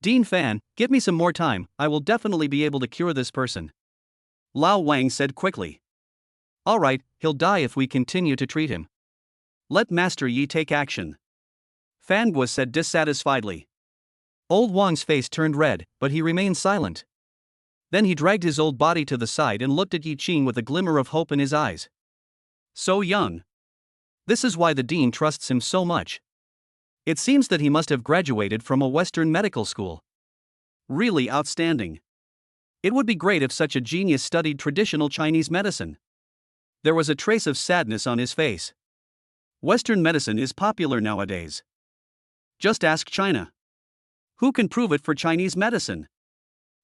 Dean Fan, give me some more time, I will definitely be able to cure this person." Lao Wang said quickly. "All right, he'll die if we continue to treat him. Let Master Yi take action." Fanghua said dissatisfiedly. Old Wang's face turned red, but he remained silent. Then he dragged his old body to the side and looked at Yi Qing with a glimmer of hope in his eyes. So young. This is why the dean trusts him so much. It seems that he must have graduated from a Western medical school. Really outstanding. It would be great if such a genius studied traditional Chinese medicine. There was a trace of sadness on his face. Western medicine is popular nowadays. Just ask China. Who can prove it for Chinese medicine?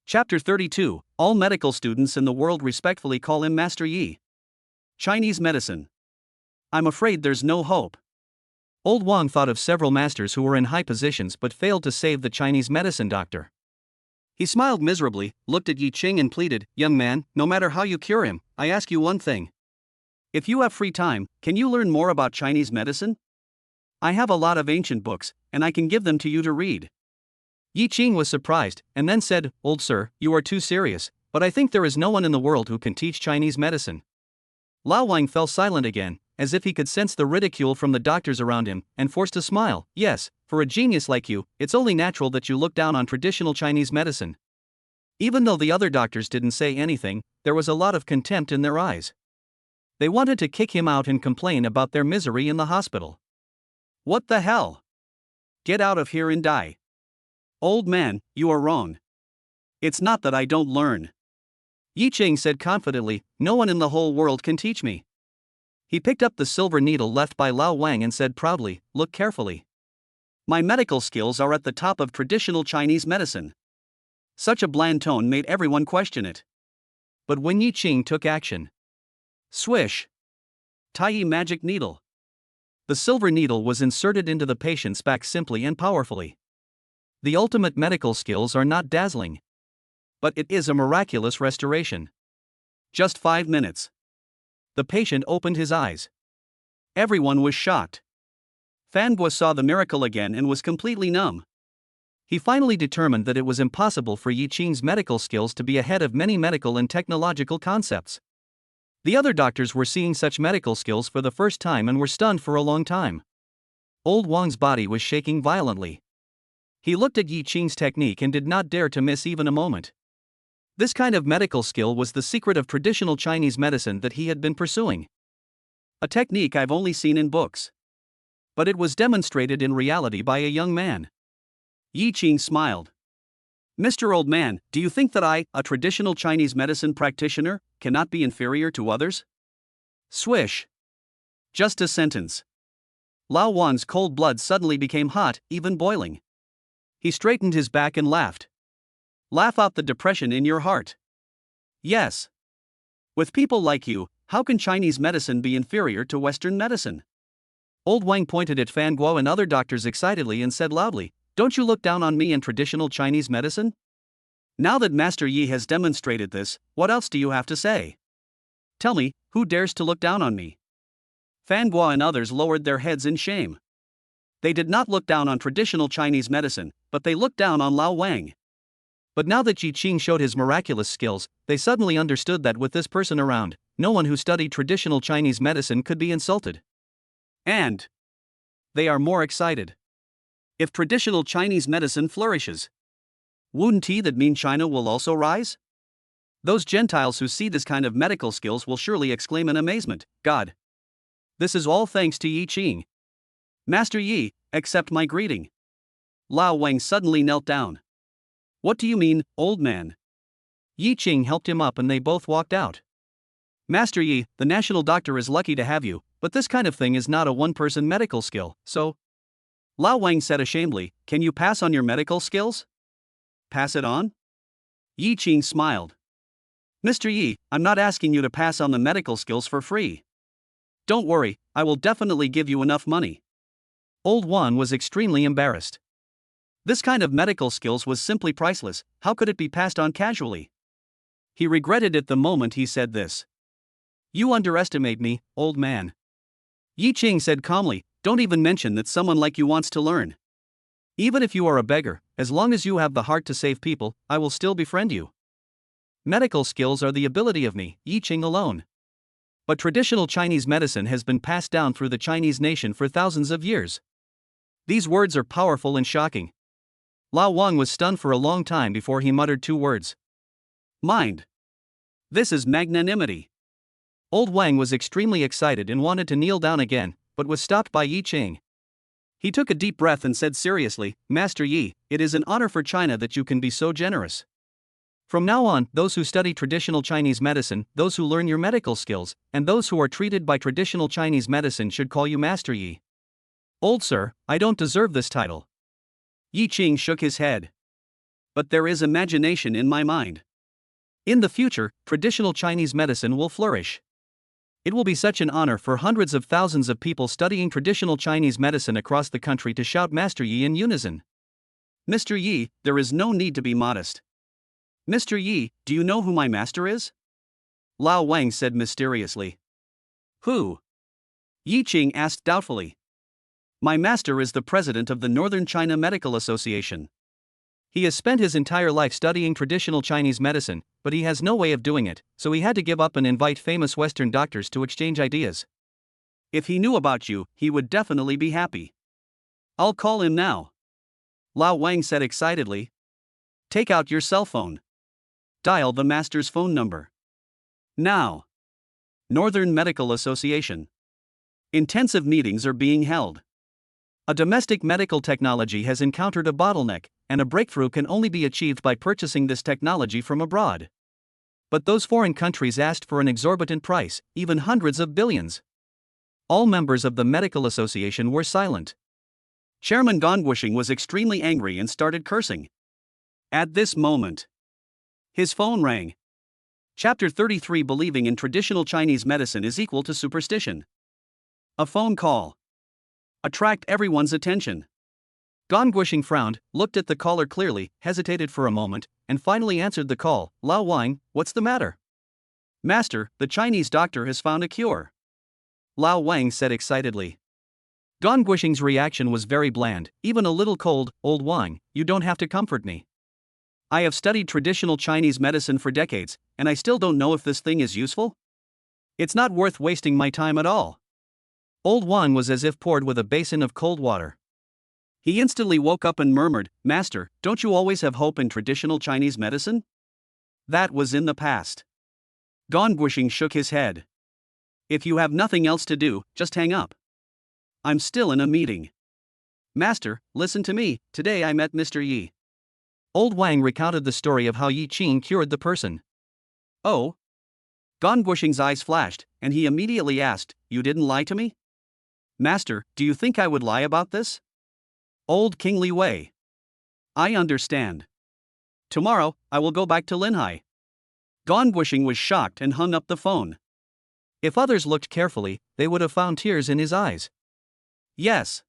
Chapter 32, All medical students in the world respectfully call him Master Yi. Chinese medicine. I'm afraid there's no hope. Old Wang thought of several masters who were in high positions but failed to save the Chinese medicine doctor. He smiled miserably, looked at Yi Qing and pleaded, "Young man, no matter how you cure him, I ask you one thing. If you have free time, can you learn more about Chinese medicine? I have a lot of ancient books, and I can give them to you to read." Yi Qing was surprised, and then said, "Old sir, you are too serious, but I think there is no one in the world who can teach Chinese medicine." Lao Wang fell silent again, as if he could sense the ridicule from the doctors around him, and forced a smile. "Yes, for a genius like you, it's only natural that you look down on traditional Chinese medicine." Even though the other doctors didn't say anything, there was a lot of contempt in their eyes. They wanted to kick him out and complain about their misery in the hospital. What the hell? Get out of here and die. Old man, you are wrong. It's not that I don't learn. Yi Qing said confidently, "No one in the whole world can teach me." He picked up the silver needle left by Lao Wang and said proudly, "Look carefully. My medical skills are at the top of traditional Chinese medicine." Such a bland tone made everyone question it. But when Yi Qing took action, swish! Tai magic needle. The silver needle was inserted into the patient's back simply and powerfully. The ultimate medical skills are not dazzling, but it is a miraculous restoration. Just 5 minutes. The patient opened his eyes. Everyone was shocked. Fanguo saw the miracle again and was completely numb. He finally determined that it was impossible for Yi Qing's medical skills to be ahead of many medical and technological concepts. The other doctors were seeing such medical skills for the first time and were stunned for a long time. Old Wang's body was shaking violently. He looked at Yi Qing's technique and did not dare to miss even a moment. This kind of medical skill was the secret of traditional Chinese medicine that he had been pursuing. A technique I've only seen in books. But it was demonstrated in reality by a young man. Yi Qing smiled. Mr. Old Man, do you think that I, a traditional Chinese medicine practitioner, cannot be inferior to others? Swish. Just a sentence. Lao Wan's cold blood suddenly became hot, even boiling. He straightened his back and laughed. Laugh out the depression in your heart. Yes. With people like you, how can Chinese medicine be inferior to Western medicine? Old Wang pointed at Fan Guo and other doctors excitedly and said loudly, "Don't you look down on me and traditional Chinese medicine? Now that Master Yi has demonstrated this, what else do you have to say? Tell me, who dares to look down on me?" Fan Guo and others lowered their heads in shame. They did not look down on traditional Chinese medicine, but they looked down on Lao Wang. But now that Yi Qing showed his miraculous skills, they suddenly understood that with this person around, no one who studied traditional Chinese medicine could be insulted. And they are more excited. If traditional Chinese medicine flourishes, wouldn't that mean China will also rise? Those Gentiles who see this kind of medical skills will surely exclaim in amazement, "God! This is all thanks to Yi Qing. Master Yi, accept my greeting." Lao Wang suddenly knelt down. "What do you mean, old man?" Yi Qing helped him up and they both walked out. "Master Yi, the national doctor is lucky to have you, but this kind of thing is not a one-person medical skill, so..." Lao Wang said ashamedly, "Can you pass on your medical skills? Pass it on?" Yi Qing smiled. "Mr. Yi, I'm not asking you to pass on the medical skills for free. Don't worry, I will definitely give you enough money." Old Wan was extremely embarrassed. This kind of medical skills was simply priceless, how could it be passed on casually? He regretted it the moment he said this. "You underestimate me, old man." Yi Qing said calmly, "Don't even mention that someone like you wants to learn. Even if you are a beggar, as long as you have the heart to save people, I will still befriend you. Medical skills are the ability of me, Yi Qing alone. But traditional Chinese medicine has been passed down through the Chinese nation for thousands of years." These words are powerful and shocking. Lao Wang was stunned for a long time before he muttered 2 words. "Mind. This is magnanimity." Old Wang was extremely excited and wanted to kneel down again, but was stopped by Yi Qing. He took a deep breath and said seriously, "Master Yi, it is an honor for China that you can be so generous. From now on, those who study traditional Chinese medicine, those who learn your medical skills, and those who are treated by traditional Chinese medicine should call you Master Yi." "Old sir, I don't deserve this title." Yi Qing shook his head. "But there is imagination in my mind. In the future, traditional Chinese medicine will flourish. It will be such an honor for hundreds of thousands of people studying traditional Chinese medicine across the country to shout Master Yi in unison." "Mr. Yi, there is no need to be modest. Mr. Yi, do you know who my master is?" Lao Wang said mysteriously. "Who?" Yi Qing asked doubtfully. "My master is the president of the Northern China Medical Association. He has spent his entire life studying traditional Chinese medicine, but he has no way of doing it, so he had to give up and invite famous Western doctors to exchange ideas. If he knew about you, he would definitely be happy. I'll call him now." Lao Wang said excitedly. "Take out your cell phone. Dial the master's phone number. Now." Northern Medical Association. Intensive meetings are being held. A domestic medical technology has encountered a bottleneck, and a breakthrough can only be achieved by purchasing this technology from abroad. But those foreign countries asked for an exorbitant price, even hundreds of billions. All members of the medical association were silent. Chairman Gongwushing was extremely angry and started cursing. At this moment, his phone rang. Chapter 33: Believing in traditional Chinese medicine is equal to superstition. A phone call. Attract everyone's attention. Gong Guisheng frowned, looked at the caller clearly, hesitated for a moment, and finally answered the call. Lao Wang, what's the matter? Master, the Chinese doctor has found a cure. Lao Wang said excitedly. Gong Guisheng's reaction was very bland, even a little cold. Old Wang, you don't have to comfort me. I have studied traditional Chinese medicine for decades, and I still don't know if this thing is useful. It's not worth wasting my time at all. Old Wang was as if poured with a basin of cold water. He instantly woke up and murmured, Master, don't you always have hope in traditional Chinese medicine? That was in the past. Gong Guisheng shook his head. If you have nothing else to do, just hang up. I'm still in a meeting. Master, listen to me, today I met Mr. Yi. Old Wang recounted the story of how Yi Qing cured the person. Oh? Gong Guisheng's eyes flashed, and he immediately asked, You didn't lie to me? Master, do you think I would lie about this? Old King Li Wei. I understand. Tomorrow, I will go back to Linhai. Gong Guisheng was shocked and hung up the phone. If others looked carefully, they would have found tears in his eyes. Yes.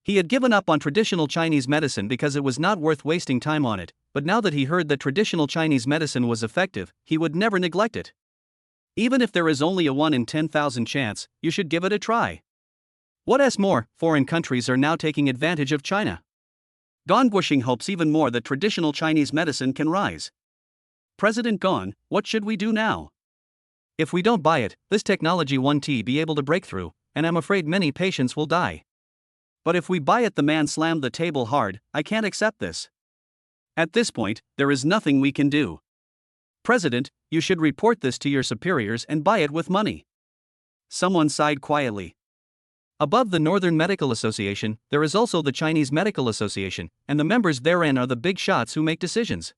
He had given up on traditional Chinese medicine because it was not worth wasting time on it, but now that he heard that traditional Chinese medicine was effective, he would never neglect it. Even if there is only a 1 in 10,000 chance, you should give it a try. What else more, foreign countries are now taking advantage of China. Gong Guisheng hopes even more that traditional Chinese medicine can rise. President Gong, what should we do now? If we don't buy it, this technology won't be able to break through, and I'm afraid many patients will die. But if we buy it, the man slammed the table hard, I can't accept this. At this point, there is nothing we can do. President, you should report this to your superiors and buy it with money. Someone sighed quietly. Above the Northern Medical Association, there is also the Chinese Medical Association, and the members therein are the big shots who make decisions.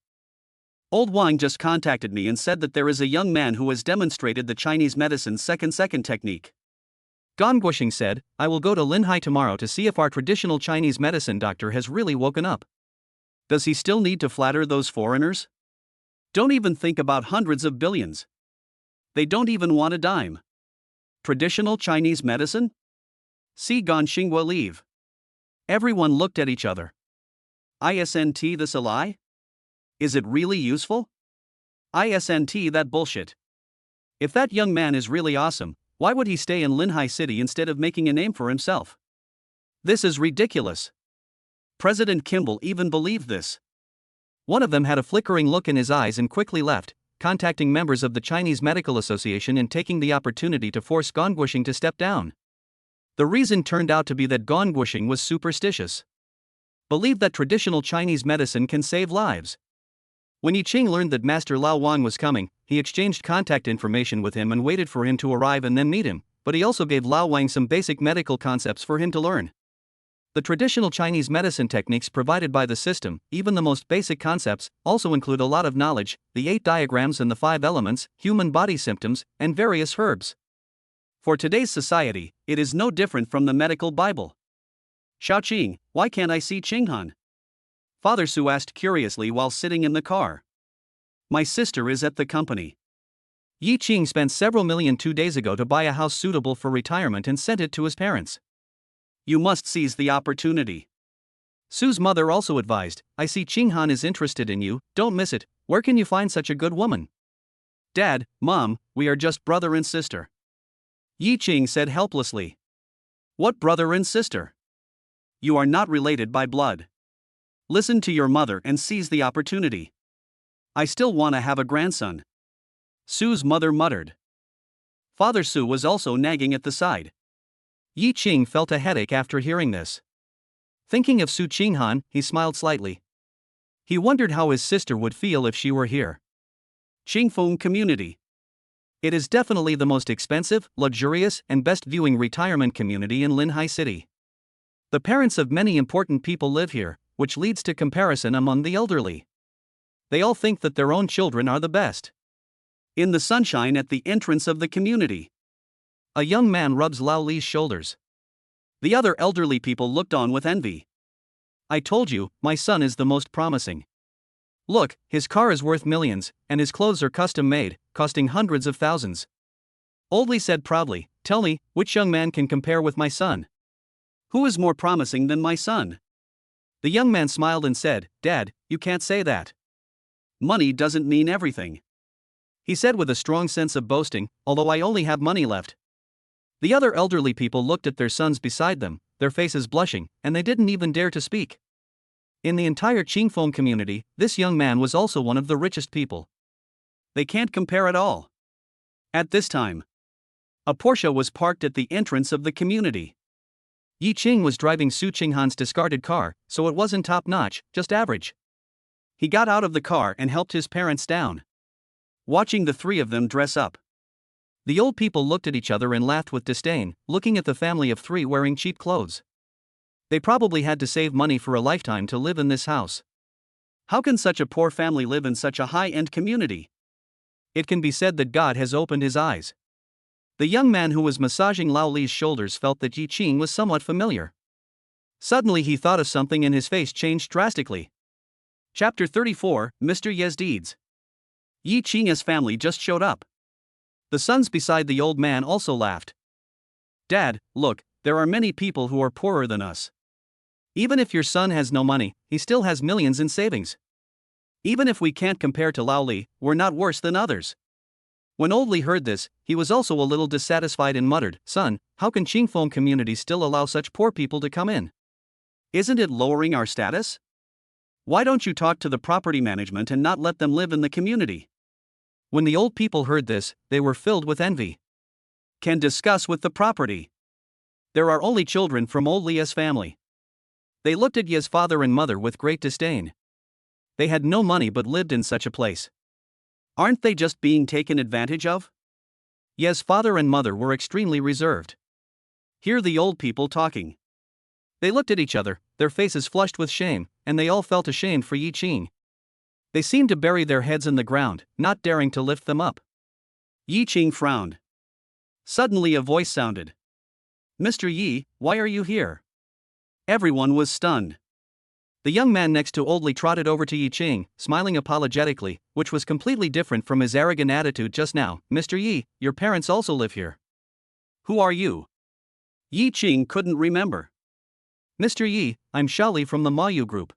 Old Wang just contacted me and said that there is a young man who has demonstrated the Chinese medicine's second technique. Gong Guisheng said, I will go to Linhai tomorrow to see if our traditional Chinese medicine doctor has really woken up. Does he still need to flatter those foreigners? Don't even think about hundreds of billions. They don't even want a dime. Traditional Chinese medicine? See Gong Xinghua leave. Everyone looked at each other. Isn't this a lie? Is it really useful? Isn't that bullshit? If that young man is really awesome, why would he stay in Linhai City instead of making a name for himself? This is ridiculous. President Kimball even believed this. One of them had a flickering look in his eyes and quickly left, contacting members of the Chinese Medical Association and taking the opportunity to force Gong Guisheng to step down. The reason turned out to be that Gong Guisheng was superstitious. Believed that traditional Chinese medicine can save lives. When Yi Qing learned that Master Lao Wang was coming, he exchanged contact information with him and waited for him to arrive and then meet him, but he also gave Lao Wang some basic medical concepts for him to learn. The traditional Chinese medicine techniques provided by the system, even the most basic concepts, also include a lot of knowledge, the 8 diagrams and the 5 elements, human body symptoms, and various herbs. For today's society, it is no different from the medical Bible. Xiaoqing, why can't I see Qinghan? Father Su asked curiously while sitting in the car. My sister is at the company. Yi Qing spent several million 2 days ago to buy a house suitable for retirement and sent it to his parents. You must seize the opportunity. Su's mother also advised, I see Qinghan is interested in you, don't miss it, where can you find such a good woman? Dad, Mom, we are just brother and sister. Yi Qing said helplessly. What brother and sister? You are not related by blood. Listen to your mother and seize the opportunity. I still want to have a grandson. Su's mother muttered. Father Su was also nagging at the side. Yi Qing felt a headache after hearing this. Thinking of Su Qinghan, he smiled slightly. He wondered how his sister would feel if she were here. Qingfeng Community. It is definitely the most expensive, luxurious, and best viewing retirement community in Linhai City. The parents of many important people live here, which leads to comparison among the elderly. They all think that their own children are the best. In the sunshine at the entrance of the community, a young man rubs Lao Li's shoulders. The other elderly people looked on with envy. I told you, my son is the most promising. Look, his car is worth millions, and his clothes are custom made, costing hundreds of thousands. Old Li said proudly, Tell me, which young man can compare with my son? Who is more promising than my son? The young man smiled and said, Dad, you can't say that. Money doesn't mean everything. He said with a strong sense of boasting, although I only have money left. The other elderly people looked at their sons beside them, their faces blushing, and they didn't even dare to speak. In the entire Qingfeng community, this young man was also one of the richest people. They can't compare at all. At this time, a Porsche was parked at the entrance of the community. Yi Qing was driving Su Qinghan's discarded car, so it wasn't top-notch, just average. He got out of the car and helped his parents down. Watching the three of them dress up, the old people looked at each other and laughed with disdain, looking at the family of three wearing cheap clothes. They probably had to save money for a lifetime to live in this house. How can such a poor family live in such a high-end community? It can be said that God has opened his eyes. The young man who was massaging Lao Li's shoulders felt that Yi Qing was somewhat familiar. Suddenly he thought of something and his face changed drastically. Chapter 34, Mr. Ye's Deeds. Yi Qing's family just showed up. The sons beside the old man also laughed. Dad, look, there are many people who are poorer than us. Even if your son has no money, he still has millions in savings. Even if we can't compare to Lao Li, we're not worse than others. When Old Li heard this, he was also a little dissatisfied and muttered, Son, how can Qingfeng community still allow such poor people to come in? Isn't it lowering our status? Why don't you talk to the property management and not let them live in the community? When the old people heard this, they were filled with envy. Can discuss with the property. There are only children from Old Li's family. They looked at Ye's father and mother with great disdain. They had no money but lived in such a place. Aren't they just being taken advantage of? Ye's father and mother were extremely reserved. Hear the old people talking. They looked at each other, their faces flushed with shame, and they all felt ashamed for Yi Qing. They seemed to bury their heads in the ground, not daring to lift them up. Yi Qing frowned. Suddenly a voice sounded. Mr. Yi, why are you here? Everyone was stunned. The young man next to Old Li trotted over to Yi Qing, smiling apologetically, which was completely different from his arrogant attitude just now. Mr. Yi, your parents also live here. Who are you? Yi Qing couldn't remember. Mr. Yi, I'm Shali from the Mayu group.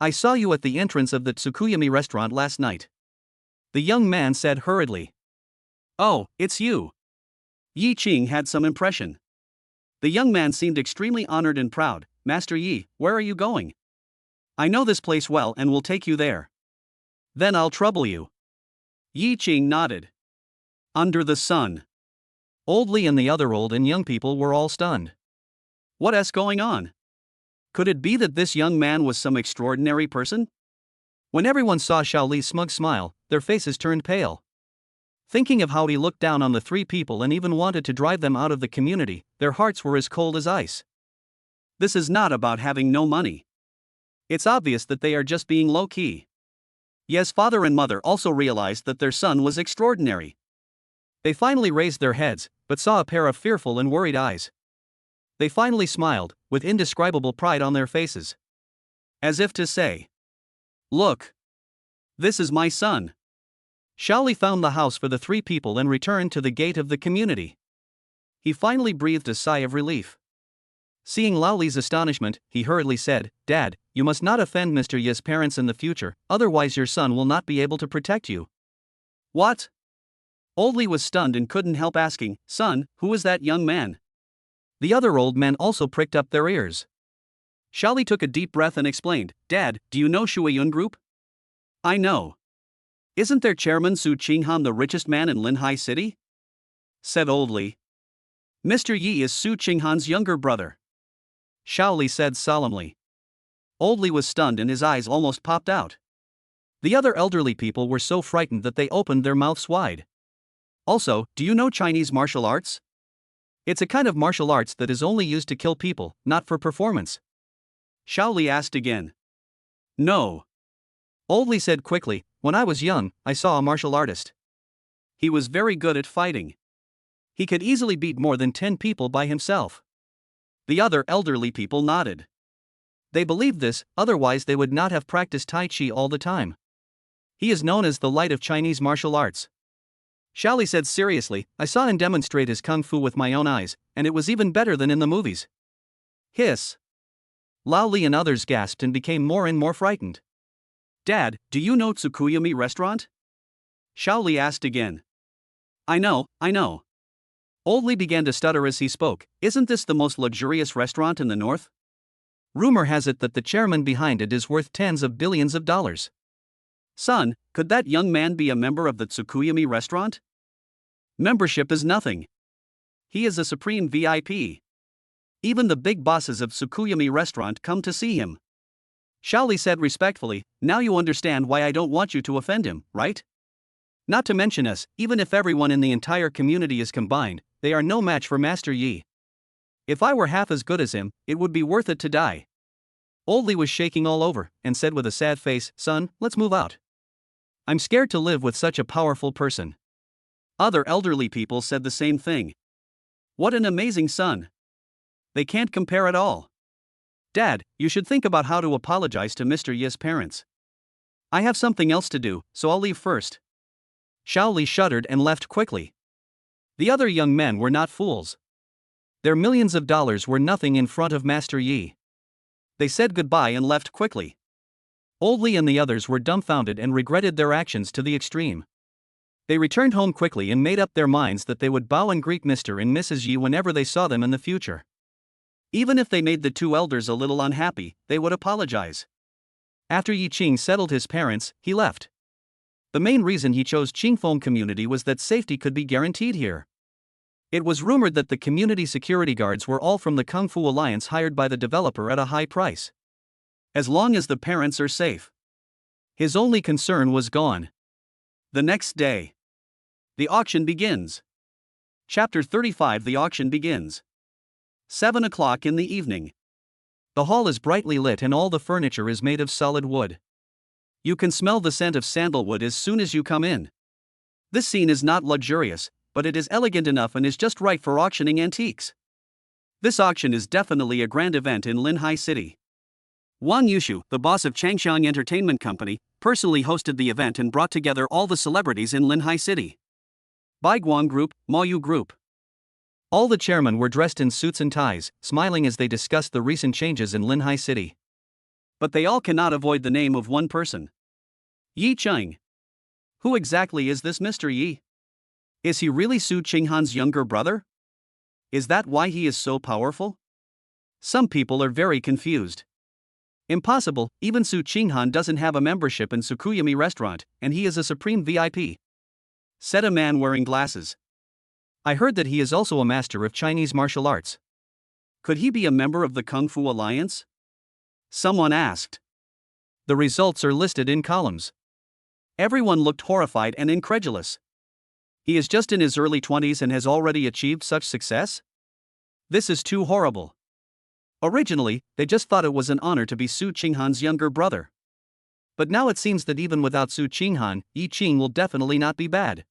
I saw you at the entrance of the Tsukuyami restaurant last night. The young man said hurriedly. Oh, it's you. Yi Qing had some impression. The young man seemed extremely honored and proud. Master Yi, where are you going? I know this place well and will take you there. Then I'll trouble you. Yi Qing nodded. Under the sun. Old Li and the other old and young people were all stunned. What's going on? Could it be that this young man was some extraordinary person? When everyone saw Xiao Li's smug smile, their faces turned pale. Thinking of how he looked down on the three people and even wanted to drive them out of the community, their hearts were as cold as ice. This is not about having no money. It's obvious that they are just being low-key. Ye's father and mother also realized that their son was extraordinary. They finally raised their heads, but saw a pair of fearful and worried eyes. They finally smiled, with indescribable pride on their faces. As if to say, Look! This is my son. Shaoli found the house for the three people and returned to the gate of the community. He finally breathed a sigh of relief. Seeing Lao Li's astonishment, he hurriedly said, Dad, you must not offend Mr. Ye's parents in the future, otherwise your son will not be able to protect you. What? Old Li was stunned and couldn't help asking, Son, who is that young man? The other old men also pricked up their ears. Shaoli took a deep breath and explained, Dad, do you know Shuiyun Group? I know. Isn't their chairman Su Qinghan the richest man in Linhai City? Said Old Li. Mr. Yi is Su Qinghan's younger brother. Shaoli said solemnly. Old Li was stunned and his eyes almost popped out. The other elderly people were so frightened that they opened their mouths wide. Also, do you know Chinese martial arts? It's a kind of martial arts that is only used to kill people, not for performance. Shaoli asked again. No. Old Li said quickly, when I was young, I saw a martial artist. He was very good at fighting. He could easily beat more than 10 people by himself. The other elderly people nodded. They believed this, otherwise they would not have practiced Tai Chi all the time. He is known as the light of Chinese martial arts. Xiaoli said seriously, I saw him demonstrate his kung fu with my own eyes, and it was even better than in the movies. Hiss. Lao Li and others gasped and became more and more frightened. Dad, do you know Tsukuyami restaurant? Xiaoli asked again. I know. Old Li began to stutter as he spoke. Isn't this the most luxurious restaurant in the north? Rumor has it that the chairman behind it is worth tens of billions of dollars. Son, could that young man be a member of the Tsukuyami restaurant? Membership is nothing. He is a supreme VIP. Even the big bosses of Tsukuyami restaurant come to see him. Xiaoli said respectfully, now you understand why I don't want you to offend him, right? Not to mention us, even if everyone in the entire community is combined, they are no match for Master Yi. If I were half as good as him, it would be worth it to die. Old Li was shaking all over, and said with a sad face, son, let's move out. I'm scared to live with such a powerful person. Other elderly people said the same thing. What an amazing son. They can't compare at all. Dad, you should think about how to apologize to Mr. Yi's parents. I have something else to do, so I'll leave first. Xiaoli shuddered and left quickly. The other young men were not fools. Their millions of dollars were nothing in front of Master Yi. They said goodbye and left quickly. Old Li and the others were dumbfounded and regretted their actions to the extreme. They returned home quickly and made up their minds that they would bow and greet Mr. and Mrs. Yi whenever they saw them in the future. Even if they made the two elders a little unhappy, they would apologize. After Yi Qing settled his parents, he left. The main reason he chose Qingfeng community was that safety could be guaranteed here. It was rumored that the community security guards were all from the Kung Fu Alliance hired by the developer at a high price. As long as the parents are safe. His only concern was gone. The next day. The auction begins. Chapter 35. The auction begins. 7 o'clock in the evening. The hall is brightly lit and all the furniture is made of solid wood. You can smell the scent of sandalwood as soon as you come in. This scene is not luxurious, but it is elegant enough and is just right for auctioning antiques. This auction is definitely a grand event in Linhai City. Wang Yushu, the boss of Changxiang Entertainment Company, personally hosted the event and brought together all the celebrities in Linhai City. Baiguang Group, Maoyu Group. All the chairmen were dressed in suits and ties, smiling as they discussed the recent changes in Linhai City. But they all cannot avoid the name of one person. Yi Qing. Who exactly is this Mr. Yi? Is he really Su Qinghan's younger brother? Is that why he is so powerful? Some people are very confused. Impossible, even Su Qinghan doesn't have a membership in Tsukuyami restaurant, and he is a supreme VIP. Said a man wearing glasses. I heard that he is also a master of Chinese martial arts. Could he be a member of the Kung Fu Alliance? Someone asked. The results are listed in columns. Everyone looked horrified and incredulous. He is just in his early 20s and has already achieved such success? This is too horrible. Originally, they just thought it was an honor to be Su Qinghan's younger brother. But now it seems that even without Su Qinghan, Yi Qing will definitely not be bad.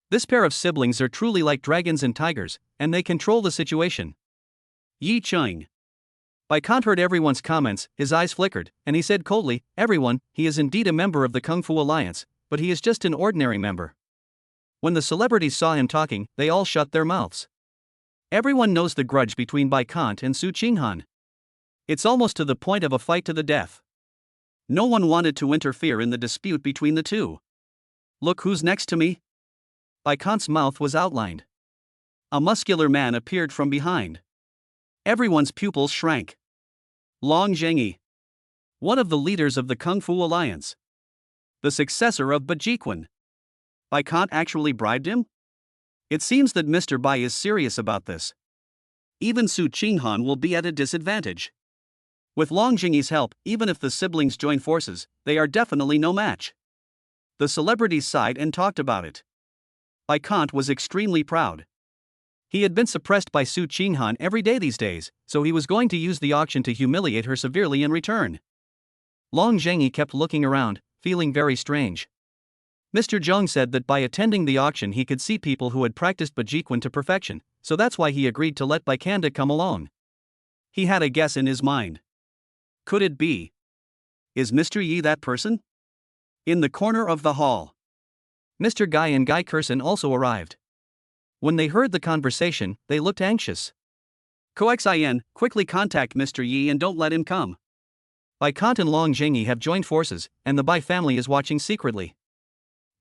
This pair of siblings are truly like dragons and tigers, and they control the situation. Yi Qing. Baikant heard everyone's comments, his eyes flickered, and he said coldly, everyone, he is indeed a member of the Kung Fu Alliance, but he is just an ordinary member. When the celebrities saw him talking, they all shut their mouths. Everyone knows the grudge between Baikant and Su Qinghan. It's almost to the point of a fight to the death. No one wanted to interfere in the dispute between the two. Look who's next to me. Baikant's mouth was outlined. A muscular man appeared from behind. Everyone's pupils shrank. Long Zhengyi. One of the leaders of the Kung Fu Alliance. The successor of Bajiquan. Baikant actually bribed him? It seems that Mr. Bai is serious about this. Even Su Qinghan will be at a disadvantage. With Long Zhengyi's help, even if the siblings join forces, they are definitely no match. The celebrities sighed and talked about it. Baikant was extremely proud. He had been suppressed by Su Qinghan every day these days, so he was going to use the auction to humiliate her severely in return. Long Zhengyi kept looking around, feeling very strange. Mr. Zheng said that by attending the auction he could see people who had practiced Bajiquan to perfection, so that's why he agreed to let Baikanda come along. He had a guess in his mind. Could it be? Is Mr. Yi that person? In the corner of the hall. Mr. Guy and Guy Curson also arrived. When they heard the conversation, they looked anxious. Coxin, quickly contact Mr. Yi and don't let him come. Bai Kant and Long Jingyi have joined forces, and the Bai family is watching secretly.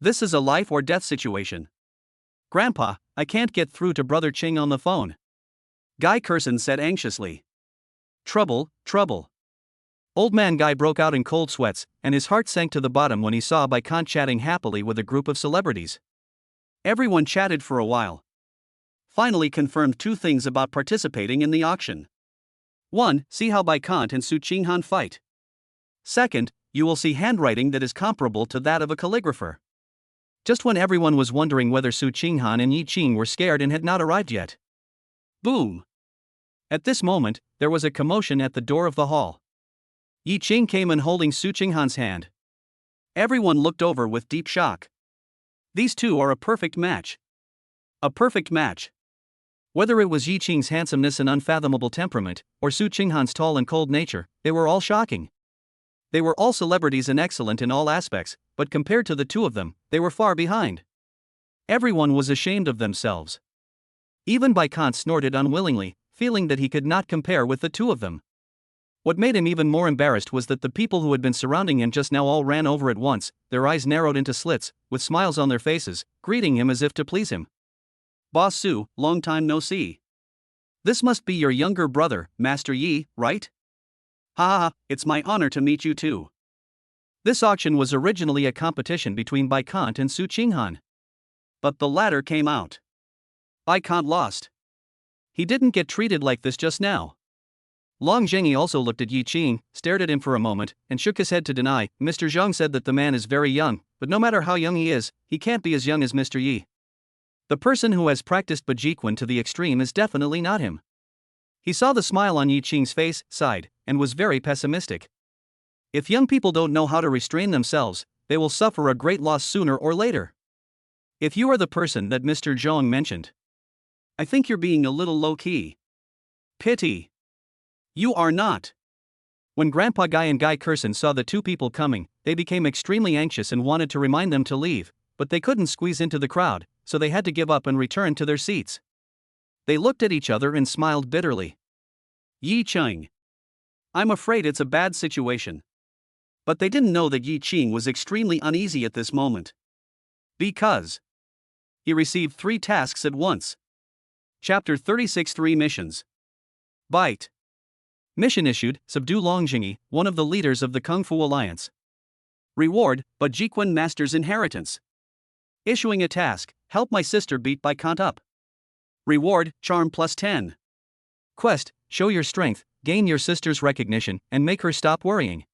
This is a life or death situation. Grandpa, I can't get through to Brother Ching on the phone. Guy Curson said anxiously. Trouble, trouble. Old man Guy broke out in cold sweats, and his heart sank to the bottom when he saw Bai Kant chatting happily with a group of celebrities. Everyone chatted for a while. Finally confirmed two things about participating in the auction. 1. See how Bai Kant and Su Qinghan fight. Second, you will see handwriting that is comparable to that of a calligrapher. Just when everyone was wondering whether Su Qinghan and Yi Qing were scared and had not arrived yet. Boom! At this moment, there was a commotion at the door of the hall. Yi Qing came in holding Su Qinghan's hand. Everyone looked over with deep shock. These two are a perfect match. A perfect match. Whether it was Yi Qing's handsomeness and unfathomable temperament, or Su Qinghan's tall and cold nature, they were all shocking. They were all celebrities and excellent in all aspects, but compared to the two of them, they were far behind. Everyone was ashamed of themselves. Even Bai Kant snorted unwillingly, feeling that he could not compare with the two of them. What made him even more embarrassed was that the people who had been surrounding him just now all ran over at once, their eyes narrowed into slits, with smiles on their faces, greeting him as if to please him. Boss Su, long time no see. This must be your younger brother, Master Yi, right? Ha ha ha, it's my honor to meet you too. This auction was originally a competition between Bai Kant and Su Qinghan. But the latter came out. Bai Kant lost. He didn't get treated like this just now. Long Jingyi also looked at Yi Qing, stared at him for a moment, and shook his head to deny. Mr. Zhang said that the man is very young, but no matter how young he is, he can't be as young as Mr. Yi. The person who has practiced Bajikwan to the extreme is definitely not him. He saw the smile on Yi Qing's face, sighed, and was very pessimistic. If young people don't know how to restrain themselves, they will suffer a great loss sooner or later. If you are the person that Mr. Zhang mentioned, I think you're being a little low-key. Pity. You are not. When Grandpa Guy and Guy Curson saw the two people coming, they became extremely anxious and wanted to remind them to leave, but they couldn't squeeze into the crowd, so they had to give up and return to their seats. They looked at each other and smiled bitterly. Yi Qing. I'm afraid it's a bad situation. But they didn't know that Yi Qing was extremely uneasy at this moment. Because he received 3 tasks at once. Chapter 36 3 Missions. Bite. Mission issued, subdue Long Jingyi, one of the leaders of the Kung Fu Alliance. Reward, Bajikwan Master's inheritance. Issuing a task, help my sister beat Bai Kant up. Reward, charm plus 10. Quest, show your strength, gain your sister's recognition, and make her stop worrying.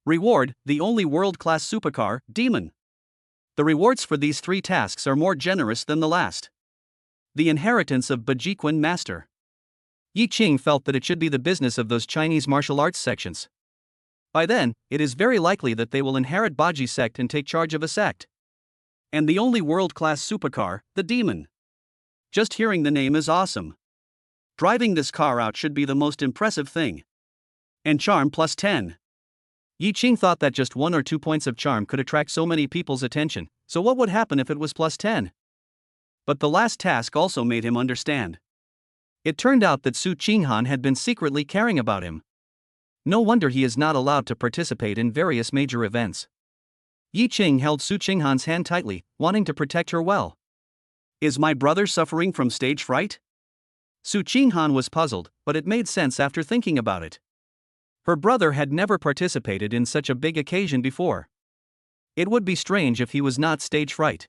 Reward, the only world-class supercar, Demon. The rewards for these 3 tasks are more generous than the last. The inheritance of Bajikwan Master. Yi Qing felt that it should be the business of those Chinese martial arts sections. By then, it is very likely that they will inherit Baji sect and take charge of a sect. And the only world-class supercar, the Demon. Just hearing the name is awesome. Driving this car out should be the most impressive thing. And charm plus 10. Yi Qing thought that just 1 or 2 points of charm could attract so many people's attention, so what would happen if it was plus 10? But the last task also made him understand. It turned out that Su Qinghan had been secretly caring about him. No wonder he is not allowed to participate in various major events. Yi Qing held Su Qinghan's hand tightly, wanting to protect her well. Is my brother suffering from stage fright? Su Qinghan was puzzled, but it made sense after thinking about it. Her brother had never participated in such a big occasion before. It would be strange if he was not stage fright.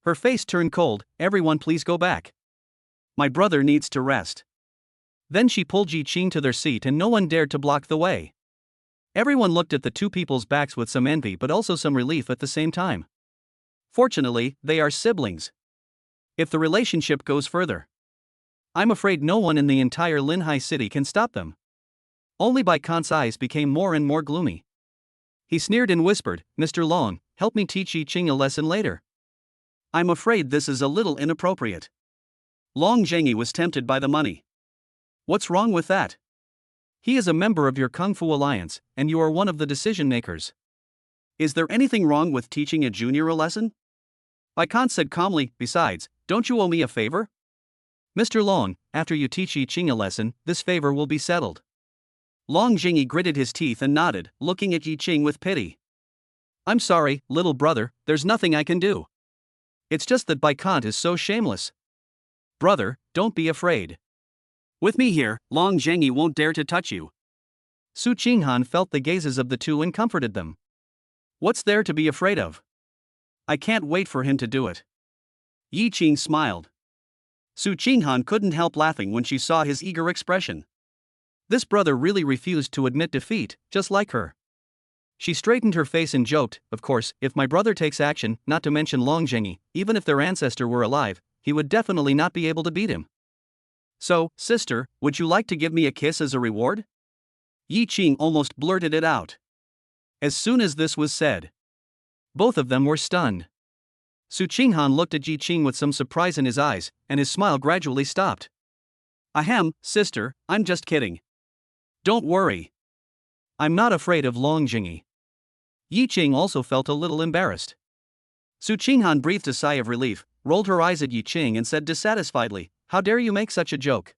Her face turned cold. Everyone please go back. My brother needs to rest. Then she pulled Yi Qing to their seat and no one dared to block the way. Everyone looked at the two people's backs with some envy but also some relief at the same time. Fortunately, they are siblings. If the relationship goes further, I'm afraid no one in the entire Linhai city can stop them. Only Bai Kant's eyes became more and more gloomy. He sneered and whispered, Mr. Long, help me teach Yi Qing a lesson later. I'm afraid this is a little inappropriate. Long Zhengyi was tempted by the money. What's wrong with that? He is a member of your Kung Fu Alliance, and you are one of the decision makers. Is there anything wrong with teaching a junior a lesson? Baikant said calmly, besides, don't you owe me a favor? Mr. Long, after you teach Yi Qing a lesson, this favor will be settled. Long Jingyi gritted his teeth and nodded, looking at Yi Qing with pity. I'm sorry, little brother, there's nothing I can do. It's just that Baikant is so shameless. Brother, don't be afraid. With me here, Long Jingyi won't dare to touch you. Su Qinghan felt the gazes of the two and comforted them. What's there to be afraid of? I can't wait for him to do it. Yi Qing smiled. Su Qinghan couldn't help laughing when she saw his eager expression. This brother really refused to admit defeat, just like her. She straightened her face and joked, of course, if my brother takes action, not to mention Long Jingyi, even if their ancestor were alive, he would definitely not be able to beat him. So, sister, would you like to give me a kiss as a reward? Yi Qing almost blurted it out. As soon as this was said, both of them were stunned. Su Qinghan looked at Yi Qing with some surprise in his eyes, and his smile gradually stopped. Ahem, sister, I'm just kidding. Don't worry. I'm not afraid of Long Jingyi. Yi Qing also felt a little embarrassed. Su Qinghan breathed a sigh of relief, rolled her eyes at Yi Qing and said dissatisfiedly, how dare you make such a joke?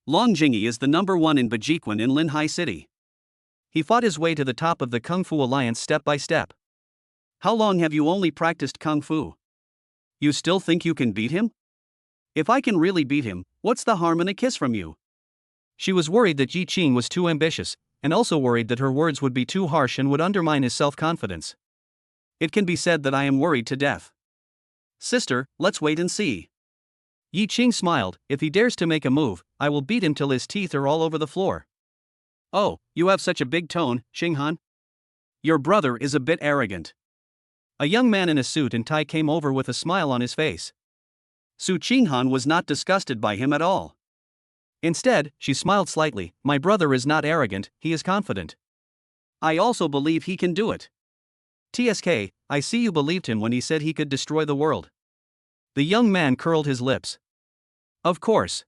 Long Jingyi is the #1 in Bajiquan in Linhai City. He fought his way to the top of the Kung Fu Alliance step by step. How long have you only practiced Kung Fu? You still think you can beat him? If I can really beat him, what's the harm in a kiss from you? She was worried that Yi Qing was too ambitious, and also worried that her words would be too harsh and would undermine his self-confidence. It can be said that I am worried to death. Sister, let's wait and see. Yi Qing smiled, if he dares to make a move, I will beat him till his teeth are all over the floor. Oh, you have such a big tone, Qinghan. Your brother is a bit arrogant. A young man in a suit and tie came over with a smile on his face. Su Qinghan was not disgusted by him at all. Instead, she smiled slightly, my brother is not arrogant, he is confident. I also believe he can do it. TSK, I see you believed him when he said he could destroy the world. The young man curled his lips. Of course.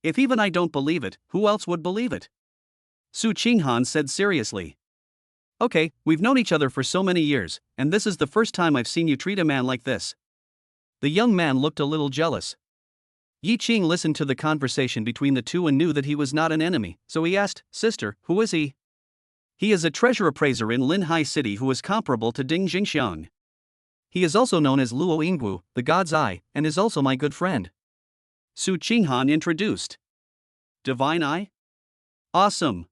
If even I don't believe it, who else would believe it? Su Qinghan said seriously. Okay, we've known each other for so many years, and this is the first time I've seen you treat a man like this. The young man looked a little jealous. Yi Qing listened to the conversation between the two and knew that he was not an enemy, so he asked, Sister, who is he? He is a treasure appraiser in Linhai City who is comparable to Ding Jingxiang. He is also known as Luo Yingwu, the God's Eye, and is also my good friend. Su Qinghan introduced. Divine Eye? Awesome.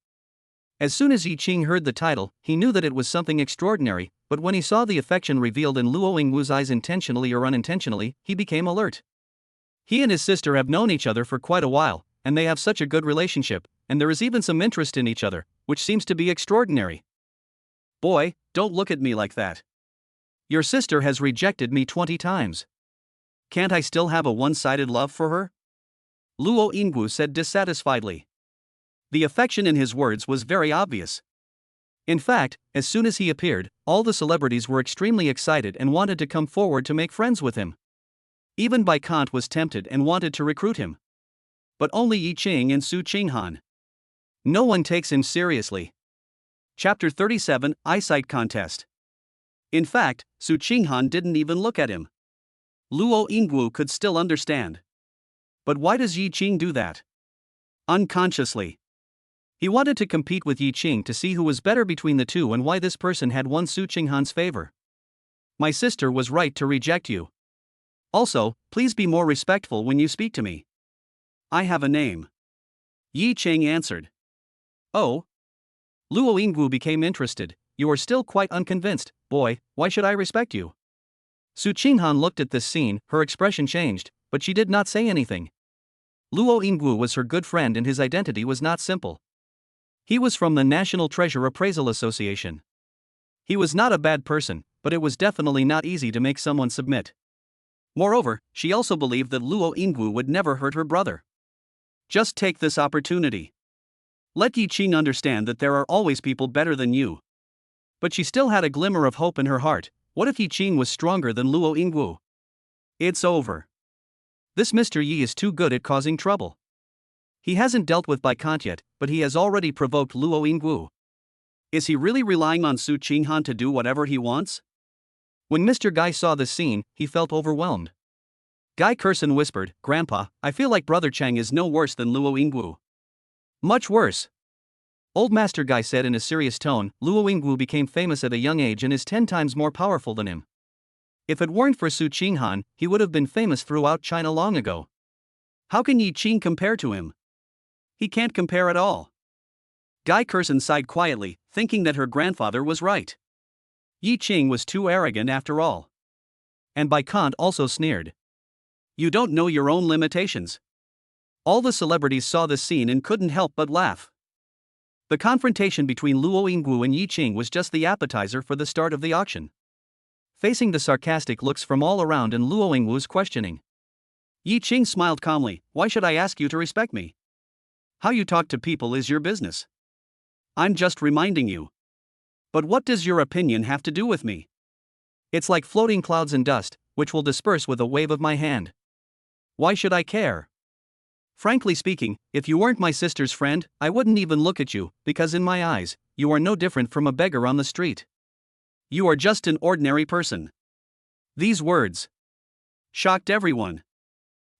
As soon as Yi Qing heard the title, he knew that it was something extraordinary, but when he saw the affection revealed in Luo Yingwu's eyes intentionally or unintentionally, he became alert. He and his sister have known each other for quite a while, and they have such a good relationship, and there is even some interest in each other, which seems to be extraordinary. Boy, don't look at me like that. Your sister has rejected me 20 times. Can't I still have a one-sided love for her? Luo Yingwu said dissatisfiedly. The affection in his words was very obvious. In fact, as soon as he appeared, all the celebrities were extremely excited and wanted to come forward to make friends with him. Even Baikant was tempted and wanted to recruit him. But only Yi Qing and Su Qinghan. No one takes him seriously. Chapter 37, Eyesight Contest. In fact, Su Qinghan didn't even look at him. Luo Yingwu could still understand. But why does Yi Qing do that? Unconsciously. He wanted to compete with Yi Qing to see who was better between the two and why this person had won Su Qinghan's favor. My sister was right to reject you. Also, please be more respectful when you speak to me. I have a name. Yi Qing answered. Oh? Luo Yingwu became interested. You are still quite unconvinced, boy, why should I respect you? Su Qinghan looked at this scene, her expression changed, but she did not say anything. Luo Yingwu was her good friend and his identity was not simple. He was from the National Treasure Appraisal Association. He was not a bad person, but it was definitely not easy to make someone submit. Moreover, she also believed that Luo Yingwu would never hurt her brother. Just take this opportunity. Let Yi Qing understand that there are always people better than you. But she still had a glimmer of hope in her heart. What if Yi Qing was stronger than Luo Yingwu? It's over. This Mr. Yi is too good at causing trouble. He hasn't dealt with Baikant yet, but he has already provoked Luo Yingwu. Is he really relying on Su Qinghan to do whatever he wants? When Mr. Guy saw this scene, he felt overwhelmed. Guy Curson whispered, "Grandpa, I feel like Brother Chang is no worse than Luo Yingwu." "Much worse." Old Master Guy said in a serious tone, "Luo Yingwu became famous at a young age and is 10 times more powerful than him. If it weren't for Su Qinghan, he would have been famous throughout China long ago." How can Yi Qing compare to him? He can't compare at all. Guy Curson sighed quietly, thinking that her grandfather was right. Yi Qing was too arrogant after all. And Bai Kant also sneered. You don't know your own limitations. All the celebrities saw this scene and couldn't help but laugh. The confrontation between Luo Yingwu and Yi Qing was just the appetizer for the start of the auction. Facing the sarcastic looks from all around and Luo Yingwu's questioning, Yi Qing smiled calmly. "Why should I ask you to respect me? How you talk to people is your business. I'm just reminding you. But what does your opinion have to do with me? It's like floating clouds and dust, which will disperse with a wave of my hand. Why should I care? Frankly speaking, if you weren't my sister's friend, I wouldn't even look at you, because in my eyes, you are no different from a beggar on the street. You are just an ordinary person." These words shocked everyone.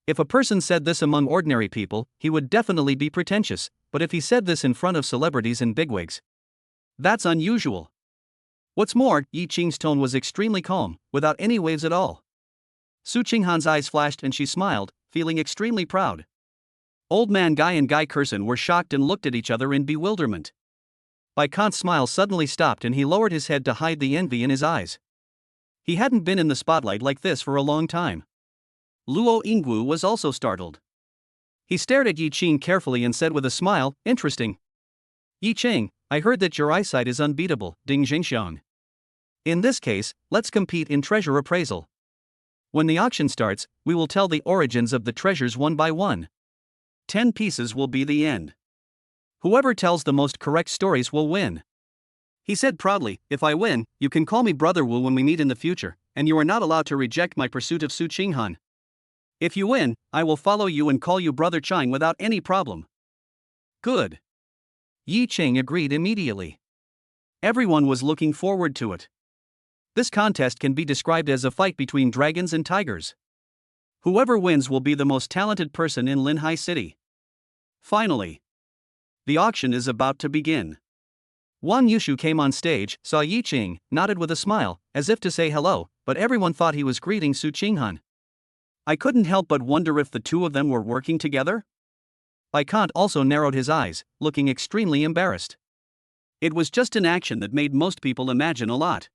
If a person said this among ordinary people, he would definitely be pretentious, but if he said this in front of celebrities and bigwigs, that's unusual. What's more, Yi Qing's tone was extremely calm, without any waves at all. Su Qinghan's eyes flashed and she smiled, feeling extremely proud. Old Man Guy and Guy Curson were shocked and looked at each other in bewilderment. Bai Kant's smile suddenly stopped and he lowered his head to hide the envy in his eyes. He hadn't been in the spotlight like this for a long time. Luo Yingwu was also startled. He stared at Yi Qing carefully and said with a smile, "Interesting. Yi Qing, I heard that your eyesight is unbeatable, Ding Jingxiang. In this case, let's compete in treasure appraisal. When the auction starts, we will tell the origins of the treasures one by one. 10 pieces will be the end. Whoever tells the most correct stories will win." He said proudly, "If I win, you can call me Brother Wu when we meet in the future, and you are not allowed to reject my pursuit of Su Qinghan. If you win, I will follow you and call you Brother Chang without any problem." Good. Yi Qing agreed immediately. Everyone was looking forward to it. This contest can be described as a fight between dragons and tigers. Whoever wins will be the most talented person in Linhai City. Finally, the auction is about to begin. Wang Yushu came on stage, saw Yi Qing, nodded with a smile, as if to say hello, but everyone thought he was greeting Su Qinghan. I couldn't help but wonder if the two of them were working together. Bai Kant also narrowed his eyes, looking extremely embarrassed. It was just an action that made most people imagine a lot.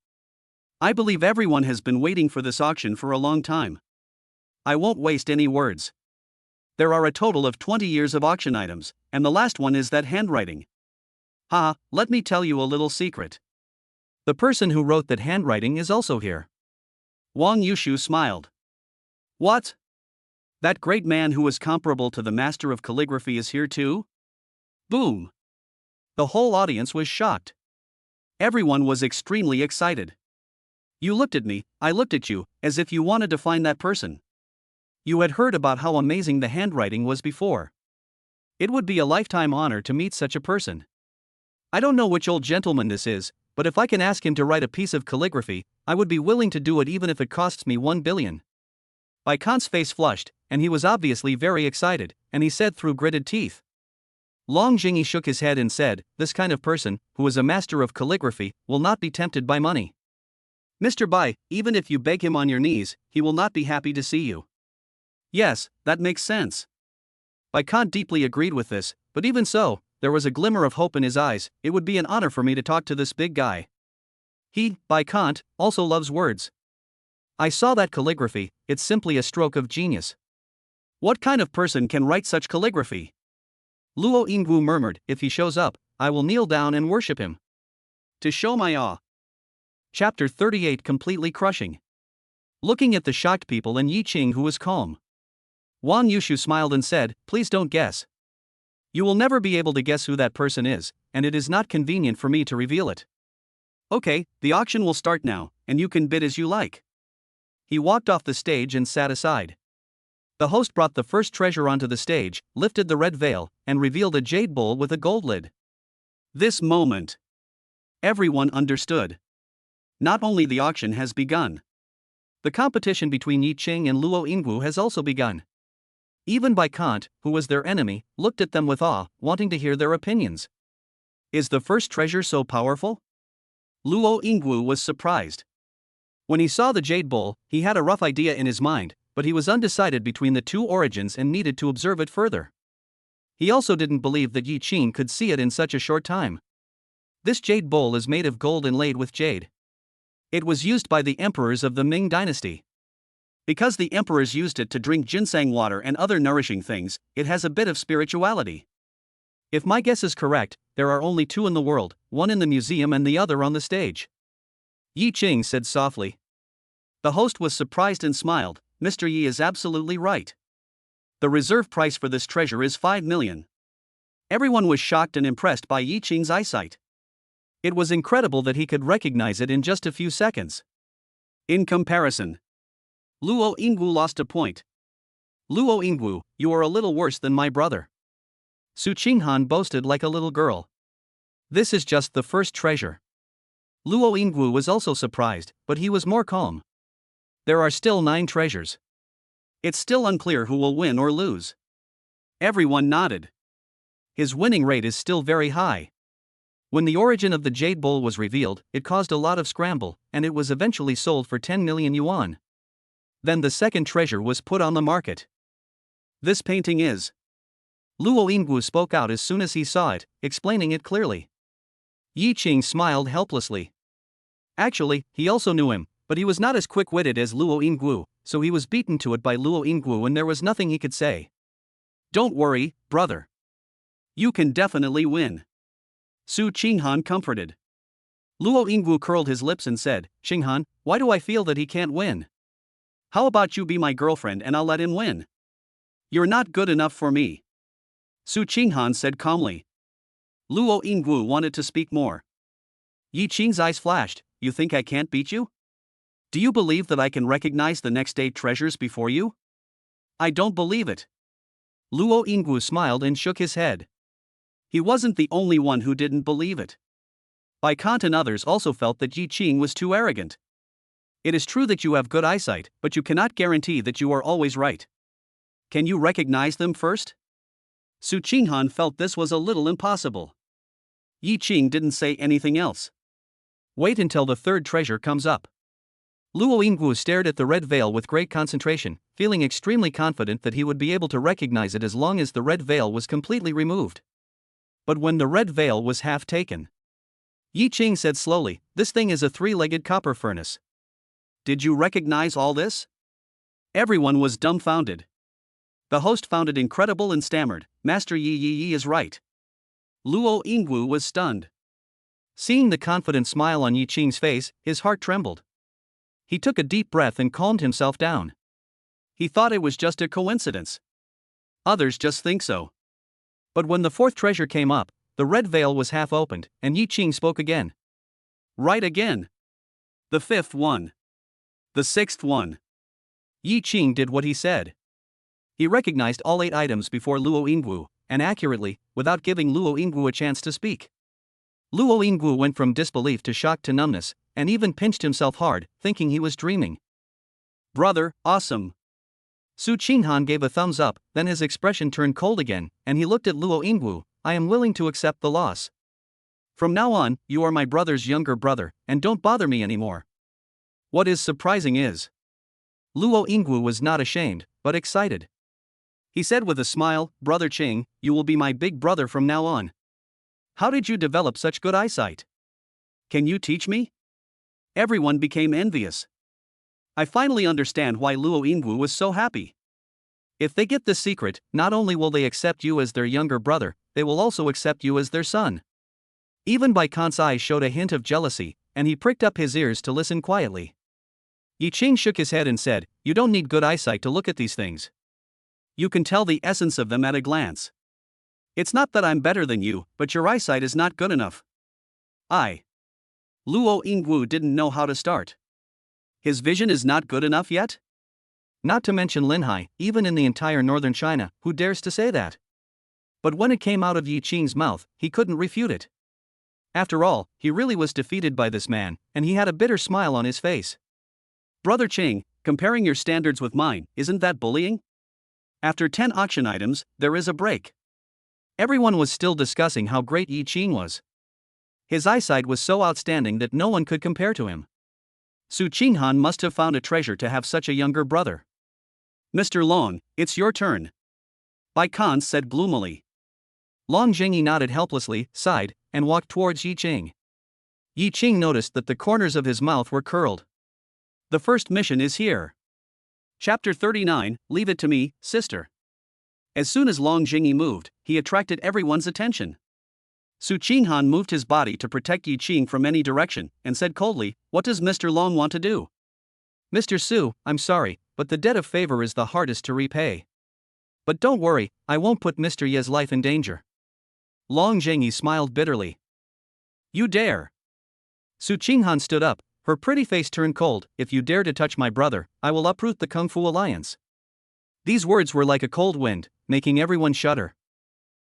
I believe everyone has been waiting for this auction for a long time. I won't waste any words. There are a total of 20 years of auction items, and the last one is that handwriting. Let me tell you a little secret. The person who wrote that handwriting is also here. Wang Yushu smiled. What? That great man who is comparable to the master of calligraphy is here too? Boom! The whole audience was shocked. Everyone was extremely excited. You looked at me, I looked at you, as if you wanted to find that person. You had heard about how amazing the handwriting was before. It would be a lifetime honor to meet such a person. I don't know which old gentleman this is, but if I can ask him to write a piece of calligraphy, I would be willing to do it even if it costs me 1 billion. Bai Kant's face flushed, and he was obviously very excited, and he said through gritted teeth. Long Jingyi shook his head and said, "This kind of person, who is a master of calligraphy, will not be tempted by money. Mr. Bai, even if you beg him on your knees, he will not be happy to see you." Yes, that makes sense. Bai Kant deeply agreed with this, but even so, there was a glimmer of hope in his eyes. It would be an honor for me to talk to this big guy. He, Bai Kant, also loves words. I saw that calligraphy, it's simply a stroke of genius. What kind of person can write such calligraphy? Luo Yingwu murmured, "If he shows up, I will kneel down and worship him." To show my awe. Chapter 38 Completely crushing. Looking at the shocked people and Yi Qing who was calm, Wang Yushu smiled and said, "Please don't guess. You will never be able to guess who that person is, and it is not convenient for me to reveal it." Okay, the auction will start now, and you can bid as you like. He walked off the stage and sat aside. The host brought the first treasure onto the stage, lifted the red veil, and revealed a jade bowl with a gold lid. This moment, everyone understood. Not only the auction has begun, The competition between Yi Qing and Luo Yingwu has also begun. Even Bai Kant, who was their enemy, looked at them with awe, wanting to hear their opinions. is the first treasure so powerful? Luo Yingwu was surprised. When he saw the jade bowl, he had a rough idea in his mind, but he was undecided between the two origins and needed to observe it further. He also didn't believe that Yi Qing could see it in such a short time. This jade bowl is made of gold inlaid with jade. It was used by the emperors of the Ming dynasty. Because the emperors used it to drink ginseng water and other nourishing things, it has a bit of spirituality. If my guess is correct, there are only two in the world, one in the museum and the other on the stage. Yi Qing said softly. The host was surprised and smiled. Mr. Yi is absolutely right. The reserve price for this treasure is 5 million. Everyone was shocked and impressed by Yi Qing's eyesight. It was incredible that he could recognize it in just a few seconds. In comparison, Luo Yingwu lost a point. Luo Yingwu, you are a little worse than my brother. Su Qinghan boasted like a little girl. This is just the first treasure. Luo Yingwu was also surprised, but he was more calm. There are still 9 treasures. It's still unclear who will win or lose. Everyone nodded. His winning rate is still very high. When the origin of the jade bowl was revealed, it caused a lot of scramble, and it was eventually sold for 10 million yuan. Then the second treasure was put on the market. This painting is. Luo Yingwu spoke out as soon as he saw it, explaining it clearly. Yi Qing smiled helplessly. Actually, he also knew him, but he was not as quick-witted as Luo Yingwu, so he was beaten to it by Luo Yingwu and there was nothing he could say. Don't worry, brother. You can definitely win. Su Qinghan comforted. Luo Yingwu curled his lips and said, Qinghan, why do I feel that he can't win? How about you be my girlfriend and I'll let him win? You're not good enough for me. Su Qinghan said calmly. Luo Yingwu wanted to speak more. Yi Qing's eyes flashed, you think I can't beat you? Do you believe that I can recognize the next 8 treasures before you? I don't believe it. Luo Yingwu smiled and shook his head. He wasn't the only one who didn't believe it. Bai Kant and others also felt that Yi Qing was too arrogant. It is true that you have good eyesight, but you cannot guarantee that you are always right. Can you recognize them first? Su Qinghan felt this was a little impossible. Yi Qing didn't say anything else. Wait until the third treasure comes up. Luo Yingwu stared at the red veil with great concentration, feeling extremely confident that he would be able to recognize it as long as the red veil was completely removed. But when the red veil was half taken, Yi Qing said slowly, this thing is a 3-legged copper furnace. Did you recognize all this? Everyone was dumbfounded. The host found it incredible and stammered, Master Yi is right. Luo Yingwu was stunned. Seeing the confident smile on Yi Qing's face, his heart trembled. He took a deep breath and calmed himself down. He thought it was just a coincidence. Others just think so. But when the fourth treasure came up, the red veil was half opened, and Yi Qing spoke again. Right again. The 5th one. The 6th one. Yi Qing did what he said. He recognized all 8 items before Luo Yingwu, and accurately, without giving Luo Yingwu a chance to speak. Luo Yingwu went from disbelief to shock to numbness, and even pinched himself hard, thinking he was dreaming. Brother, awesome. Su Qinghan gave a thumbs up, then his expression turned cold again, and he looked at Luo Yingwu, I am willing to accept the loss. From now on, you are my brother's younger brother, and don't bother me anymore. What is surprising is, Luo Yingwu was not ashamed, but excited. He said with a smile, Brother Qing, you will be my big brother from now on. How did you develop such good eyesight? Can you teach me? Everyone became envious. I finally understand why Luo Yingwu was so happy. If they get this secret, not only will they accept you as their younger brother, they will also accept you as their son. Even Bai Kant's eyes showed a hint of jealousy, and he pricked up his ears to listen quietly. Yi Qing shook his head and said, you don't need good eyesight to look at these things. You can tell the essence of them at a glance. It's not that I'm better than you, but your eyesight is not good enough. Luo Yingwu didn't know how to start. His vision is not good enough yet? Not to mention Linhai, even in the entire northern China, who dares to say that? But when it came out of Yi Qing's mouth, he couldn't refute it. After all, he really was defeated by this man, and he had a bitter smile on his face. Brother Ching, comparing your standards with mine, isn't that bullying? After 10 auction items, there is a break. Everyone was still discussing how great Yi Qing was. His eyesight was so outstanding that no one could compare to him. Su Qinghan must have found a treasure to have such a younger brother. Mr. Long, it's your turn. Bai Kan said gloomily. Long Jingyi nodded helplessly, sighed, and walked towards Yi Qing. Yi Qing noticed that the corners of his mouth were curled. The first mission is here. Chapter 39, Leave it to me, sister. As soon as Long Jingyi moved, he attracted everyone's attention. Su Qinghan moved his body to protect Yi Qing from any direction, and said coldly, "What does Mr. Long want to do?" "Mr. Su, I'm sorry, but the debt of favor is the hardest to repay. But don't worry, I won't put Mr. Ye's life in danger." Long Jingyi smiled bitterly. "You dare!" Su Qinghan stood up, her pretty face turned cold. "If you dare to touch my brother, I will uproot the Kung Fu Alliance." These words were like a cold wind, making everyone shudder.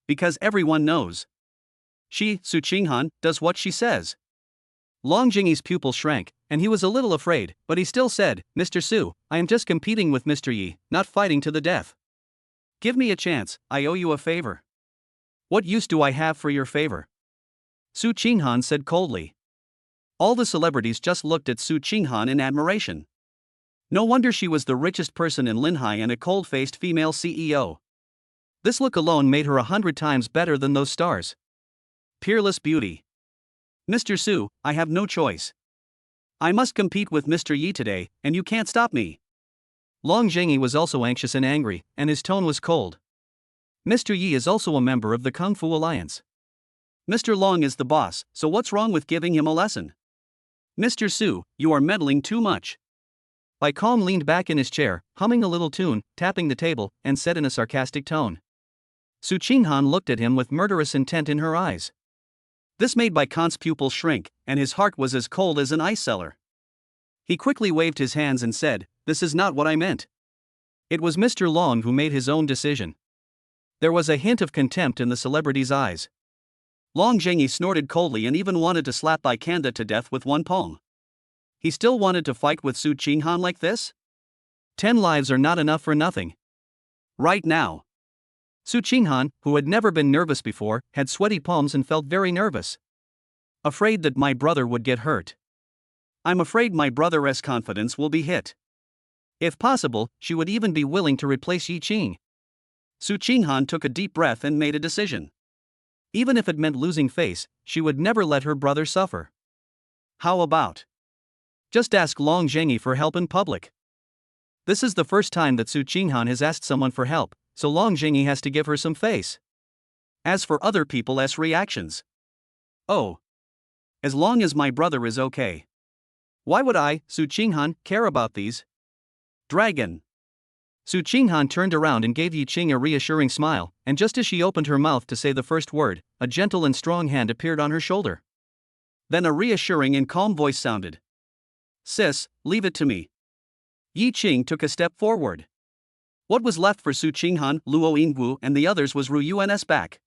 Because everyone knows. She, Su Qinghan, does what she says. Long Jingyi's pupil shrank, and he was a little afraid, but he still said, "Mr. Su, I am just competing with Mr. Yi, not fighting to the death. Give me a chance, I owe you a favor." "What use do I have for your favor?" Su Qinghan said coldly. All the celebrities just looked at Su Qinghan in admiration. No wonder she was the richest person in Linhai and a cold-faced female CEO. This look alone made her 100 times better than those stars. Peerless beauty. "Mr. Su, I have no choice. I must compete with Mr. Yi today, and you can't stop me." Long Jingyi was also anxious and angry, and his tone was cold. "Mr. Yi is also a member of the Kung Fu Alliance. Mr. Long is the boss, so what's wrong with giving him a lesson? Mr. Su, you are meddling too much." Bai Kong leaned back in his chair, humming a little tune, tapping the table, and said in a sarcastic tone. Su Qinghan looked at him with murderous intent in her eyes. This made Bai Khan's pupil shrink, and his heart was as cold as an ice cellar. He quickly waved his hands and said, "This is not what I meant." It was Mr. Long who made his own decision. There was a hint of contempt in the celebrity's eyes. Long Jingyi snorted coldly and even wanted to slap Bai Kanda to death with one palm. He still wanted to fight with Su Qinghan like this? 10 lives are not enough for nothing. Right now. Su Qinghan, who had never been nervous before, had sweaty palms and felt very nervous. "Afraid that my brother would get hurt." "I'm afraid my brother's confidence will be hit." If possible, she would even be willing to replace Yi Qing. Su Qinghan took a deep breath and made a decision. Even if it meant losing face, she would never let her brother suffer. How about? Just ask Long Jingyi for help in public. This is the first time that Su Qinghan has asked someone for help, so Long Jingyi has to give her some face. As for other people's reactions. Oh. As long as my brother is okay. Why would I, Su Qinghan, care about these? Dragon. Su Qinghan turned around and gave Yi Qing a reassuring smile, and just as she opened her mouth to say the first word, a gentle and strong hand appeared on her shoulder. Then a reassuring and calm voice sounded. "Sis, leave it to me." Yi Qing took a step forward. What was left for Su Qinghan, Luo Yingwu, and the others was Ru Yun's back.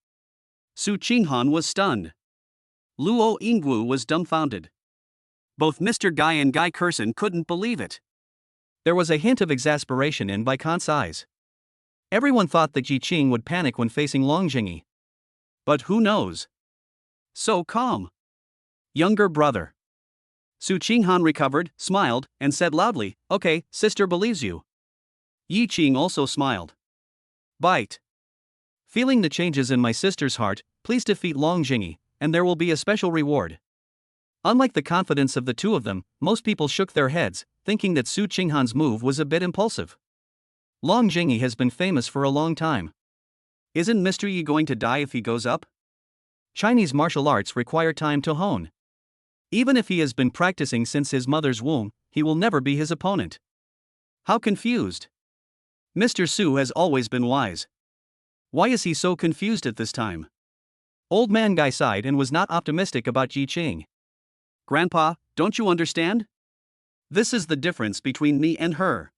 Su Qinghan was stunned. Luo Yingwu was dumbfounded. Both Mr. Guy and Guy Curson couldn't believe it. There was a hint of exasperation in Bai Khan's eyes. Everyone thought that Yi Qing would panic when facing Long Jingyi. But who knows? So calm. Younger brother. Su Qinghan recovered, smiled, and said loudly, "Okay, sister believes you." Yi Qing also smiled. "Bite. Feeling the changes in my sister's heart, please defeat Long Jingyi, and there will be a special reward." Unlike the confidence of the two of them, most people shook their heads, thinking that Su Qinghan's move was a bit impulsive. Long Jingyi has been famous for a long time. Isn't Mr. Yi going to die if he goes up? Chinese martial arts require time to hone. Even if he has been practicing since his mother's womb, he will never be his opponent. How confused. Mr. Su has always been wise. Why is he so confused at this time? Old man Guy sighed and was not optimistic about Yi Qing. "Grandpa, don't you understand? This is the difference between me and her."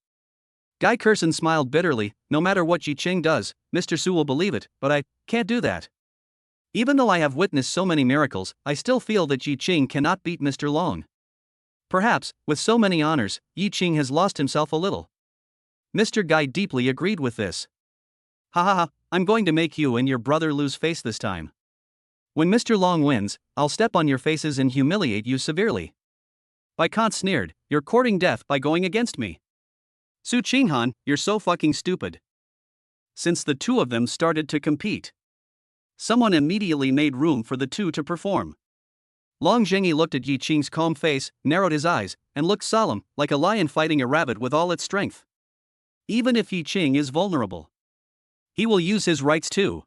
Guy Curson smiled bitterly. "No matter what Yi Qing does, Mr. Su will believe it, but I can't do that." Even though I have witnessed so many miracles, I still feel that Yi Qing cannot beat Mr. Long. Perhaps, with so many honors, Yi Qing has lost himself a little. Mr. Guy deeply agreed with this. Ha ha ha, I'm going to make you and your brother lose face this time. When Mr. Long wins, I'll step on your faces and humiliate you severely. Bai Kant sneered, you're courting death by going against me. Su Qinghan, you're so fucking stupid. Since the two of them started to compete, someone immediately made room for the two to perform. Long Jingyi looked at Yi Qing's calm face, narrowed his eyes, and looked solemn, like a lion fighting a rabbit with all its strength. Even if Yi Qing is vulnerable, he will use his rights too.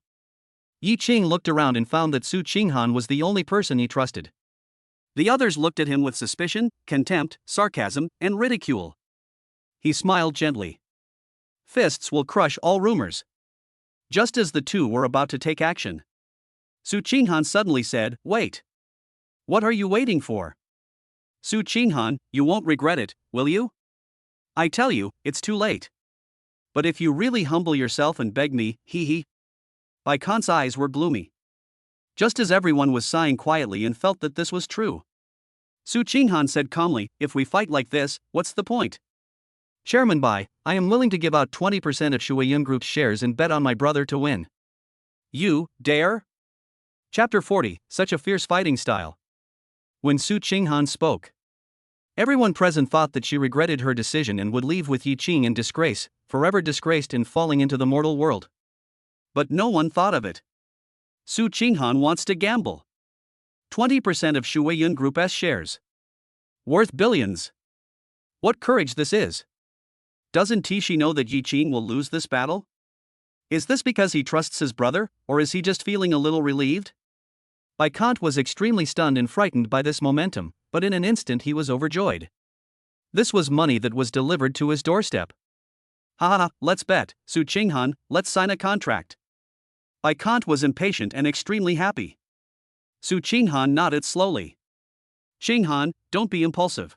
Yi Qing looked around and found that Su Qinghan was the only person he trusted. The others looked at him with suspicion, contempt, sarcasm, and ridicule. He smiled gently. Fists will crush all rumors. Just as the two were about to take action, Su Qinghan suddenly said, wait. What are you waiting for? Su Qinghan, you won't regret it, will you? I tell you, it's too late. But if you really humble yourself and beg me, hee. Bai Kant's eyes were gloomy. Just as everyone was sighing quietly and felt that this was true, Su Qinghan said calmly, if we fight like this, what's the point? Chairman Bai, I am willing to give out 20% of Shuiyun Group's shares and bet on my brother to win. You dare? Chapter 40, Such a Fierce Fighting Style. When Su Qinghan spoke, everyone present thought that she regretted her decision and would leave with Yi Qing in disgrace, forever disgraced and falling into the mortal world. But no one thought of it. Su Qinghan wants to gamble. 20% of Shuiyun Group's shares. Worth billions. What courage this is. Doesn't Tishi know that Yi Qing will lose this battle? Is this because he trusts his brother, or is he just feeling a little relieved? Bai Kant was extremely stunned and frightened by this momentum, but in an instant he was overjoyed. This was money that was delivered to his doorstep. Ha ha, let's bet, Su Qinghan, let's sign a contract. Bai Kant was impatient and extremely happy. Su Qinghan nodded slowly. Qinghan, don't be impulsive.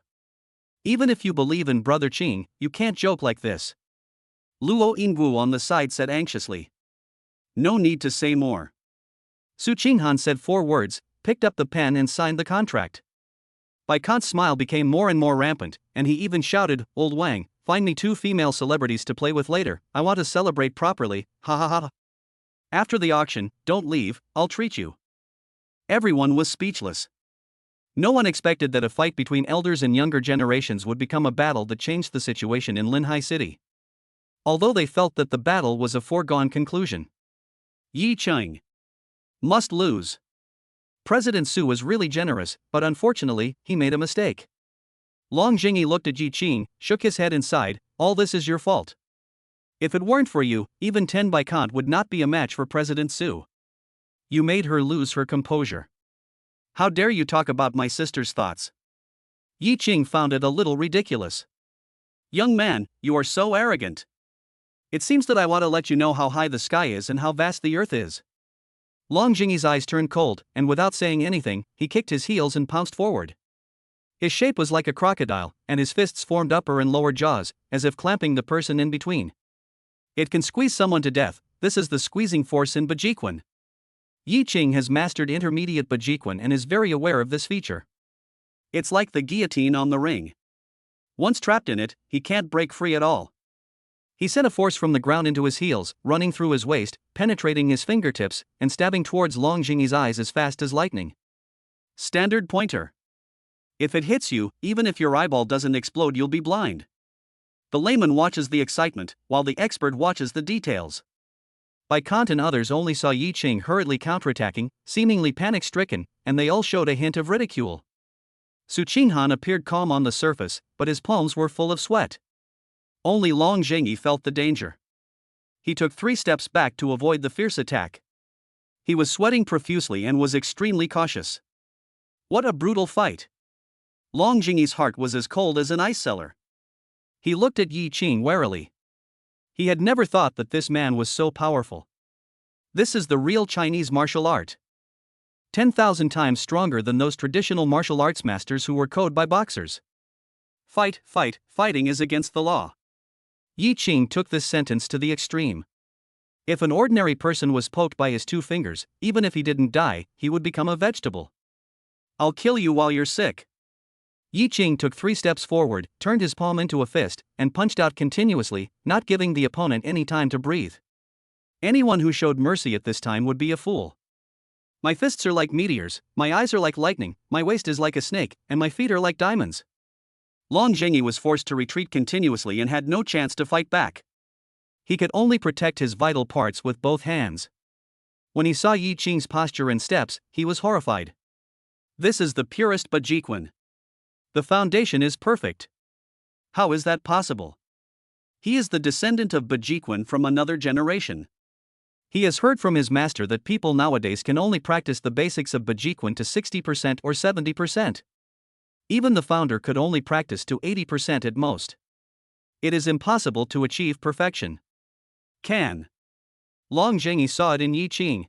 Even if you believe in Brother Qing, you can't joke like this. Luo Yingwu on the side said anxiously. No need to say more. Su Qinghan said 4 words, picked up the pen and signed the contract. Bai Kant's smile became more and more rampant, and he even shouted, Old Wang, find me 2 female celebrities to play with later, I want to celebrate properly, ha ha ha. After the auction, don't leave, I'll treat you. Everyone was speechless. No one expected that a fight between elders and younger generations would become a battle that changed the situation in Linhai City. Although they felt that the battle was a foregone conclusion. Yi Qing must lose. President Su was really generous, but unfortunately, he made a mistake. Long Jingyi looked at Yi Qing, shook his head and sighed, all this is your fault. If it weren't for you, even 10 Bai Kant would not be a match for President Su. You made her lose her composure. How dare you talk about my sister's thoughts? Yi Qing found it a little ridiculous. Young man, you are so arrogant. It seems that I want to let you know how high the sky is and how vast the earth is. Long Jingyi's eyes turned cold, and without saying anything, he kicked his heels and pounced forward. His shape was like a crocodile, and his fists formed upper and lower jaws, as if clamping the person in between. It can squeeze someone to death, this is the squeezing force in Bajiquan. Yi Qing has mastered intermediate Bajiquan and is very aware of this feature. It's like the guillotine on the ring. Once trapped in it, he can't break free at all. He sent a force from the ground into his heels, running through his waist, penetrating his fingertips, and stabbing towards Long Jingyi's eyes as fast as lightning. Standard pointer. If it hits you, even if your eyeball doesn't explode, you'll be blind. The layman watches the excitement, while the expert watches the details. Bai Kant and others only saw Yi Qing hurriedly counterattacking, seemingly panic-stricken, and they all showed a hint of ridicule. Su Qinghan appeared calm on the surface, but his palms were full of sweat. Only Long Jingyi felt the danger. He took 3 steps back to avoid the fierce attack. He was sweating profusely and was extremely cautious. What a brutal fight! Long Jingyi's heart was as cold as an ice cellar. He looked at Yi Qing warily. He had never thought that this man was so powerful. This is the real Chinese martial art. 10,000 times stronger than those traditional martial arts masters who were coded by boxers. Fighting is against the law. Yi Qing took this sentence to the extreme. If an ordinary person was poked by his 2 fingers, even if he didn't die, he would become a vegetable. I'll kill you while you're sick. Yi Ching took 3 steps forward, turned his palm into a fist, and punched out continuously, not giving the opponent any time to breathe. Anyone who showed mercy at this time would be a fool. My fists are like meteors, my eyes are like lightning, my waist is like a snake, and my feet are like diamonds. Long Zhengyi was forced to retreat continuously and had no chance to fight back. He could only protect his vital parts with both hands. When he saw Yi Ching's posture and steps, he was horrified. This is the purest Bajiquan. The foundation is perfect. How is that possible? He is the descendant of Bajiquan from another generation. He has heard from his master that people nowadays can only practice the basics of Bajiquan to 60% or 70%. Even the founder could only practice to 80% at most. It is impossible to achieve perfection. Long Zhengyi saw it in Yi Ching.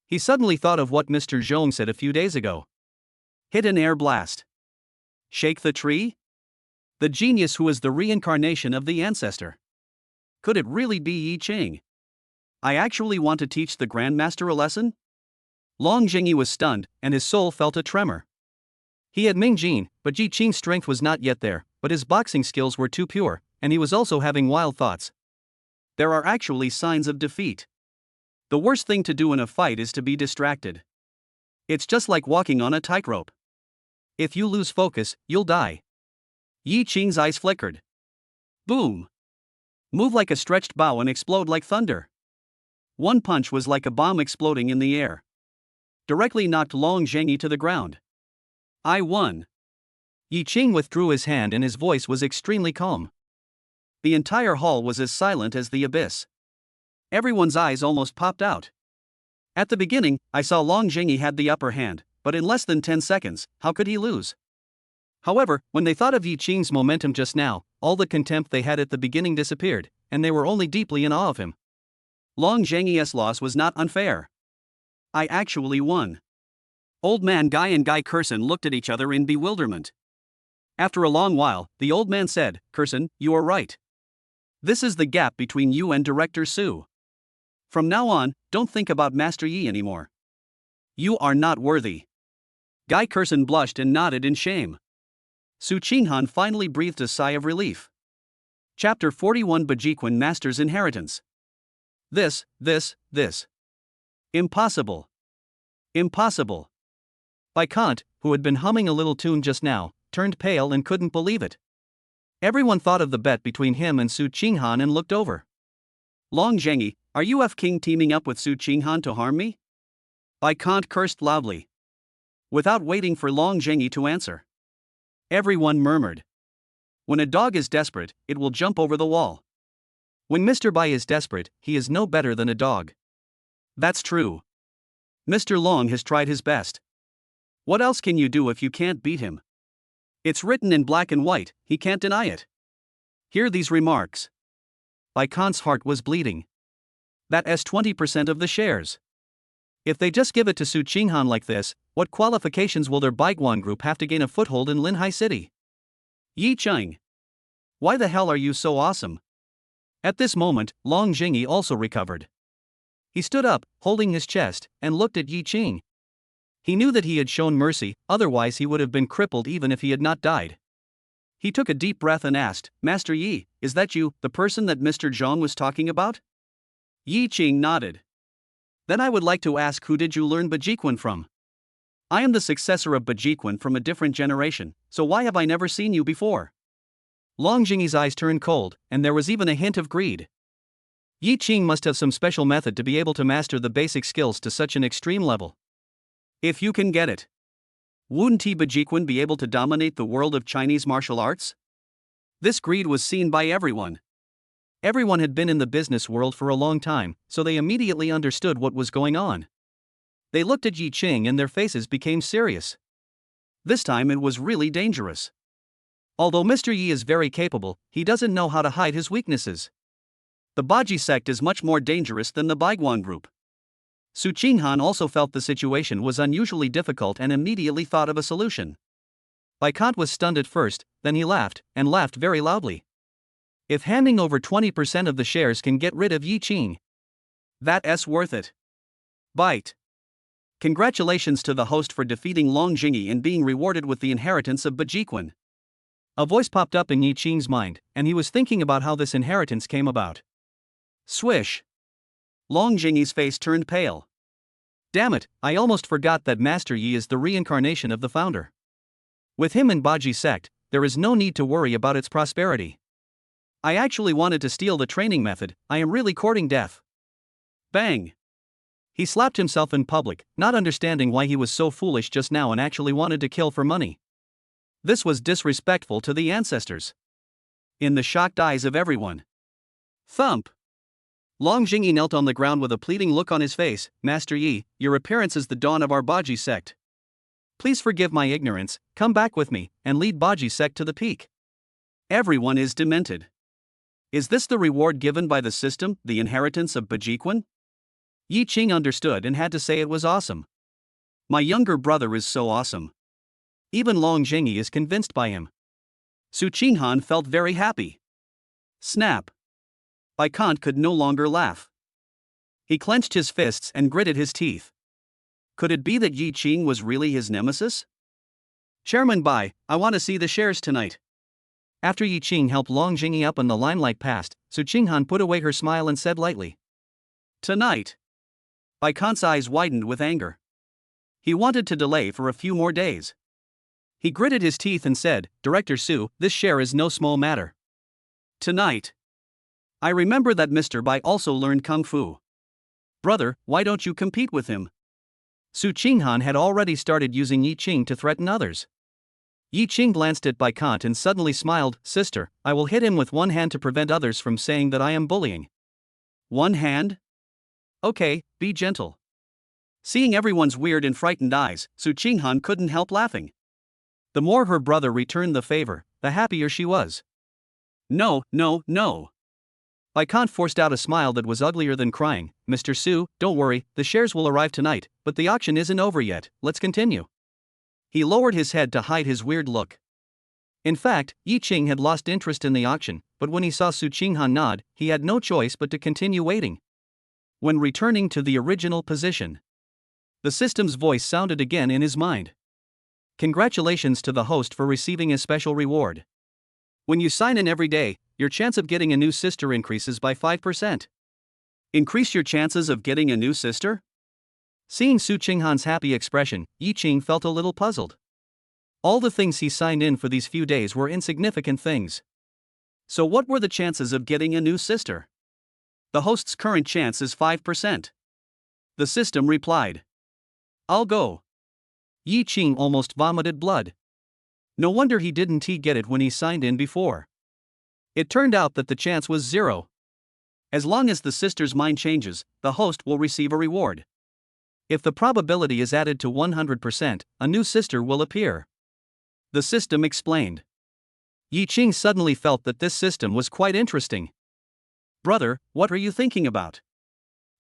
He suddenly thought of what Mr. Zhong said a few days ago. Hit an air blast. Shake the tree? The genius who is the reincarnation of the ancestor. Could it really be Yi Ching? I actually want to teach the Grandmaster a lesson? Long Zhengyi was stunned, and his soul felt a tremor. He had Ming Jin, but Yi Ching's strength was not yet there, but his boxing skills were too pure, and he was also having wild thoughts. There are actually signs of defeat. The worst thing to do in a fight is to be distracted. It's just like walking on a tightrope. If you lose focus, you'll die. Yi Ching's eyes flickered. Boom! Move like a stretched bow and explode like thunder. One punch was like a bomb exploding in the air. Directly knocked Long Zhengyi to the ground. I won. Yi Ching withdrew his hand and his voice was extremely calm. The entire hall was as silent as the abyss. Everyone's eyes almost popped out. At the beginning, I saw Long Zhengyi had the upper hand, but in less than 10 seconds, how could he lose? However, when they thought of Yi Ching's momentum just now, all the contempt they had at the beginning disappeared, and they were only deeply in awe of him. Long Zhengyi's loss was not unfair. I actually won. Old Man Guy and Guy Curson looked at each other in bewilderment. After a long while, the old man said, Curson, you are right. This is the gap between you and Director Su. From now on, don't think about Master Yi anymore. You are not worthy. Guy Curson blushed and nodded in shame. Su Qinghan finally breathed a sigh of relief. Chapter 41 Bajiquan Master's Inheritance. This. Impossible. Impossible. Bai Kant, who had been humming a little tune just now, turned pale and couldn't believe it. Everyone thought of the bet between him and Su Qinghan and looked over. Long Zhengyi, are you F-King teaming up with Su Qinghan to harm me? Bai Kant cursed loudly. Without waiting for Long Zhengyi to answer. Everyone murmured. When a dog is desperate, it will jump over the wall. When Mr. Bai is desperate, he is no better than a dog. That's true. Mr. Long has tried his best. What else can you do if you can't beat him? It's written in black and white, he can't deny it. Hear these remarks. Bai Kant's heart was bleeding. That's 20% of the shares. If they just give it to Su Qinghan like this, what qualifications will their Baiguan group have to gain a foothold in Linhai City? Yi Ching. Why the hell are you so awesome? At this moment, Long Zhengyi also recovered. He stood up, holding his chest, and looked at Yi Ching. He knew that he had shown mercy, otherwise he would have been crippled even if he had not died. He took a deep breath and asked, Master Yi, is that you, the person that Mr. Zhong was talking about? Yi Ching nodded. Then I would like to ask, who did you learn Bajiquan from? I am the successor of Bajiquan from a different generation, so why have I never seen you before? Long Zhengyi's eyes turned cold, and there was even a hint of greed. Yi Ching must have some special method to be able to master the basic skills to such an extreme level. If you can get it. Wouldn't he Bajiquan be able to dominate the world of Chinese martial arts? This greed was seen by everyone. Everyone had been in the business world for a long time, so they immediately understood what was going on. They looked at Yi Ching and their faces became serious. This time it was really dangerous. Although Mr. Yi is very capable, he doesn't know how to hide his weaknesses. The Baji sect is much more dangerous than the Baiguan group. Su Qinghan also felt the situation was unusually difficult and immediately thought of a solution. Bai Kant was stunned at first, then he laughed, and laughed very loudly. If handing over 20% of the shares can get rid of Yi Ching, That's worth it. Bite. Congratulations to the host for defeating Long Jingyi and being rewarded with the inheritance of Bajiquan. A voice popped up in Yi Qing's mind, and he was thinking about how this inheritance came about. Swish. Long Jingyi's face turned pale. Damn it, I almost forgot that Master Yi is the reincarnation of the founder. With him in Baji sect, there is no need to worry about its prosperity. I actually wanted to steal the training method, I am really courting death. Bang. He slapped himself in public, not understanding why he was so foolish just now and actually wanted to kill for money. This was disrespectful to the ancestors. In the shocked eyes of everyone. Thump. Long Jingyi knelt on the ground with a pleading look on his face. Master Yi, your appearance is the dawn of our Baji sect. Please forgive my ignorance, come back with me, and lead Baji sect to the peak. Everyone is demented. Is this the reward given by the system, the inheritance of Bajiquan? Yi Qing understood and had to say it was awesome. My younger brother is so awesome. Even Long Jingyi is convinced by him. Su Qinghan felt very happy. Snap. Bai Kant could no longer laugh. He clenched his fists and gritted his teeth. Could it be that Yi Qing was really his nemesis? Chairman Bai, I want to see the shares tonight. After Yi Qing helped Long Jingyi up and the limelight passed, Su Qinghan put away her smile and said lightly. Tonight. Bai Kant's eyes widened with anger. He wanted to delay for a few more days. He gritted his teeth and said, Director Su, this share is no small matter. Tonight. I remember that Mr. Bai also learned Kung Fu. Brother, why don't you compete with him? Su Qinghan had already started using Yi Qing to threaten others. Yi Qing glanced at Bai Kant and suddenly smiled. Sister, I will hit him with one hand to prevent others from saying that I am bullying. One hand? Okay, be gentle. Seeing everyone's weird and frightened eyes, Su Qinghan couldn't help laughing. The more her brother returned the favor, the happier she was. No. Bai Kant forced out a smile that was uglier than crying. Mr. Su, don't worry, the shares will arrive tonight, but the auction isn't over yet, let's continue. He lowered his head to hide his weird look. In fact, Yi Qing had lost interest in the auction, but when he saw Su Qinghan nod, he had no choice but to continue waiting. When returning to the original position, the system's voice sounded again in his mind. Congratulations to the host for receiving a special reward. When you sign in every day, your chance of getting a new sister increases by 5%. Increase your chances of getting a new sister? Seeing Su Qinghan's happy expression, Yi Qing felt a little puzzled. All the things he signed in for these few days were insignificant things. So what were the chances of getting a new sister? The host's current chance is 5%. The system replied. I'll go. Yi Qing almost vomited blood. No wonder he didn't get it when he signed in before. It turned out that the chance was 0. As long as the sister's mind changes, the host will receive a reward. If the probability is added to 100%, a new sister will appear. The system explained. Yi Qing suddenly felt that this system was quite interesting. Brother, what are you thinking about?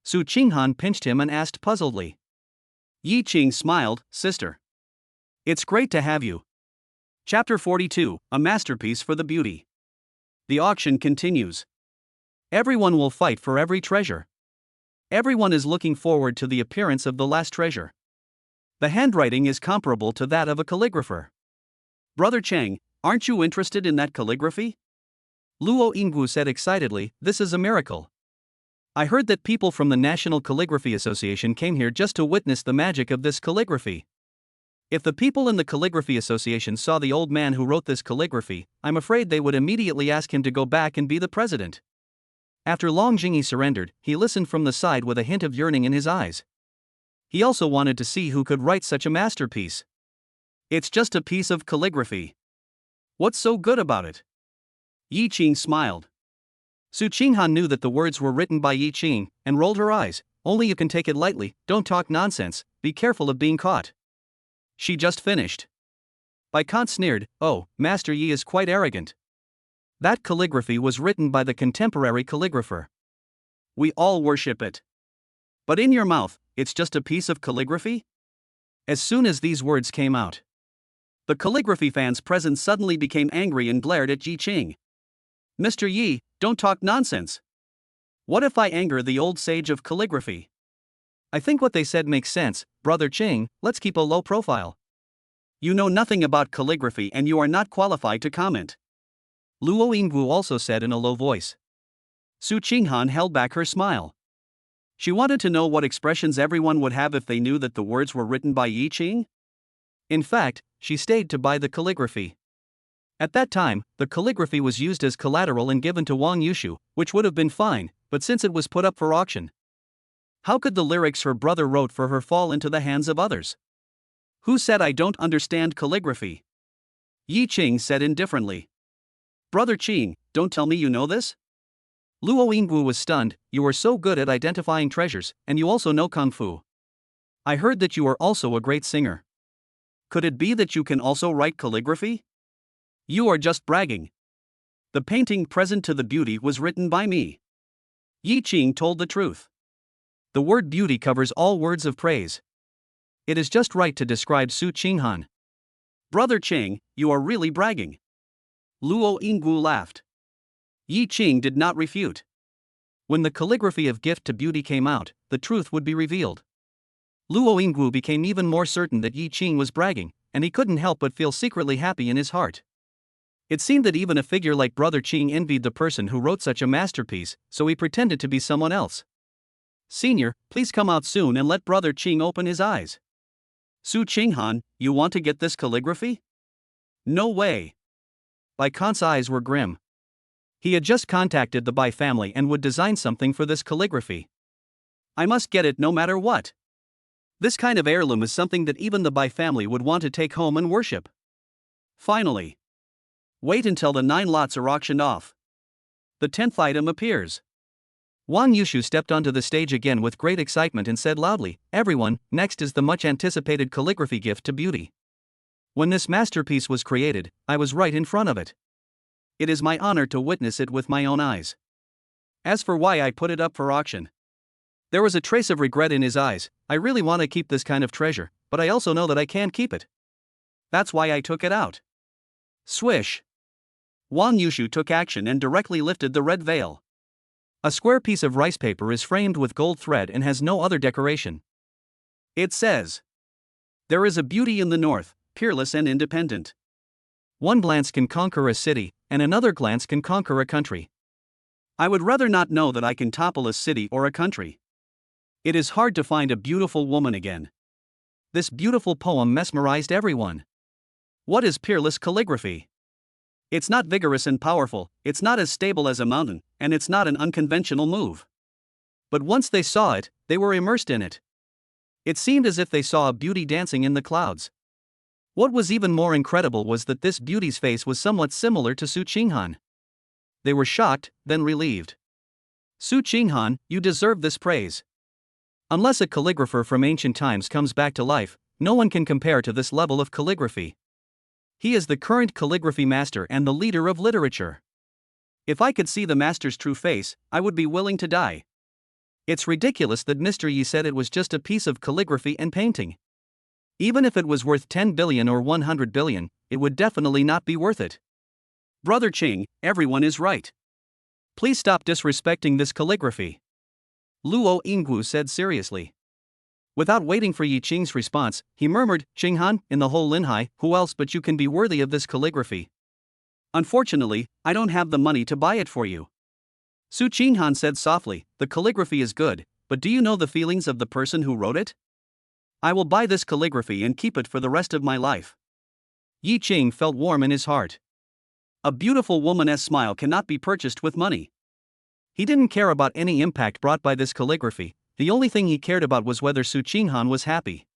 Su Qinghan pinched him and asked puzzledly. Yi Qing smiled, Sister. It's great to have you. Chapter 42, A Masterpiece for the Beauty. The auction continues. Everyone will fight for every treasure. Everyone is looking forward to the appearance of the last treasure. The handwriting is comparable to that of a calligrapher. Brother Cheng, aren't you interested in that calligraphy? Luo Yingwu said excitedly, this is a miracle. I heard that people from the National Calligraphy Association came here just to witness the magic of this calligraphy. If the people in the Calligraphy Association saw the old man who wrote this calligraphy, I'm afraid they would immediately ask him to go back and be the president. After Long Jingyi surrendered, he listened from the side with a hint of yearning in his eyes. He also wanted to see who could write such a masterpiece. It's just a piece of calligraphy. What's so good about it? Yi Qing smiled. Su Qinghan knew that the words were written by Yi Qing, and rolled her eyes. Only you can take it lightly, don't talk nonsense, be careful of being caught. She just finished. Bai Kant sneered, oh, Master Yi is quite arrogant. That calligraphy was written by the contemporary calligrapher. We all worship it. But in your mouth, it's just a piece of calligraphy? As soon as these words came out, the calligraphy fans present suddenly became angry and glared at Yi Qing. Mr. Yi, don't talk nonsense. What if I anger the old sage of calligraphy? I think what they said makes sense, Brother Ching, let's keep a low profile. You know nothing about calligraphy and you are not qualified to comment, Luo Yingwu also said in a low voice. Su Qinghan held back her smile. She wanted to know what expressions everyone would have if they knew that the words were written by Yi Qing. In fact, she stayed to buy the calligraphy. At that time, the calligraphy was used as collateral and given to Wang Yushu, which would have been fine, but since it was put up for auction, how could the lyrics her brother wrote for her fall into the hands of others? Who said I don't understand calligraphy? Yi Qing said indifferently. Brother Qing, don't tell me you know this? Luo Yingwu was stunned. You are so good at identifying treasures, and you also know Kung Fu. I heard that you are also a great singer. Could it be that you can also write calligraphy? You are just bragging. The painting present to the beauty was written by me. Yi Qing told the truth. The word beauty covers all words of praise. It is just right to describe Su Qinghan. Brother Qing, you are really bragging. Luo Yingwu laughed. Yi Qing did not refute. When the calligraphy of Gift to Beauty came out, the truth would be revealed. Luo Yingwu became even more certain that Yi Qing was bragging, and he couldn't help but feel secretly happy in his heart. It seemed that even a figure like Brother Qing envied the person who wrote such a masterpiece, so he pretended to be someone else. Senior, please come out soon and let Brother Qing open his eyes. Su Qinghan, you want to get this calligraphy? No way. Bai Khan's eyes were grim. He had just contacted the Bai family and would design something for this calligraphy. I must get it no matter what. This kind of heirloom is something that even the Bai family would want to take home and worship. Finally. Wait until the 9 lots are auctioned off. The 10th item appears. Wang Yushu stepped onto the stage again with great excitement and said loudly, "Everyone, next is the much-anticipated calligraphy Gift to Beauty. When this masterpiece was created, I was right in front of it. It is my honor to witness it with my own eyes. As for why I put it up for auction," there was a trace of regret in his eyes. "I really want to keep this kind of treasure, but I also know that I can't keep it. That's why I took it out." Swish. Wang Yushu took action and directly lifted the red veil. A square piece of rice paper is framed with gold thread and has no other decoration. It says, "There is a beauty in the north, peerless and independent. One glance can conquer a city, and another glance can conquer a country. I would rather not know that I can topple a city or a country. It is hard to find a beautiful woman again." This beautiful poem mesmerized everyone. What is peerless calligraphy? It's not vigorous and powerful, it's not as stable as a mountain, and it's not an unconventional move. But once they saw it, they were immersed in it. It seemed as if they saw a beauty dancing in the clouds. What was even more incredible was that this beauty's face was somewhat similar to Su Qinghan. They were shocked, then relieved. "Su Qinghan, you deserve this praise. Unless a calligrapher from ancient times comes back to life, no one can compare to this level of calligraphy. He is the current calligraphy master and the leader of literature. If I could see the master's true face, I would be willing to die. It's ridiculous that Mr. Yi said it was just a piece of calligraphy and painting. Even if it was worth 10 billion or 100 billion, it would definitely not be worth it." Brother Qing, everyone is right. Please stop disrespecting this calligraphy," Luo Yingwu said seriously. Without waiting for Yi Qing's response, he murmured, "Qinghan, in the whole Linhai, who else but you can be worthy of this calligraphy?" "Unfortunately, I don't have the money to buy it for you." Su Qinghan said softly, "The calligraphy is good, but do you know the feelings of the person who wrote it? I will buy this calligraphy and keep it for the rest of my life." Yi Qing felt warm in his heart. A beautiful woman's smile cannot be purchased with money. He didn't care about any impact brought by this calligraphy. The only thing he cared about was whether Su Qinghan was happy.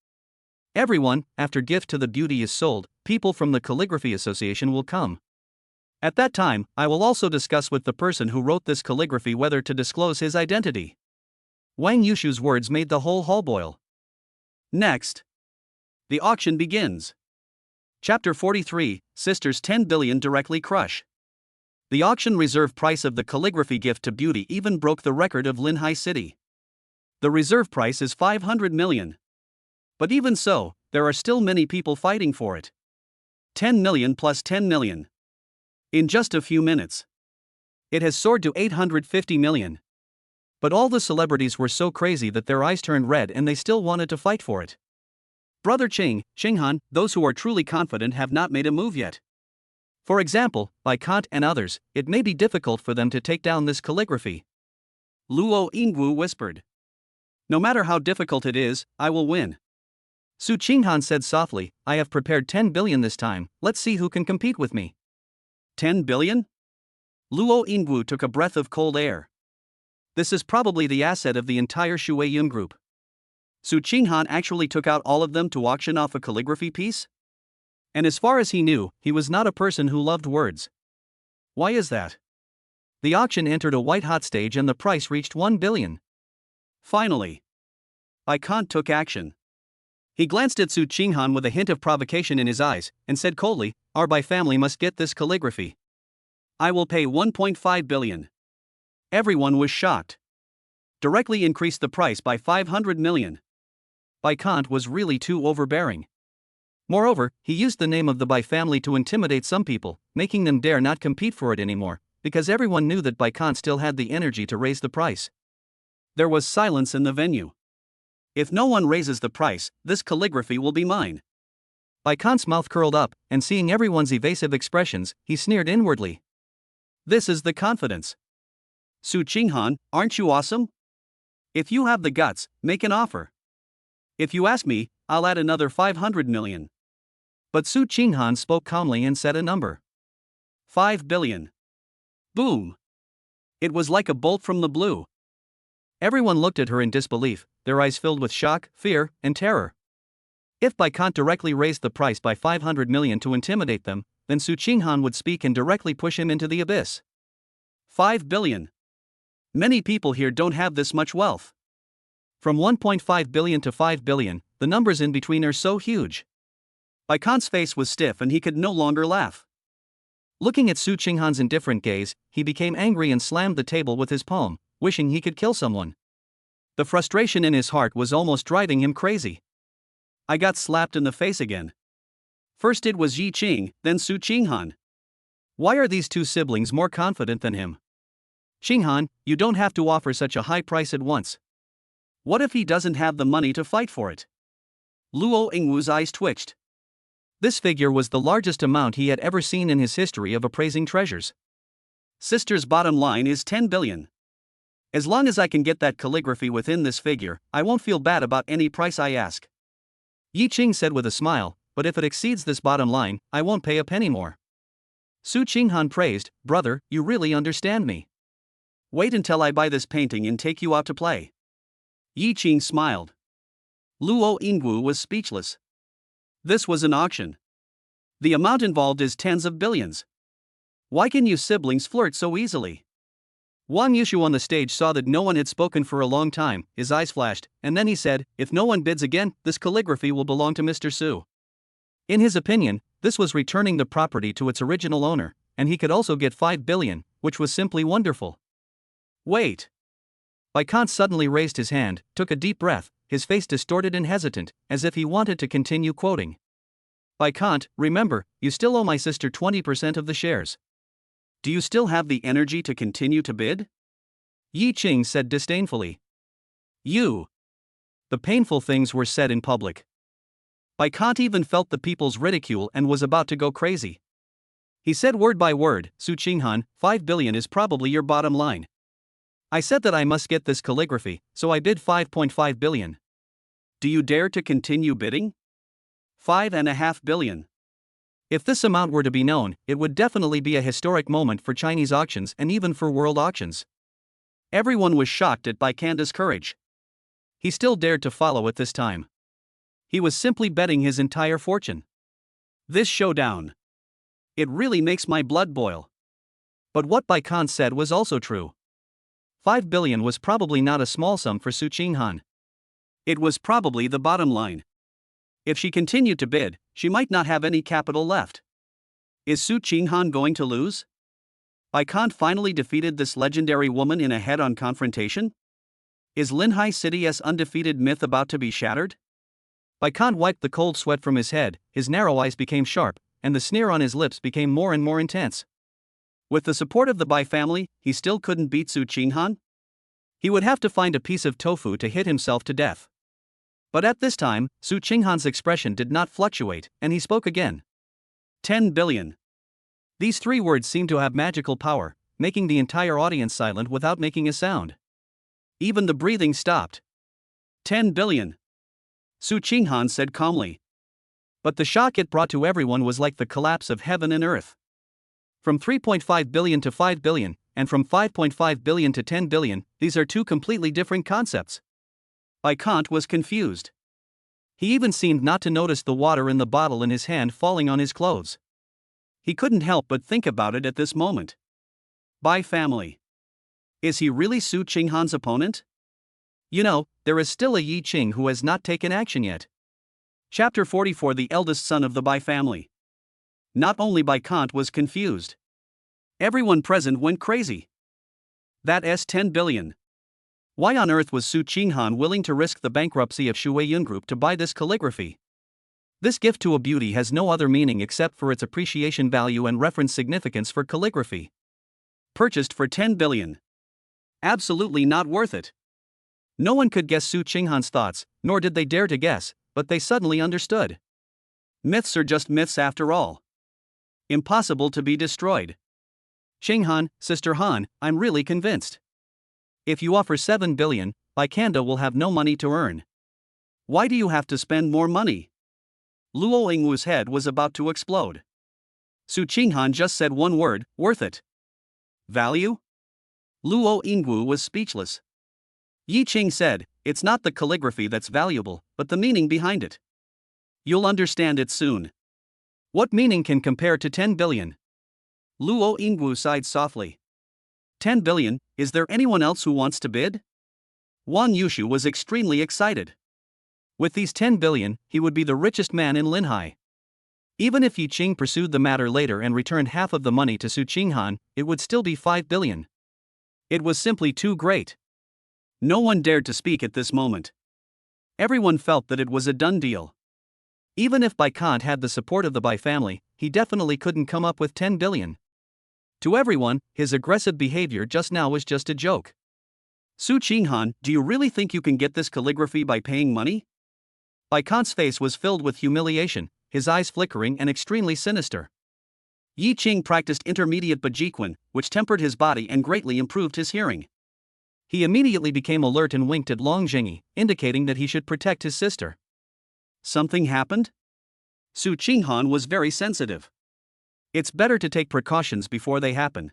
"Everyone, after Gift to the Beauty is sold, people from the Calligraphy Association will come. At that time, I will also discuss with the person who wrote this calligraphy whether to disclose his identity." Wang Yushu's words made the whole hall boil. Next, the auction begins. Chapter 43, Sisters 10 billion directly crush. The auction reserve price of the calligraphy Gift to Beauty even broke the record of Linhai City. The reserve price is 500 million. But even so, there are still many people fighting for it. 10 million plus 10 million. In just a few minutes, it has soared to 850 million. But all the celebrities were so crazy that their eyes turned red and they still wanted to fight for it. Brother Chinghan, those who are truly confident have not made a move yet. For example, by Kant and others, it may be difficult for them to take down this calligraphy. Luo Yingwu whispered. No matter how difficult it is, I will win. Su Qinghan said softly, I have prepared 10 billion this time, let's see who can compete with me. 10 billion? Luo Yingwu took a breath of cold air. This is probably the asset of the entire Shueiyun group. Su Qinghan actually took out all of them to auction off a calligraphy piece? And as far as he knew, he was not a person who loved words. Why is that? The auction entered a white-hot stage and the price reached 1 billion. Finally, Bai Kant took action. He glanced at Su Qinghan with a hint of provocation in his eyes, and said coldly, our Bai family must get this calligraphy. I will pay 1.5 billion. Everyone was shocked. Directly increased the price by 500 million. Bai Kant was really too overbearing. Moreover, he used the name of the Bai family to intimidate some people, making them dare not compete for it anymore, because everyone knew that Bai Kant still had the energy to raise the price. There was silence in the venue. If no one raises the price, this calligraphy will be mine. Bai Kant's mouth curled up, and seeing everyone's evasive expressions, he sneered inwardly. This is the confidence. Su Qinghan, aren't you awesome? If you have the guts, make an offer. If you ask me, I'll add another 500 million. But Su Qinghan spoke calmly and said a number. 5 billion. Boom! It was like a bolt from the blue. Everyone looked at her in disbelief, their eyes filled with shock, fear, and terror. If Bai Kant directly raised the price by 500 million to intimidate them, then Su Qinghan would speak and directly push him into the abyss. 5 billion. Many people here don't have this much wealth. From 1.5 billion to 5 billion, the numbers in between are so huge. Bai Kant's face was stiff and he could no longer laugh. Looking at Su Qinghan's indifferent gaze, he became angry and slammed the table with his palm, wishing he could kill someone. The frustration in his heart was almost driving him crazy. I got slapped in the face again. First it was Yi Qing, then Su Qinghan. Why are these two siblings more confident than him? Qinghan, you don't have to offer such a high price at once. What if he doesn't have the money to fight for it? Luo Yingwu's eyes twitched. This figure was the largest amount he had ever seen in his history of appraising treasures. Sister's bottom line is 10 billion. As long as I can get that calligraphy within this figure, I won't feel bad about any price I ask. Yi Qing said with a smile, but if it exceeds this bottom line, I won't pay a penny more. Su Qinghan praised, brother, you really understand me. Wait until I buy this painting and take you out to play. Yi Qing smiled. Luo Yingwu was speechless. This was an auction. The amount involved is tens of billions. Why can you siblings flirt so easily? Wang Yushu on the stage saw that no one had spoken for a long time, his eyes flashed, and then he said, if no one bids again, this calligraphy will belong to Mr. Su. In his opinion, this was returning the property to its original owner, and he could also get 5 billion, which was simply wonderful. Wait. Bai Kant suddenly raised his hand, took a deep breath, his face distorted and hesitant, as if he wanted to continue quoting. Bai Kant, remember, you still owe my sister 20% of the shares. Do you still have the energy to continue to bid? Yi Qing said disdainfully. You. The painful things were said in public. Bai Kant even felt the people's ridicule and was about to go crazy. He said word by word, Su Qinghan, 5 billion is probably your bottom line. I said that I must get this calligraphy, so I bid 5.5 billion. Do you dare to continue bidding? 5.5 billion. If this amount were to be known, it would definitely be a historic moment for Chinese auctions and even for world auctions. Everyone was shocked at Bai Kant's courage. He still dared to follow it this time. He was simply betting his entire fortune. This showdown. It really makes my blood boil. But what Bai Kant said was also true. 5 billion was probably not a small sum for Su Qinghan. It was probably the bottom line. If she continued to bid, she might not have any capital left. Is Su Qinghan going to lose? Bai Kant finally defeated this legendary woman in a head-on confrontation? Is Linhai City's undefeated myth about to be shattered? Bai Kant wiped the cold sweat from his head, his narrow eyes became sharp, and the sneer on his lips became more and more intense. With the support of the Bai family, he still couldn't beat Su Qinghan? He would have to find a piece of tofu to hit himself to death. But at this time, Su Qinghan's expression did not fluctuate, and he spoke again. 10 billion. These three words seemed to have magical power, making the entire audience silent without making a sound. Even the breathing stopped. 10 billion. Su Qinghan said calmly. But the shock it brought to everyone was like the collapse of heaven and earth. From 3.5 billion to 5 billion, and from 5.5 billion to 10 billion, these are two completely different concepts. Bai Kant was confused. He even seemed not to notice the water in the bottle in his hand falling on his clothes. He couldn't help but think about it at this moment. Bai family. Is he really Su Qinghan's opponent? You know, there is still a Yi Qing who has not taken action yet. Chapter 44. The eldest son of the Bai family. Not only Bai Kant was confused. Everyone present went crazy. That's 10 billion. Why on earth was Su Qinghan willing to risk the bankruptcy of Shuiyun Group to buy this calligraphy? This gift to a beauty has no other meaning except for its appreciation value and reference significance for calligraphy. Purchased for 10 billion. Absolutely not worth it. No one could guess Su Qinghan's thoughts, nor did they dare to guess, but they suddenly understood. Myths are just myths after all. Impossible to be destroyed. Qinghan, Sister Han, I'm really convinced. If you offer 7 billion, Baikanda will have no money to earn. Why do you have to spend more money? Luo Yingwu's head was about to explode. Su Qinghan just said one word, worth it. Value? Luo Yingwu was speechless. Yi Qing said, it's not the calligraphy that's valuable, but the meaning behind it. You'll understand it soon. What meaning can compare to 10 billion? Luo Yingwu sighed softly. 10 billion, is there anyone else who wants to bid? Wan Yushu was extremely excited. With these 10 billion, he would be the richest man in Linhai. Even if Yi Qing pursued the matter later and returned half of the money to Su Qinghan, it would still be 5 billion. It was simply too great. No one dared to speak at this moment. Everyone felt that it was a done deal. Even if Bai Kant had the support of the Bai family, he definitely couldn't come up with 10 billion. To everyone, his aggressive behavior just now was just a joke. Su Qinghan, do you really think you can get this calligraphy by paying money? Bai Kant's face was filled with humiliation, his eyes flickering and extremely sinister. Yi Qing practiced intermediate Bajiquan, which tempered his body and greatly improved his hearing. He immediately became alert and winked at Long Jingyi, indicating that he should protect his sister. Something happened? Su Qinghan was very sensitive. It's better to take precautions before they happen.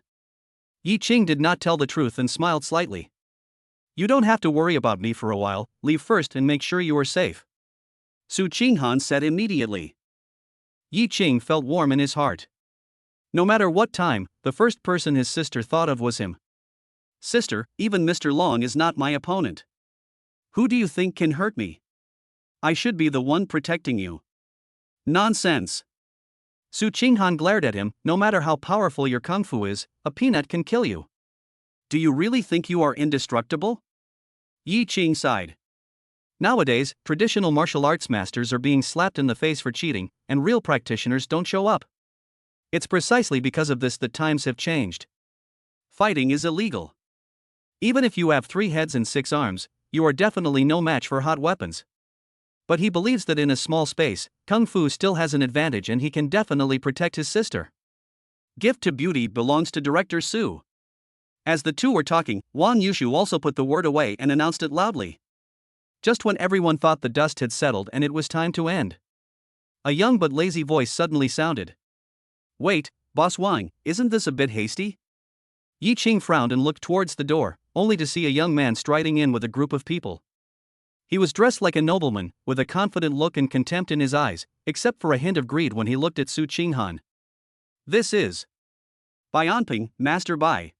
Yi Qing did not tell the truth and smiled slightly. You don't have to worry about me for a while, leave first and make sure you are safe. Su Qinghan said immediately. Yi Qing felt warm in his heart. No matter what time, the first person his sister thought of was him. Sister, even Mr. Long is not my opponent. Who do you think can hurt me? I should be the one protecting you. Nonsense. Su Qinghan glared at him. No matter how powerful your kung fu is, a peanut can kill you. Do you really think you are indestructible? Yi Qing sighed. Nowadays, traditional martial arts masters are being slapped in the face for cheating, and real practitioners don't show up. It's precisely because of this that times have changed. Fighting is illegal. Even if you have 3 heads and 6 arms, you are definitely no match for hot weapons. But he believes that in a small space, Kung Fu still has an advantage and he can definitely protect his sister. Gift to beauty belongs to Director Su. As the two were talking, Wan Yushu also put the word away and announced it loudly. Just when everyone thought the dust had settled and it was time to end, a young but lazy voice suddenly sounded. Wait, Boss Wang, isn't this a bit hasty? Yi Qing frowned and looked towards the door, only to see a young man striding in with a group of people. He was dressed like a nobleman, with a confident look and contempt in his eyes, except for a hint of greed when he looked at Su Qinghan. This is Bai Anping, Master Bai.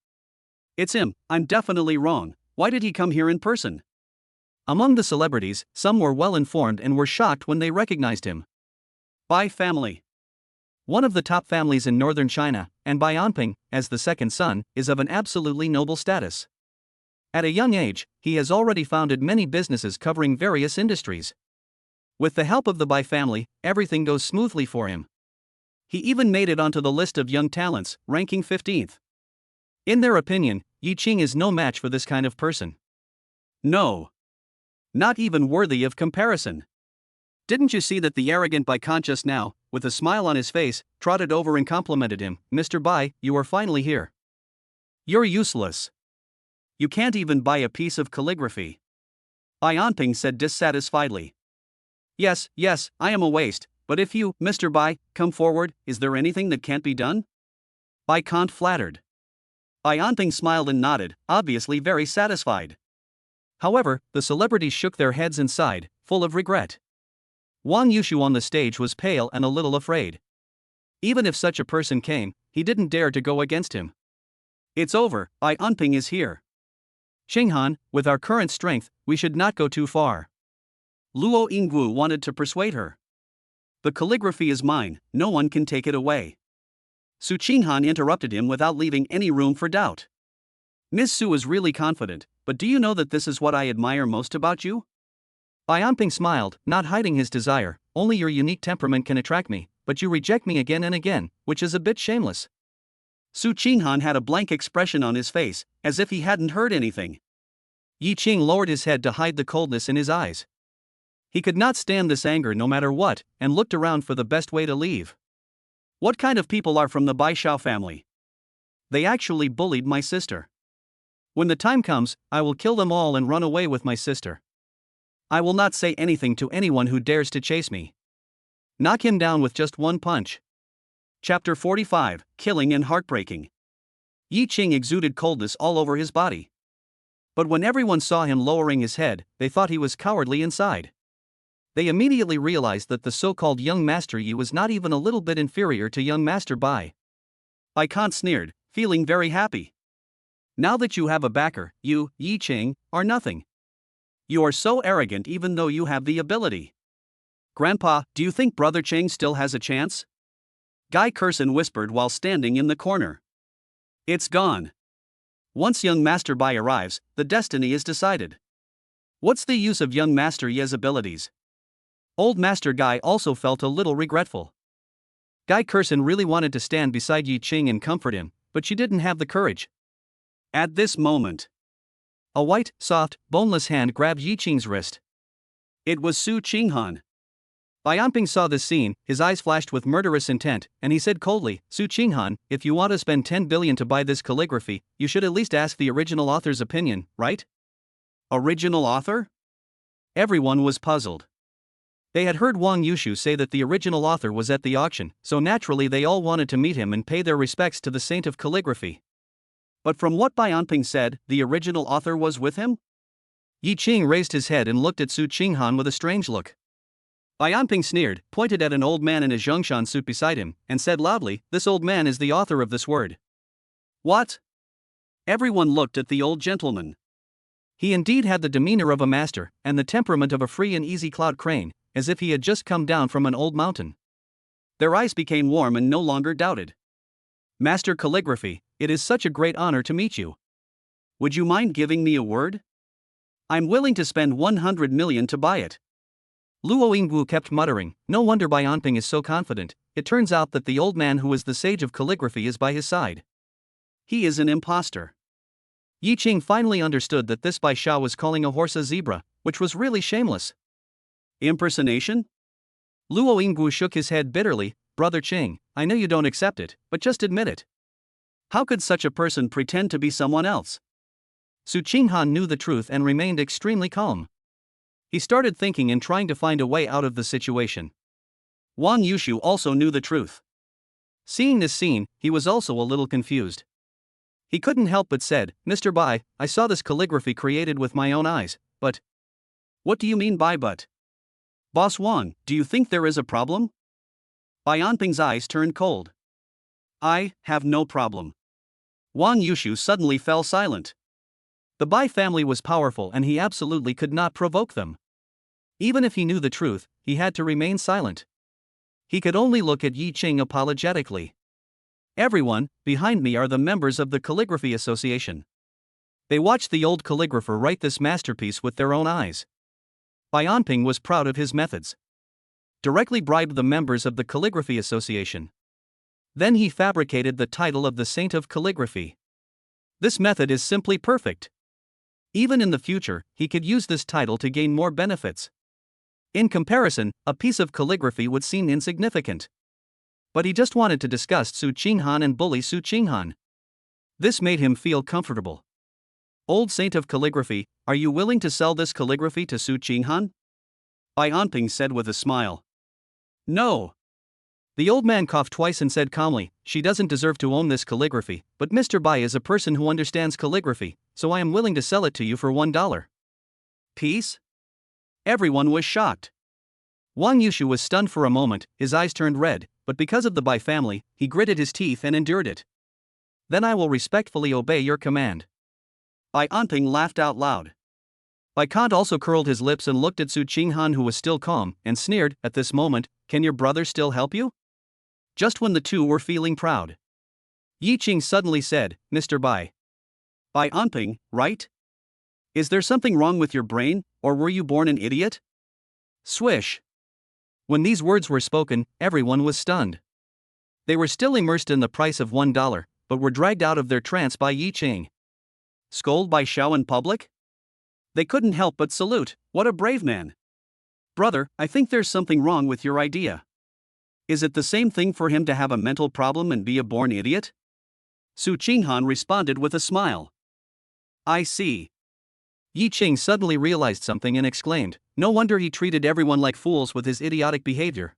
It's him, I'm definitely wrong. Why did he come here in person? Among the celebrities, some were well informed and were shocked when they recognized him. Bai family. One of the top families in northern China, and Bai Anping, as the second son, is of an absolutely noble status. At a young age, he has already founded many businesses covering various industries. With the help of the Bai family, everything goes smoothly for him. He even made it onto the list of young talents, ranking 15th. In their opinion, Yi Qing is no match for this kind of person. No. Not even worthy of comparison. Didn't you see that the arrogant Bai just now, with a smile on his face, trotted over and complimented him? Mr. Bai, you are finally here. You're useless. You can't even buy a piece of calligraphy. Bai Anping said dissatisfiedly. Yes, I am a waste, but if you, Mr. Bai, come forward, is there anything that can't be done? Bai flattered. Bai Anping smiled and nodded, obviously very satisfied. However, the celebrities shook their heads and sighed, full of regret. Wang Yushu on the stage was pale and a little afraid. Even if such a person came, he didn't dare to go against him. It's over, Bai Anping is here. Qinghan, with our current strength, we should not go too far. Luo Yingwu wanted to persuade her. The calligraphy is mine, no one can take it away. Su Qinghan interrupted him without leaving any room for doubt. Miss Su is really confident, but do you know that this is what I admire most about you? Bai Anping smiled, not hiding his desire. Only your unique temperament can attract me, but you reject me again and again, which is a bit shameless. Su Qinghan had a blank expression on his face, as if he hadn't heard anything. Yi Qing lowered his head to hide the coldness in his eyes. He could not stand this anger no matter what, and looked around for the best way to leave. What kind of people are from the Bai Shao family? They actually bullied my sister. When the time comes, I will kill them all and run away with my sister. I will not say anything to anyone who dares to chase me. Knock him down with just one punch. Chapter 45, Killing and Heartbreaking. Yi Qing exuded coldness all over his body. But when everyone saw him lowering his head, they thought he was cowardly inside. They immediately realized that the so-called young Master Yi was not even a little bit inferior to young Master Bai. Bai sneered, feeling very happy. Now that you have a backer, you, Yi Qing, are nothing. You are so arrogant even though you have the ability. Grandpa, do you think Brother Cheng still has a chance? Guy Curson whispered while standing in the corner. It's gone. Once young Master Bai arrives, the destiny is decided. What's the use of young Master Ye's abilities? Old Master Guy also felt a little regretful. Guy Curson really wanted to stand beside Yi Qing and comfort him, but she didn't have the courage. At this moment, a white, soft, boneless hand grabbed Yi Qing's wrist. It was Su Qinghan. Bai Anping saw this scene, his eyes flashed with murderous intent, and he said coldly, Su Qinghan, if you want to spend 10 billion to buy this calligraphy, you should at least ask the original author's opinion, right? Original author? Everyone was puzzled. They had heard Wang Yushu say that the original author was at the auction, so naturally they all wanted to meet him and pay their respects to the saint of calligraphy. But from what Bai Anping said, the original author was with him? Yi Qing raised his head and looked at Su Qinghan with a strange look. Bai Anping sneered, pointed at an old man in a Zhongshan suit beside him, and said loudly, this old man is the author of this word. What? Everyone looked at the old gentleman. He indeed had the demeanor of a master, and the temperament of a free and easy cloud crane, as if he had just come down from an old mountain. Their eyes became warm and no longer doubted. Master Calligraphy, it is such a great honor to meet you. Would you mind giving me a word? I'm willing to spend 100 million to buy it. Luo Yingwu kept muttering, no wonder Bai Anping is so confident. It turns out that the old man who is the sage of calligraphy is by his side. He is an impostor. Yi Qing finally understood that this Bai Sha was calling a horse a zebra, which was really shameless. Impersonation? Luo Yingwu shook his head bitterly, Brother Qing, I know you don't accept it, but just admit it. How could such a person pretend to be someone else? Su Qinghan knew the truth and remained extremely calm. He started thinking and trying to find a way out of the situation. Wang Yushu also knew the truth. Seeing this scene, he was also a little confused. He couldn't help but said, Mr. Bai, I saw this calligraphy created with my own eyes, but... What do you mean by but? Boss Wang, do you think there is a problem? Bai Anping's eyes turned cold. I have no problem. Wang Yushu suddenly fell silent. The Bai family was powerful and he absolutely could not provoke them. Even if he knew the truth, he had to remain silent. He could only look at Yi Qing apologetically. Everyone, behind me are the members of the Calligraphy Association. They watched the old calligrapher write this masterpiece with their own eyes. Bai Anping was proud of his methods. Directly bribed the members of the Calligraphy Association. Then he fabricated the title of the Saint of Calligraphy. This method is simply perfect. Even in the future, he could use this title to gain more benefits. In comparison, a piece of calligraphy would seem insignificant. But he just wanted to discuss Su Qinghan and bully Su Qinghan. This made him feel comfortable. Old saint of calligraphy, are you willing to sell this calligraphy to Su Qinghan? Bai Anping said with a smile. No. The old man coughed twice and said calmly, she doesn't deserve to own this calligraphy, but Mr. Bai is a person who understands calligraphy, so I am willing to sell it to you for $1. Peace? Everyone was shocked. Wang Yushu was stunned for a moment, his eyes turned red, but because of the Bai family, he gritted his teeth and endured it. Then I will respectfully obey your command. Bai Anping laughed out loud. Bai Kant also curled his lips and looked at Su Qinghan, who was still calm, and sneered, at this moment, can your brother still help you? Just when the two were feeling proud, Yi Qing suddenly said, Mr. Bai. Bai Anping, right? Is there something wrong with your brain, or were you born an idiot? Swish. When these words were spoken, everyone was stunned. They were still immersed in the price of $1, but were dragged out of their trance by Yi Qing. Scold Bai Xiao in public? They couldn't help but salute, what a brave man. Brother, I think there's something wrong with your idea. Is it the same thing for him to have a mental problem and be a born idiot? Su Qinghan responded with a smile. I see. Yi Qing suddenly realized something and exclaimed, no wonder he treated everyone like fools with his idiotic behavior.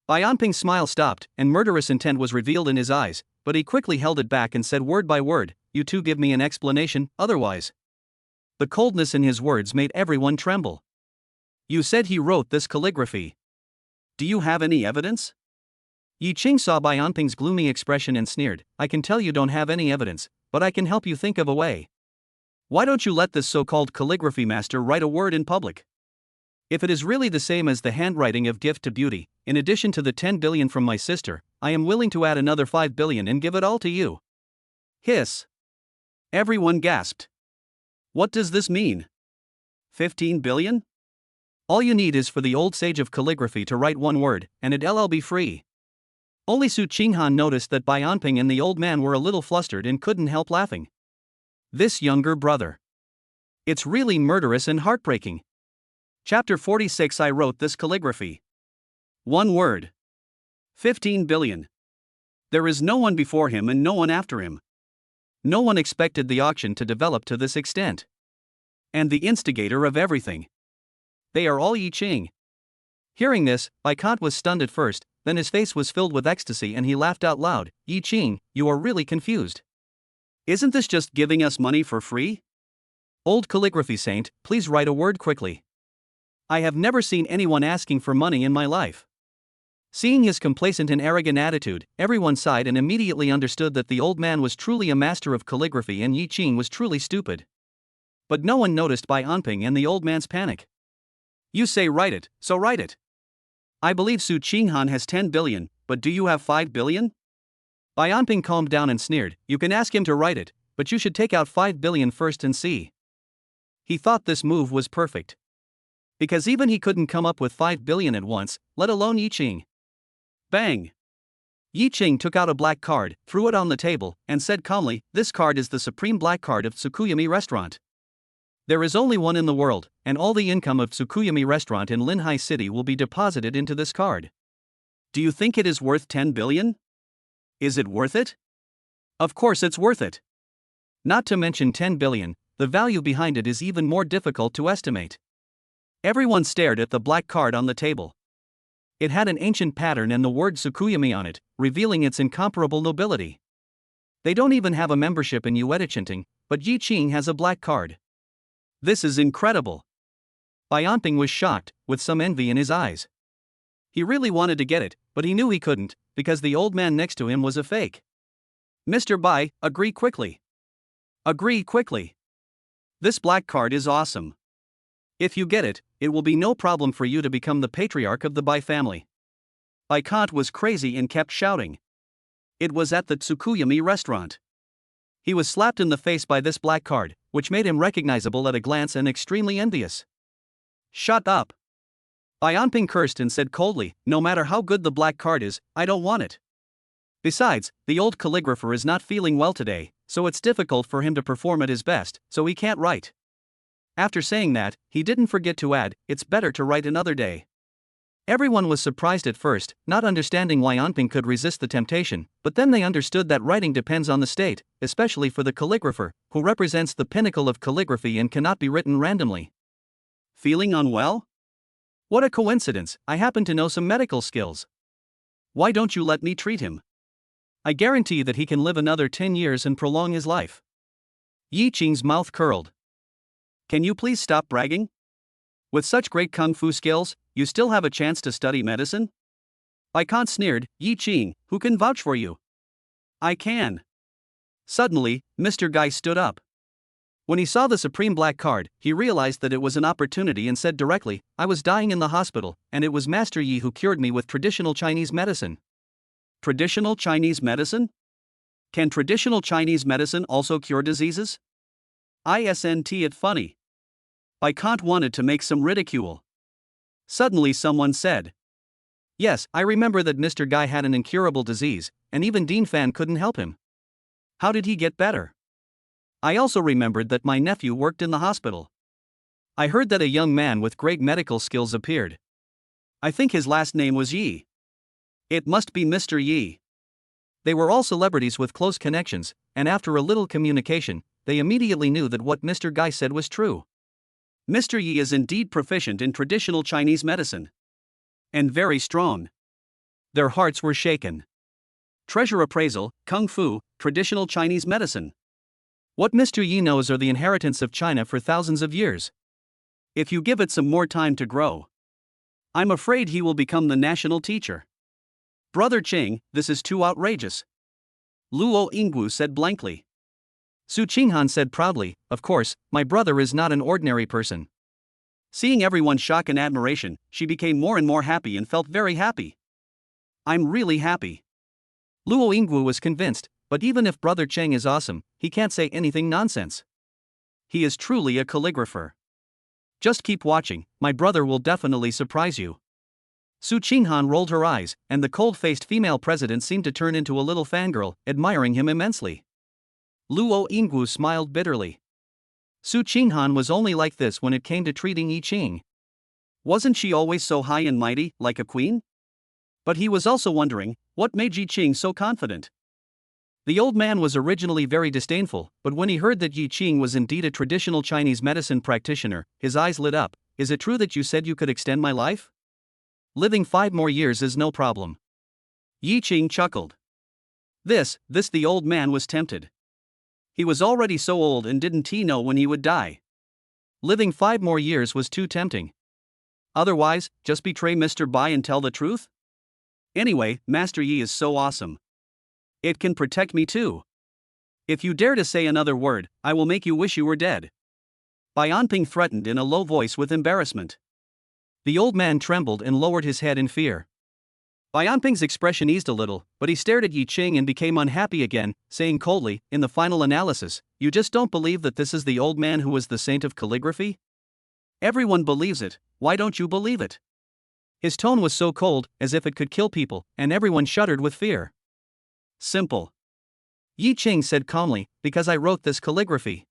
Bai Anping's smile stopped, and murderous intent was revealed in his eyes, but he quickly held it back and said word by word, you two give me an explanation, otherwise. The coldness in his words made everyone tremble. You said he wrote this calligraphy. Do you have any evidence? Yi Qing saw Bai Anping's gloomy expression and sneered, I can tell you don't have any evidence, but I can help you think of a way. Why don't you let this so-called calligraphy master write a word in public? If it is really the same as the handwriting of gift to beauty, in addition to the 10 billion from my sister, I am willing to add another 5 billion and give it all to you. Hiss. Everyone gasped. What does this mean? 15 billion? All you need is for the old sage of calligraphy to write one word, and it'll be free. Only Su Qinghan noticed that Bai Anping and the old man were a little flustered and couldn't help laughing. This younger brother. It's really murderous and heartbreaking. Chapter 46 I wrote this calligraphy. One word. 15 billion. There is no one before him and no one after him. No one expected the auction to develop to this extent. And the instigator of everything. They are all Yi Qing. Hearing this, Bai Kant was stunned at first, then his face was filled with ecstasy and he laughed out loud, Yi Qing, you are really confused. Isn't this just giving us money for free? Old calligraphy saint, please write a word quickly. I have never seen anyone asking for money in my life. Seeing his complacent and arrogant attitude, everyone sighed and immediately understood that the old man was truly a master of calligraphy and Yi Qing was truly stupid. But no one noticed Bai Anping and the old man's panic. You say write it, so write it. I believe Su Qinghan has 10 billion, but do you have 5 billion? Bai Anping calmed down and sneered, you can ask him to write it, but you should take out 5 billion first and see. He thought this move was perfect. Because even he couldn't come up with 5 billion at once, let alone Yi Qing. Bang! Yi Qing took out a black card, threw it on the table, and said calmly, this card is the supreme black card of Tsukuyami Restaurant. There is only one in the world, and all the income of Tsukuyami Restaurant in Linhai City will be deposited into this card. Do you think it is worth 10 billion? Is it worth it? Of course it's worth it. Not to mention 10 billion, the value behind it is even more difficult to estimate. Everyone stared at the black card on the table. It had an ancient pattern and the word Tsukuyami on it, revealing its incomparable nobility. They don't even have a membership in Uedichinting, but Yi Qing has a black card. This is incredible. Bai Anping was shocked, with some envy in his eyes. He really wanted to get it, but he knew he couldn't, because the old man next to him was a fake. Mr. Bai, agree quickly. Agree quickly. This black card is awesome. If you get it, it will be no problem for you to become the patriarch of the Bai family. Bai Kant was crazy and kept shouting. It was at the Tsukuyami restaurant. He was slapped in the face by this black card, which made him recognizable at a glance and extremely envious. Shut up. Bai Anping cursed and said coldly, no matter how good the black card is, I don't want it. Besides, the old calligrapher is not feeling well today, so it's difficult for him to perform at his best, so he can't write. After saying that, he didn't forget to add, "It's better to write another day." Everyone was surprised at first, not understanding why Anping could resist the temptation, but then they understood that writing depends on the state, especially for the calligrapher, who represents the pinnacle of calligraphy and cannot be written randomly. Feeling unwell? What a coincidence, I happen to know some medical skills. Why don't you let me treat him? I guarantee that he can live another 10 years and prolong his life. Yi Qing's mouth curled. Can you please stop bragging? With such great kung fu skills, you still have a chance to study medicine? Bai Khan sneered, Yi Qing, who can vouch for you? I can. Suddenly, Mr. Guy stood up. When he saw the supreme black card, he realized that it was an opportunity and said directly, I was dying in the hospital, and it was Master Yi who cured me with traditional Chinese medicine. Traditional Chinese medicine? Can traditional Chinese medicine also cure diseases? Isn't it funny? Bai Khan wanted to make some ridicule. Suddenly someone said, Yes, I remember that Mr. Guy had an incurable disease, and even Dean Fan couldn't help him. How did he get better? I also remembered that my nephew worked in the hospital. I heard that a young man with great medical skills appeared. I think his last name was Yi. It must be Mr. Yi. They were all celebrities with close connections, and after a little communication, they immediately knew that what Mr. Guy said was true. Mr. Yi is indeed proficient in traditional Chinese medicine. And very strong. Their hearts were shaken. Treasure appraisal, kung fu, traditional Chinese medicine. What Mr. Yi knows are the inheritance of China for thousands of years. If you give it some more time to grow, I'm afraid he will become the national teacher. Brother Ching, this is too outrageous. Luo Yingwu said blankly. Su Qinghan said proudly, Of course, my brother is not an ordinary person. Seeing everyone's shock and admiration, she became more and more happy and felt very happy. I'm really happy. Luo Yingwu was convinced, but even if Brother Cheng is awesome, he can't say anything nonsense. He is truly a calligrapher. Just keep watching, my brother will definitely surprise you. Su Qinghan rolled her eyes, and the cold-faced female president seemed to turn into a little fangirl, admiring him immensely. Luo Yingwu smiled bitterly. Su Qinghan was only like this when it came to treating Yi Qing. Wasn't she always so high and mighty, like a queen? But he was also wondering, what made Yi Qing so confident? The old man was originally very disdainful, but when he heard that Yi Qing was indeed a traditional Chinese medicine practitioner, his eyes lit up. Is it true that you said you could extend my life? Living 5 more years is no problem. Yi Qing chuckled. This the old man was tempted. He was already so old, and didn't he know when he would die? Living 5 more years was too tempting. Otherwise, just betray Mr. Bai and tell the truth? Anyway, Master Yi is so awesome. It can protect me too. If you dare to say another word, I will make you wish you were dead. Bai Anping threatened in a low voice with embarrassment. The old man trembled and lowered his head in fear. Bai Anping's expression eased a little, but he stared at Yi Qing and became unhappy again, saying coldly, in the final analysis, you just don't believe that this is the old man who was the saint of calligraphy? Everyone believes it, why don't you believe it? His tone was so cold, as if it could kill people, and everyone shuddered with fear. Simple. Yi Qing said calmly, because I wrote this calligraphy.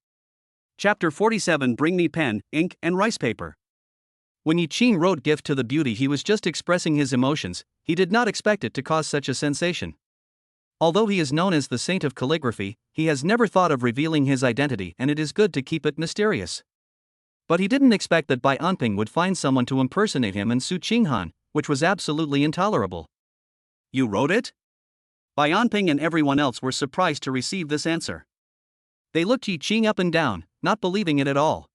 Chapter 47 Bring me pen, ink, and rice paper. When Yi Qing wrote Gift to the Beauty, he was just expressing his emotions. He did not expect it to cause such a sensation. Although he is known as the saint of calligraphy, he has never thought of revealing his identity, and it is good to keep it mysterious. But he didn't expect that Bai Anping would find someone to impersonate him and Su Qinghan, which was absolutely intolerable. You wrote it? Bai Anping and everyone else were surprised to receive this answer. They looked Yi Qing up and down, not believing it at all.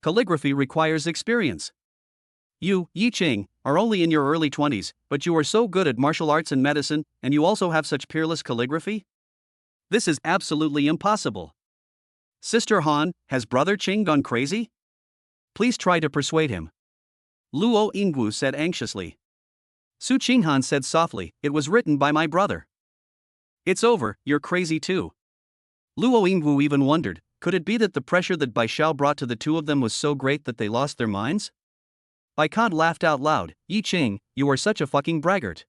Calligraphy requires experience. You, Yi Qing, are only in your early 20s, but you are so good at martial arts and medicine, and you also have such peerless calligraphy? This is absolutely impossible. Sister Han, has Brother Ching gone crazy? Please try to persuade him. Luo Yingwu said anxiously. Su Qinghan said softly, it was written by my brother. It's over, you're crazy too. Luo Yingwu even wondered, could it be that the pressure that Bai Xiao brought to the two of them was so great that they lost their minds? Bai Khan laughed out loud, Yi Qing, you are such a fucking braggart.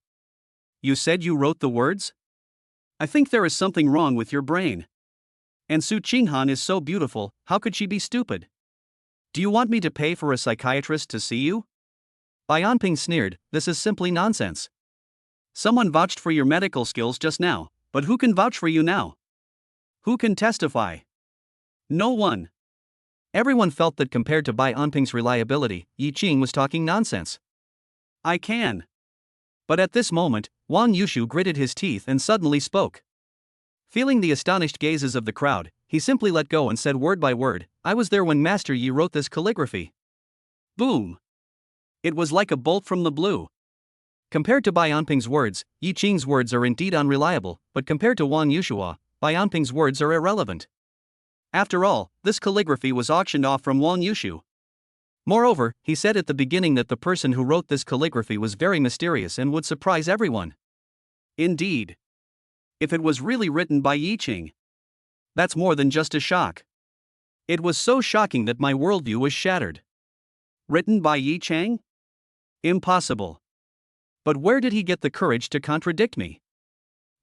You said you wrote the words? I think there is something wrong with your brain. And Su Qinghan is so beautiful, how could she be stupid? Do you want me to pay for a psychiatrist to see you? Bai Anping sneered, this is simply nonsense. Someone vouched for your medical skills just now, but who can vouch for you now? Who can testify? No one. Everyone felt that compared to Bai Anping's reliability, Yi Qing was talking nonsense. I can. But at this moment, Wang Yushu gritted his teeth and suddenly spoke. Feeling the astonished gazes of the crowd, he simply let go and said word by word, I was there when Master Yi wrote this calligraphy. Boom! It was like a bolt from the blue. Compared to Bai Anping's words, Yi Qing's words are indeed unreliable, but compared to Wang Yushua, Bai Anping's words are irrelevant. After all, this calligraphy was auctioned off from Wang Yushu. Moreover, he said at the beginning that the person who wrote this calligraphy was very mysterious and would surprise everyone. Indeed. If it was really written by Yi Qing, that's more than just a shock. It was so shocking that my worldview was shattered. Written by Yi Qing? Impossible. But where did he get the courage to contradict me?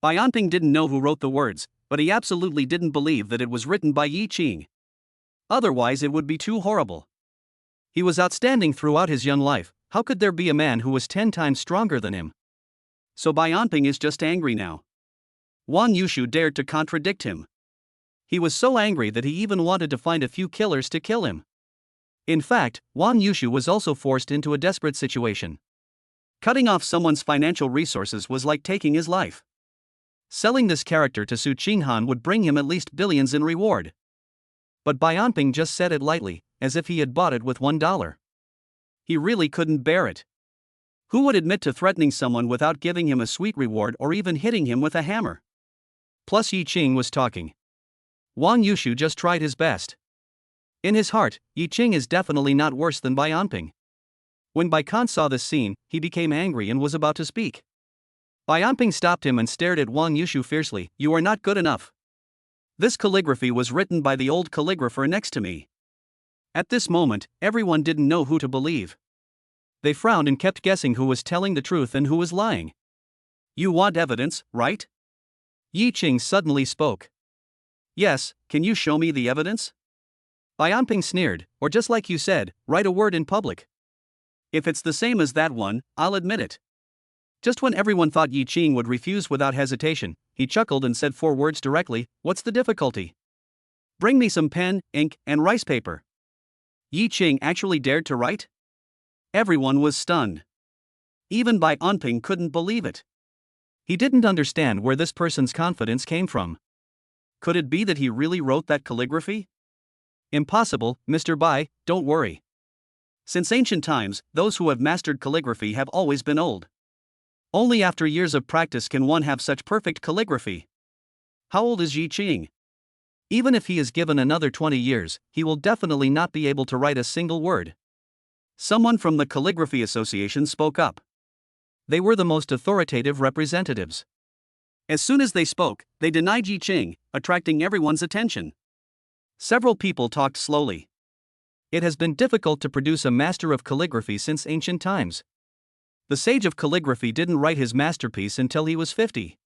Bai Anping didn't know who wrote the words, but he absolutely didn't believe that it was written by Yi Qing. Otherwise it would be too horrible. He was outstanding throughout his young life, how could there be a man who was 10 times stronger than him? So Bai Anping is just angry now. Wang Yushu dared to contradict him. He was so angry that he even wanted to find a few killers to kill him. In fact, Wang Yushu was also forced into a desperate situation. Cutting off someone's financial resources was like taking his life. Selling this character to Su Qinghan would bring him at least billions in reward. But Bai Anping just said it lightly, as if he had bought it with $1. He really couldn't bear it. Who would admit to threatening someone without giving him a sweet reward or even hitting him with a hammer? Plus Yi Qing was talking. Wang Yushu just tried his best. In his heart, Yi Qing is definitely not worse than Bai Anping. When Bai Kan saw this scene, he became angry and was about to speak. Bai Anping stopped him and stared at Wang Yushu fiercely, you are not good enough. This calligraphy was written by the old calligrapher next to me. At this moment, everyone didn't know who to believe. They frowned and kept guessing who was telling the truth and who was lying. You want evidence, right? Yi Qing suddenly spoke. Yes, can you show me the evidence? Bai Anping sneered, or just like you said, write a word in public. If it's the same as that one, I'll admit it. Just when everyone thought Yi Qing would refuse without hesitation, he chuckled and said 4 words directly, what's the difficulty? Bring me some pen, ink, and rice paper. Yi Qing actually dared to write? Everyone was stunned. Even Bai Anping couldn't believe it. He didn't understand where this person's confidence came from. Could it be that he really wrote that calligraphy? Impossible, Mr. Bai, don't worry. Since ancient times, those who have mastered calligraphy have always been old. Only after years of practice can one have such perfect calligraphy. How old is Yi Qing? Even if he is given another 20 years, he will definitely not be able to write a single word. Someone from the Calligraphy Association spoke up. They were the most authoritative representatives. As soon as they spoke, they denied Yi Qing, attracting everyone's attention. Several people talked slowly. It has been difficult to produce a master of calligraphy since ancient times. The sage of calligraphy didn't write his masterpiece until he was 50.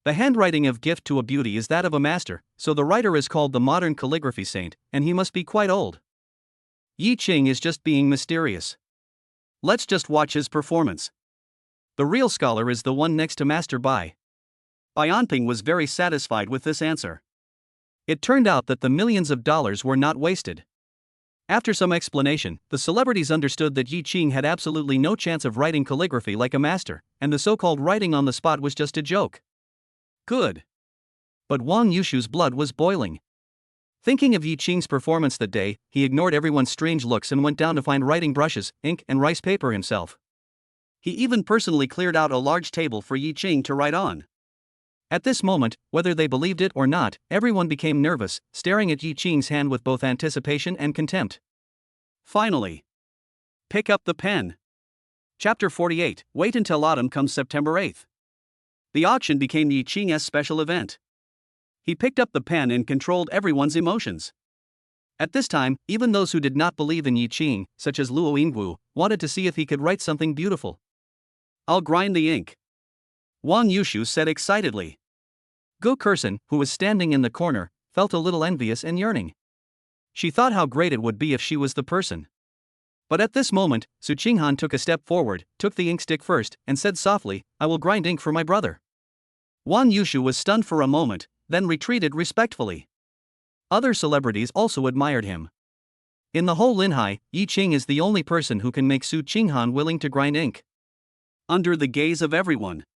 The handwriting of gift to a beauty is that of a master, so the writer is called the modern calligraphy saint, and he must be quite old. Yi Qing is just being mysterious. Let's just watch his performance. The real scholar is the one next to Master Bai. Bai Anping was very satisfied with this answer. It turned out that the millions of dollars were not wasted. After some explanation, the celebrities understood that Yi Qing had absolutely no chance of writing calligraphy like a master, and the so-called writing on the spot was just a joke. Good. But Wang Yushu's blood was boiling. Thinking of Yi Qing's performance that day, he ignored everyone's strange looks and went down to find writing brushes, ink, and rice paper himself. He even personally cleared out a large table for Yi Qing to write on. At this moment, whether they believed it or not, everyone became nervous, staring at Yi Qing's hand with both anticipation and contempt. Finally. Pick up the pen. Chapter 48, Wait until autumn comes September 8th. The auction became Yi Qing's special event. He picked up the pen and controlled everyone's emotions. At this time, even those who did not believe in Yi Qing, such as Luo Yingwu, wanted to see if he could write something beautiful. I'll grind the ink. Wang Yushu said excitedly. Gu Kurson, who was standing in the corner, felt a little envious and yearning. She thought how great it would be if she was the person. But at this moment, Su Qinghan took a step forward, took the ink stick first, and said softly, "I will grind ink for my brother." Wang Yushu was stunned for a moment, then retreated respectfully. Other celebrities also admired him. In the whole Linhai, Yi Qing is the only person who can make Su Qinghan willing to grind ink. Under the gaze of everyone,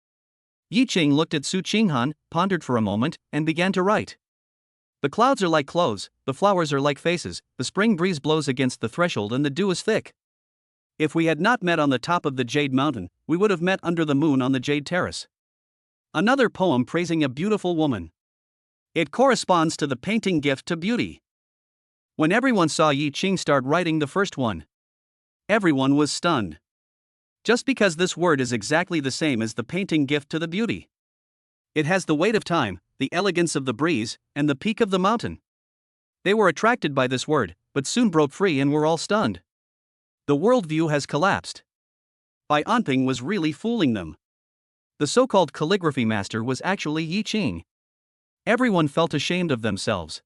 Yi Qing looked at Su Qinghan, pondered for a moment, and began to write. The clouds are like clothes, the flowers are like faces, the spring breeze blows against the threshold and the dew is thick. If we had not met on the top of the Jade Mountain, we would have met under the moon on the Jade Terrace. Another poem praising a beautiful woman. It corresponds to the painting Gift to Beauty. When everyone saw Yi Qing start writing the first one, everyone was stunned. Just because this word is exactly the same as the painting Gift to the Beauty. It has the weight of time, the elegance of the breeze, and the peak of the mountain. They were attracted by this word, but soon broke free and were all stunned. The worldview has collapsed. Bai Anping was really fooling them. The so-called calligraphy master was actually Yi Qing. Everyone felt ashamed of themselves.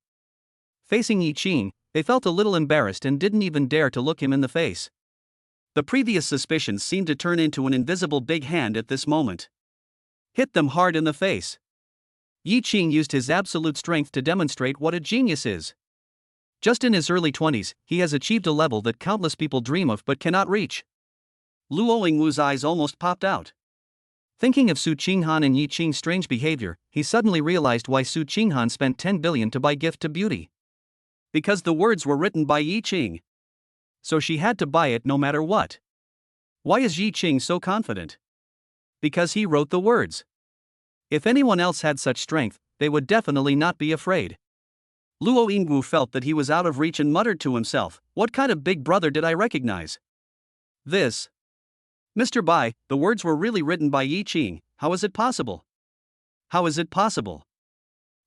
Facing Yi Qing, they felt a little embarrassed and didn't even dare to look him in the face. The previous suspicions seemed to turn into an invisible big hand at this moment. Hit them hard in the face. Yi Qing used his absolute strength to demonstrate what a genius is. Just in his early 20s, he has achieved a level that countless people dream of but cannot reach. Luo Yingwu's eyes almost popped out. Thinking of Su Qinghan and Yi Qing's strange behavior, he suddenly realized why Su Qinghan spent 10 billion to buy Gift to Beauty. Because the words were written by Yi Qing. So she had to buy it no matter what. Why is Yi Qing so confident? Because he wrote the words. If anyone else had such strength, they would definitely not be afraid. Luo Yingwu felt that he was out of reach and muttered to himself, "What kind of big brother did I recognize? This? Mr. Bai, the words were really written by Yi Qing, how is it possible? How is it possible?"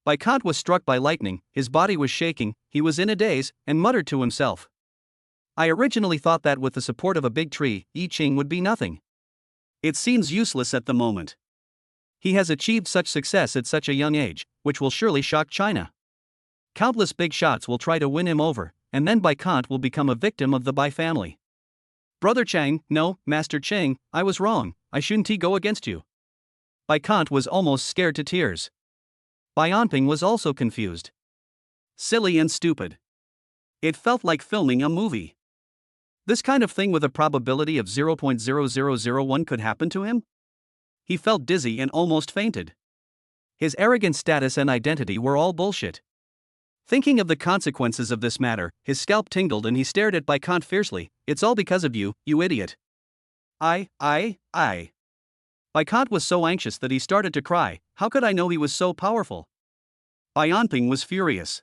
Bai Kant was struck by lightning, his body was shaking, he was in a daze, and muttered to himself. I originally thought that with the support of a big tree, Yi Qing would be nothing. It seems useless at the moment. He has achieved such success at such a young age, which will surely shock China. Countless big shots will try to win him over, and then Bai Kant will become a victim of the Bai family. Brother Chang, no, Master Chang, I was wrong, I shouldn't go against you. Bai Kant was almost scared to tears. Bai Anping was also confused. Silly and stupid. It felt like filming a movie. This kind of thing with a probability of 0.0001 could happen to him? He felt dizzy and almost fainted. His arrogant status and identity were all bullshit. Thinking of the consequences of this matter, his scalp tingled and he stared at Bai Kant fiercely. "It's all because of you, you idiot." I. Bai Kant was so anxious that he started to cry. How could I know he was so powerful? Bai Anping was furious.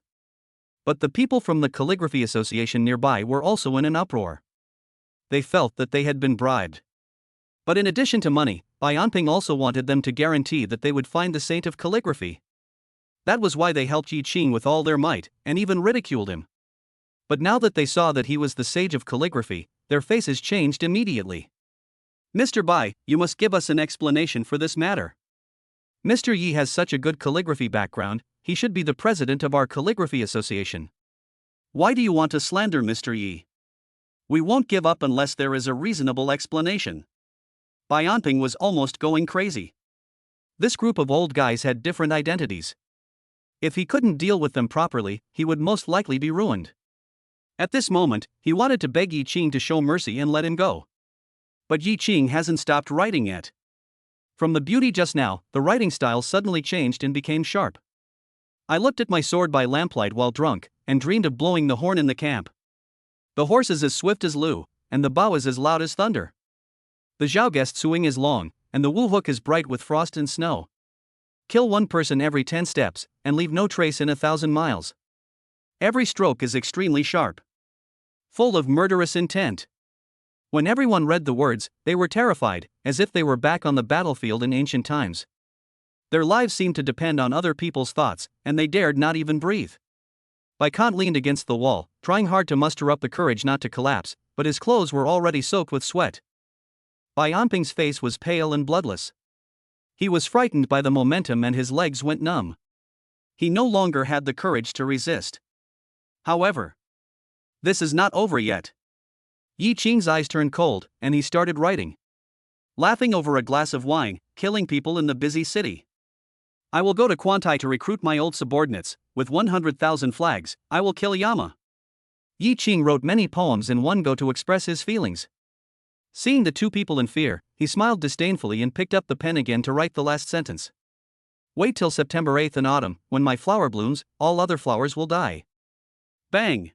But the people from the Calligraphy Association nearby were also in an uproar. They felt that they had been bribed. But in addition to money, Bai Anping also wanted them to guarantee that they would find the saint of calligraphy. That was why they helped Yi Qing with all their might, and even ridiculed him. But now that they saw that he was the sage of calligraphy, their faces changed immediately. "Mr. Bai, you must give us an explanation for this matter. Mr. Yi has such a good calligraphy background, he should be the president of our Calligraphy Association." "Why do you want to slander Mr. Yi? We won't give up unless there is a reasonable explanation." Bai Anping was almost going crazy. This group of old guys had different identities. If he couldn't deal with them properly, he would most likely be ruined. At this moment, he wanted to beg Yi Qing to show mercy and let him go. But Yi Qing hasn't stopped writing yet. From the beauty just now, the writing style suddenly changed and became sharp. I looked at my sword by lamplight while drunk, and dreamed of blowing the horn in the camp. The horse is as swift as Lu, and the bow is as loud as thunder. The Zhaoguest swing is long, and the Wu hook is bright with frost and snow. Kill one person every 10 steps, and leave no trace in 1,000 miles. Every stroke is extremely sharp, full of murderous intent. When everyone read the words, they were terrified, as if they were back on the battlefield in ancient times. Their lives seemed to depend on other people's thoughts, and they dared not even breathe. Bai Kant leaned against the wall, trying hard to muster up the courage not to collapse, but his clothes were already soaked with sweat. Bai Anping's face was pale and bloodless. He was frightened by the momentum and his legs went numb. He no longer had the courage to resist. However, This is not over yet. Yi Qing's eyes turned cold, and he started writing. Laughing over a glass of wine, killing people in the busy city. I will go to Quantai to recruit my old subordinates. With 100,000 flags, I will kill Yama. Yi Qing wrote many poems in one go to express his feelings. Seeing the two people in fear, he smiled disdainfully and picked up the pen again to write the last sentence. Wait till September 8th in autumn, when my flower blooms, all other flowers will die. Bang!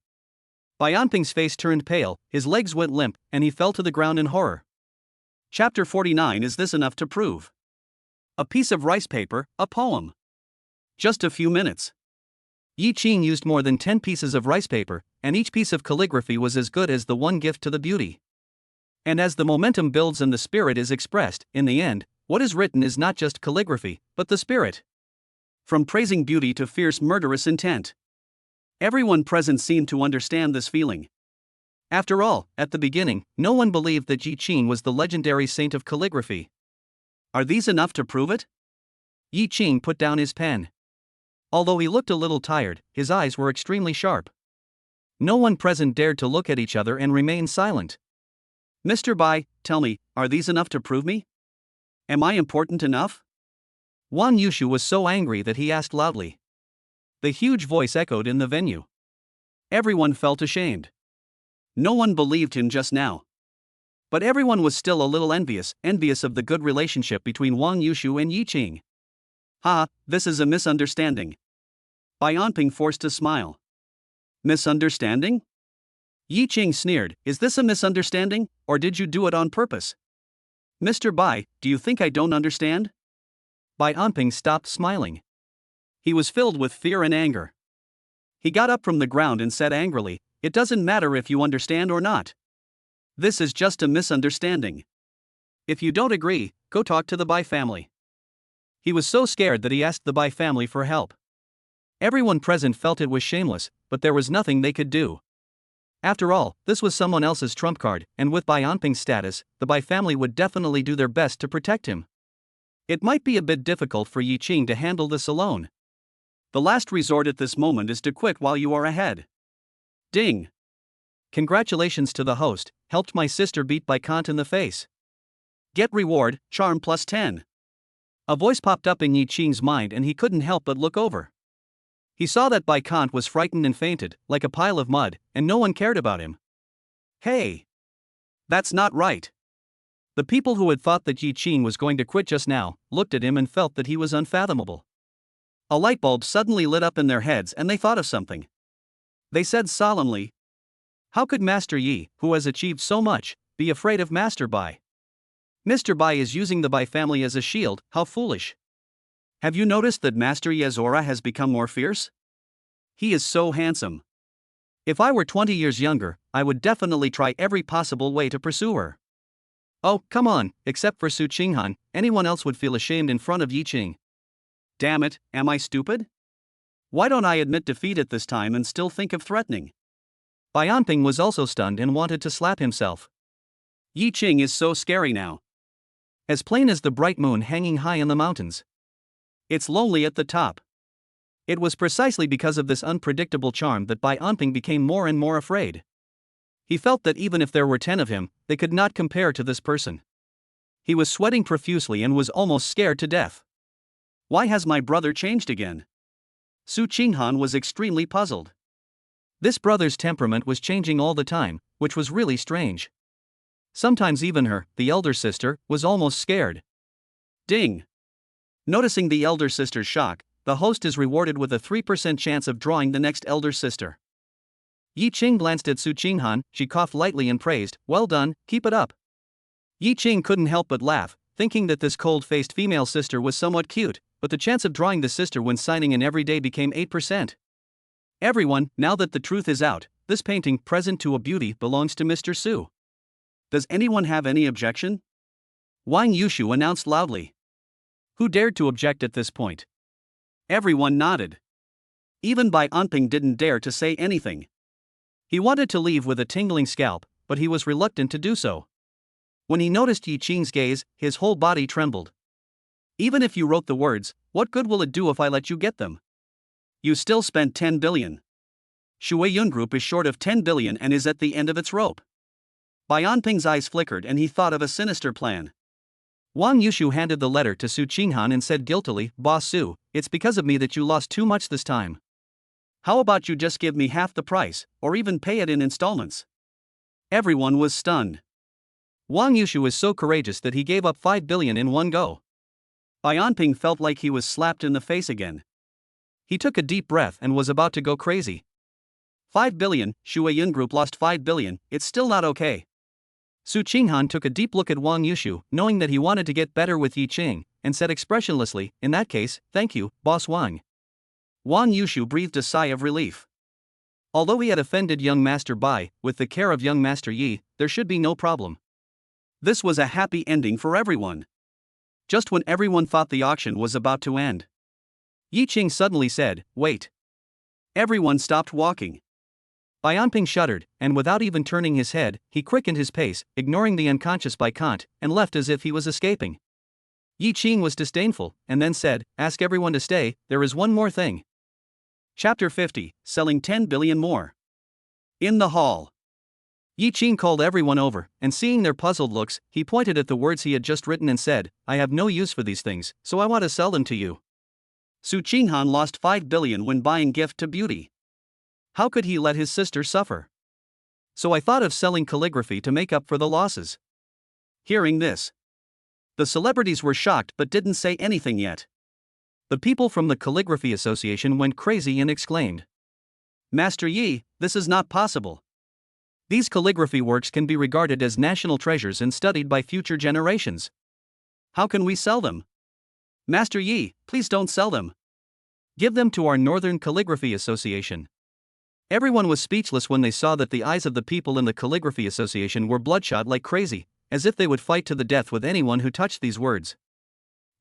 Bai Anping's face turned pale, his legs went limp, and he fell to the ground in horror. Chapter 49. Is this enough to prove? A piece of rice paper, a poem. Just a few minutes. Yi Qing used more than 10 pieces of rice paper, and each piece of calligraphy was as good as the one gift to the beauty. And as the momentum builds and the spirit is expressed, in the end, what is written is not just calligraphy, but the spirit. From praising beauty to fierce murderous intent. Everyone present seemed to understand this feeling. After all, at the beginning, no one believed that Yi Qing was the legendary saint of calligraphy. Are these enough to prove it? Yi Qing put down his pen. Although he looked a little tired, his eyes were extremely sharp. No one present dared to look at each other and remain silent. Mr. Bai, tell me, are these enough to prove me? Am I important enough? Wang Yushu was so angry that he asked loudly. The huge voice echoed in the venue. Everyone felt ashamed. No one believed him just now. But everyone was still a little envious of the good relationship between Wang Yushu and Yi Qing. Ha, this is a misunderstanding. Bai Anping forced a smile. Misunderstanding? Yi Qing sneered, is this a misunderstanding, or did you do it on purpose? Mr. Bai, do you think I don't understand? Bai Anping stopped smiling. He was filled with fear and anger. He got up from the ground and said angrily, it doesn't matter if you understand or not. This is just a misunderstanding. If you don't agree, go talk to the Bai family. He was so scared that he asked the Bai family for help. Everyone present felt it was shameless, but there was nothing they could do. After all, this was someone else's trump card, and with Bai Anping's status, the Bai family would definitely do their best to protect him. It might be a bit difficult for Yi Qing to handle this alone. The last resort at this moment is to quit while you are ahead. Ding! Congratulations to the host, helped my sister beat Bai Kant in the face. Get reward, charm plus 10. A voice popped up in Yi Qing's mind and he couldn't help but look over. He saw that Bai Kant was frightened and fainted, like a pile of mud, and no one cared about him. Hey! That's not right. The people who had thought that Yi Qing was going to quit just now, looked at him and felt that he was unfathomable. A light bulb suddenly lit up in their heads and they thought of something. They said solemnly, how could Master Yi, who has achieved so much, be afraid of Master Bai? Mr. Bai is using the Bai family as a shield, how foolish. Have you noticed that Master Yi's aura has become more fierce? He is so handsome. If I were 20 years younger, I would definitely try every possible way to pursue her. Oh, come on, except for Su Qinghan, anyone else would feel ashamed in front of Yi Qing. Damn it, am I stupid? Why don't I admit defeat at this time and still think of threatening? Bai Anping was also stunned and wanted to slap himself. Yi Qing is so scary now. As plain as the bright moon hanging high in the mountains. It's lonely at the top. It was precisely because of this unpredictable charm that Bai Anping became more and more afraid. He felt that even if there were 10 of him, they could not compare to this person. He was sweating profusely and was almost scared to death. Why has my brother changed again? Su Qinghan was extremely puzzled. This brother's temperament was changing all the time, which was really strange. Sometimes even her, the elder sister, was almost scared. Ding! Noticing the elder sister's shock, the host is rewarded with a 3% chance of drawing the next elder sister. Yi Qing glanced at Su Qinghan, she coughed lightly and praised, well done, keep it up. Yi Qing couldn't help but laugh, thinking that this cold-faced female sister was somewhat cute, but the chance of drawing the sister when signing in every day became 8%. Everyone, now that the truth is out, this painting present to a beauty belongs to Mr. Su. Does anyone have any objection? Wang Yushu announced loudly. Who dared to object at this point? Everyone nodded. Even Bai Anping didn't dare to say anything. He wanted to leave with a tingling scalp, but he was reluctant to do so. When he noticed Yi Qing's gaze, his whole body trembled. Even if you wrote the words, what good will it do if I let you get them? You still spent 10 billion. Shui Yun Group is short of 10 billion and is at the end of its rope. Bai Anping's eyes flickered and he thought of a sinister plan. Wang Yushu handed the letter to Su Qinghan and said guiltily, Boss Su, it's because of me that you lost too much this time. How about you just give me half the price, or even pay it in installments? Everyone was stunned. Wang Yushu is so courageous that he gave up 5 billion in one go. Bai Anping felt like he was slapped in the face again. He took a deep breath and was about to go crazy. 5 billion, Shui Yun Group lost 5 billion, it's still not okay. Su Qinghan took a deep look at Wang Yushu, knowing that he wanted to get better with Yi Qing, and said expressionlessly, in that case, thank you, Boss Wang. Wang Yushu breathed a sigh of relief. Although he had offended young Master Bai, with the care of young Master Yi, there should be no problem. This was a happy ending for everyone. Just when everyone thought the auction was about to end, Yi Qing suddenly said, wait. Everyone stopped walking. Bai Anping shuddered, and without even turning his head, he quickened his pace, ignoring the unconscious Bai Kant, and left as if he was escaping. Yi Qing was disdainful, and then said, ask everyone to stay, there is one more thing. Chapter 50, Selling 10 billion more. In the hall, Yi Qing called everyone over, and seeing their puzzled looks, he pointed at the words he had just written and said, I have no use for these things, so I want to sell them to you. Su Qinghan lost 5 billion when buying gift to beauty. How could he let his sister suffer? So I thought of selling calligraphy to make up for the losses. Hearing this, the celebrities were shocked but didn't say anything yet. The people from the Calligraphy Association went crazy and exclaimed, Master Yi, this is not possible. These calligraphy works can be regarded as national treasures and studied by future generations. How can we sell them? Master Yi, please don't sell them. Give them to our Northern Calligraphy Association. Everyone was speechless when they saw that the eyes of the people in the Calligraphy Association were bloodshot like crazy, as if they would fight to the death with anyone who touched these words.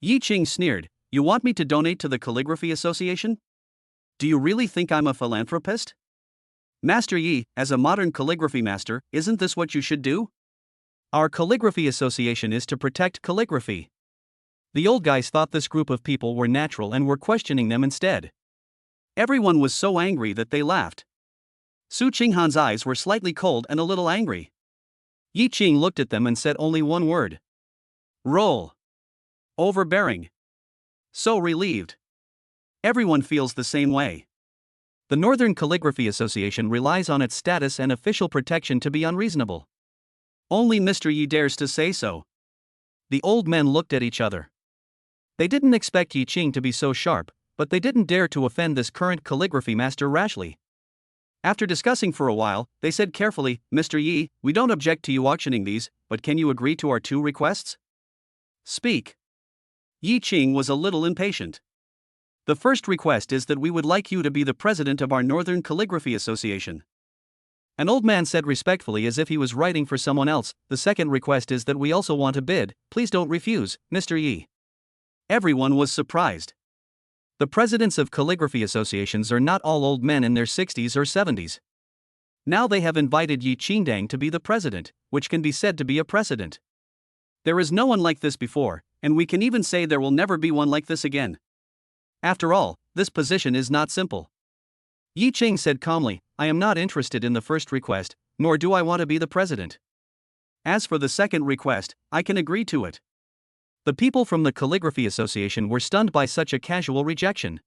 Yi Qing sneered, you want me to donate to the Calligraphy Association? Do you really think I'm a philanthropist? Master Yi, as a modern calligraphy master, isn't this what you should do? Our Calligraphy Association is to protect calligraphy. The old guys thought this group of people were natural and were questioning them instead. Everyone was so angry that they laughed. Su Qinghan's eyes were slightly cold and a little angry. Yi Qing looked at them and said only one word. Roll. Overbearing. So relieved. Everyone feels the same way. The Northern Calligraphy Association relies on its status and official protection to be unreasonable. Only Mr. Yi dares to say so. The old men looked at each other. They didn't expect Yi Qing to be so sharp, but they didn't dare to offend this current calligraphy master rashly. After discussing for a while, they said carefully, Mr. Yi, we don't object to you auctioning these, but can you agree to our 2 requests? Speak. Yi Qing was a little impatient. The first request is that we would like you to be the president of our Northern Calligraphy Association. An old man said respectfully as if he was writing for someone else, the second request is that we also want to bid, please don't refuse, Mr. Yi. Everyone was surprised. The presidents of calligraphy associations are not all old men in their 60s or 70s. Now they have invited Yi Qingdang to be the president, which can be said to be a precedent. There is no one like this before, and we can even say there will never be one like this again. After all, this position is not simple. Yi Qing said calmly, I am not interested in the first request, nor do I want to be the president. As for the second request, I can agree to it. The people from the Calligraphy Association were stunned by such a casual rejection.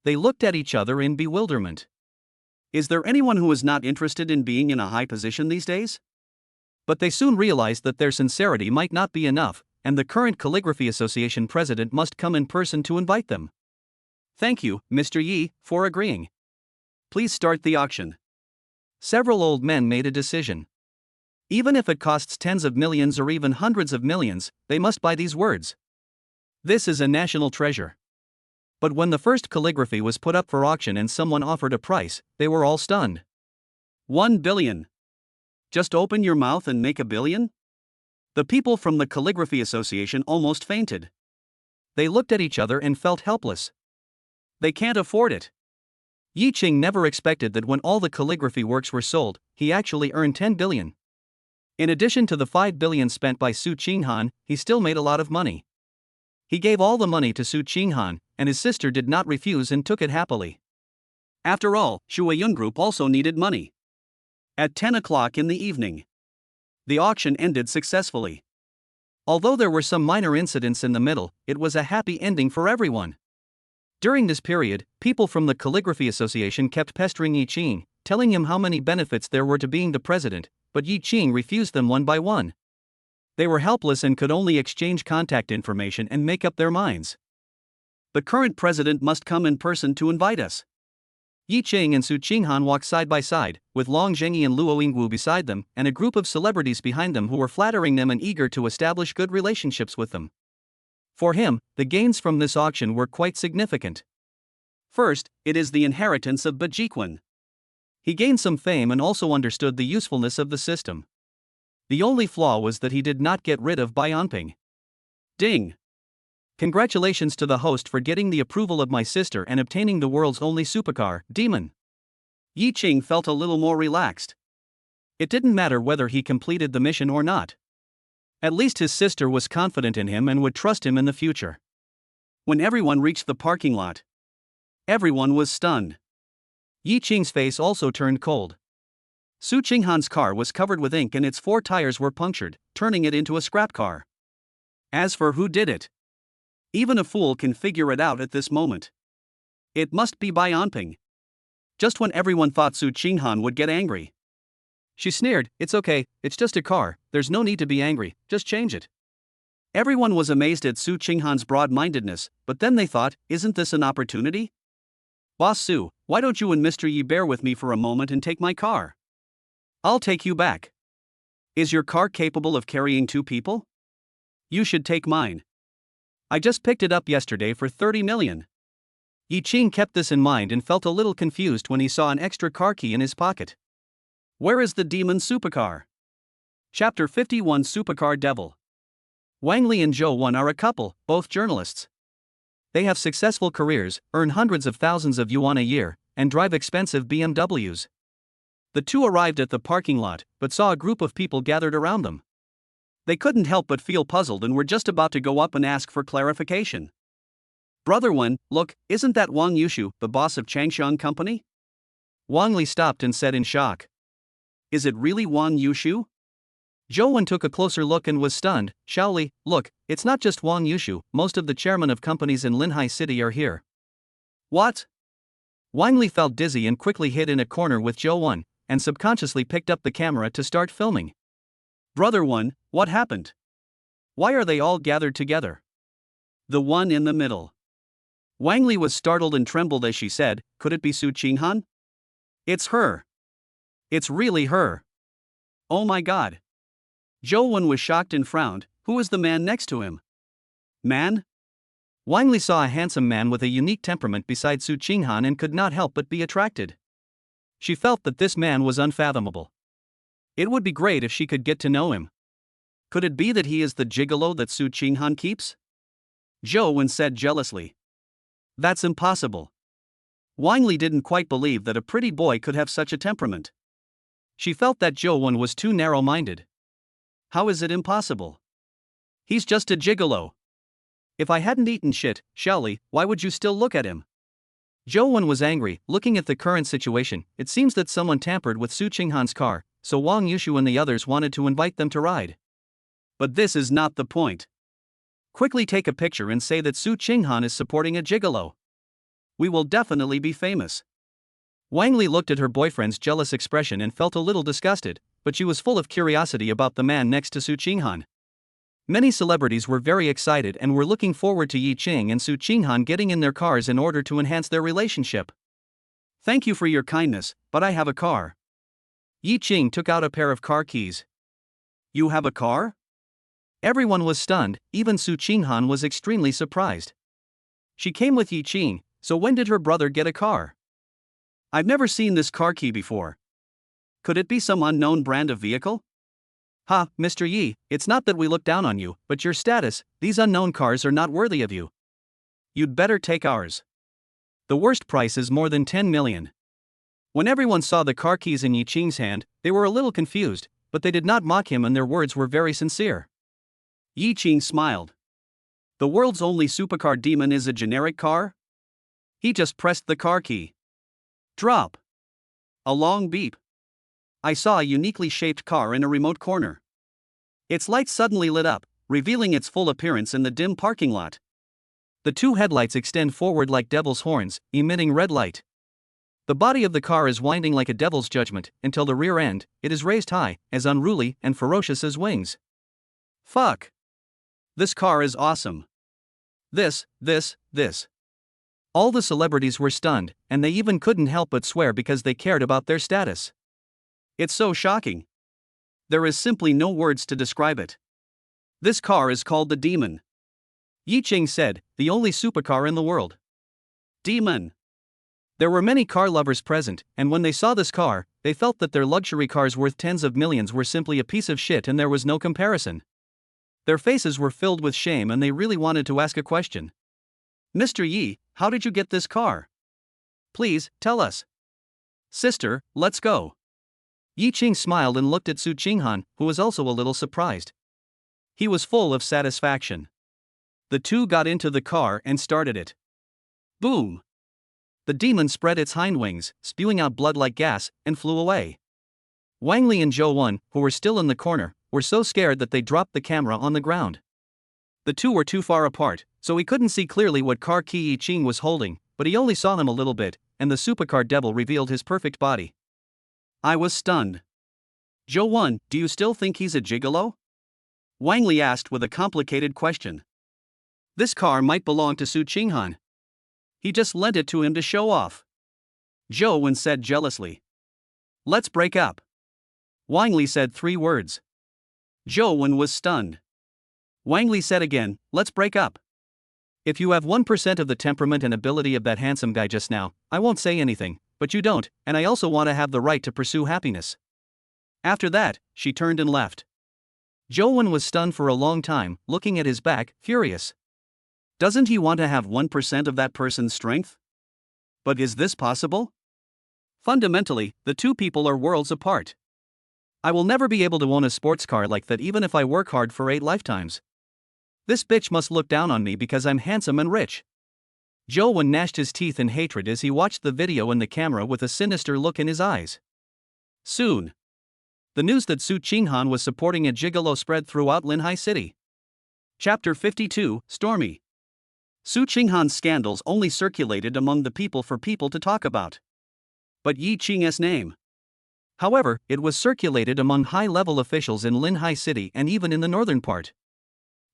They looked at each other in bewilderment. Is there anyone who is not interested in being in a high position these days? But they soon realized that their sincerity might not be enough, and the current Calligraphy Association president must come in person to invite them. Thank you, Mr. Yi, for agreeing. Please start the auction. Several old men made a decision. Even if it costs tens of millions or even hundreds of millions, they must buy these words. This is a national treasure. But when the first calligraphy was put up for auction and someone offered a price, they were all stunned. 1 billion. Just open your mouth and make a billion? The people from the Calligraphy Association almost fainted. They looked at each other and felt helpless. They can't afford it. Yi Qing never expected that when all the calligraphy works were sold, he actually earned 10 billion. In addition to the 5 billion spent by Su Qinghan, he still made a lot of money. He gave all the money to Su Qinghan, and his sister did not refuse and took it happily. After all, Shuayun Group also needed money. At 10 o'clock in the evening, the auction ended successfully. Although there were some minor incidents in the middle, it was a happy ending for everyone. During this period, people from the Calligraphy Association kept pestering Yi Qing, telling him how many benefits there were to being the president, but Yi Qing refused them one by one. They were helpless and could only exchange contact information and make up their minds. The current president must come in person to invite us. Yi Qing and Su Qinghan walked side by side, with Long Zhengyi and Luo Yingwu beside them, and a group of celebrities behind them who were flattering them and eager to establish good relationships with them. For him, the gains from this auction were quite significant. First, it is the inheritance of Bajiquan. He gained some fame and also understood the usefulness of the system. The only flaw was that he did not get rid of Bionping. Ding! Congratulations to the host for getting the approval of my sister and obtaining the world's only supercar, Demon. Yi Qing felt a little more relaxed. It didn't matter whether he completed the mission or not. At least his sister was confident in him and would trust him in the future. When everyone reached the parking lot, everyone was stunned. Yi Qing's face also turned cold. Su Qinghan's car was covered with ink and its 4 tires were punctured, turning it into a scrap car. As for who did it, even a fool can figure it out at this moment. It must be Bionping. Just when everyone thought Su Qinghan would get angry, she sneered, "It's okay, it's just a car, there's no need to be angry, just change it." Everyone was amazed at Su Qinghan's broad-mindedness, but then they thought, isn't this an opportunity? Boss Su, why don't you and Mr. Yi bear with me for a moment and take my car? I'll take you back. Is your car capable of carrying 2 people? You should take mine. I just picked it up yesterday for 30 million. Yi Qing kept this in mind and felt a little confused when he saw an extra car key in his pocket. Where is the demon supercar? Chapter 51 Supercar Devil. Wang Li and Zhou Wen are a couple, both journalists. They have successful careers, earn hundreds of thousands of yuan a year, and drive expensive BMWs. The two arrived at the parking lot, but saw a group of people gathered around them. They couldn't help but feel puzzled and were just about to go up and ask for clarification. Brother Wen, look, isn't that Wang Yushu, the boss of Changxiang Company? Wang Li stopped and said in shock. Is it really Wang Yushu? Zhou Wen took a closer look and was stunned. Shaoli, look, it's not just Wang Yushu, most of the chairmen of companies in Linhai City are here. What? Wang Li felt dizzy and quickly hid in a corner with Zhou Wen, and subconsciously picked up the camera to start filming. Brother Wen, what happened? Why are they all gathered together? The one in the middle. Wang Li was startled and trembled as she said, could it be Su Qinghan? It's her. It's really her. Oh my god. Zhou Wen was shocked and frowned. Who is the man next to him? Man? Wang Li saw a handsome man with a unique temperament beside Su Qinghan and could not help but be attracted. She felt that this man was unfathomable. It would be great if she could get to know him. Could it be that he is the gigolo that Su Qinghan keeps? Zhou Wen said jealously. That's impossible. Wang Li didn't quite believe that a pretty boy could have such a temperament. She felt that Zhou Wen was too narrow-minded. How is it impossible? He's just a gigolo. If I hadn't eaten shit, Shaoli, why would you still look at him? Zhou Wen was angry, looking at the current situation. It seems that someone tampered with Su Qinghan's car, so Wang Yushu and the others wanted to invite them to ride. But this is not the point. Quickly take a picture and say that Su Qinghan is supporting a gigolo. We will definitely be famous. Wang Li looked at her boyfriend's jealous expression and felt a little disgusted, but she was full of curiosity about the man next to Su Qinghan. Many celebrities were very excited and were looking forward to Yi Qing and Su Qinghan getting in their cars in order to enhance their relationship. Thank you for your kindness, but I have a car. Yi Qing took out a pair of car keys. You have a car? Everyone was stunned, even Su Qinghan was extremely surprised. She came with Yi Qing, so when did her brother get a car? I've never seen this car key before. Could it be some unknown brand of vehicle? Ha, Mr. Yi, it's not that we look down on you, but your status, these unknown cars are not worthy of you. You'd better take ours. The worst price is more than 10 million. When everyone saw the car keys in Yi Qing's hand, they were a little confused, but they did not mock him and their words were very sincere. Yi Qing smiled. The world's only supercar demon is a generic car? He just pressed the car key. Drop. A long beep. I saw a uniquely shaped car in a remote corner. Its lights suddenly lit up, revealing its full appearance in the dim parking lot. The two headlights extend forward like devil's horns, emitting red light. The body of the car is winding like a devil's judgment, until the rear end, it is raised high, as unruly and ferocious as wings. Fuck. This car is awesome. This. All the celebrities were stunned, and they even couldn't help but swear because they cared about their status. It's so shocking. There is simply no words to describe it. This car is called the Demon. Yi Ching said, the only supercar in the world. Demon. There were many car lovers present, and when they saw this car, they felt that their luxury cars worth tens of millions were simply a piece of shit and there was no comparison. Their faces were filled with shame and they really wanted to ask a question. Mr. Yi, how did you get this car? Please, tell us. Sister, let's go. Yi Ching smiled and looked at Su Qinghan, who was also a little surprised. He was full of satisfaction. The two got into the car and started it. Boom! The demon spread its hind wings, spewing out blood like gas, and flew away. Wang Li and Zhou Wen, who were still in the corner, were so scared that they dropped the camera on the ground. The two were too far apart, so he couldn't see clearly what car key Yi Ching was holding, but he only saw them a little bit, and the supercar devil revealed his perfect body. I was stunned. Zhou Wen, do you still think he's a gigolo? Wang Li asked with a complicated question. This car might belong to Su Qinghan. He just lent it to him to show off. Zhou Wen said jealously. Let's break up. Wang Li said 3 words. Zhou Wen was stunned. Wang Li said again, let's break up. If you have 1% of the temperament and ability of that handsome guy just now, I won't say anything, but you don't, and I also want to have the right to pursue happiness. After that, she turned and left. Zhou Wen was stunned for a long time, looking at his back, furious. Doesn't he want to have 1% of that person's strength? But is this possible? Fundamentally, the two people are worlds apart. I will never be able to own a sports car like that even if I work hard for 8 lifetimes. This bitch must look down on me because I'm handsome and rich. Zhou Wen gnashed his teeth in hatred as he watched the video in the camera with a sinister look in his eyes. Soon, the news that Su Qinghan was supporting a gigolo spread throughout Linhai City. Chapter 52, Stormy. Su Qinghan's scandals only circulated among the people for people to talk about. But Yi Qing's name. However, it was circulated among high-level officials in Linhai City and even in the northern part.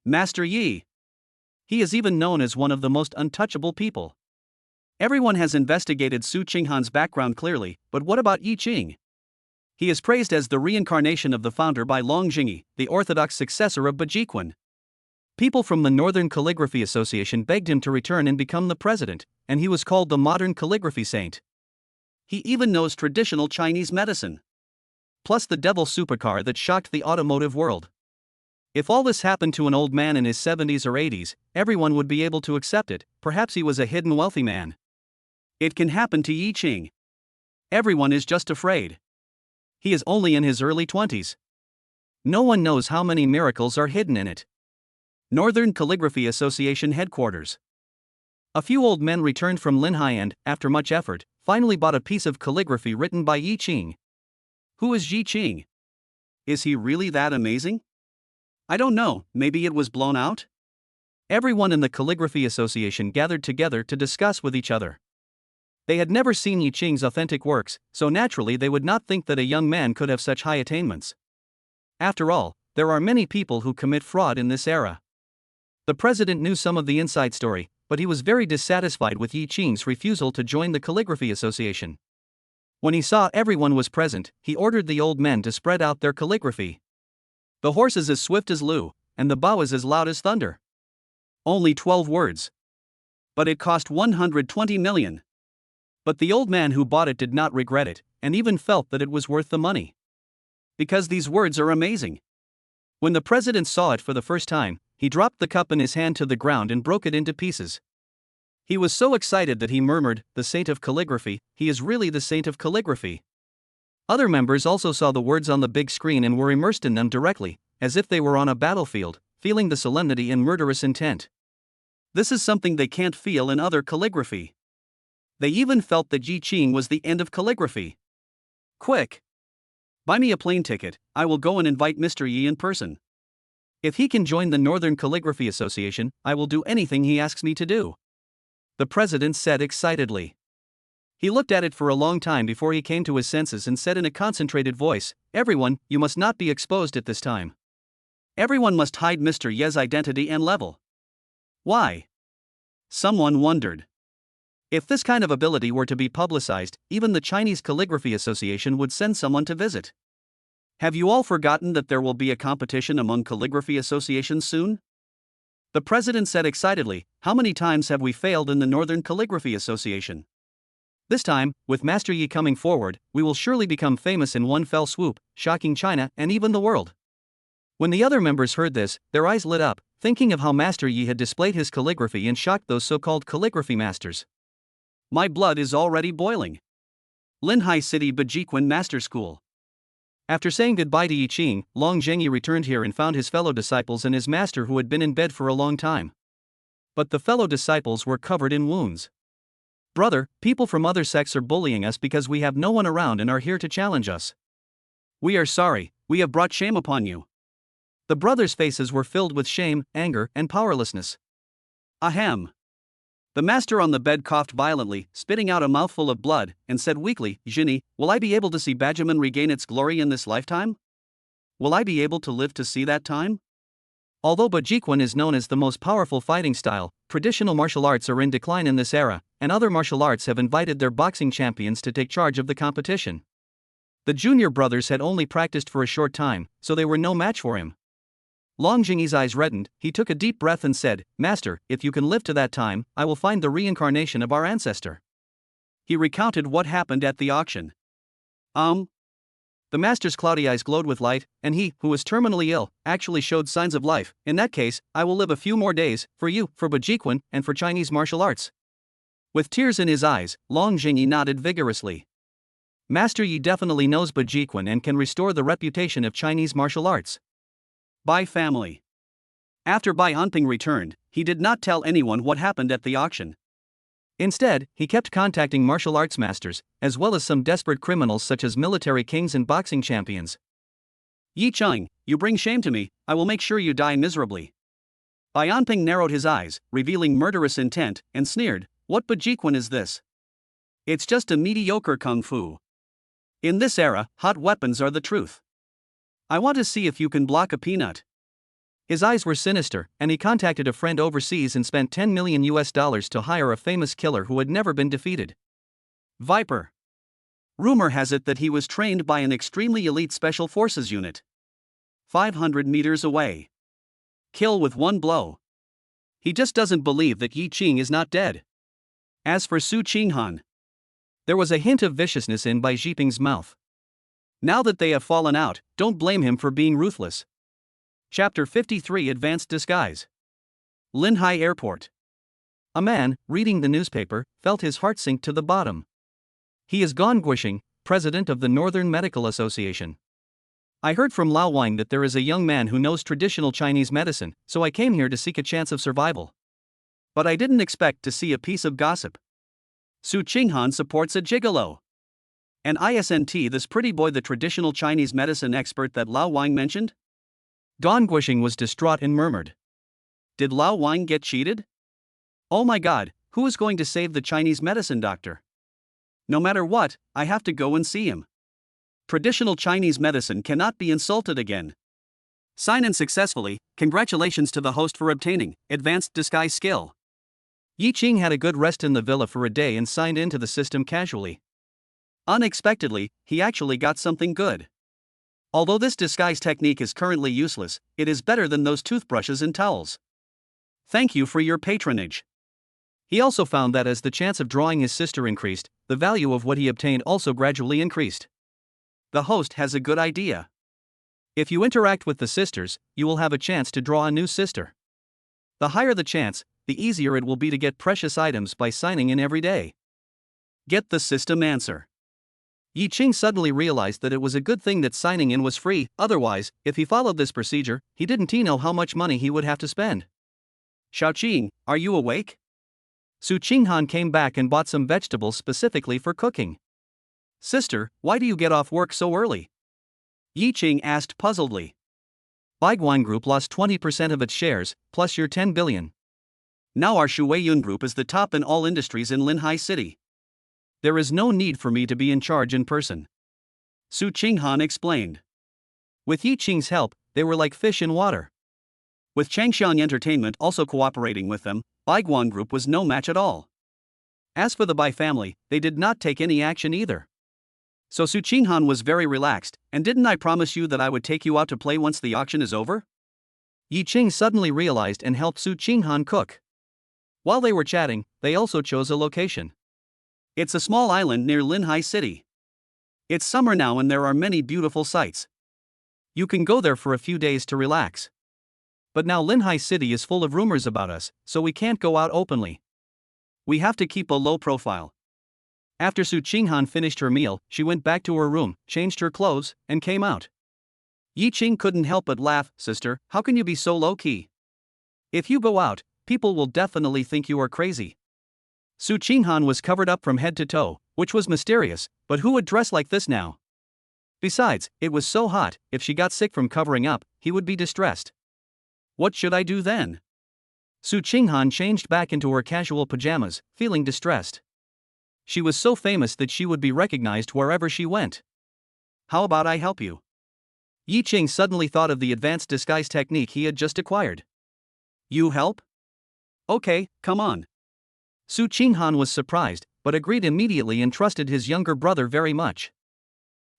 Master Yi. He is even known as one of the most untouchable people. Everyone has investigated Su Qinghan's background clearly, but what about Yi Qing? He is praised as the reincarnation of the founder by Long Jingyi, the orthodox successor of Bajiquan. People from the Northern Calligraphy Association begged him to return and become the president, and he was called the modern calligraphy saint. He even knows traditional Chinese medicine. Plus the devil supercar that shocked the automotive world. If all this happened to an old man in his 70s or 80s, everyone would be able to accept it. Perhaps he was a hidden wealthy man. It can happen to Yi Qing. Everyone is just afraid. He is only in his early 20s. No one knows how many miracles are hidden in it. Northern Calligraphy Association headquarters. A few old men returned from Linhai and, after much effort, finally bought a piece of calligraphy written by Yi Qing. Who is Yi Qing? Is he really that amazing? I don't know, maybe it was blown out? Everyone in the Calligraphy Association gathered together to discuss with each other. They had never seen Yi Qing's authentic works, so naturally they would not think that a young man could have such high attainments. After all, there are many people who commit fraud in this era. The president knew some of the inside story, but he was very dissatisfied with Yi Qing's refusal to join the Calligraphy Association. When he saw everyone was present, he ordered the old men to spread out their calligraphy. The horse is as swift as Lu, and the bow is as loud as thunder. Only 12 words. But it cost 120 million. But the old man who bought it did not regret it, and even felt that it was worth the money. Because these words are amazing. When the president saw it for the first time, he dropped the cup in his hand to the ground and broke it into pieces. He was so excited that he murmured, "The saint of calligraphy, he is really the saint of calligraphy." Other members also saw the words on the big screen and were immersed in them directly, as if they were on a battlefield, feeling the solemnity and murderous intent. This is something they can't feel in other calligraphy. They even felt that Yi Qing was the end of calligraphy. Quick! Buy me a plane ticket, I will go and invite Mr. Yi in person. If he can join the Northern Calligraphy Association, I will do anything he asks me to do. The president said excitedly. He looked at it for a long time before he came to his senses and said in a concentrated voice, "Everyone, you must not be exposed at this time. Everyone must hide Mr. Ye's identity and level." Why? Someone wondered. If this kind of ability were to be publicized, even the Chinese Calligraphy Association would send someone to visit. Have you all forgotten that there will be a competition among calligraphy associations soon? The president said excitedly, "How many times have we failed in the Northern Calligraphy Association? This time, with Master Yi coming forward, we will surely become famous in one fell swoop, shocking China and even the world." When the other members heard this, their eyes lit up, thinking of how Master Yi had displayed his calligraphy and shocked those so-called calligraphy masters. My blood is already boiling. Linhai City Bajiquan Master School. After saying goodbye to Yi Qing, Long Zhengyi returned here and found his fellow disciples and his master who had been in bed for a long time. But the fellow disciples were covered in wounds. "Brother, people from other sects are bullying us because we have no one around and are here to challenge us. We are sorry, we have brought shame upon you." The brothers' faces were filled with shame, anger, and powerlessness. Ahem. The master on the bed coughed violently, spitting out a mouthful of blood, and said weakly, "Jinni, will I be able to see Bajiman regain its glory in this lifetime? Will I be able to live to see that time?" Although Bajiquan is known as the most powerful fighting style, traditional martial arts are in decline in this era, and other martial arts have invited their boxing champions to take charge of the competition. The junior brothers had only practiced for a short time, so they were no match for him. Long Jingyi's eyes reddened, he took a deep breath and said, "Master, if you can live to that time, I will find the reincarnation of our ancestor." He recounted what happened at the auction. The master's cloudy eyes glowed with light, and he, who was terminally ill, actually showed signs of life. "In that case, I will live a few more days, for you, for Bajiquan, and for Chinese martial arts." With tears in his eyes, Long Jingyi nodded vigorously. Master Yi definitely knows Bajiquan and can restore the reputation of Chinese martial arts. Bai family. After Bai Anping returned, he did not tell anyone what happened at the auction. Instead, he kept contacting martial arts masters, as well as some desperate criminals such as military kings and boxing champions. "Yi Qing, you bring shame to me, I will make sure you die miserably." Bai Anping narrowed his eyes, revealing murderous intent, and sneered, "What Bajiquan is this? It's just a mediocre kung fu. In this era, hot weapons are the truth. I want to see if you can block a peanut." His eyes were sinister, and he contacted a friend overseas and spent $10 million to hire a famous killer who had never been defeated. Viper. Rumor has it that he was trained by an extremely elite special forces unit. 500 meters away. Kill with one blow. He just doesn't believe that Yi Qing is not dead. As for Su Qinghan, there was a hint of viciousness in Bai Jiping's mouth. Now that they have fallen out, don't blame him for being ruthless. Chapter 53 Advanced Disguise. Linhai Airport. A man, reading the newspaper, felt his heart sink to the bottom. He is Gong Guisheng, president of the Northern Medical Association. "I heard from Lao Wang that there is a young man who knows traditional Chinese medicine, so I came here to seek a chance of survival. But I didn't expect to see a piece of gossip. Su Qinghan supports a gigolo. And isn't this pretty boy the traditional Chinese medicine expert that Lao Wang mentioned?" Gong Guisheng was distraught and murmured, "Did Lao Wang get cheated? Oh my god, who is going to save the Chinese medicine doctor? No matter what, I have to go and see him. Traditional Chinese medicine cannot be insulted again." Sign in successfully. Congratulations to the host for obtaining advanced disguise skill. Yi Qing had a good rest in the villa for a day and signed into the system casually. Unexpectedly, he actually got something good. Although this disguise technique is currently useless, it is better than those toothbrushes and towels. Thank you for your patronage. He also found that as the chance of drawing his sister increased, the value of what he obtained also gradually increased. The host has a good idea. If you interact with the sisters, you will have a chance to draw a new sister. The higher the chance, the easier it will be to get precious items by signing in every day. Get the system answer. Yi Qing suddenly realized that it was a good thing that signing in was free, otherwise, if he followed this procedure, he didn't know how much money he would have to spend. "Xiao Qing, are you awake?" Su Qinghan came back and bought some vegetables specifically for cooking. Sister, why do you get off work so early? Yi Qing asked puzzledly. Baiguan Group lost 20% of its shares, plus your 10 billion. Now our Shuiyun Group is the top in all industries in Linhai City. There is no need for me to be in charge in person. Su Qinghan explained. With Yi Qing's help, they were like fish in water. With Changshan Entertainment also cooperating with them, Baiguan Group was no match at all. As for the Bai family, they did not take any action either. So Su Qinghan was very relaxed, and didn't I promise you that I would take you out to play once the auction is over? Yi Qing suddenly realized and helped Su Qinghan cook. While they were chatting, they also chose a location. It's a small island near Linhai City. It's summer now and there are many beautiful sights. You can go there for a few days to relax. But now Linhai City is full of rumors about us, so we can't go out openly. We have to keep a low profile. After Su Qinghan finished her meal, she went back to her room, changed her clothes, and came out. Yi Qing couldn't help but laugh. Sister, how can you be so low-key? If you go out, people will definitely think you are crazy. Su Qinghan was covered up from head to toe, which was mysterious, but who would dress like this now? Besides, it was so hot, if she got sick from covering up, he would be distressed. What should I do then? Su Qinghan changed back into her casual pajamas, feeling distressed. She was so famous that she would be recognized wherever she went. How about I help you? Yi Qing suddenly thought of the advanced disguise technique he had just acquired. You help? Okay, come on. Su Qinghan was surprised, but agreed immediately and trusted his younger brother very much.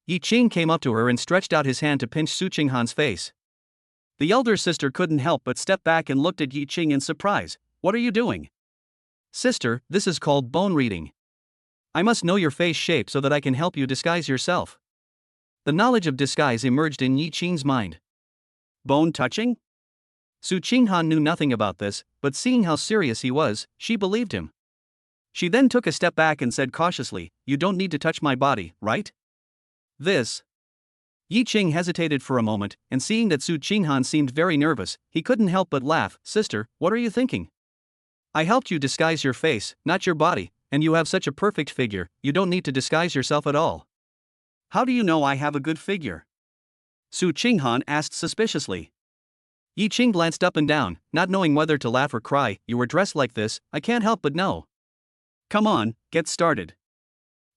Yi Qing came up to her and stretched out his hand to pinch Su Qinghan's face. The elder sister couldn't help but step back and looked at Yi Qing in surprise. What are you doing? Sister, this is called bone reading. I must know your face shape so that I can help you disguise yourself. The knowledge of disguise emerged in Yi Qing's mind. Bone touching? Su Qinghan knew nothing about this, but seeing how serious he was, she believed him. She then took a step back and said cautiously, You don't need to touch my body, right? This. Yi Qing hesitated for a moment, and seeing that Su Qinghan seemed very nervous, he couldn't help but laugh. Sister, what are you thinking? I helped you disguise your face, not your body, and you have such a perfect figure, you don't need to disguise yourself at all. How do you know I have a good figure? Su Qinghan asked suspiciously. Yi Qing glanced up and down, not knowing whether to laugh or cry. You were dressed like this, I can't help but know. Come on, get started.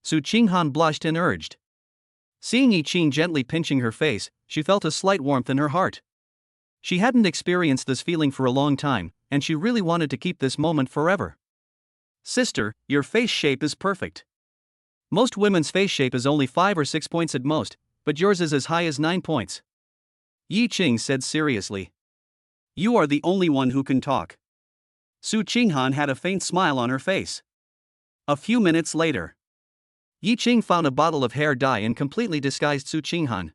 Su Qinghan blushed and urged. Seeing Yi Qing gently pinching her face, she felt a slight warmth in her heart. She hadn't experienced this feeling for a long time, and she really wanted to keep this moment forever. Sister, your face shape is perfect. Most women's face shape is only 5 or 6 points at most, but yours is as high as 9 points. Yi Qing said seriously. You are the only one who can talk. Su Qinghan had a faint smile on her face. A few minutes later, Yi Qing found a bottle of hair dye and completely disguised Su Qinghan.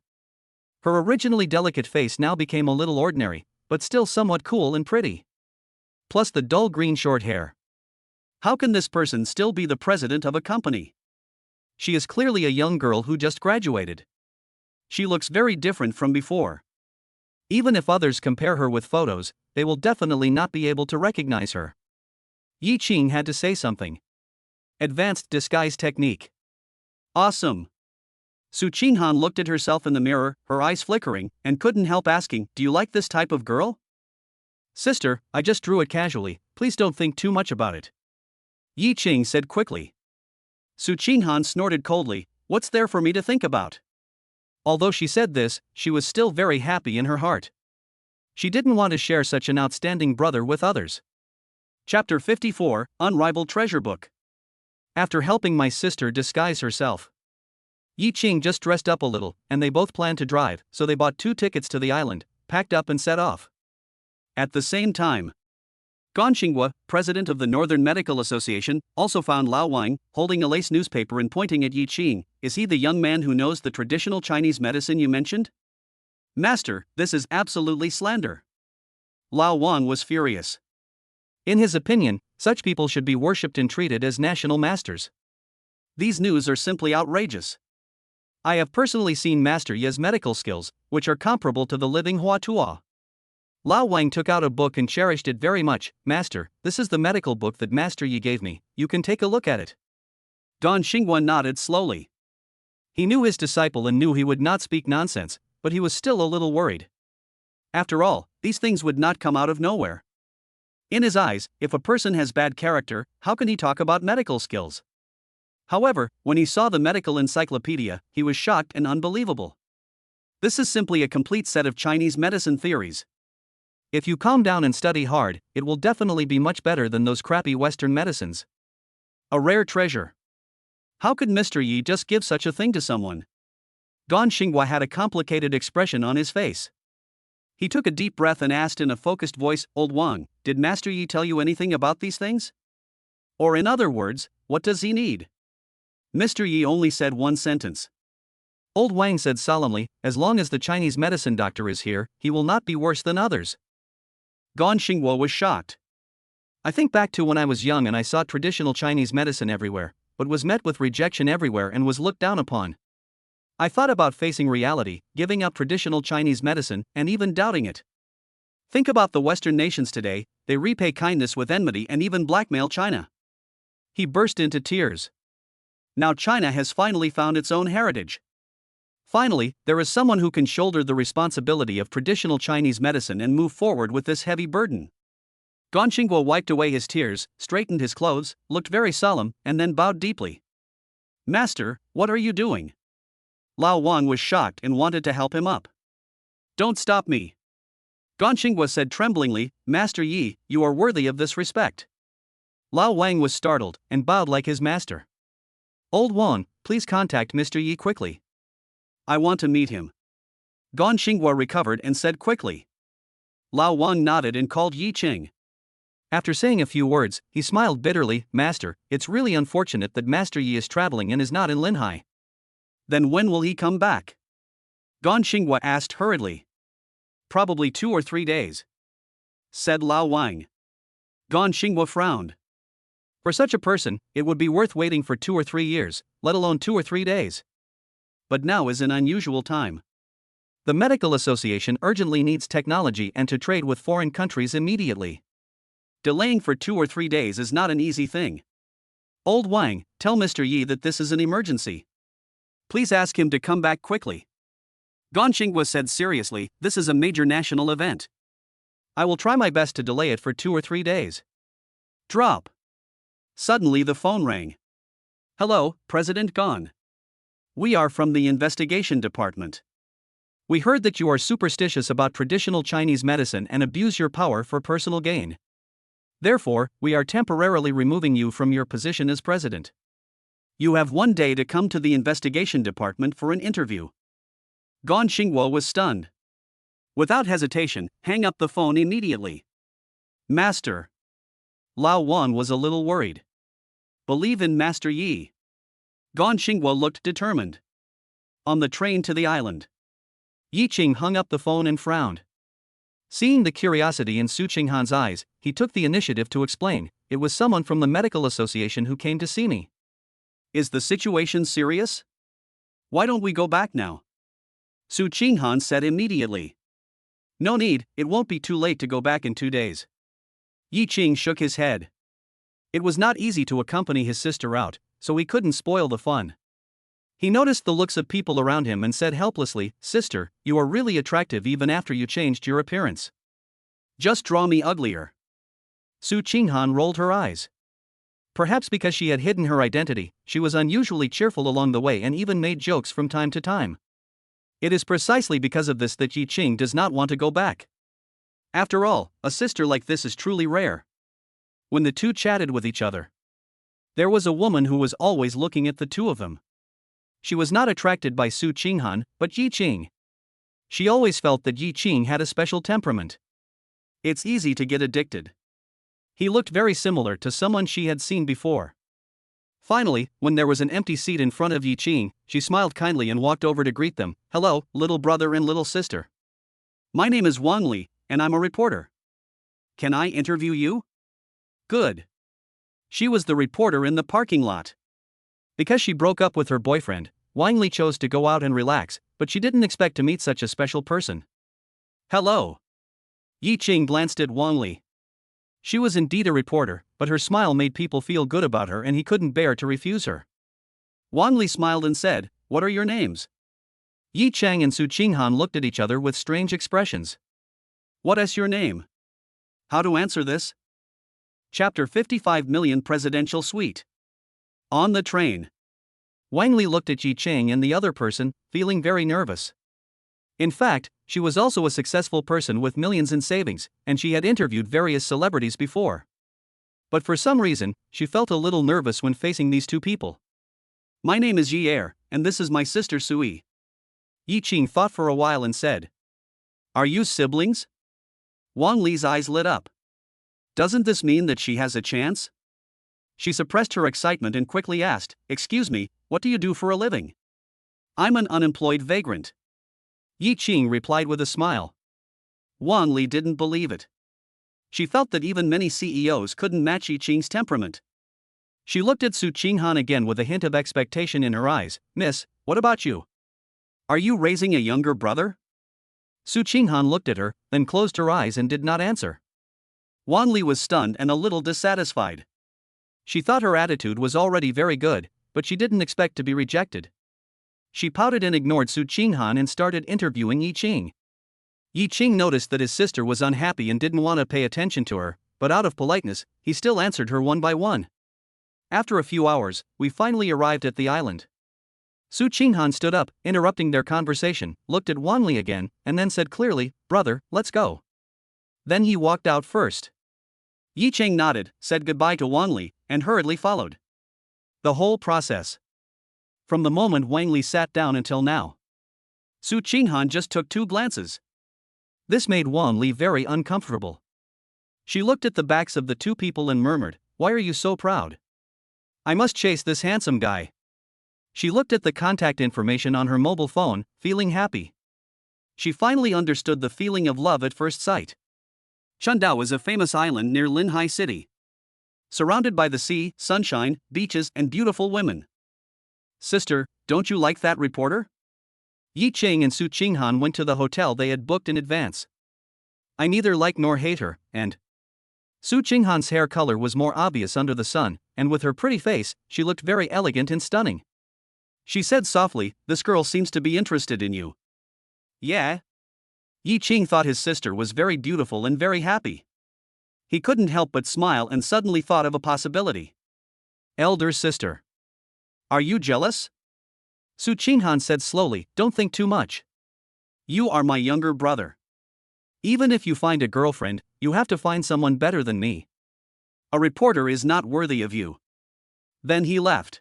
Her originally delicate face now became a little ordinary, but still somewhat cool and pretty. Plus the dull green short hair. How can this person still be the president of a company? She is clearly a young girl who just graduated. She looks very different from before. Even if others compare her with photos, they will definitely not be able to recognize her. Yi Qing had to say something. Advanced disguise technique. Awesome. Su Qinghan looked at herself in the mirror, her eyes flickering, and couldn't help asking, Do you like this type of girl? Sister, I just drew it casually, please don't think too much about it. Yi Qing said quickly. Su Qinghan snorted coldly, What's there for me to think about? Although she said this, she was still very happy in her heart. She didn't want to share such an outstanding brother with others. Chapter 54, Unrivaled Treasure Book. After helping my sister disguise herself, Yi Qing just dressed up a little, and they both planned to drive, so they bought 2 tickets to the island, packed up and set off. At the same time, Gan Xinghua, president of the Northern Medical Association, also found Lao Wang holding a lace newspaper and pointing at Yi Qing. Is he the young man who knows the traditional Chinese medicine you mentioned? Master, this is absolutely slander. Lao Wang was furious. In his opinion, such people should be worshipped and treated as national masters. These news are simply outrageous. I have personally seen Master Ye's medical skills, which are comparable to the living Hua Tuo. Lao Wang took out a book and cherished it very much. Master, this is the medical book that Master Yi gave me, you can take a look at it. Don Xinghua nodded slowly. He knew his disciple and knew he would not speak nonsense, but he was still a little worried. After all, these things would not come out of nowhere. In his eyes, if a person has bad character, how can he talk about medical skills? However, when he saw the medical encyclopedia, he was shocked and unbelievable. This is simply a complete set of Chinese medicine theories. If you calm down and study hard, it will definitely be much better than those crappy Western medicines. A rare treasure. How could Mr. Yi just give such a thing to someone? Don Xinghua had a complicated expression on his face. He took a deep breath and asked in a focused voice, Old Wang, did Master Yi tell you anything about these things? Or in other words, what does he need? Mr. Yi only said one sentence. Old Wang said solemnly, as long as the Chinese medicine doctor is here, he will not be worse than others. Don Xinghua was shocked. I think back to when I was young and I saw traditional Chinese medicine everywhere, but was met with rejection everywhere and was looked down upon. I thought about facing reality, giving up traditional Chinese medicine, and even doubting it. Think about the Western nations today, they repay kindness with enmity and even blackmail China. He burst into tears. Now China has finally found its own heritage. Finally, there is someone who can shoulder the responsibility of traditional Chinese medicine and move forward with this heavy burden. Don Xinghua wiped away his tears, straightened his clothes, looked very solemn, and then bowed deeply. Master, what are you doing? Lao Wang was shocked and wanted to help him up. Don't stop me. Don Xinghua said tremblingly, Master Yi, you are worthy of this respect. Lao Wang was startled and bowed like his master. Old Wang, please contact Mr. Yi quickly. I want to meet him. Don Xinghua recovered and said quickly. Lao Wang nodded and called Yi Qing. After saying a few words, he smiled bitterly, Master, it's really unfortunate that Master Yi is traveling and is not in Linhai. Then when will he come back? Don Xinghua asked hurriedly. Probably 2 or 3 days, said Lao Wang. Don Xinghua frowned. For such a person, it would be worth waiting for 2 or 3 years, let alone 2 or 3 days. But now is an unusual time. The medical association urgently needs technology and to trade with foreign countries immediately. Delaying for 2 or 3 days is not an easy thing. Old Wang, tell Mr. Yi that this is an emergency. Please ask him to come back quickly. Don Xinghua said seriously, this is a major national event. I will try my best to delay it for 2 or 3 days. Drop. Suddenly the phone rang. Hello, President Gon. We are from the investigation department. We heard that you are superstitious about traditional Chinese medicine and abuse your power for personal gain. Therefore, we are temporarily removing you from your position as president. You have 1 day to come to the investigation department for an interview. Don Xinghua was stunned. Without hesitation, hang up the phone immediately. Master. Lao Wang was a little worried. Believe in Master Yi. Don Xinghua looked determined. On the train to the island, Yi Qing hung up the phone and frowned. Seeing the curiosity in Su Qinghan's eyes, he took the initiative to explain, it was someone from the medical association who came to see me. Is the situation serious? Why don't we go back now? Su Qinghan said immediately. No need, it won't be too late to go back in 2 days. Yi Qing shook his head. It was not easy to accompany his sister out, so he couldn't spoil the fun. He noticed the looks of people around him and said helplessly, Sister, you are really attractive even after you changed your appearance. Just draw me uglier. Su Qinghan rolled her eyes. Perhaps because she had hidden her identity, she was unusually cheerful along the way and even made jokes from time to time. It is precisely because of this that Yi Qing does not want to go back. After all, a sister like this is truly rare. When the two chatted with each other, there was a woman who was always looking at the two of them. She was not attracted by Su Qinghan, but Yi Qing. She always felt that Yi Qing had a special temperament. It's easy to get addicted. He looked very similar to someone she had seen before. Finally, when there was an empty seat in front of Yi Qing, she smiled kindly and walked over to greet them. Hello, little brother and little sister. My name is Wang Li, and I'm a reporter. Can I interview you? Good. She was the reporter in the parking lot. Because she broke up with her boyfriend, Wang Li chose to go out and relax, but she didn't expect to meet such a special person. Hello. Yi Qing glanced at Wang Li. She was indeed a reporter, but her smile made people feel good about her and he couldn't bear to refuse her. Wang Li smiled and said, "What are your names?" Yi Cheng and Su Qinghan looked at each other with strange expressions. "What is your name?" How to answer this? Chapter 55 Million Presidential Suite. On the train. Wang Li looked at Yi Cheng and the other person, feeling very nervous. In fact, she was also a successful person with millions in savings, and she had interviewed various celebrities before. But for some reason, she felt a little nervous when facing these two people. "My name is Yi Er, and this is my sister Sui." Yi Qing thought for a while and said, "Are you siblings?" Wang Li's eyes lit up. Doesn't this mean that she has a chance? She suppressed her excitement and quickly asked, "Excuse me, what do you do for a living?" "I'm an unemployed vagrant." Yi Qing replied with a smile. Wang Li didn't believe it. She felt that even many CEOs couldn't match Yi Qing's temperament. She looked at Su Qinghan again with a hint of expectation in her eyes. "Miss, what about you? Are you raising a younger brother?" Su Qinghan looked at her, then closed her eyes and did not answer. Wang Li was stunned and a little dissatisfied. She thought her attitude was already very good, but she didn't expect to be rejected. She pouted and ignored Su Qinghan and started interviewing Yi Qing. Yi Qing noticed that his sister was unhappy and didn't want to pay attention to her, but out of politeness, he still answered her one by one. After a few hours, we finally arrived at the island. Su Qinghan stood up, interrupting their conversation, looked at Wang Li again, and then said clearly, "Brother, let's go." Then he walked out first. Yi Qing nodded, said goodbye to Wang Li, and hurriedly followed. The whole process. From the moment Wang Li sat down until now. Su Qinghan just took 2 glances. This made Wang Li very uncomfortable. She looked at the backs of the 2 people and murmured, "Why are you so proud? I must chase this handsome guy." She looked at the contact information on her mobile phone, feeling happy. She finally understood the feeling of love at first sight. Chundao is a famous island near Linhai City. Surrounded by the sea, sunshine, beaches, and beautiful women. "Sister, don't you like that reporter?" Yi Qing and Su Qinghan went to the hotel they had booked in advance. "I neither like nor hate her," and Su Qinghan's hair color was more obvious under the sun, and with her pretty face, she looked very elegant and stunning. She said softly, "This girl seems to be interested in you." "Yeah." Yi Qing thought his sister was very beautiful and very happy. He couldn't help but smile and suddenly thought of a possibility. "Elder sister. Are you jealous?" Su Qinghan said slowly, "Don't think too much. You are my younger brother. Even if you find a girlfriend, you have to find someone better than me. A reporter is not worthy of you." Then he left.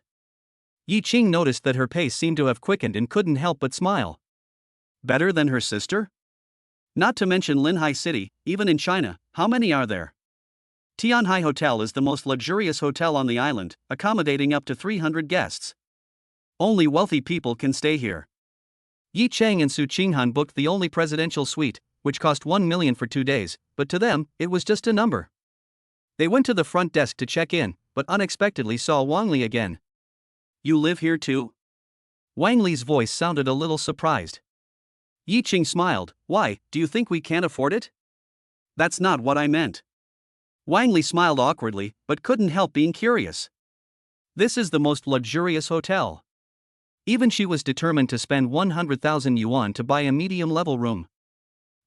Yi Qing noticed that her pace seemed to have quickened and couldn't help but smile. Better than her sister? Not to mention Linhai City, even in China, how many are there? Tianhai Hotel is the most luxurious hotel on the island, accommodating up to 300 guests. Only wealthy people can stay here. Yi Cheng and Su Qinghan booked the only presidential suite, which cost 1 million for 2 days, but to them, it was just a number. They went to the front desk to check in, but unexpectedly saw Wang Li again. "You live here too?" Wang Li's voice sounded a little surprised. Yi Qing smiled. "Why, do you think we can't afford it?" "That's not what I meant." Wang Li smiled awkwardly, but couldn't help being curious. This is the most luxurious hotel. Even she was determined to spend 100,000 yuan to buy a medium-level room.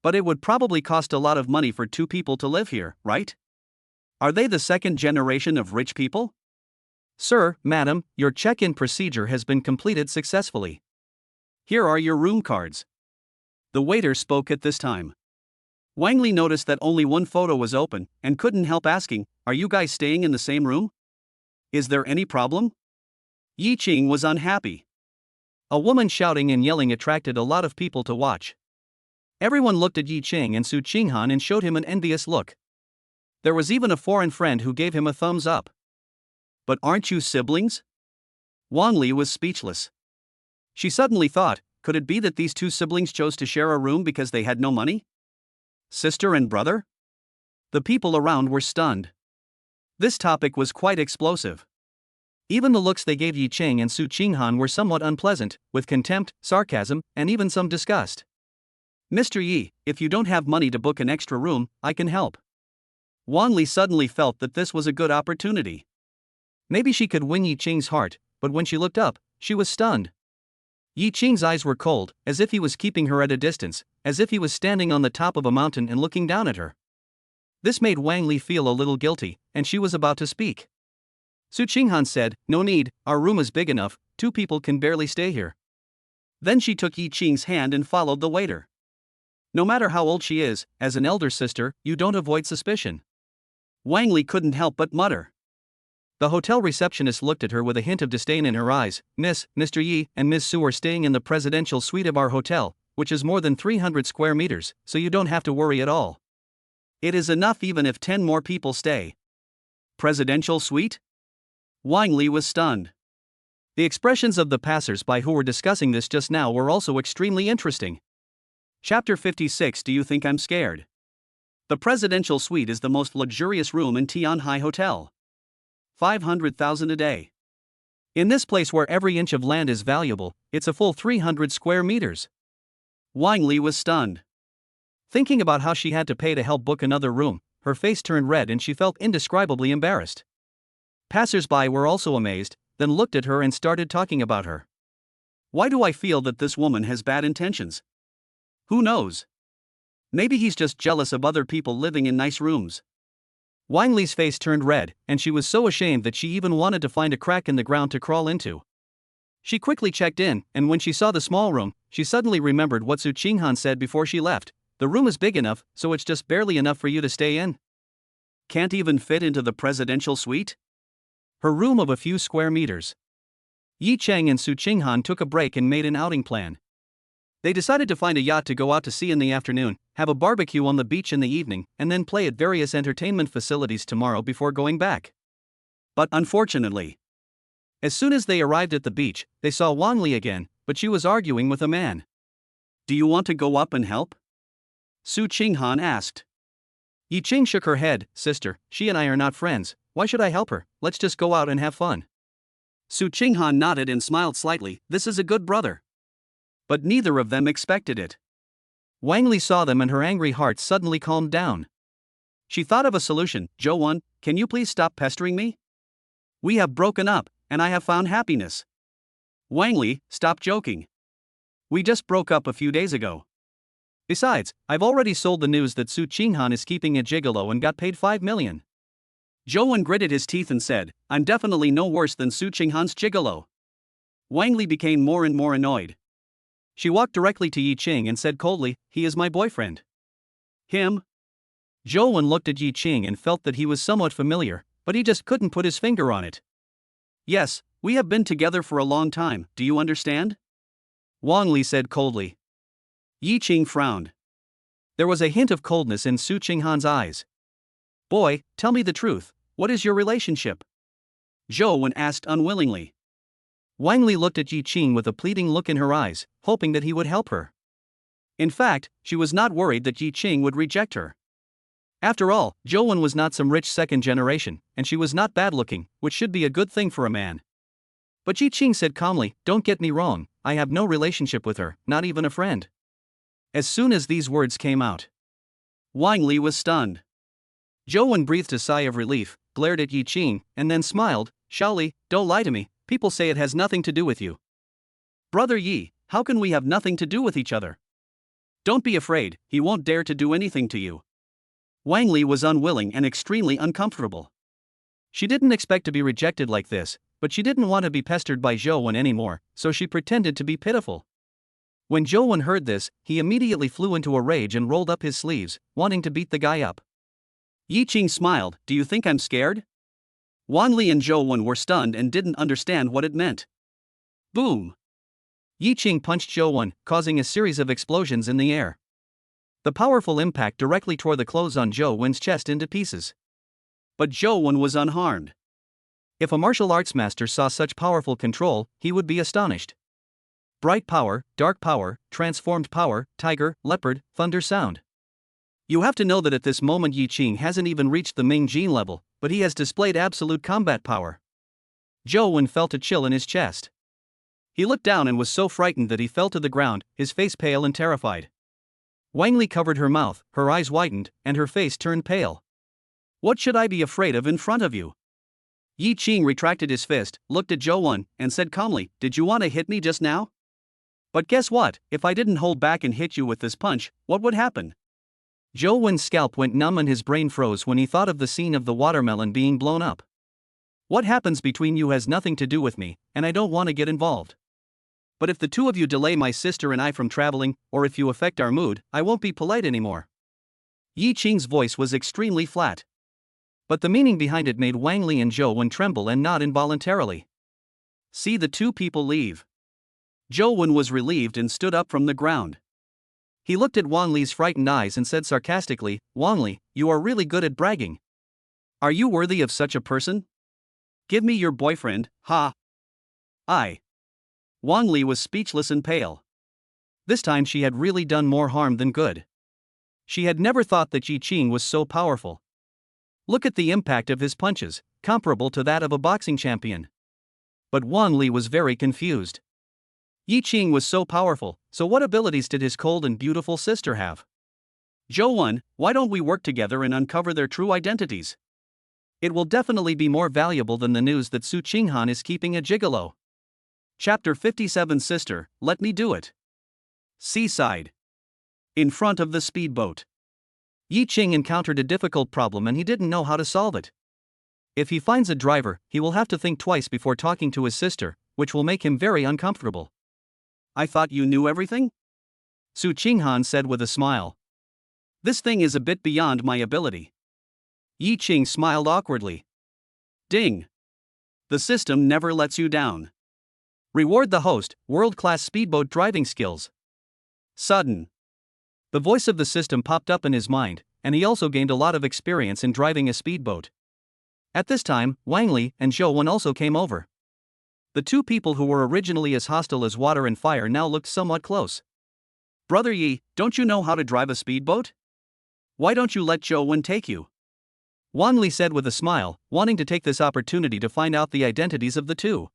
But it would probably cost a lot of money for 2 people to live here, right? Are they the second generation of rich people? "Sir, madam, your check-in procedure has been completed successfully. Here are your room cards." The waiter spoke at this time. Wang Li noticed that only one photo was open, and couldn't help asking, "Are you guys staying in the same room? Is there any problem?" Yi Qing was unhappy. A woman shouting and yelling attracted a lot of people to watch. Everyone looked at Yi Qing and Su Qinghan and showed him an envious look. There was even a foreign friend who gave him a thumbs up. "But aren't you siblings?" Wang Li was speechless. She suddenly thought, could it be that these 2 siblings chose to share a room because they had no money? Sister and brother? The people around were stunned. This topic was quite explosive. Even the looks they gave Yi Qing and Su Qinghan were somewhat unpleasant, with contempt, sarcasm, and even some disgust. Mr. Yi, if you don't have money to book an extra room, I can help. Wang Li suddenly felt that this was a good opportunity. Maybe she could win Yi Qing's heart, but when she looked up, she was stunned. Yi Qing's eyes were cold, as if he was keeping her at a distance, as if he was standing on the top of a mountain and looking down at her. This made Wang Li feel a little guilty, and she was about to speak. Su Qinghan said, "No need, our room is big enough, 2 people can barely stay here." Then she took Yi Qing's hand and followed the waiter. No matter how old she is, as an elder sister, you don't avoid suspicion. Wang Li couldn't help but mutter. The hotel receptionist looked at her with a hint of disdain in her eyes. "Miss, Mr. Yi and Ms. Su are staying in the presidential suite of our hotel, which is more than 300 square meters, so you don't have to worry at all. It is enough even if 10 more people stay." Presidential suite? Wang Li was stunned. The expressions of the passers-by who were discussing this just now were also extremely interesting. Chapter 56. Do you think I'm scared? The presidential suite is the most luxurious room in Tianhai Hotel. 500,000 a day. In this place where every inch of land is valuable, it's a full 300 square meters. Wang Li was stunned. Thinking about how she had to pay to help book another room, her face turned red and she felt indescribably embarrassed. Passers-by were also amazed, then looked at her and started talking about her. Why do I feel that this woman has bad intentions? Who knows? Maybe he's just jealous of other people living in nice rooms. Wang Li's face turned red, and she was so ashamed that she even wanted to find a crack in the ground to crawl into. She quickly checked in, and when she saw the small room, she suddenly remembered what Su Qinghan said before she left. The room is big enough, so it's just barely enough for you to stay in. Can't even fit into the presidential suite? Her room of a few square meters. Yi Cheng and Su Qinghan took a break and made an outing plan. They decided to find a yacht to go out to sea in the afternoon, have a barbecue on the beach in the evening, and then play at various entertainment facilities tomorrow before going back. But unfortunately, as soon as they arrived at the beach, they saw Wang Li again, but she was arguing with a man. "Do you want to go up and help?" Su Qinghan asked. Yi Qing shook her head. "Sister, she and I are not friends, why should I help her? Let's just go out and have fun." Su Qinghan nodded and smiled slightly. This is a good brother. But neither of them expected it. Wang Li saw them and her angry heart suddenly calmed down. She thought of a solution. "Zhou, can you please stop pestering me? We have broken up, and I have found happiness." "Wang Li, stop joking. We just broke up a few days ago. Besides, I've already sold the news that Su Qinghan is keeping a gigolo and got paid 5 million. Zhou gritted his teeth and said, "I'm definitely no worse than Su Qinghan's gigolo." Wang Li became more and more annoyed. She walked directly to Yi Qing and said coldly, "He is my boyfriend." "Him?" Zhou looked at Yi Qing and felt that he was somewhat familiar, but he just couldn't put his finger on it. "Yes, we have been together for a long time, do you understand?" Wang Li said coldly. Yi Qing frowned. There was a hint of coldness in Su Qinghan's eyes. "Boy, tell me the truth, what is your relationship?" Zhou asked unwillingly. Wang Li looked at Yi Qing with a pleading look in her eyes, hoping that he would help her. In fact, she was not worried that Yi Qing would reject her. After all, Zhou was not some rich second generation, and she was not bad-looking, which should be a good thing for a man. But Yi Qing said calmly, "Don't get me wrong, I have no relationship with her, not even a friend." As soon as these words came out, Wang Li was stunned. Zhou breathed a sigh of relief, glared at Yi Qing, and then smiled. "Shaoli, don't lie to me, people say it has nothing to do with you." "Brother Yi, how can we have nothing to do with each other? Don't be afraid, he won't dare to do anything to you." Wang Li was unwilling and extremely uncomfortable. She didn't expect to be rejected like this, but she didn't want to be pestered by Zhou anymore, so she pretended to be pitiful. When Zhou heard this, he immediately flew into a rage and rolled up his sleeves, wanting to beat the guy up. Yi Qing smiled. "Do you think I'm scared?" Wang Li and Zhou were stunned and didn't understand what it meant. Boom! Yi Qing punched Zhou, causing a series of explosions in the air. The powerful impact directly tore the clothes on Zhou's chest into pieces. But Zhou was unharmed. If a martial arts master saw such powerful control, he would be astonished. Bright power, dark power, transformed power, tiger, leopard, thunder sound. You have to know that at this moment Yi Qing hasn't even reached the Ming Jin level, but he has displayed absolute combat power. Zhou felt a chill in his chest. He looked down and was so frightened that he fell to the ground, his face pale and terrified. Wang Li covered her mouth, her eyes widened, and her face turned pale. What should I be afraid of in front of you? Yi Qing retracted his fist, looked at Zhou Wen, and said calmly, did you want to hit me just now? But guess what, if I didn't hold back and hit you with this punch, what would happen? Zhou Wen's scalp went numb and his brain froze when he thought of the scene of the watermelon being blown up. What happens between you has nothing to do with me, and I don't want to get involved. But if the two of you delay my sister and I from traveling, or if you affect our mood, I won't be polite anymore. Yi Qing's voice was extremely flat. But the meaning behind it made Wang Li and Zhou Wen tremble and nod involuntarily. See the two people leave. Zhou Wen was relieved and stood up from the ground. He looked at Wang Li's frightened eyes and said sarcastically, Wang Li, you are really good at bragging. Are you worthy of such a person? Give me your boyfriend, ha! Wang Li was speechless and pale. This time she had really done more harm than good. She had never thought that Yi Qing was so powerful. Look at the impact of his punches, comparable to that of a boxing champion. But Wang Li was very confused. Yi Qing was so powerful, so what abilities did his cold and beautiful sister have? Zhou Wen, why don't we work together and uncover their true identities? It will definitely be more valuable than the news that Su Qinghan is keeping a gigolo. Chapter 57 Sister, let me do it. Seaside. In front of the speedboat. Yi Qing encountered a difficult problem and he didn't know how to solve it. If he finds a driver, he will have to think twice before talking to his sister, which will make him very uncomfortable. I thought you knew everything? Su Qinghan said with a smile. This thing is a bit beyond my ability. Yi Qing smiled awkwardly. Ding. The system never lets you down. Reward the host, world-class speedboat driving skills. Sudden. The voice of the system popped up in his mind, and he also gained a lot of experience in driving a speedboat. At this time, Wang Li and Zhou Wen also came over. The two people who were originally as hostile as water and fire now looked somewhat close. Brother Yi, don't you know how to drive a speedboat? Why don't you let Zhou Wen take you? Wang Li said with a smile, wanting to take this opportunity to find out the identities of the two.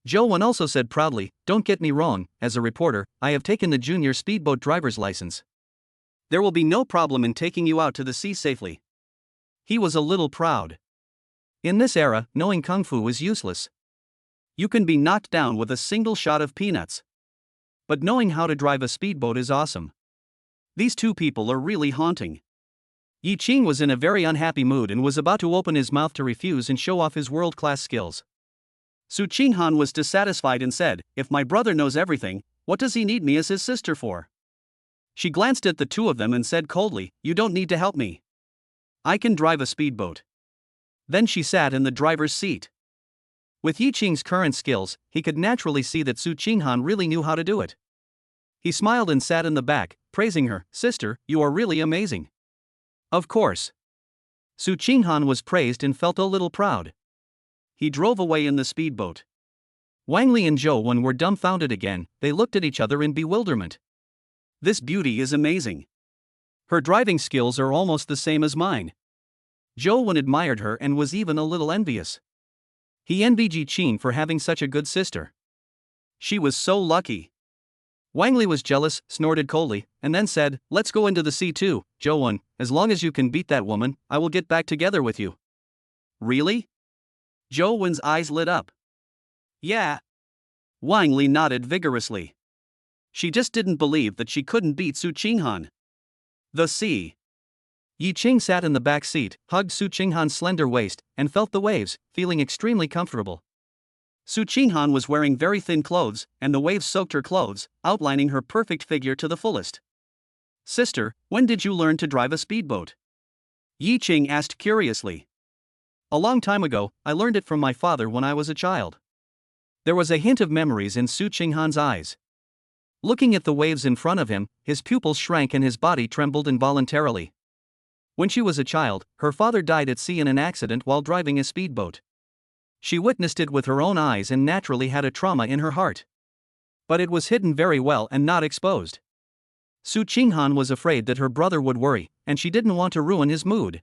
Zhou Wen also said proudly, don't get me wrong, as a reporter, I have taken the junior speedboat driver's license. There will be no problem in taking you out to the sea safely. He was a little proud. In this era, knowing kung fu is useless. You can be knocked down with a single shot of peanuts. But knowing how to drive a speedboat is awesome. These two people are really haunting. Yi Qing was in a very unhappy mood and was about to open his mouth to refuse and show off his world-class skills. Su Qinghan was dissatisfied and said, if my brother knows everything, what does he need me as his sister for? She glanced at the two of them and said coldly, you don't need to help me. I can drive a speedboat. Then she sat in the driver's seat. With Yi Qing's current skills, he could naturally see that Su Qinghan really knew how to do it. He smiled and sat in the back, praising her, sister, you are really amazing. Of course. Su Qinghan was praised and felt a little proud. He drove away in the speedboat. Wang Li and Zhou Wen were dumbfounded again, they looked at each other in bewilderment. This beauty is amazing. Her driving skills are almost the same as mine. Zhou Wen admired her and was even a little envious. He envied Yi Qing for having such a good sister. She was so lucky. Wang Li was jealous, snorted coldly, and then said, let's go into the sea too, Zhou Wen, as long as you can beat that woman, I will get back together with you. Really? Zhou Wen's eyes lit up. Yeah. Wang Li nodded vigorously. She just didn't believe that she couldn't beat Su Qinghan. The sea. Yi Qing sat in the back seat, hugged Su Qinghan's slender waist, and felt the waves, feeling extremely comfortable. Su Qinghan was wearing very thin clothes, and the waves soaked her clothes, outlining her perfect figure to the fullest. Sister, when did you learn to drive a speedboat? Yi Qing asked curiously. A long time ago, I learned it from my father when I was a child. There was a hint of memories in Su Qinghan's eyes. Looking at the waves in front of him, his pupils shrank and his body trembled involuntarily. When she was a child, her father died at sea in an accident while driving a speedboat. She witnessed it with her own eyes and naturally had a trauma in her heart. But it was hidden very well and not exposed. Su Qinghan was afraid that her brother would worry, and she didn't want to ruin his mood.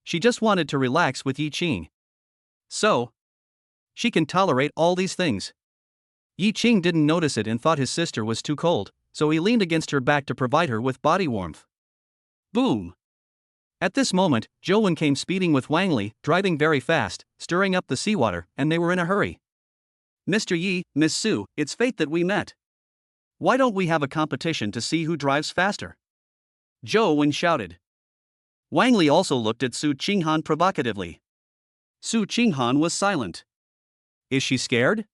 She just wanted to relax with Yi Qing. So, she can tolerate all these things. Yi Qing didn't notice it and thought his sister was too cold, so he leaned against her back to provide her with body warmth. Boom! At this moment, Joan came speeding with Wang Li, driving very fast, stirring up the seawater, and they were in a hurry. Mr. Yi, Miss Su, it's fate that we met. Why don't we have a competition to see who drives faster? Joan shouted. Wang Li also looked at Su Qinghan provocatively. Su Qinghan was silent. Is she scared?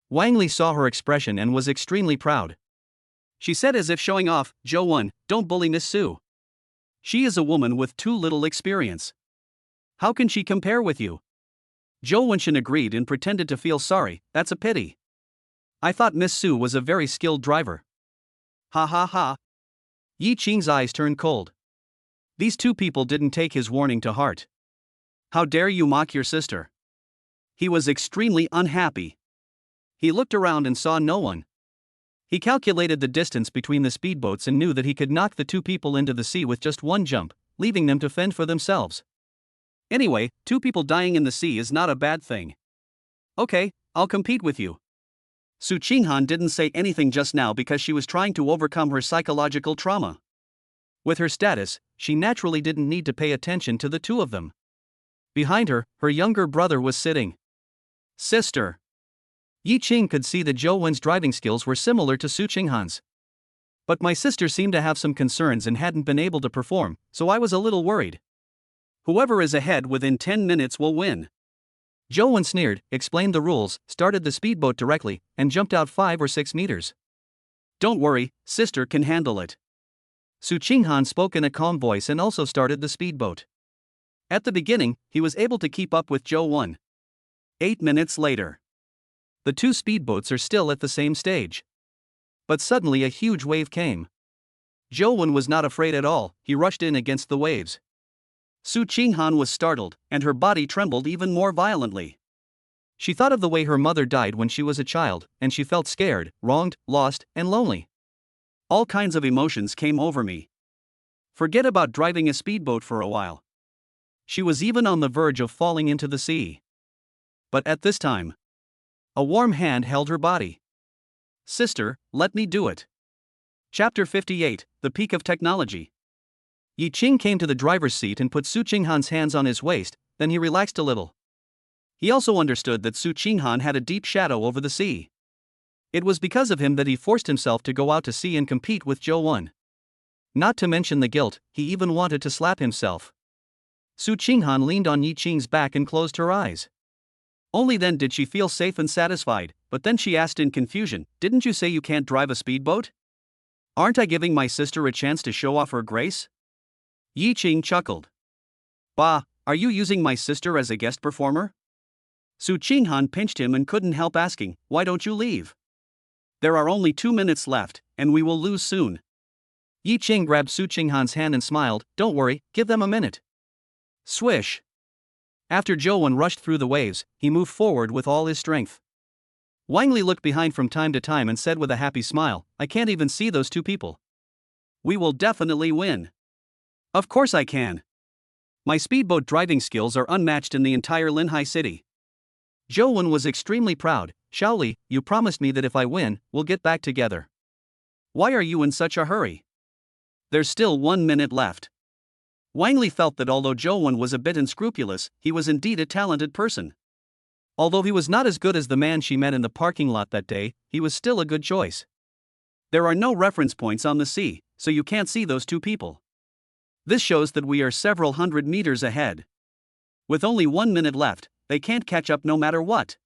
Wang Li saw her expression and was extremely proud. She said as if showing off, Joan, don't bully Miss Su. She is a woman with too little experience. How can she compare with you? Zhou Wenxin agreed and pretended to feel sorry. That's a pity. I thought Miss Su was a very skilled driver. Ha ha ha. Yi Qing's eyes turned cold. These two people didn't take his warning to heart. How dare you mock your sister? He was extremely unhappy. He looked around and saw no one. He calculated the distance between the speedboats and knew that he could knock the two people into the sea with just one jump, leaving them to fend for themselves. Anyway, two people dying in the sea is not a bad thing. Okay, I'll compete with you. Su Qinghan didn't say anything just now because she was trying to overcome her psychological trauma. With her status, she naturally didn't need to pay attention to the two of them. Behind her, her younger brother was sitting. Sister. Yi Qing could see that Zhou Wen's driving skills were similar to Su Qinghan's. But my sister seemed to have some concerns and hadn't been able to perform, so I was a little worried. Whoever is ahead within 10 minutes will win. Zhou Wen sneered, explained the rules, started the speedboat directly, and jumped out 5 or 6 meters. Don't worry, sister can handle it. Su Qinghan spoke in a calm voice and also started the speedboat. At the beginning, he was able to keep up with Zhou Wen. 8 minutes later. The two speedboats are still at the same stage. But suddenly a huge wave came. Zhou Wen was not afraid at all, he rushed in against the waves. Su Qinghan was startled, and her body trembled even more violently. She thought of the way her mother died when she was a child, and she felt scared, wronged, lost, and lonely. All kinds of emotions came over me. Forget about driving a speedboat for a while. She was even on the verge of falling into the sea. But at this time, a warm hand held her body. Sister, let me do it. Chapter 58, The Peak of Technology. Yi Qing came to the driver's seat and put Su Qinghan's hands on his waist, then he relaxed a little. He also understood that Su Qinghan had a deep shadow over the sea. It was because of him that he forced himself to go out to sea and compete with Zhou Wen. Not to mention the guilt, he even wanted to slap himself. Su Qinghan leaned on Yi Qing's back and closed her eyes. Only then did she feel safe and satisfied, but then she asked in confusion, didn't you say you can't drive a speedboat? Aren't I giving my sister a chance to show off her grace? Yi Qing chuckled. Bah, are you using my sister as a guest performer? Su Qinghan pinched him and couldn't help asking, why don't you leave? There are only 2 minutes left, and we will lose soon. Yi Qing grabbed Su Qinghan's hand and smiled, don't worry, give them a minute. Swish. After Zhou Wen rushed through the waves, he moved forward with all his strength. Wang Li looked behind from time to time and said with a happy smile, I can't even see those two people. We will definitely win. Of course I can. My speedboat driving skills are unmatched in the entire Linhai city. Zhou Wen was extremely proud. Shaoli, you promised me that if I win, we'll get back together. Why are you in such a hurry? There's still 1 minute left. Wang Li felt that although Zhou Wen was a bit unscrupulous, he was indeed a talented person. Although he was not as good as the man she met in the parking lot that day, he was still a good choice. There are no reference points on the sea, so you can't see those two people. This shows that we are several hundred meters ahead. With only 1 minute left, they can't catch up no matter what.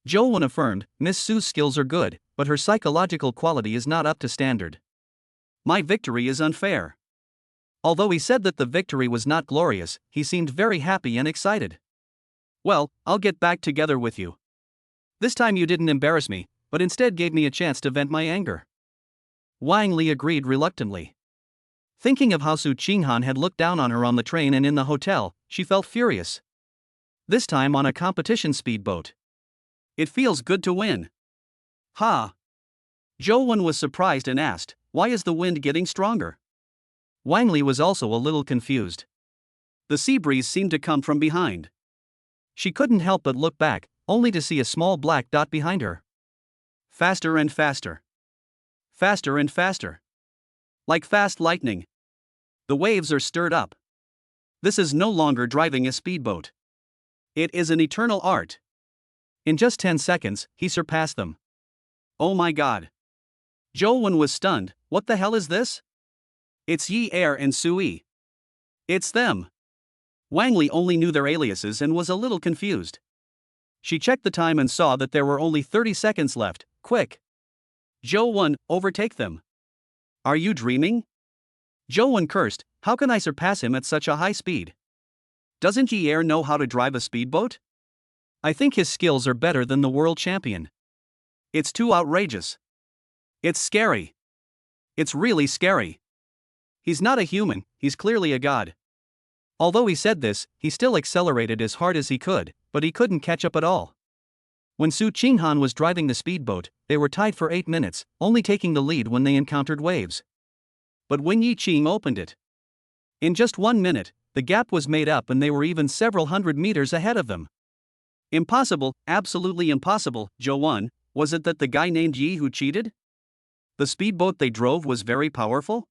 Zhou Wen affirmed, Miss Su's skills are good, but her psychological quality is not up to standard. My victory is unfair. Although he said that the victory was not glorious, he seemed very happy and excited. Well, I'll get back together with you. This time you didn't embarrass me, but instead gave me a chance to vent my anger. Wang Li agreed reluctantly. Thinking of how Su Qinghan had looked down on her on the train and in the hotel, she felt furious. This time on a competition speedboat. It feels good to win. Ha! Zhou Wen was surprised and asked, why is the wind getting stronger? Wang Li was also a little confused. The sea breeze seemed to come from behind. She couldn't help but look back, only to see a small black dot behind her. Faster and faster. faster and faster. Like fast lightning. The waves are stirred up. This is no longer driving a speedboat. It is an eternal art. In just 10 seconds, he surpassed them. Oh my god. Jolwon was stunned. What the hell is this? It's Yi Air and Sui. It's them. Wang Li only knew their aliases and was a little confused. She checked the time and saw that there were only 30 seconds left. Quick! Jolwon, overtake them. Are you dreaming? Jolwon cursed. How can I surpass him at such a high speed? Doesn't Yi Air know how to drive a speedboat? I think his skills are better than the world champion. It's too outrageous. It's scary. It's really scary. He's not a human, he's clearly a god. Although he said this, he still accelerated as hard as he could, but he couldn't catch up at all. When Su Qinghan was driving the speedboat, they were tied for 8 minutes, only taking the lead when they encountered waves. But when Yi Qing opened it, in just 1 minute, the gap was made up and they were even several hundred meters ahead of them. Impossible, absolutely impossible. Jolwon, was it that the guy named Yi who cheated? The speedboat they drove was very powerful?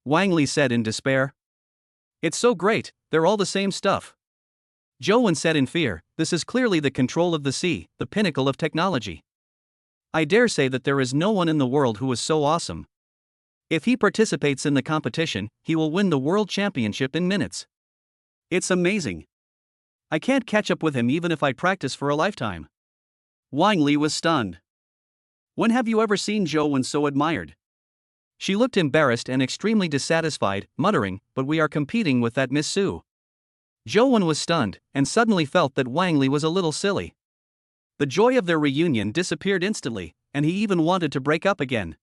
Wang Li said in despair. It's so great, they're all the same stuff. Jolwon said in fear, this is clearly the control of the sea, the pinnacle of technology. I dare say that there is no one in the world who is so awesome. If he participates in the competition, he will win the world championship in minutes. It's amazing. I can't catch up with him even if I practice for a lifetime. Wang Li was stunned. When have you ever seen Jolwon so admired? She looked embarrassed and extremely dissatisfied, muttering, but we are competing with that Miss Su. Jolwon was stunned, and suddenly felt that Wang Li was a little silly. The joy of their reunion disappeared instantly, and he even wanted to break up again.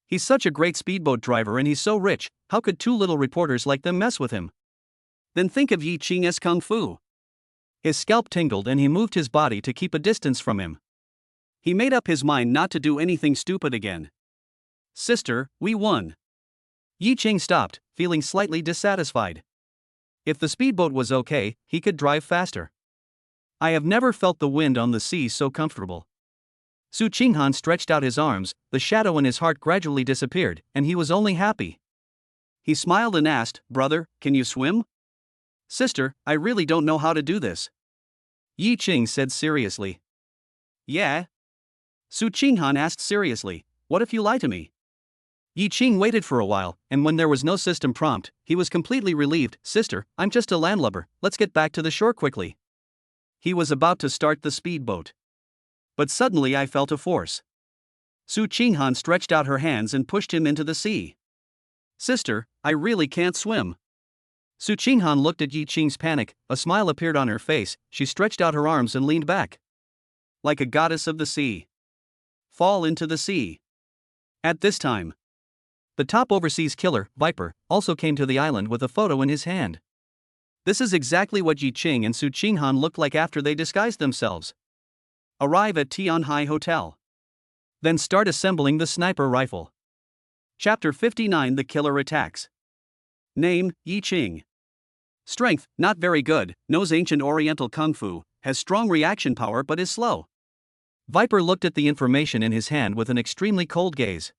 He's such a great speedboat driver and he's so rich, how could two little reporters like them mess with him? Then think of Yi Qing's kung fu. His scalp tingled and he moved his body to keep a distance from him. He made up his mind not to do anything stupid again. Sister, we won. Yi Qing stopped, feeling slightly dissatisfied. If the speedboat was okay, he could drive faster. I have never felt the wind on the sea so comfortable. Su Qinghan stretched out his arms, the shadow in his heart gradually disappeared, and he was only happy. He smiled and asked, Brother, can you swim? Sister, I really don't know how to do this. Yi Qing said seriously. Yeah? Su Qinghan asked seriously, what if you lie to me? Yi Qing waited for a while, and when there was no system prompt, he was completely relieved. Sister, I'm just a landlubber, let's get back to the shore quickly. He was about to start the speedboat. But suddenly I felt a force. Su Qinghan stretched out her hands and pushed him into the sea. Sister, I really can't swim. Su Qinghan looked at Yi Qing's panic, a smile appeared on her face, she stretched out her arms and leaned back. Like a goddess of the sea. Fall into the sea. At this time, the top overseas killer, Viper, also came to the island with a photo in his hand. This is exactly what Yi Qing and Su Qinghan looked like after they disguised themselves. Arrive at Tianhai Hotel. Then start assembling the sniper rifle. Chapter 59 The Killer Attacks. Name, Yi Qing. Strength, not very good, knows ancient oriental kung fu, has strong reaction power but is slow. Viper looked at the information in his hand with an extremely cold gaze.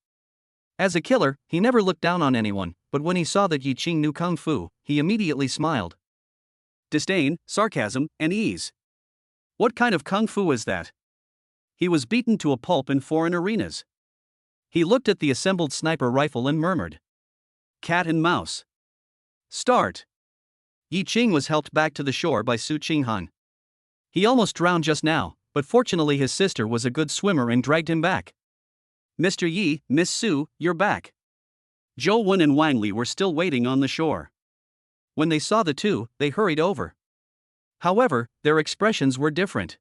As a killer, he never looked down on anyone, but when he saw that Yi Qing knew kung fu, he immediately smiled. Disdain, sarcasm, and ease. What kind of kung fu is that? He was beaten to a pulp in foreign arenas. He looked at the assembled sniper rifle and murmured. Cat and mouse. Start. Yi Qing was helped back to the shore by Su Qinghan. He almost drowned just now, but fortunately his sister was a good swimmer and dragged him back. Mr. Yi, Miss Su, you're back. Jolwon and Wang Li were still waiting on the shore. When they saw the two, they hurried over. However, their expressions were different.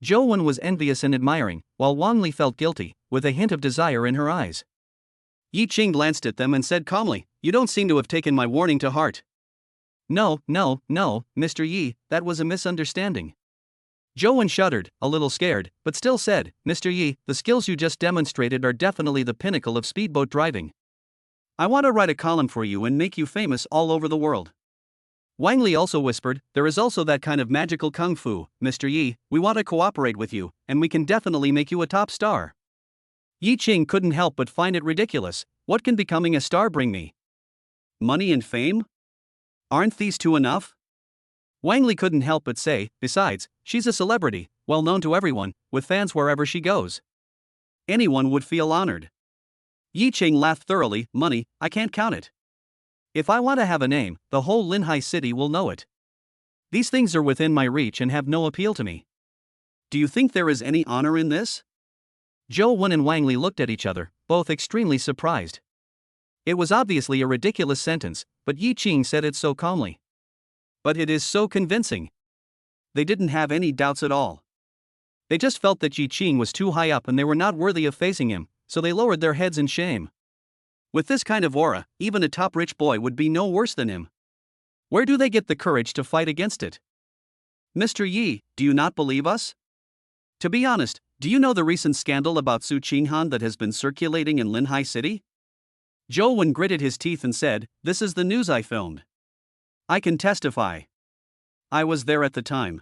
Jolwon was envious and admiring, while Wang Li felt guilty, with a hint of desire in her eyes. Yi Qing glanced at them and said calmly, you don't seem to have taken my warning to heart. No, Mr. Yi, that was a misunderstanding. Jolwon shuddered, a little scared, but still said, Mr. Yi, the skills you just demonstrated are definitely the pinnacle of speedboat driving. I want to write a column for you and make you famous all over the world. Wang Li also whispered, there is also that kind of magical kung fu, Mr. Yi, we want to cooperate with you, and we can definitely make you a top star. Yi Ching couldn't help but find it ridiculous. What can becoming a star bring me? Money and fame? Aren't these two enough? Wang Li couldn't help but say, besides, she's a celebrity, well known to everyone, with fans wherever she goes. Anyone would feel honored. Yi Ching laughed thoroughly. Money, I can't count it. If I want to have a name, the whole Linhai city will know it. These things are within my reach and have no appeal to me. Do you think there is any honor in this? Zhou Wen and Wang Li looked at each other, both extremely surprised. It was obviously a ridiculous sentence, but Yi Ching said it so calmly. But it is so convincing. They didn't have any doubts at all. They just felt that Yi Ching was too high up and they were not worthy of facing him, so they lowered their heads in shame. With this kind of aura, even a top rich boy would be no worse than him. Where do they get the courage to fight against it? Mr. Yi, do you not believe us? To be honest, do you know the recent scandal about Su Qinghan that has been circulating in Linhai City? Zhou Wen gritted his teeth and said, this is the news I filmed. I can testify. I was there at the time.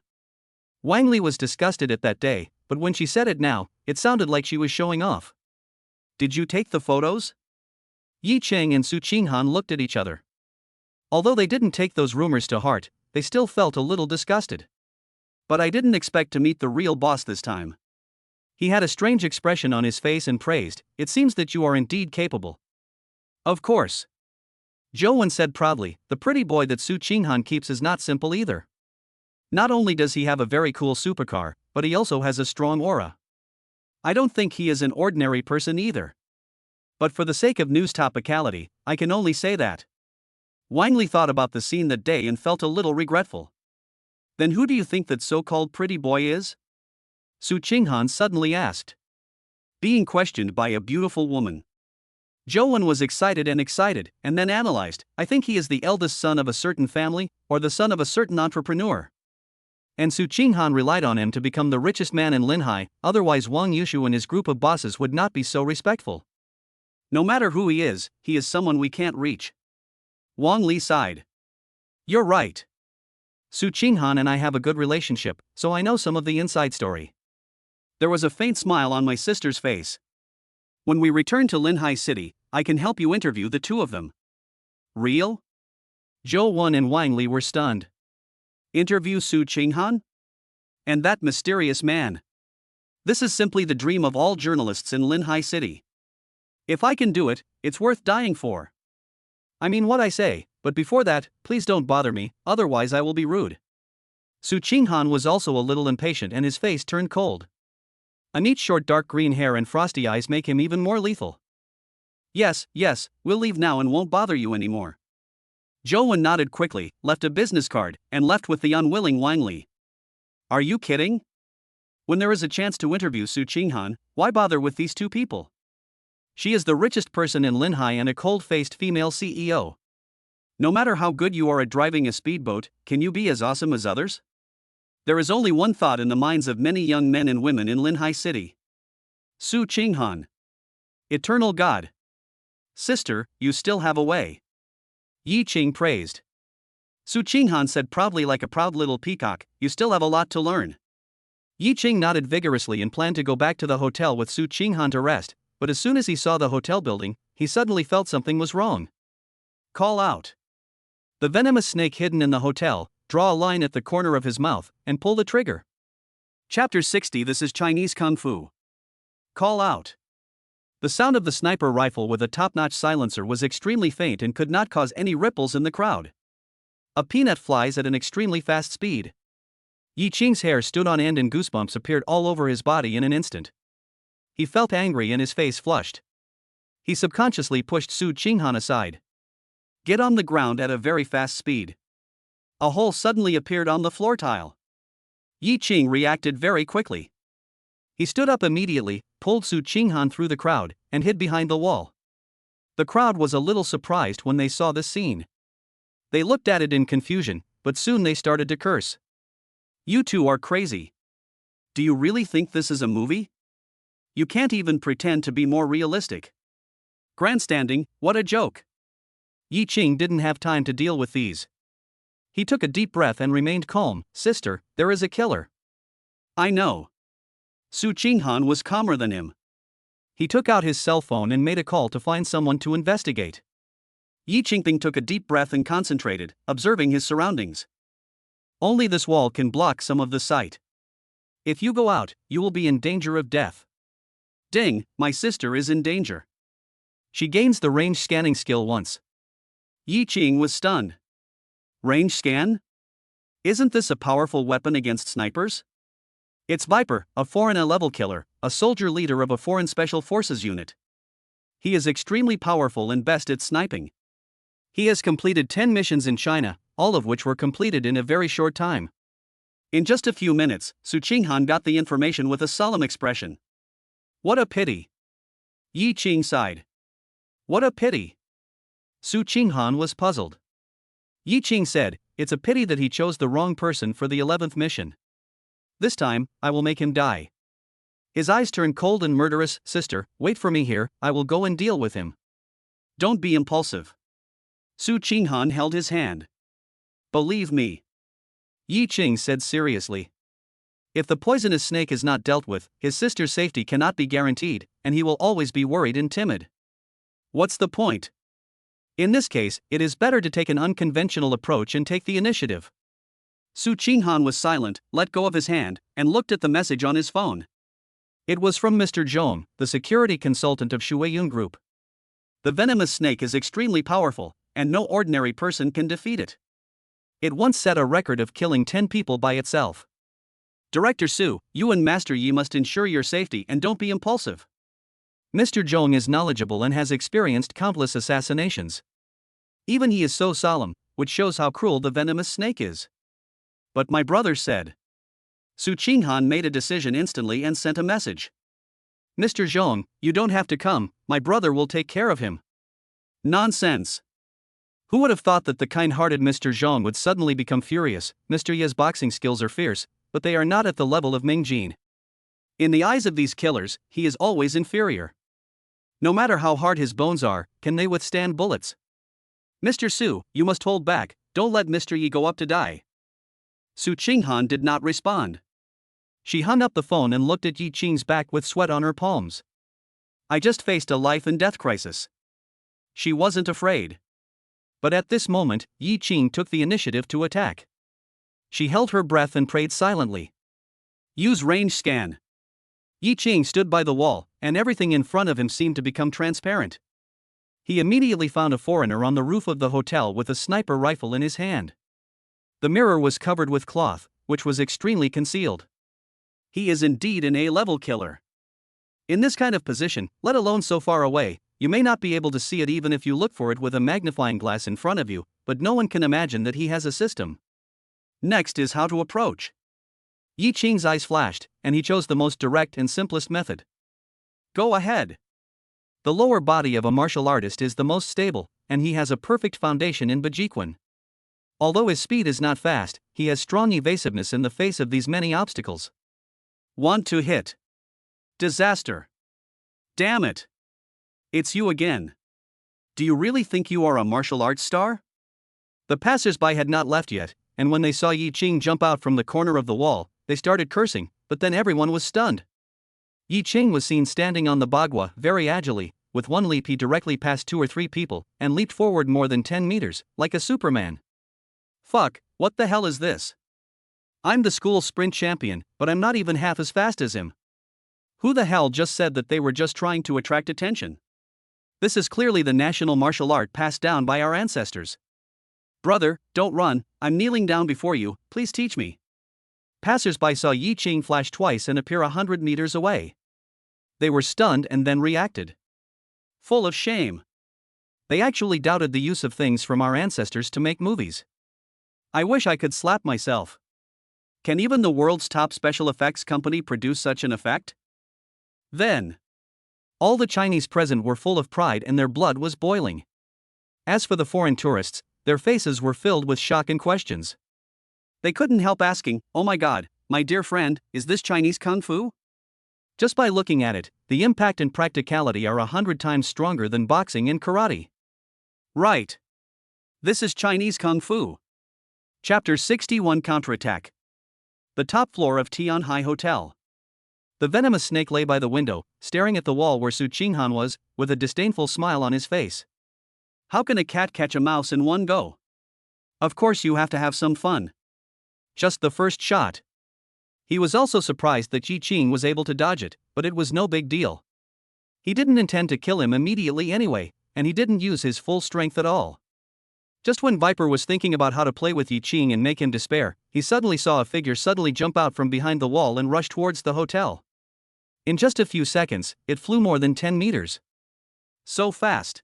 Wang Li was disgusted at that day, but when she said it now, it sounded like she was showing off. Did you take the photos? Yi Ching and Su Qinghan looked at each other. Although they didn't take those rumors to heart, they still felt a little disgusted. But I didn't expect to meet the real boss this time. He had a strange expression on his face and praised, it seems that you are indeed capable. Of course. Zhou Wen said proudly, the pretty boy that Su Qinghan keeps is not simple either. Not only does he have a very cool supercar, but he also has a strong aura. I don't think he is an ordinary person either. But for the sake of news topicality, I can only say that. Wang Li thought about the scene that day and felt a little regretful. Then who do you think that so-called pretty boy is? Su Qinghan suddenly asked. Being questioned by a beautiful woman. Zhou Wen was excited, and then analyzed, I think he is the eldest son of a certain family, or the son of a certain entrepreneur. And Su Qinghan relied on him to become the richest man in Linhai, otherwise Wang Yushu and his group of bosses would not be so respectful. No matter who he is someone we can't reach. Wang Li sighed. You're right. Su Qinghan and I have a good relationship, so I know some of the inside story. There was a faint smile on my sister's face. When we return to Linhai City, I can help you interview the two of them. Real? Zhou Wen and Wang Li were stunned. Interview Su Qinghan? And that mysterious man. This is simply the dream of all journalists in Linhai City. If I can do it, it's worth dying for. I mean what I say, but before that, please don't bother me, otherwise I will be rude. Su Qinghan was also a little impatient and his face turned cold. A neat short dark green hair and frosty eyes make him even more lethal. Yes, we'll leave now and won't bother you anymore. Zhou Wen nodded quickly, left a business card, and left with the unwilling Wang Li. Are you kidding? When there is a chance to interview Su Qinghan, why bother with these two people? She is the richest person in Linhai and a cold-faced female CEO. No matter how good you are at driving a speedboat, can you be as awesome as others? There is only one thought in the minds of many young men and women in Linhai City. Su Qinghan. Eternal God. Sister, you still have a way. Yi Ching praised. Su Qinghan said proudly like a proud little peacock, you still have a lot to learn. Yi Ching nodded vigorously and planned to go back to the hotel with Su Qinghan to rest, but as soon as he saw the hotel building, he suddenly felt something was wrong. Call out. The venomous snake hidden in the hotel, draw a line at the corner of his mouth, and pull the trigger. Chapter 60. This is Chinese Kung Fu. Call out. The sound of the sniper rifle with a top-notch silencer was extremely faint and could not cause any ripples in the crowd. A peanut flies at an extremely fast speed. Yi Ching's hair stood on end and goosebumps appeared all over his body in an instant. He felt angry and his face flushed. He subconsciously pushed Su Qinghan aside. Get on the ground at a very fast speed. A hole suddenly appeared on the floor tile. Yi Ching reacted very quickly. He stood up immediately, pulled Su Qinghan through the crowd, and hid behind the wall. The crowd was a little surprised when they saw this scene. They looked at it in confusion, but soon they started to curse. You two are crazy. Do you really think this is a movie? You can't even pretend to be more realistic. Grandstanding, what a joke. Yi Ching didn't have time to deal with these. He took a deep breath and remained calm. Sister, there is a killer. I know. Su Qinghan was calmer than him. He took out his cell phone and made a call to find someone to investigate. Yi Qingping took a deep breath and concentrated, observing his surroundings. Only this wall can block some of the sight. If you go out, you will be in danger of death. Ding, my sister is in danger. She gains the range scanning skill once. Yi Qing was stunned. Range scan? Isn't this a powerful weapon against snipers? It's Viper, a foreign A-level killer, a soldier leader of a foreign special forces unit. He is extremely powerful and best at sniping. He has completed 10 missions in China, all of which were completed in a very short time. In just a few minutes, Su Qinghan got the information with a solemn expression. What a pity. Yi Qing sighed. What a pity. Su Qinghan was puzzled. Yi Qing said, it's a pity that he chose the wrong person for the 11th mission. This time, I will make him die. His eyes turned cold and murderous. Sister, wait for me here, I will go and deal with him. Don't be impulsive. Su Qinghan held his hand. Believe me. Yi Qing said seriously. If the poisonous snake is not dealt with, his sister's safety cannot be guaranteed, and he will always be worried and timid. What's the point? In this case, it is better to take an unconventional approach and take the initiative. Su Qinghan was silent, let go of his hand, and looked at the message on his phone. It was from Mr. Zhong, the security consultant of Shuiyun Group. The venomous snake is extremely powerful, and no ordinary person can defeat it. It once set a record of killing 10 people by itself. Director Su, you and Master Yi must ensure your safety and don't be impulsive. Mr. Zhong is knowledgeable and has experienced countless assassinations. Even he is so solemn, which shows how cruel the venomous snake is. But my brother said. Su Qinghan made a decision instantly and sent a message. Mr. Zhong, you don't have to come, my brother will take care of him. Nonsense. Who would have thought that the kind-hearted Mr. Zhong would suddenly become furious? Mr. Ye's boxing skills are fierce, but they are not at the level of Ming Jin. In the eyes of these killers, he is always inferior. No matter how hard his bones are, can they withstand bullets? Mr. Su, you must hold back, don't let Mr. Yi go up to die. Su Qinghan did not respond. She hung up the phone and looked at Yi Qing's back with sweat on her palms. I just faced a life and death crisis. She wasn't afraid. But at this moment, Yi Qing took the initiative to attack. She held her breath and prayed silently. Use range scan. Yi Qing stood by the wall, and everything in front of him seemed to become transparent. He immediately found a foreigner on the roof of the hotel with a sniper rifle in his hand. The mirror was covered with cloth, which was extremely concealed. He is indeed an A-level killer. In this kind of position, let alone so far away, you may not be able to see it even if you look for it with a magnifying glass in front of you, but no one can imagine that he has a system. Next is how to approach. Yi Qing's eyes flashed, and he chose the most direct and simplest method. Go ahead. The lower body of a martial artist is the most stable, and he has a perfect foundation in Bajiquan. Although his speed is not fast, he has strong evasiveness in the face of these many obstacles. Want to hit. Disaster. Damn it. It's you again. Do you really think you are a martial arts star? The passers-by had not left yet, and when they saw Yi Qing jump out from the corner of the wall, they started cursing, but then everyone was stunned. Yi Qing was seen standing on the bagua very agilely. With one leap he directly passed 2 or 3 people, and leaped forward more than 10 meters, like a Superman. Fuck, what the hell is this? I'm the school sprint champion, but I'm not even half as fast as him. Who the hell just said that they were just trying to attract attention? This is clearly the national martial art passed down by our ancestors. Brother, don't run, I'm kneeling down before you, please teach me. Passers-by saw Yi Qing flash twice and appear 100 meters away. They were stunned and then reacted. Full of shame. They actually doubted the use of things from our ancestors to make movies. I wish I could slap myself. Can even the world's top special effects company produce such an effect? Then, all the Chinese present were full of pride and their blood was boiling. As for the foreign tourists, their faces were filled with shock and questions. They couldn't help asking, oh my god, my dear friend, is this Chinese Kung Fu? Just by looking at it, the impact and practicality are 100 times stronger than boxing and karate. Right. This is Chinese Kung Fu. Chapter 61 Counterattack. The top floor of Tianhai Hotel. The venomous snake lay by the window, staring at the wall where Su Qinghan was, with a disdainful smile on his face. How can a cat catch a mouse in one go? Of course you have to have some fun. Just the first shot. He was also surprised that Yi Qing was able to dodge it, but it was no big deal. He didn't intend to kill him immediately anyway, and he didn't use his full strength at all. Just when Viper was thinking about how to play with Yi Qing and make him despair, he suddenly saw a figure suddenly jump out from behind the wall and rush towards the hotel. In just a few seconds, it flew more than 10 meters. So fast.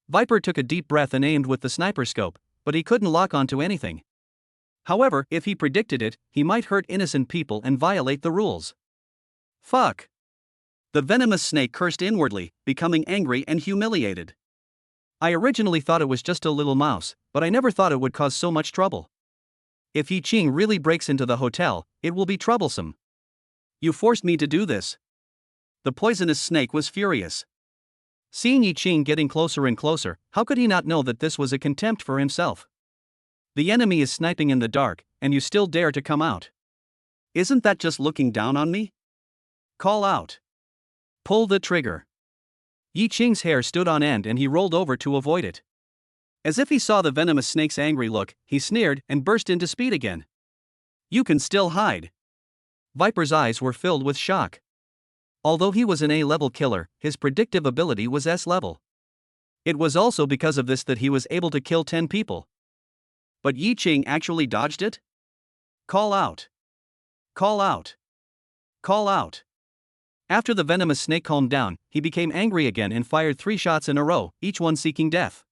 Viper took a deep breath and aimed with the sniper scope, but he couldn't lock onto anything. However, if he predicted it, he might hurt innocent people and violate the rules. Fuck! The venomous snake cursed inwardly, becoming angry and humiliated. I originally thought it was just a little mouse, but I never thought it would cause so much trouble. If Yi Qing really breaks into the hotel, it will be troublesome. You forced me to do this. The poisonous snake was furious. Seeing Yi Qing getting closer and closer, how could he not know that this was a contempt for himself? The enemy is sniping in the dark, and you still dare to come out. Isn't that just looking down on me? Call out. Pull the trigger. Yi Qing's hair stood on end and he rolled over to avoid it. As if he saw the venomous snake's angry look, he sneered and burst into speed again. You can still hide. Viper's eyes were filled with shock. Although he was an A-level killer, his predictive ability was S-level. It was also because of this that he was able to kill 10 people. But Yi Qing actually dodged it? Call out. Call out. Call out. After the venomous snake calmed down, he became angry again and fired 3 shots in a row, each one seeking death.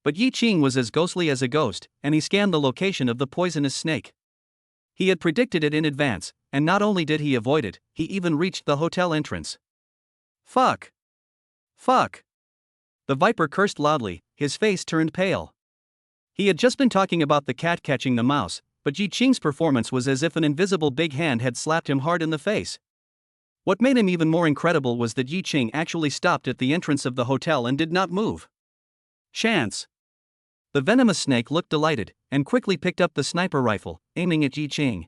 But Yi Qing was as ghostly as a ghost, and he scanned the location of the poisonous snake. He had predicted it in advance, and not only did he avoid it, he even reached the hotel entrance. Fuck! Fuck! The Viper cursed loudly, his face turned pale. He had just been talking about the cat catching the mouse, but Yi Qing's performance was as if an invisible big hand had slapped him hard in the face. What made him even more incredible was that Yi Qing actually stopped at the entrance of the hotel and did not move. Chance! The venomous snake looked delighted, and quickly picked up the sniper rifle, aiming at Yi Qing.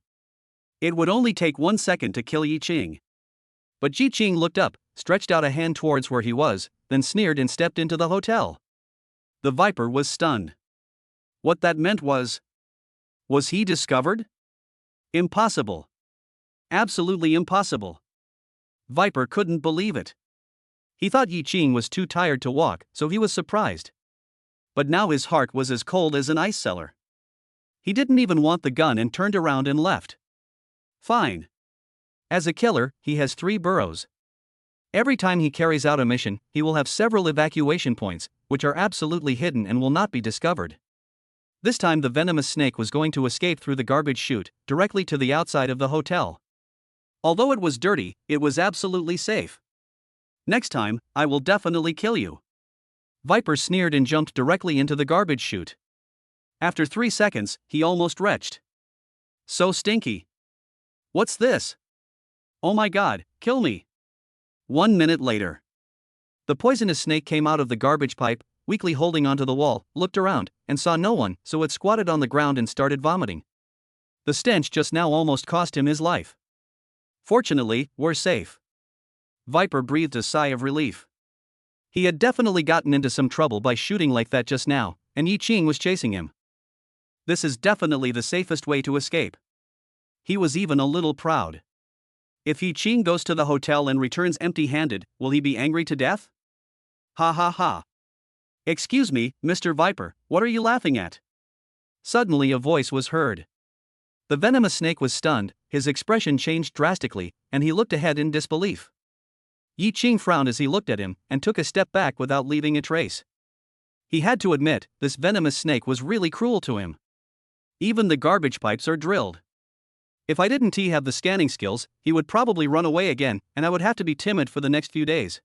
It would only take 1 second to kill Yi Qing. But Yi Qing looked up, stretched out a hand towards where he was, then sneered and stepped into the hotel. The Viper was stunned. What that meant was he discovered? Impossible. Absolutely impossible. Viper couldn't believe it. He thought Yi Qing was too tired to walk, so he was surprised. But now his heart was as cold as an ice cellar. He didn't even want the gun and turned around and left. Fine. As a killer, he has 3 burrows. Every time he carries out a mission, he will have several evacuation points, which are absolutely hidden and will not be discovered. This time the venomous snake was going to escape through the garbage chute, directly to the outside of the hotel. Although it was dirty, it was absolutely safe. Next time, I will definitely kill you. Viper sneered and jumped directly into the garbage chute. After 3 seconds, he almost retched. So stinky. What's this? Oh my god, kill me. 1 minute later. The poisonous snake came out of the garbage pipe, weakly holding onto the wall, looked around, and saw no one, so it squatted on the ground and started vomiting. The stench just now almost cost him his life. Fortunately, we're safe. Viper breathed a sigh of relief. He had definitely gotten into some trouble by shooting like that just now, and Yi Qing was chasing him. This is definitely the safest way to escape. He was even a little proud. If Yi Qing goes to the hotel and returns empty-handed, will he be angry to death? Ha ha ha. Excuse me, Mr. Viper, what are you laughing at? Suddenly a voice was heard. The venomous snake was stunned, his expression changed drastically, and he looked ahead in disbelief. Yi Qing frowned as he looked at him, and took a step back without leaving a trace. He had to admit, this venomous snake was really cruel to him. Even the garbage pipes are drilled. If I didn't have the scanning skills, he would probably run away again, and I would have to be timid for the next few days.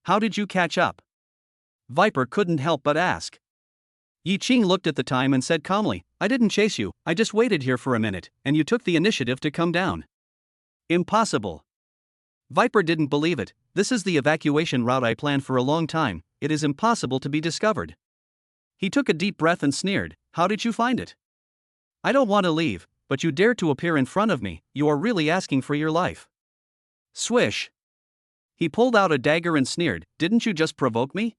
How did you catch up? Viper couldn't help but ask. Yi Qing looked at the time and said calmly, I didn't chase you, I just waited here for a minute, and you took the initiative to come down. Impossible. Viper didn't believe it. This is the evacuation route I planned for a long time, it is impossible to be discovered. He took a deep breath and sneered, how did you find it? I don't want to leave, but you dared to appear in front of me, you are really asking for your life. Swish. He pulled out a dagger and sneered, "Didn't you just provoke me?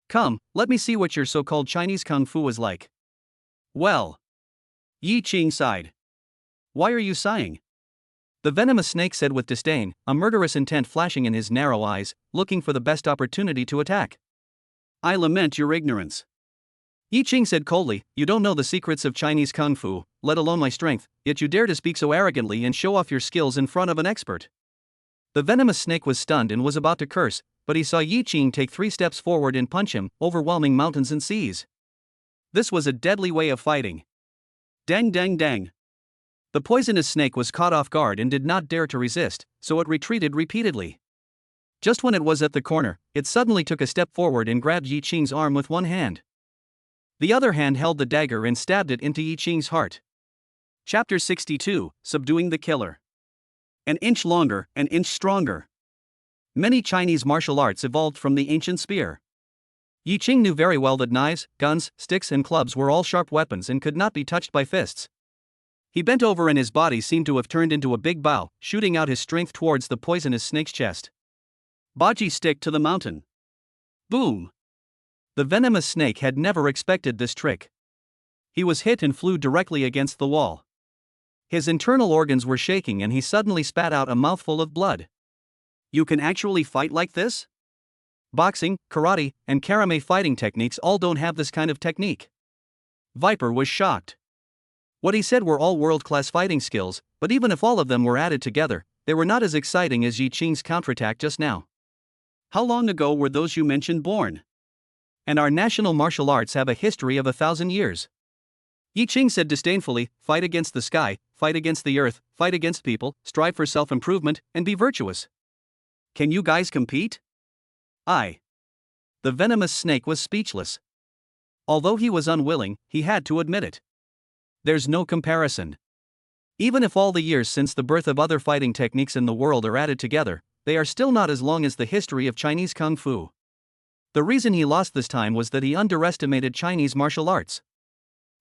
Come, let me see what your so-called Chinese kung fu is like." Well. Yi Qing sighed. "Why are you sighing?" The venomous snake said with disdain, a murderous intent flashing in his narrow eyes, looking for the best opportunity to attack. "I lament your ignorance." Yi Qing said coldly, "You don't know the secrets of Chinese kung fu, let alone my strength, yet you dare to speak so arrogantly and show off your skills in front of an expert." The venomous snake was stunned and was about to curse, but he saw Yi Qing take 3 steps forward and punch him, overwhelming mountains and seas. This was a deadly way of fighting. Dang dang dang. The poisonous snake was caught off guard and did not dare to resist, so it retreated repeatedly. Just when it was at the corner, it suddenly took a step forward and grabbed Yi Qing's arm with one hand. The other hand held the dagger and stabbed it into Yi Qing's heart. Chapter 62, Subduing the Killer. An inch longer, an inch stronger. Many Chinese martial arts evolved from the ancient spear. Yi Qing knew very well that knives, guns, sticks and clubs were all sharp weapons and could not be touched by fists. He bent over and his body seemed to have turned into a big bow, shooting out his strength towards the poisonous snake's chest. Baji stick to the mountain. Boom. The venomous snake had never expected this trick. He was hit and flew directly against the wall. His internal organs were shaking and he suddenly spat out a mouthful of blood. "You can actually fight like this?" "Boxing, karate, and karame fighting techniques all don't have this kind of technique." Viper was shocked. What he said were all world-class fighting skills, but even if all of them were added together, they were not as exciting as Yi Qing's counterattack just now. "How long ago were those you mentioned born?" "And our national martial arts have a history of 1,000 years." Yi Qing said disdainfully, "Fight against the sky, fight against the earth, fight against people, strive for self-improvement, and be virtuous." "Can you guys compete?" The venomous snake was speechless. Although he was unwilling, he had to admit it. There's no comparison. Even if all the years since the birth of other fighting techniques in the world are added together, they are still not as long as the history of Chinese kung fu. The reason he lost this time was that he underestimated Chinese martial arts.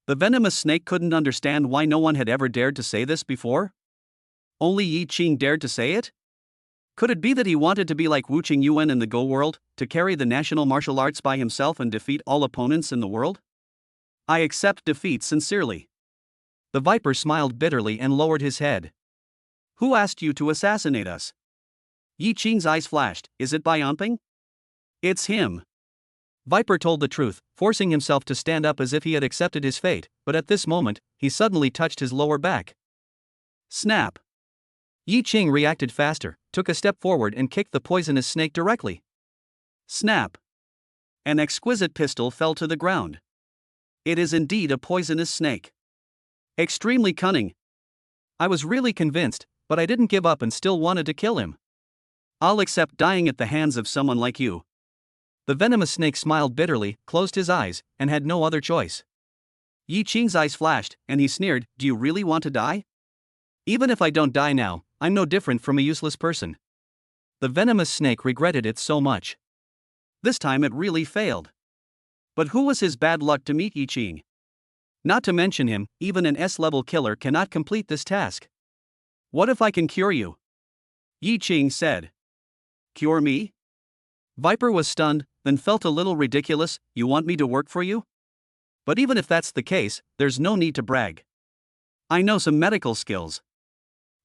The venomous snake couldn't understand why no one had ever dared to say this before. Only Yi Qing dared to say it? Could it be that he wanted to be like Wu Qingyuan in the Go world, to carry the national martial arts by himself and defeat all opponents in the world? "I accept defeat sincerely." The Viper smiled bitterly and lowered his head. "Who asked you to assassinate us?" Yi Qing's eyes flashed. "Is it Bai Anping?" "It's him." Viper told the truth, forcing himself to stand up as if he had accepted his fate, but at this moment, he suddenly touched his lower back. Snap. Yi Qing reacted faster, took a step forward and kicked the poisonous snake directly. Snap. An exquisite pistol fell to the ground. It is indeed a poisonous snake. Extremely cunning. I was really convinced, but I didn't give up and still wanted to kill him. I'll accept dying at the hands of someone like you. The venomous snake smiled bitterly, closed his eyes, and had no other choice. Yi Qing's eyes flashed, and he sneered, "Do you really want to die?" "Even if I don't die now, I'm no different from a useless person." The venomous snake regretted it so much. This time it really failed. But who was his bad luck to meet Yi Qing? Not to mention him, even an S-level killer cannot complete this task. "What if I can cure you?" Yi Qing said. "Cure me?" Viper was stunned, then felt a little ridiculous. "You want me to work for you?" "But even if that's the case, there's no need to brag. I know some medical skills.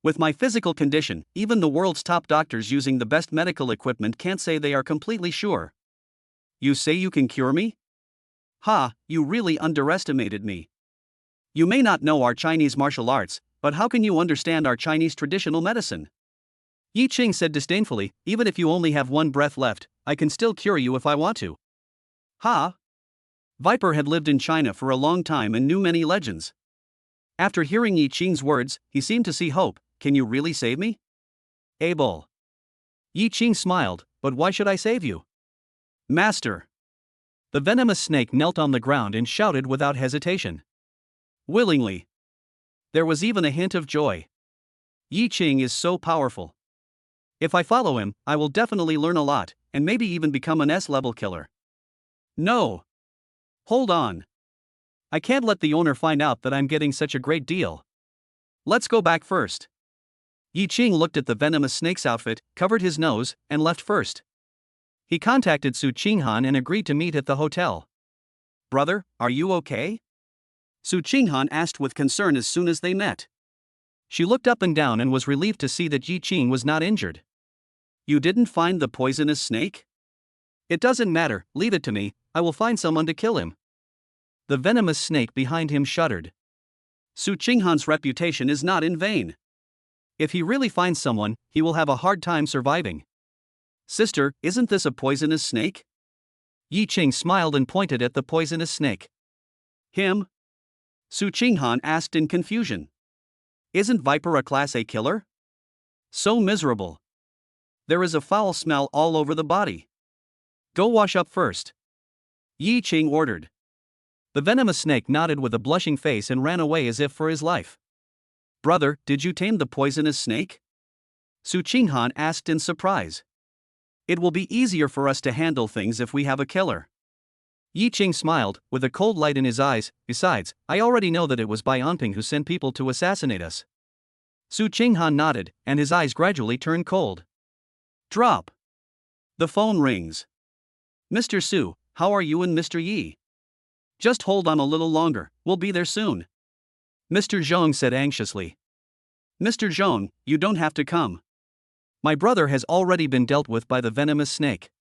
With my physical condition, even the world's top doctors using the best medical equipment can't say they are completely sure." "You say you can cure me?" "Ha, you really underestimated me. You may not know our Chinese martial arts, but how can you understand our Chinese traditional medicine?" Yi Qing said disdainfully, "Even if you only have one breath left, I can still cure you if I want to." Ha! Viper had lived in China for a long time and knew many legends. After hearing Yi Qing's words, he seemed to see hope. "Can you really save me?" "Able." Yi Qing smiled, "But why should I save you?" "Master." The venomous snake knelt on the ground and shouted without hesitation. "Willingly." There was even a hint of joy. Yi Qing is so powerful. If I follow him, I will definitely learn a lot, and maybe even become an S-level killer. No. Hold on. I can't let the owner find out that I'm getting such a great deal. Let's go back first. Yi Qing looked at the venomous snake's outfit, covered his nose, and left first. He contacted Su Qinghan and agreed to meet at the hotel. "Brother, are you okay?" Su Qinghan asked with concern as soon as they met. She looked up and down and was relieved to see that Yi Qing was not injured. "You didn't find the poisonous snake?" "It doesn't matter, leave it to me, I will find someone to kill him." The venomous snake behind him shuddered. Su Qinghan's reputation is not in vain. If he really finds someone, he will have a hard time surviving. "Sister, isn't this a poisonous snake?" Yi Qing smiled and pointed at the poisonous snake. "Him?" Su Qinghan asked in confusion. "Isn't Viper a Class A killer? So miserable. There is a foul smell all over the body. Go wash up first," Yi Qing ordered. The venomous snake nodded with a blushing face and ran away as if for his life. "Brother, did you tame the poisonous snake?" Su Qinghan asked in surprise. "It will be easier for us to handle things if we have a killer." Yi Qing smiled, with a cold light in his eyes. "Besides, I already know that it was Bai Anping who sent people to assassinate us." Su Qinghan nodded, and his eyes gradually turned cold. Drop. The phone rings. "Mr. Su, how are you and Mr. Yi?" "Just hold on a little longer, we'll be there soon," Mr. Zhong said anxiously. "Mr. Zhong, you don't have to come. My brother has already been dealt with by the venomous snake,"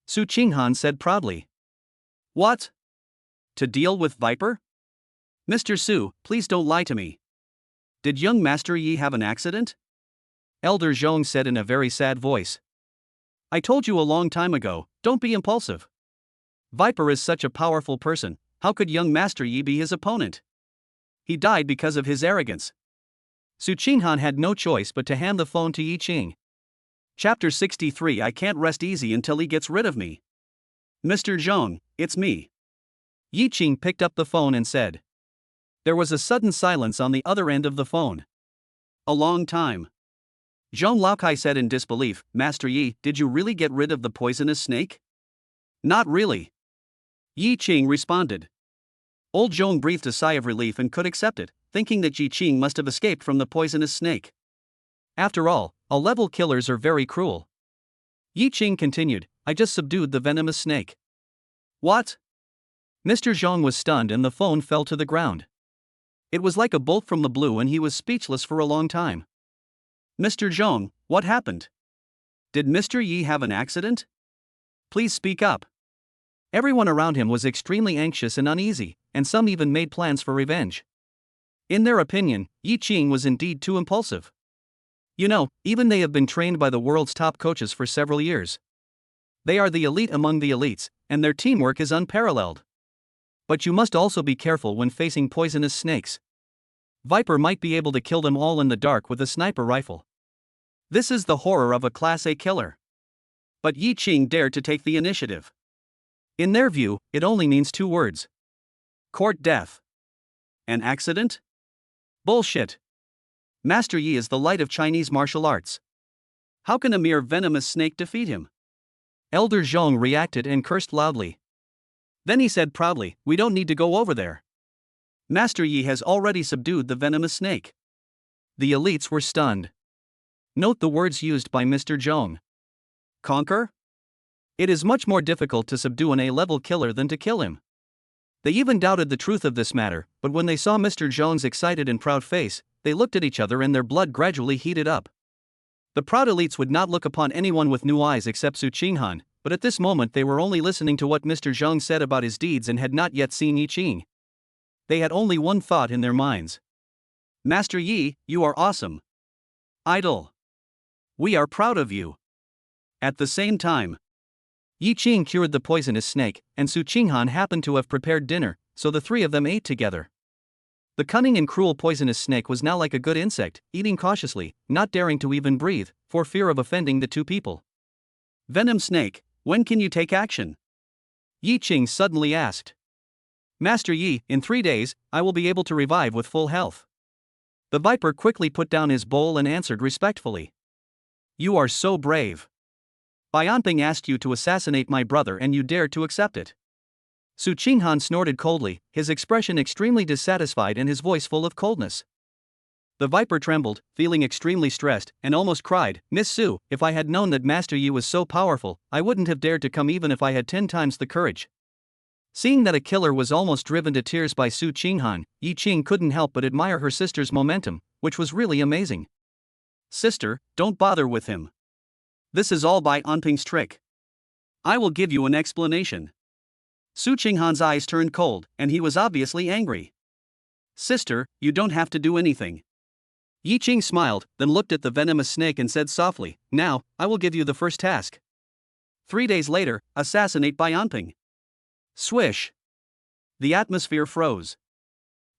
Su Qinghan said proudly. "What? To deal with Viper?" "Mr. Su, please don't lie to me. Did young Master Yi have an accident?" Elder Zhong said in a very sad voice. "I told you a long time ago, don't be impulsive. Viper is such a powerful person, how could young Master Yi be his opponent? He died because of his arrogance." Su Qinghan had no choice but to hand the phone to Yi Qing. Chapter 63. I can't rest easy until he gets rid of me. "Mr. Zhong, it's me." Yi Qing picked up the phone and said. There was a sudden silence on the other end of the phone. "A long time." Zhong Laokai said in disbelief. "Master Yi, did you really get rid of the poisonous snake?" "Not really," Yi Qing responded. Old Zhong breathed a sigh of relief and could accept it, thinking that Yi Qing must have escaped from the poisonous snake. After all, A-level killers are very cruel. Yi Qing continued. "I just subdued the venomous snake." "What?" Mr. Zhong was stunned and the phone fell to the ground. It was like a bolt from the blue and he was speechless for a long time. "Mr. Zhong, what happened? Did Mr. Yi have an accident? Please speak up." Everyone around him was extremely anxious and uneasy, and some even made plans for revenge. In their opinion, Yi Qing was indeed too impulsive. You know, even they have been trained by the world's top coaches for several years. They are the elite among the elites, and their teamwork is unparalleled. But you must also be careful when facing poisonous snakes. Viper might be able to kill them all in the dark with a sniper rifle. This is the horror of a Class A killer. But Yi Qing dared to take the initiative. In their view, it only means two words. Court death. An accident? Bullshit. Master Yi is the light of Chinese martial arts. How can a mere venomous snake defeat him? Elder Zhong reacted and cursed loudly. Then he said proudly, "We don't need to go over there. Master Yi has already subdued the venomous snake." The elites were stunned. Note the words used by Mr. Zhong. Conquer? It is much more difficult to subdue an A-level killer than to kill him. They even doubted the truth of this matter, but when they saw Mr. Zhong's excited and proud face, they looked at each other and their blood gradually heated up. The proud elites would not look upon anyone with new eyes except Su Qinghan, but at this moment they were only listening to what Mr. Zhong said about his deeds and had not yet seen Yi Qing. They had only one thought in their minds. Master Yi, you are awesome. Idol. We are proud of you. At the same time, Yi Qing cured the poisonous snake, and Su Qinghan happened to have prepared dinner, so the three of them ate together. The cunning and cruel poisonous snake was now like a good insect, eating cautiously, not daring to even breathe, for fear of offending the two people. Venom Snake, when can you take action? Yi Qing suddenly asked. Master Yi, in 3 days, I will be able to revive with full health. The Viper quickly put down his bowl and answered respectfully. You are so brave. Bai Anping asked you to assassinate my brother and you dared to accept it. Su Qinghan snorted coldly, his expression extremely dissatisfied and his voice full of coldness. The Viper trembled, feeling extremely stressed, and almost cried, "Miss Su, if I had known that Master Yi was so powerful, I wouldn't have dared to come even if I had 10 times the courage." Seeing that a killer was almost driven to tears by Su Qinghan, Yi Qing couldn't help but admire her sister's momentum, which was really amazing. "Sister, don't bother with him. This is all Bai Anping's trick. I will give you an explanation." Su Qinghan's eyes turned cold, and he was obviously angry. "Sister, you don't have to do anything." Yi Qing smiled, then looked at the venomous snake and said softly, "Now, I will give you the first task. 3 days later, assassinate Bai Anping." Swish! The atmosphere froze.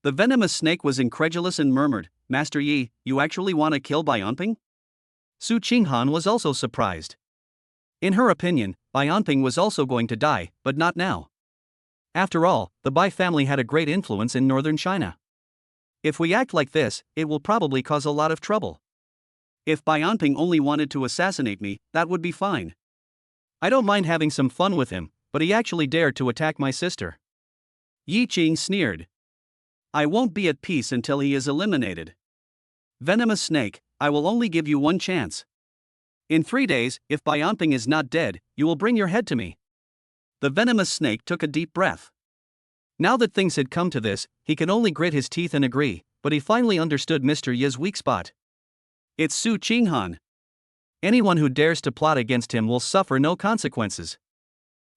The venomous snake was incredulous and murmured, "Master Yi, you actually want to kill Bai Anping?" Su Qinghan was also surprised. In her opinion, Bai Anping was also going to die, but not now. After all, the Bai family had a great influence in northern China. If we act like this, it will probably cause a lot of trouble. If Bai Anping only wanted to assassinate me, that would be fine. I don't mind having some fun with him, but he actually dared to attack my sister. Yi Qing sneered. "I won't be at peace until he is eliminated. Venomous snake, I will only give you one chance. In 3 days, if Bai Anping is not dead, you will bring your head to me." The venomous snake took a deep breath. Now that things had come to this, he could only grit his teeth and agree, but he finally understood Mr. Yi's weak spot. It's Su Qinghan. Anyone who dares to plot against him will suffer no consequences.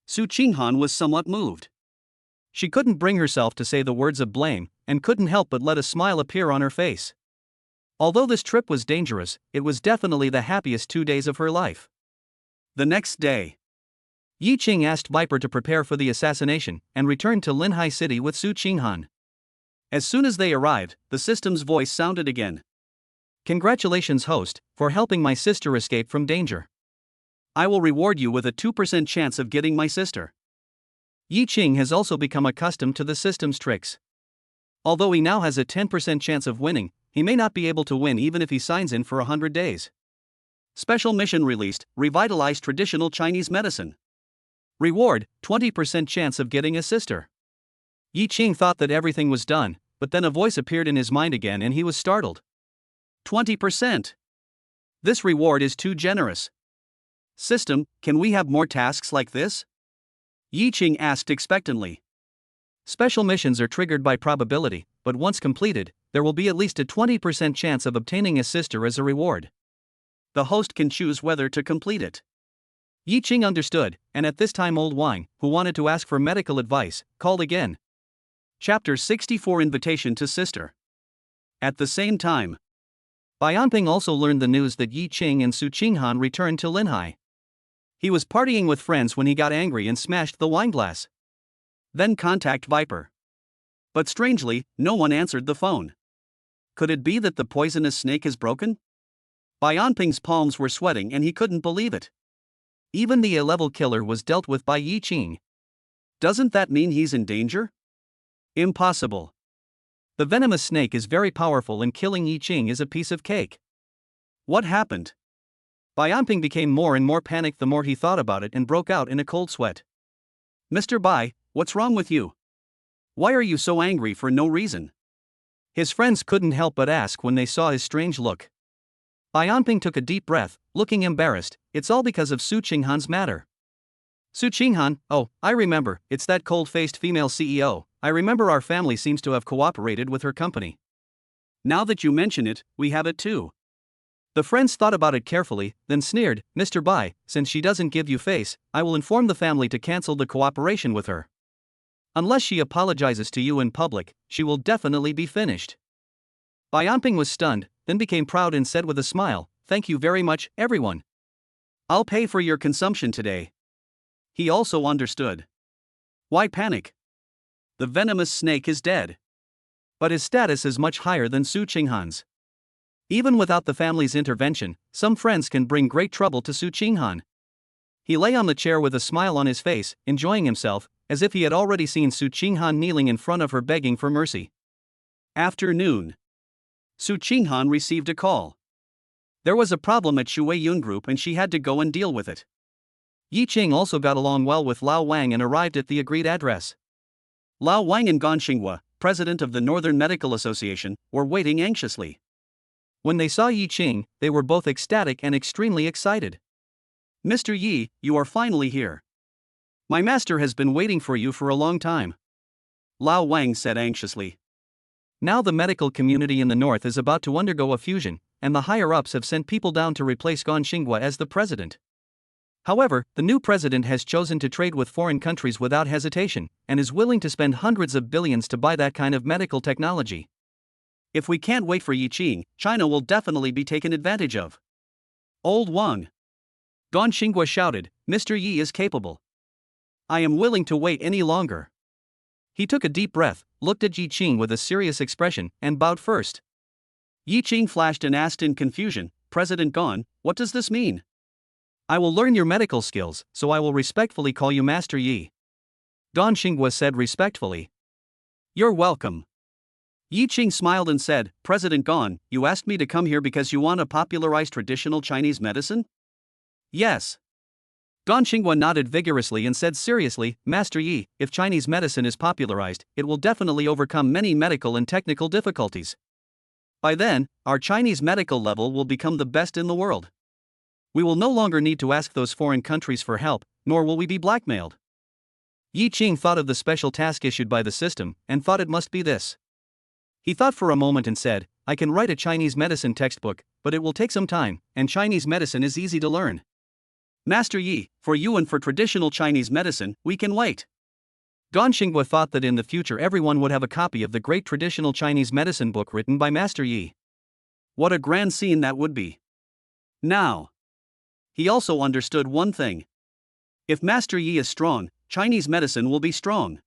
Su Qinghan was somewhat moved. She couldn't bring herself to say the words of blame, and couldn't help but let a smile appear on her face. Although this trip was dangerous, it was definitely the happiest 2 days of her life. The next day, Yi Qing asked Viper to prepare for the assassination and returned to Linhai City with Su Qinghan. As soon as they arrived, the system's voice sounded again. "Congratulations, host, for helping my sister escape from danger. I will reward you with a 2% chance of getting my sister." Yi Qing has also become accustomed to the system's tricks. Although he now has a 10% chance of winning, he may not be able to win even if he signs in for 100 days. Special mission released, revitalize traditional Chinese medicine. Reward, 20% chance of getting a sister. Yi Qing thought that everything was done, but then a voice appeared in his mind again and he was startled. 20%. This reward is too generous. System, can we have more tasks like this? Yi Qing asked expectantly. Special missions are triggered by probability, but once completed, there will be at least a 20% chance of obtaining a sister as a reward. The host can choose whether to complete it. Yi Qing understood, and at this time Old Wang, who wanted to ask for medical advice, called again. Chapter 64 Invitation to Sister. At the same time, Bai Anping also learned the news that Yi Qing and Su Qinghan returned to Linhai. He was partying with friends when he got angry and smashed the wineglass. Then contact Viper. But strangely, no one answered the phone. Could it be that the poisonous snake is broken? Bai Anping's palms were sweating and he couldn't believe it. Even the A-level killer was dealt with by Yi Qing. Doesn't that mean he's in danger? Impossible. The venomous snake is very powerful and killing Yi Qing is a piece of cake. What happened? Bai Anping became more and more panicked the more he thought about it and broke out in a cold sweat. "Mr. Bai, what's wrong with you? Why are you so angry for no reason?" His friends couldn't help but ask when they saw his strange look. Bai Anping took a deep breath, looking embarrassed. "It's all because of Su Qinghan's matter." Su Qinghan, oh, I remember, it's that cold-faced female CEO. I remember our family seems to have cooperated with her company. Now that you mention it, we have it too. The friends thought about it carefully, then sneered, "Mr. Bai, since she doesn't give you face, I will inform the family to cancel the cooperation with her. Unless she apologizes to you in public, she will definitely be finished." Bai Anping was stunned, then became proud and said with a smile, "Thank you very much, everyone. I'll pay for your consumption today." He also understood. Why panic? The venomous snake is dead. But his status is much higher than Su Qinghan's. Even without the family's intervention, some friends can bring great trouble to Su Qinghan. He lay on the chair with a smile on his face, enjoying himself, as if he had already seen Su Qinghan kneeling in front of her begging for mercy. Afternoon. Su Qinghan received a call. There was a problem at Shui Yun Group and she had to go and deal with it. Yi Qing also got along well with Lao Wang and arrived at the agreed address. Lao Wang and Gan Xinghua, president of the Northern Medical Association, were waiting anxiously. When they saw Yi Qing, they were both ecstatic and extremely excited. Mr. Yi, you are finally here. My master has been waiting for you for a long time. Lao Wang said anxiously. Now the medical community in the north is about to undergo a fusion, and the higher-ups have sent people down to replace Gan Xinghua as the president. However, the new president has chosen to trade with foreign countries without hesitation, and is willing to spend hundreds of billions to buy that kind of medical technology. If we can't wait for Yi Qing, China will definitely be taken advantage of. Old Wang. Gan Xinghua shouted, Mr. Yi is capable. I am willing to wait any longer. He took a deep breath, looked at Yi Qing with a serious expression, and bowed first. Yi Qing flashed and asked in confusion, President Gan, what does this mean? I will learn your medical skills, so I will respectfully call you Master Yi. Gan Xinghua said respectfully. You're welcome. Yi Qing smiled and said, President Gan, you asked me to come here because you want to popularize traditional Chinese medicine? Yes. Gan Xinghua nodded vigorously and said seriously, Master Yi, if Chinese medicine is popularized, it will definitely overcome many medical and technical difficulties. By then, our Chinese medical level will become the best in the world. We will no longer need to ask those foreign countries for help, nor will we be blackmailed. Yi Qing thought of the special task issued by the system, and thought it must be this. He thought for a moment and said, I can write a Chinese medicine textbook, but it will take some time, and Chinese medicine is easy to learn. Master Yi, for you and for traditional Chinese medicine, we can wait. Gan Xinghua thought that in the future everyone would have a copy of the great traditional Chinese medicine book written by Master Yi. What a grand scene that would be. Now. He also understood one thing. If Master Yi is strong, Chinese medicine will be strong.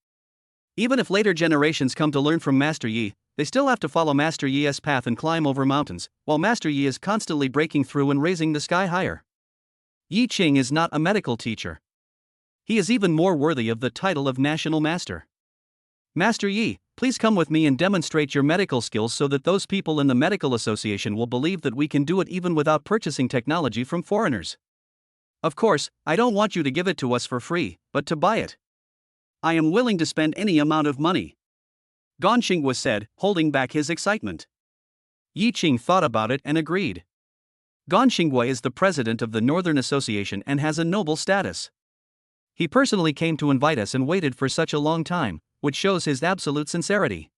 Even if later generations come to learn from Master Yi, they still have to follow Master Yi's path and climb over mountains, while Master Yi is constantly breaking through and raising the sky higher. Yi Qing is not a medical teacher. He is even more worthy of the title of National Master. Master Yi, please come with me and demonstrate your medical skills so that those people in the medical association will believe that we can do it even without purchasing technology from foreigners. Of course, I don't want you to give it to us for free, but to buy it. I am willing to spend any amount of money. Gan Xinghua said, holding back his excitement. Yi Qing thought about it and agreed. Gan Xinghua is the president of the Northern Association and has a noble status. He personally came to invite us and waited for such a long time, which shows his absolute sincerity.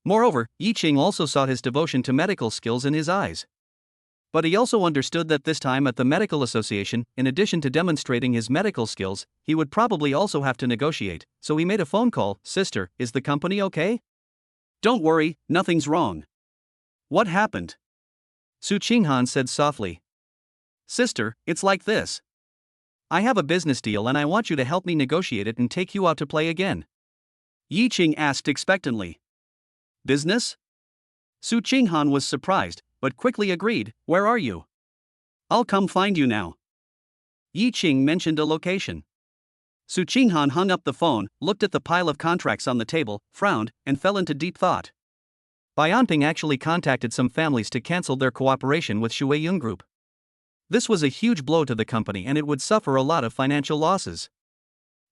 Moreover, Yi Qing also saw his devotion to medical skills in his eyes. But he also understood that this time at the Medical Association, in addition to demonstrating his medical skills, he would probably also have to negotiate, so he made a phone call. Sister, is the company okay? Don't worry, nothing's wrong. What happened? Su Qinghan said softly. Sister, it's like this. I have a business deal and I want you to help me negotiate it and take you out to play again. Yi Qing asked expectantly. Business? Su Qinghan was surprised, but quickly agreed, where are you? I'll come find you now. Yi Qing mentioned a location. Su Qinghan hung up the phone, looked at the pile of contracts on the table, frowned, and fell into deep thought. Bianping actually contacted some families to cancel their cooperation with Shuiying Group. This was a huge blow to the company and it would suffer a lot of financial losses.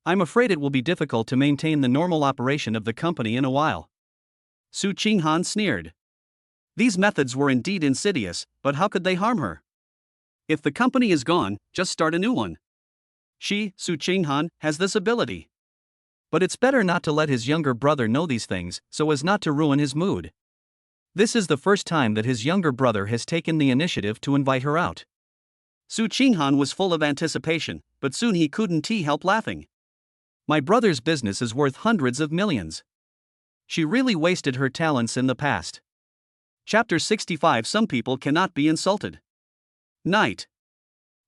I'm afraid it will be difficult to maintain the normal operation of the company in a while. Su Qinghan sneered. These methods were indeed insidious, but how could they harm her? If the company is gone, just start a new one. She, Su Qinghan, has this ability. But it's better not to let his younger brother know these things, so as not to ruin his mood. This is the first time that his younger brother has taken the initiative to invite her out. Su Qinghan was full of anticipation, but soon he couldn't help laughing. My brother's business is worth hundreds of millions. She really wasted her talents in the past. Chapter 65. Some people cannot be insulted. Night.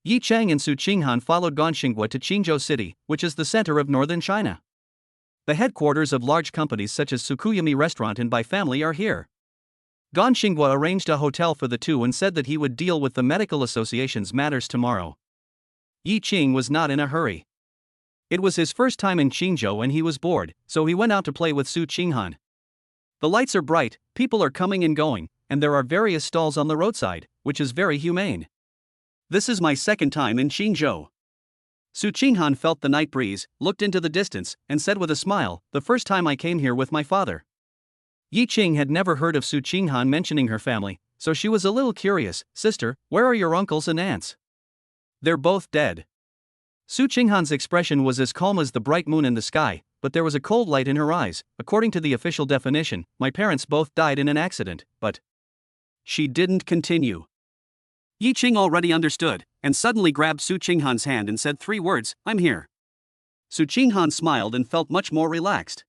Yi Chang and Su Qinghan followed Gan Xinghua to Qingzhou City, which is the center of northern China. The headquarters of large companies such as Sukuyami Restaurant and By Family are here. Gan Xinghua arranged a hotel for the two and said that he would deal with the medical association's matters tomorrow. Yi Qing was not in a hurry. It was his first time in Qingzhou and he was bored, so he went out to play with Su Qinghan. The lights are bright, people are coming and going, and there are various stalls on the roadside, which is very humane. This is my second time in Qingzhou. Su Qinghan felt the night breeze, looked into the distance, and said with a smile, the first time I came here with my father. Yi Qing had never heard of Su Qinghan mentioning her family, So she was a little curious. Sister, where are your uncles and aunts? They're both dead. Su Qinghan's expression was as calm as the bright moon in the sky, but there was a cold light in her eyes. According to the official definition, my parents both died in an accident, but. She didn't continue. Yi Qing already understood, and suddenly grabbed Su Qinghan's hand and said 3 words, I'm here. Su Qinghan smiled and felt much more relaxed.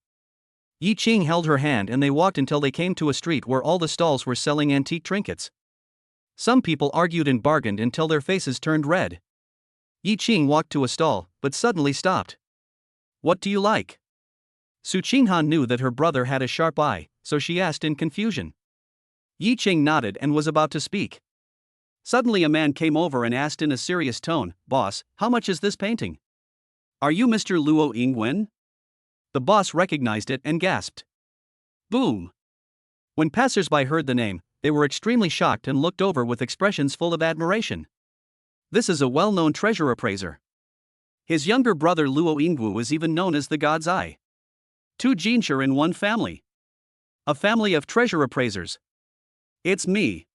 Yi Qing held her hand and they walked until they came to a street where all the stalls were selling antique trinkets. Some people argued and bargained until their faces turned red. Yi Qing walked to a stall, but suddenly stopped. What do you like? Su Qinghan knew that her brother had a sharp eye, so she asked in confusion. Yi Qing nodded and was about to speak. Suddenly a man came over and asked in a serious tone, Boss, how much is this painting? Are you Mr. Luo Yingwen? The boss recognized it and gasped. Boom! When passers-by heard the name, they were extremely shocked and looked over with expressions full of admiration. This is a well-known treasure appraiser. His younger brother Luo Yingwu is even known as the God's Eye. 2 Jinsher in one family. A family of treasure appraisers. It's me.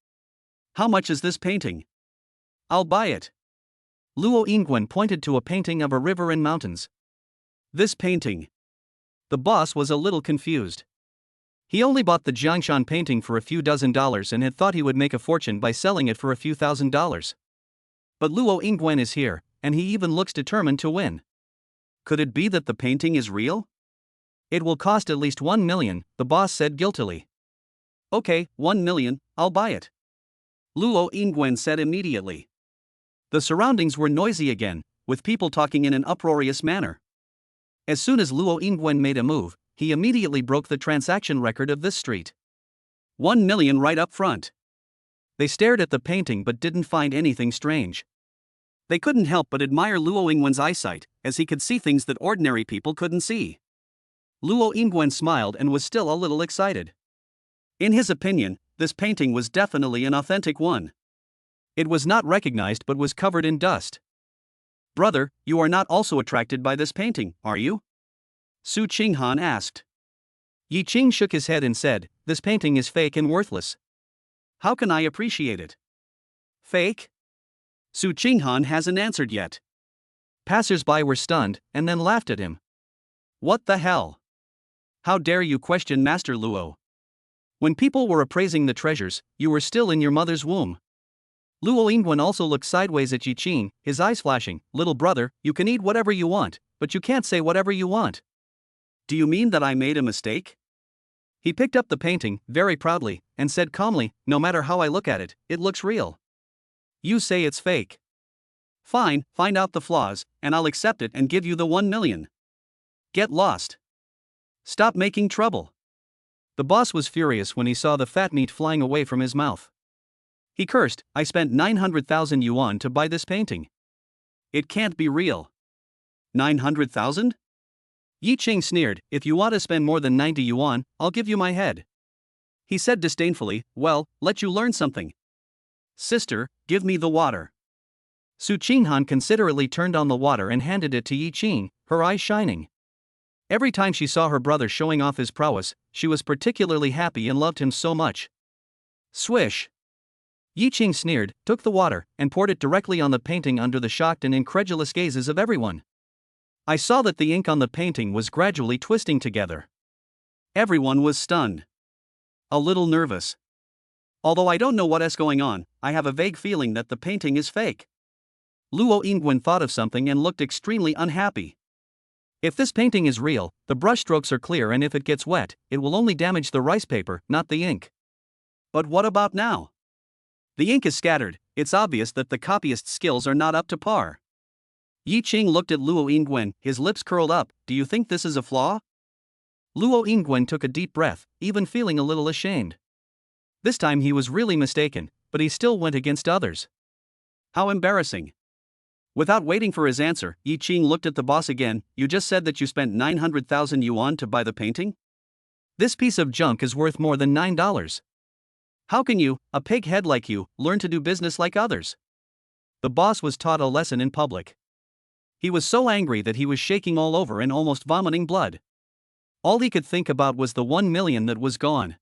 How much is this painting? I'll buy it. Luo Yingwen pointed to a painting of a river and mountains. This painting. The boss was a little confused. He only bought the Jiangshan painting for a few dozen dollars and had thought he would make a fortune by selling it for a few $1,000s. But Luo Yingwen is here, and he even looks determined to win. Could it be that the painting is real? It will cost at least 1 million, the boss said guiltily. Okay, 1 million, I'll buy it. Luo Yingwen said immediately. The surroundings were noisy again, with people talking in an uproarious manner. As soon as Luo Yingwen made a move, he immediately broke the transaction record of this street. 1 million right up front. They stared at the painting but didn't find anything strange. They couldn't help but admire Luo Yingwen's eyesight, as he could see things that ordinary people couldn't see. Luo Yingwen smiled and was still a little excited. In his opinion, this painting was definitely an authentic one. It was not recognized but was covered in dust. Brother, you are not also attracted by this painting, are you? Su Qinghan asked. Yi Qing shook his head and said, this painting is fake and worthless. How can I appreciate it? Fake? Su Qinghan hasn't answered yet. Passers-by were stunned, and then laughed at him. What the hell? How dare you question Master Luo? When people were appraising the treasures, you were still in your mother's womb. Luo Yingwen also looked sideways at Yi Qing, his eyes flashing. Little brother, you can eat whatever you want, but you can't say whatever you want. Do you mean that I made a mistake? He picked up the painting, very proudly, and said calmly, no matter how I look at it, it looks real. You say it's fake. Fine, find out the flaws, and I'll accept it and give you the 1 million. Get lost. Stop making trouble. The boss was furious when he saw the fat meat flying away from his mouth. He cursed, I spent 900,000 yuan to buy this painting. It can't be real. 900,000? Yi Qing sneered, if you want to spend more than 90 yuan, I'll give you my head. He said disdainfully, well, let you learn something. Sister, give me the water. Su Qinghan considerately turned on the water and handed it to Yi Qing, her eyes shining. Every time she saw her brother showing off his prowess, she was particularly happy and loved him so much. Swish. Yi Qing sneered, took the water, and poured it directly on the painting under the shocked and incredulous gazes of everyone. I saw that the ink on the painting was gradually twisting together. Everyone was stunned. A little nervous. Although I don't know what is going on, I have a vague feeling that the painting is fake. Luo Yingwen thought of something and looked extremely unhappy. If this painting is real, the brushstrokes are clear, and if it gets wet, it will only damage the rice paper, not the ink. But what about now? The ink is scattered, it's obvious that the copyist's skills are not up to par. Yi Qing looked at Luo Yingwen, his lips curled up, do you think this is a flaw? Luo Yingwen took a deep breath, even feeling a little ashamed. This time he was really mistaken, but he still went against others. How embarrassing. Without waiting for his answer, Yi Qing looked at the boss again, you just said that you spent 900,000 yuan to buy the painting? This piece of junk is worth more than $9. How can you, a pig head like you, learn to do business like others? The boss was taught a lesson in public. He was so angry that he was shaking all over and almost vomiting blood. All he could think about was the 1 million that was gone.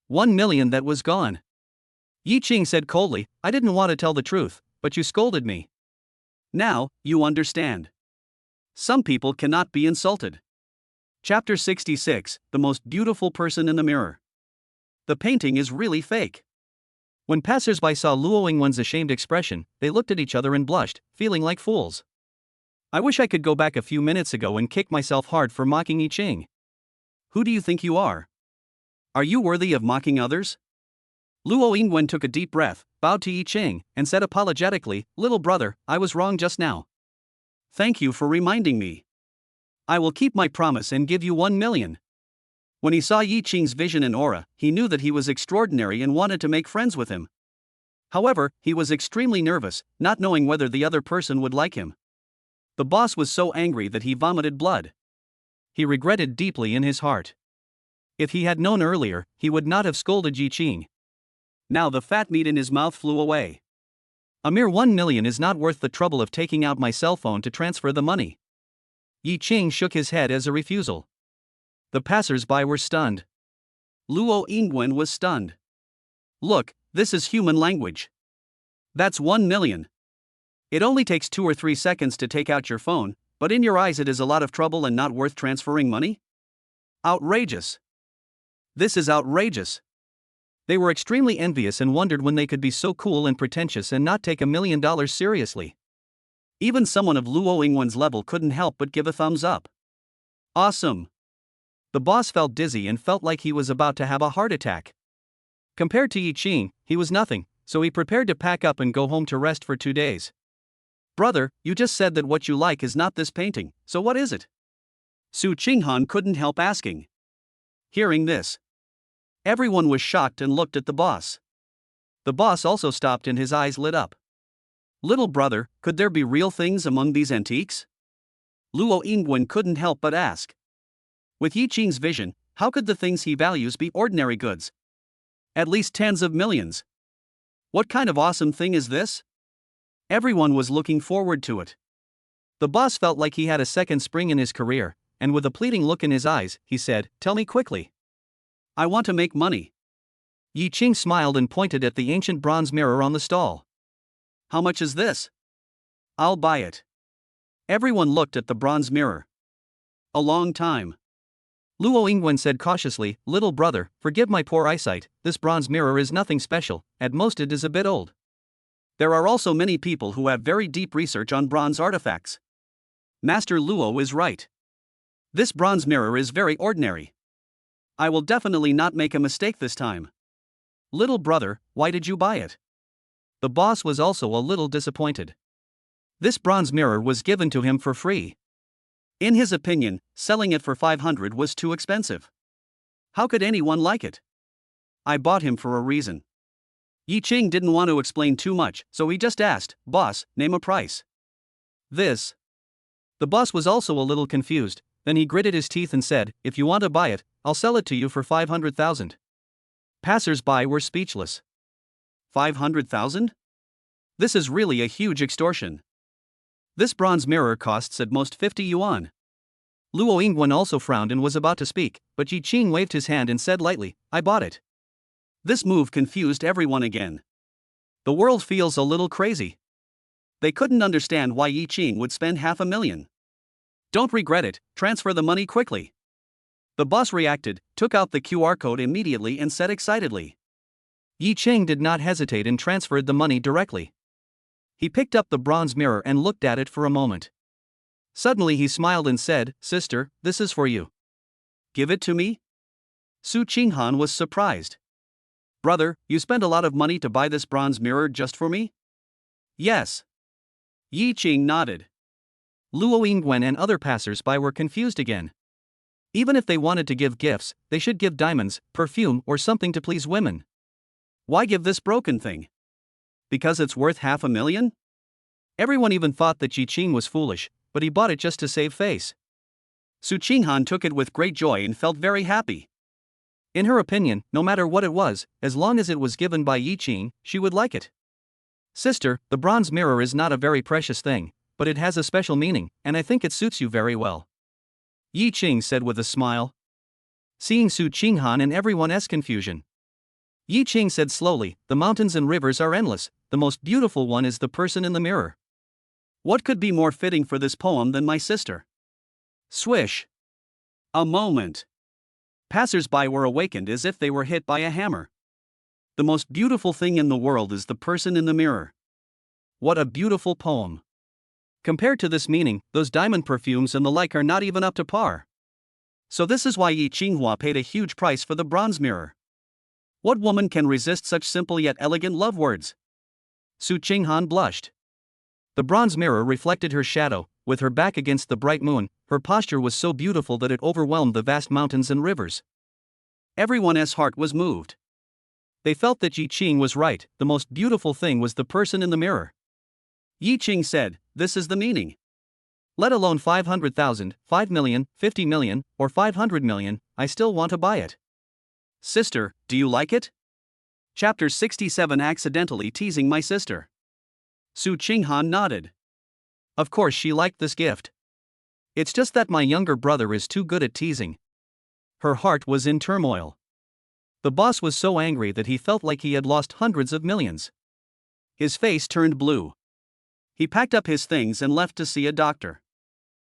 1 million that was gone. Yi Qing said coldly, I didn't want to tell the truth, but you scolded me. Now, you understand. Some people cannot be insulted. Chapter 66, The Most Beautiful Person in the Mirror. The painting is really fake. When passers-by saw Luo Yingwen's ashamed expression, they looked at each other and blushed, feeling like fools. I wish I could go back a few minutes ago and kick myself hard for mocking Yi Qing. Who do you think you are? Are you worthy of mocking others? Luo Yingwen took a deep breath, bowed to Yi Qing, and said apologetically, Little brother, I was wrong just now. Thank you for reminding me. I will keep my promise and give you 1 million. When he saw Yi Qing's vision and aura, he knew that he was extraordinary and wanted to make friends with him. However, he was extremely nervous, not knowing whether the other person would like him. The boss was so angry that he vomited blood. He regretted deeply in his heart. If he had known earlier, he would not have scolded Yi Qing. Now the fat meat in his mouth flew away. A mere 1 million is not worth the trouble of taking out my cell phone to transfer the money. Yi Qing shook his head as a refusal. The passers-by were stunned. Luo Yingwen was stunned. Look, this is human language. That's 1 million. It only takes 2 or 3 seconds to take out your phone, but in your eyes it is a lot of trouble and not worth transferring money? Outrageous. This is outrageous. They were extremely envious and wondered when they could be so cool and pretentious and not take $1 million seriously. Even someone of Luo Yingwen's level couldn't help but give a thumbs up. Awesome. The boss felt dizzy and felt like he was about to have a heart attack. Compared to Yi Qing, he was nothing, so he prepared to pack up and go home to rest for 2 days. Brother, you just said that what you like is not this painting, so what is it? Su Qinghan couldn't help asking. Hearing this, everyone was shocked and looked at the boss. The boss also stopped and his eyes lit up. Little brother, could there be real things among these antiques? Luo Yingwen couldn't help but ask. With Yi Qing's vision, how could the things he values be ordinary goods? At least tens of millions. What kind of awesome thing is this? Everyone was looking forward to it. The boss felt like he had a second spring in his career, and with a pleading look in his eyes, he said, Tell me quickly. I want to make money. Yi Qing smiled and pointed at the ancient bronze mirror on the stall. How much is this? I'll buy it. Everyone looked at the bronze mirror. A long time. Luo Yingwen said cautiously, Little brother, forgive my poor eyesight, this bronze mirror is nothing special, at most it is a bit old. There are also many people who have very deep research on bronze artifacts. Master Luo is right. This bronze mirror is very ordinary. I will definitely not make a mistake this time. Little brother, why did you buy it? The boss was also a little disappointed. This bronze mirror was given to him for free. In his opinion, selling it for 500 was too expensive. How could anyone like it? I bought him for a reason. Yi Qing didn't want to explain too much, so he just asked, Boss, name a price. This. The boss was also a little confused, then he gritted his teeth and said, If you want to buy it, I'll sell it to you for 500,000. Passers-by were speechless. 500,000? This is really a huge extortion. This bronze mirror costs at most 50 yuan. Luo Yingwen also frowned and was about to speak, but Yi Qing waved his hand and said lightly, I bought it. This move confused everyone again. The world feels a little crazy. They couldn't understand why Yi Qing would spend 500,000. Don't regret it, transfer the money quickly. The boss reacted, took out the QR code immediately and said excitedly. Yi Qing did not hesitate and transferred the money directly. He picked up the bronze mirror and looked at it for a moment. Suddenly he smiled and said, Sister, this is for you. Give it to me? Su Qinghan was surprised. Brother, you spent a lot of money to buy this bronze mirror just for me? Yes. Yi Qing nodded. Luo Yingwen and other passers-by were confused again. Even if they wanted to give gifts, they should give diamonds, perfume, or something to please women. Why give this broken thing? Because it's worth 500,000? Everyone even thought that Yi Qing was foolish, but he bought it just to save face. Su Qinghan took it with great joy and felt very happy. In her opinion, no matter what it was, as long as it was given by Yi Qing, she would like it. Sister, the bronze mirror is not a very precious thing, but it has a special meaning, and I think it suits you very well. Yi Qing said with a smile. Seeing Su Qinghan and everyone's confusion, Yi Qing said slowly, the mountains and rivers are endless, the most beautiful one is the person in the mirror. What could be more fitting for this poem than my sister? Swish. A moment. Passers-by were awakened as if they were hit by a hammer. The most beautiful thing in the world is the person in the mirror. What a beautiful poem. Compared to this meaning, those diamond perfumes and the like are not even up to par. So this is why Yi Qinghua paid a huge price for the bronze mirror. What woman can resist such simple yet elegant love words? Su Qinghan blushed. The bronze mirror reflected her shadow, with her back against the bright moon. Her posture was so beautiful that it overwhelmed the vast mountains and rivers. Everyone's heart was moved. They felt that Yi Qing was right, the most beautiful thing was the person in the mirror. Yi Qing said, this is the meaning. Let alone 500,000, 5 million, 50 million, or 500 million, I still want to buy it. Sister, do you like it? Chapter 67 Accidentally teasing my sister. Su Qinghan nodded. Of course she liked this gift. It's just that my younger brother is too good at teasing. Her heart was in turmoil. The boss was so angry that he felt like he had lost hundreds of millions. His face turned blue. He packed up his things and left to see a doctor.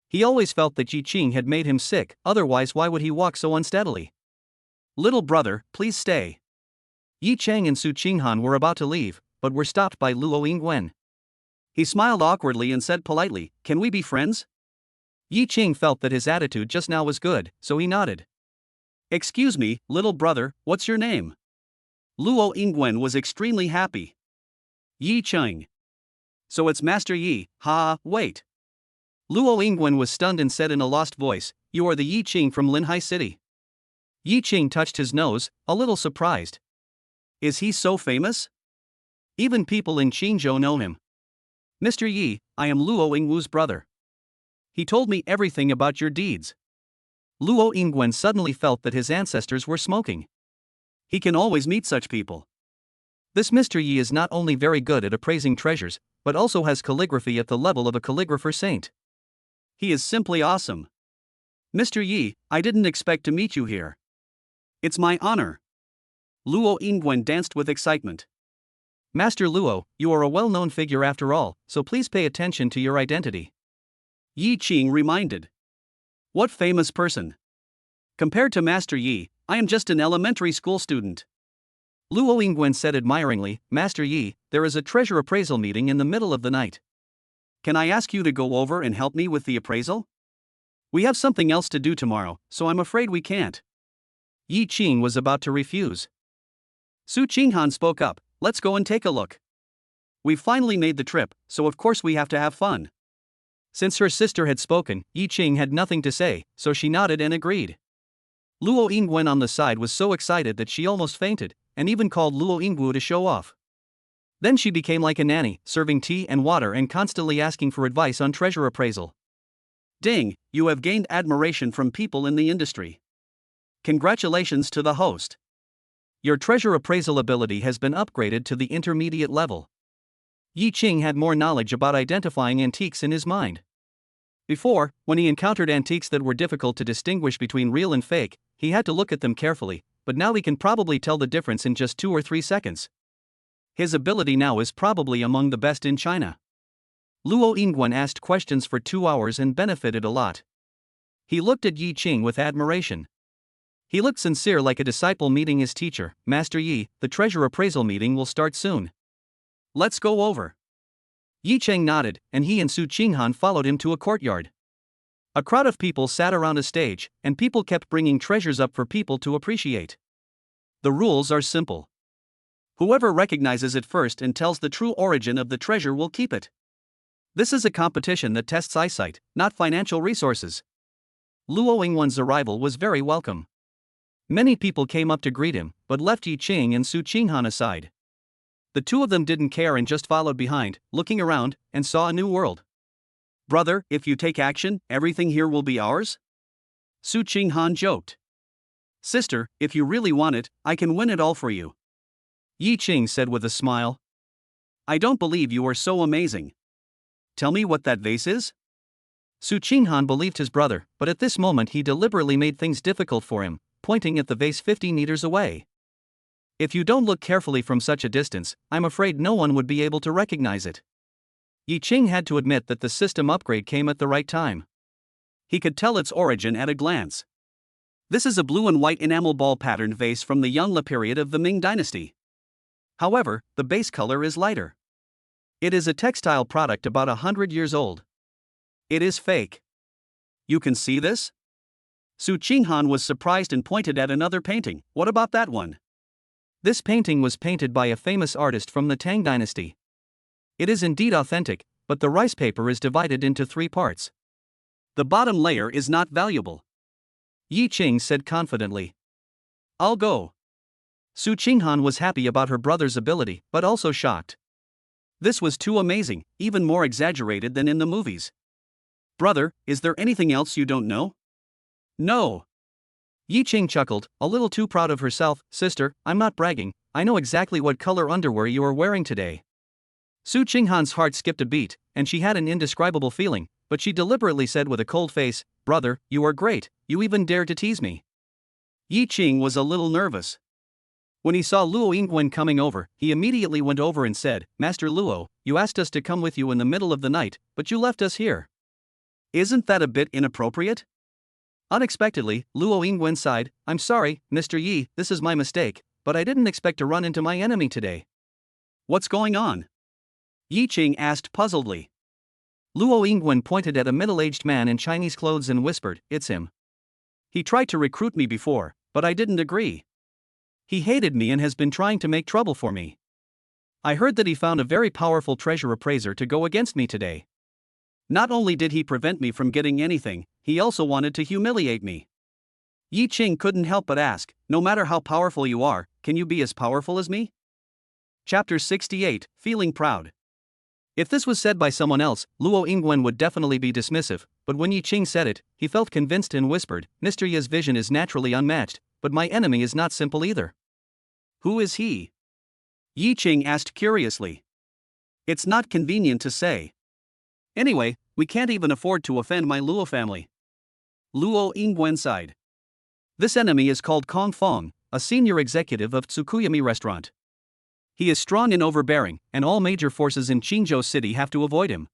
He always felt that Yi Qing had made him sick, otherwise why would he walk so unsteadily? Little brother, please stay. Yi Cheng and Su Qinghan were about to leave, but were stopped by Luo Yingwen. He smiled awkwardly and said politely, can we be friends? Yi Qing felt that his attitude just now was good, so he nodded. Excuse me, little brother, what's your name? Luo Yingwen was extremely happy. Yi Cheng. So it's Master Yi, wait. Luo Yingwen was stunned and said in a lost voice, you are the Yi Qing from Linhai City. Yi Qing touched his nose, a little surprised. Is he so famous? Even people in Qingzhou know him. Mr. Yi, I am Luo Yingwu's brother. He told me everything about your deeds. Luo Yingwen suddenly felt that his ancestors were smoking. He can always meet such people. This Mr. Yi is not only very good at appraising treasures, but also has calligraphy at the level of a calligrapher saint. He is simply awesome. Mr. Yi, I didn't expect to meet you here. It's my honor. Luo Yingwen danced with excitement. Master Luo, you are a well-known figure after all, so please pay attention to your identity. Yi Qing reminded. What famous person? Compared to Master Yi, I am just an elementary school student. Luo Yingwen said admiringly, Master Yi, there is a treasure appraisal meeting in the middle of the night. Can I ask you to go over and help me with the appraisal? We have something else to do tomorrow, so I'm afraid we can't. Yi Qing was about to refuse. Su Qinghan spoke up, let's go and take a look. We've finally made the trip, so of course we have to have fun. Since her sister had spoken, Yi Qing had nothing to say, so she nodded and agreed. Luo Yingwen on the side was so excited that she almost fainted, and even called Luo Yingwu to show off. Then she became like a nanny, serving tea and water and constantly asking for advice on treasure appraisal. Ding, you have gained admiration from people in the industry. Congratulations to the host. Your treasure appraisal ability has been upgraded to the intermediate level. Yi Qing had more knowledge about identifying antiques in his mind. Before, when he encountered antiques that were difficult to distinguish between real and fake, he had to look at them carefully, but now he can probably tell the difference in just 2 or 3 seconds. His ability now is probably among the best in China. Luo Yingwen asked questions for 2 hours and benefited a lot. He looked at Yi Qing with admiration. He looked sincere, like a disciple meeting his teacher. Master Yi, the treasure appraisal meeting will start soon. Let's go over. Yi Cheng nodded, and he and Su Qinghan followed him to a courtyard. A crowd of people sat around a stage, and people kept bringing treasures up for people to appreciate. The rules are simple. Whoever recognizes it first and tells the true origin of the treasure will keep it. This is a competition that tests eyesight, not financial resources. Luo Yingwen's arrival was very welcome. Many people came up to greet him, but left Yi Qing and Su Qinghan aside. The two of them didn't care and just followed behind, looking around, and saw a new world. Brother, if you take action, everything here will be ours? Su Qinghan joked. Sister, if you really want it, I can win it all for you. Yi Qing said with a smile. I don't believe you are so amazing. Tell me what that vase is? Su Qinghan believed his brother, but at this moment he deliberately made things difficult for him, pointing at the vase 50 meters away. If you don't look carefully from such a distance, I'm afraid no one would be able to recognize it. Yi Ching had to admit that the system upgrade came at the right time. He could tell its origin at a glance. This is a blue and white enamel ball patterned vase from the Yongle period of the Ming dynasty. However, the base color is lighter. It is a textile product about 100 years old. It is fake. You can see this? Su Qinghan was surprised and pointed at another painting. What about that one? This painting was painted by a famous artist from the Tang dynasty. It is indeed authentic, but the rice paper is divided into 3 parts. The bottom layer is not valuable. Yi Ching said confidently. I'll go. Su Qinghan was happy about her brother's ability, but also shocked. This was too amazing, even more exaggerated than in the movies. Brother, is there anything else you don't know? No. Yi Ching chuckled, a little too proud of herself. Sister, I'm not bragging, I know exactly what color underwear you are wearing today. Su Qinghan's heart skipped a beat, and she had an indescribable feeling, but she deliberately said with a cold face, Brother, you are great, you even dared to tease me. Yi Ching was a little nervous. When he saw Luo Yingwen coming over, he immediately went over and said, Master Luo, you asked us to come with you in the middle of the night, but you left us here. Isn't that a bit inappropriate? Unexpectedly, Luo Yingwen sighed, I'm sorry, Mr. Yi, this is my mistake, but I didn't expect to run into my enemy today. What's going on? Yi Ching asked puzzledly. Luo Yingwen pointed at a middle-aged man in Chinese clothes and whispered, It's him. He tried to recruit me before, but I didn't agree. He hated me and has been trying to make trouble for me. I heard that he found a very powerful treasure appraiser to go against me today. Not only did he prevent me from getting anything, he also wanted to humiliate me. Yi Ching couldn't help but ask, no matter how powerful you are, can you be as powerful as me? Chapter 68, Feeling Proud. If this was said by someone else, Luo Yingwen would definitely be dismissive, but when Yi Ching said it, he felt convinced and whispered, Mr. Yi's vision is naturally unmatched, but my enemy is not simple either. Who is he? Yi Ching asked curiously. It's not convenient to say. Anyway, we can't even afford to offend my Luo family. Luo Yingwen sighed. This enemy is called Kong Fong, a senior executive of Tsukuyami Restaurant. He is strong and overbearing, and all major forces in Qingzhou City have to avoid him.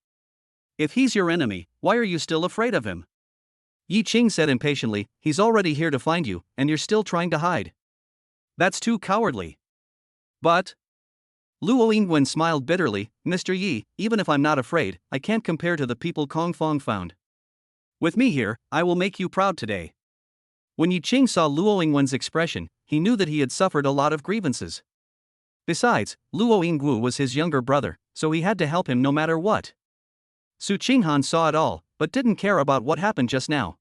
If he's your enemy, why are you still afraid of him? Yi Ching said impatiently, he's already here to find you, and you're still trying to hide. That's too cowardly. But Luo Yingwen smiled bitterly, Mr. Yi, even if I'm not afraid, I can't compare to the people Kong Fong found. With me here, I will make you proud today. When Yi Ching saw Luo Yingwen's expression, he knew that he had suffered a lot of grievances. Besides, Luo Yingwu was his younger brother, so he had to help him no matter what. Su Qinghan saw it all, but didn't care about what happened just now.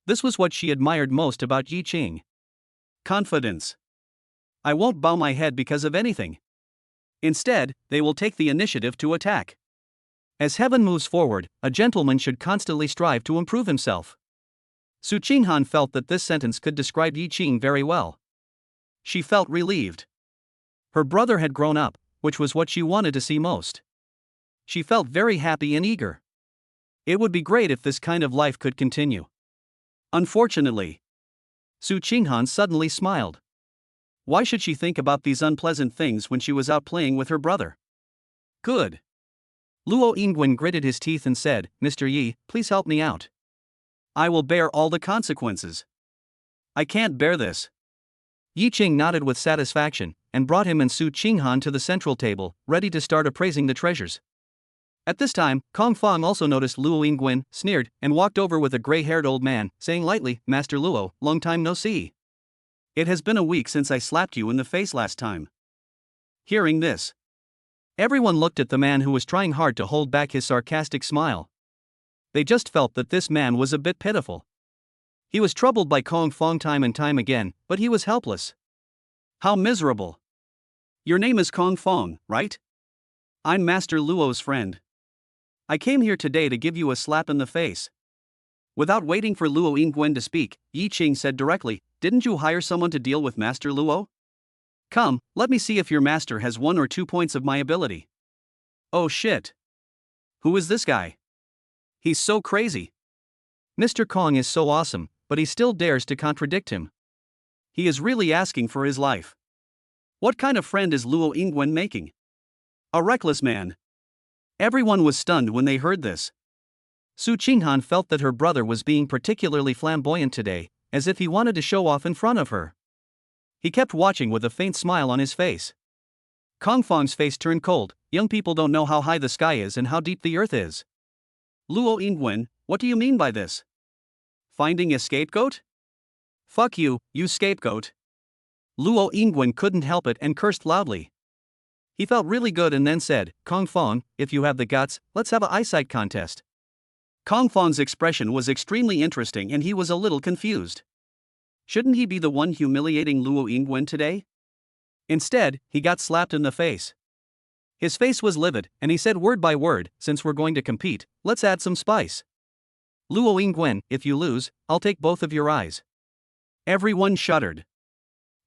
This was what she admired most about Yi Ching. Confidence. I won't bow my head because of anything. Instead, they will take the initiative to attack. As heaven moves forward, a gentleman should constantly strive to improve himself. Su Qinghan felt that this sentence could describe Yi Ching very well. She felt relieved. Her brother had grown up, which was what she wanted to see most. She felt very happy and eager. It would be great if this kind of life could continue. Unfortunately, Su Qinghan suddenly smiled. Why should she think about these unpleasant things when she was out playing with her brother? Good. Luo Yingwen gritted his teeth and said, Mr. Yi, please help me out. I will bear all the consequences. I can't bear this. Yi Ching nodded with satisfaction, and brought him and Su Qinghan to the central table, ready to start appraising the treasures. At this time, Kong Fong also noticed Luo Yingwen, sneered, and walked over with a gray-haired old man, saying lightly, Master Luo, long time no see. It has been a week since I slapped you in the face last time. Hearing this, everyone looked at the man who was trying hard to hold back his sarcastic smile. They just felt that this man was a bit pitiful. He was troubled by Kong Fong time and time again, but he was helpless. How miserable. Your name is Kong Fong, right? I'm Master Luo's friend. I came here today to give you a slap in the face. Without waiting for Luo Yingwen to speak, Yi Ching said directly, didn't you hire someone to deal with Master Luo? Come, let me see if your master has 1 or 2 points of my ability. Oh shit. Who is this guy? He's so crazy. Mr. Kong is so awesome, but he still dares to contradict him. He is really asking for his life. What kind of friend is Luo Yingwen making? A reckless man. Everyone was stunned when they heard this. Su Qinghan felt that her brother was being particularly flamboyant today, as if he wanted to show off in front of her. He kept watching with a faint smile on his face. Kong Fong's face turned cold. Young people don't know how high the sky is and how deep the earth is. Luo Yingwen, what do you mean by this? Finding a scapegoat? Fuck you, you scapegoat. Luo Yingwen couldn't help it and cursed loudly. He felt really good and then said, Kong Fong, if you have the guts, let's have an eyesight contest. Kong Fong's expression was extremely interesting and he was a little confused. Shouldn't he be the one humiliating Luo Yingwen today? Instead, he got slapped in the face. His face was livid, and he said word by word, since we're going to compete, let's add some spice. Luo Yingwen, if you lose, I'll take both of your eyes. Everyone shuddered.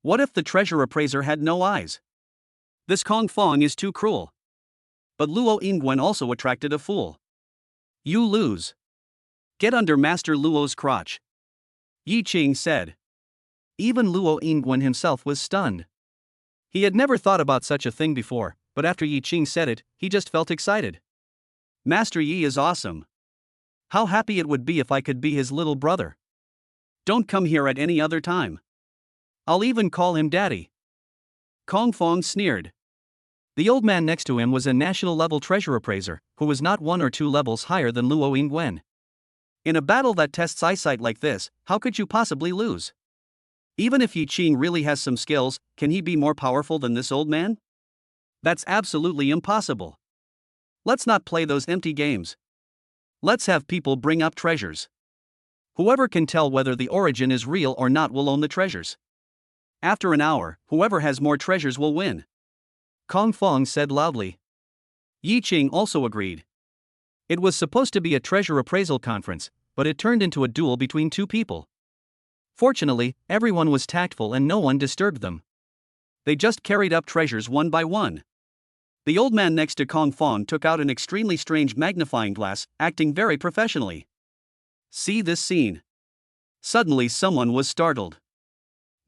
What if the treasure appraiser had no eyes? This Kong Fong is too cruel. But Luo Yingwen also attracted a fool. You lose. Get under Master Luo's crotch. Yi Qing said. Even Luo Yingwen himself was stunned. He had never thought about such a thing before, but after Yi Qing said it, he just felt excited. Master Yi is awesome. How happy it would be if I could be his little brother. Don't come here at any other time. I'll even call him daddy. Kong Fong sneered. The old man next to him was a national-level treasure appraiser, who was not 1 or 2 levels higher than Luo Yingwen. In a battle that tests eyesight like this, how could you possibly lose? Even if Yi Qing really has some skills, can he be more powerful than this old man? That's absolutely impossible. Let's not play those empty games. Let's have people bring up treasures. Whoever can tell whether the origin is real or not will own the treasures. After an hour, whoever has more treasures will win. Kong Fong said loudly. Yi Qing also agreed. It was supposed to be a treasure appraisal conference, but it turned into a duel between 2 people. Fortunately, everyone was tactful and no one disturbed them. They just carried up treasures one by one. The old man next to Kong Fong took out an extremely strange magnifying glass, acting very professionally. See this scene. Suddenly someone was startled.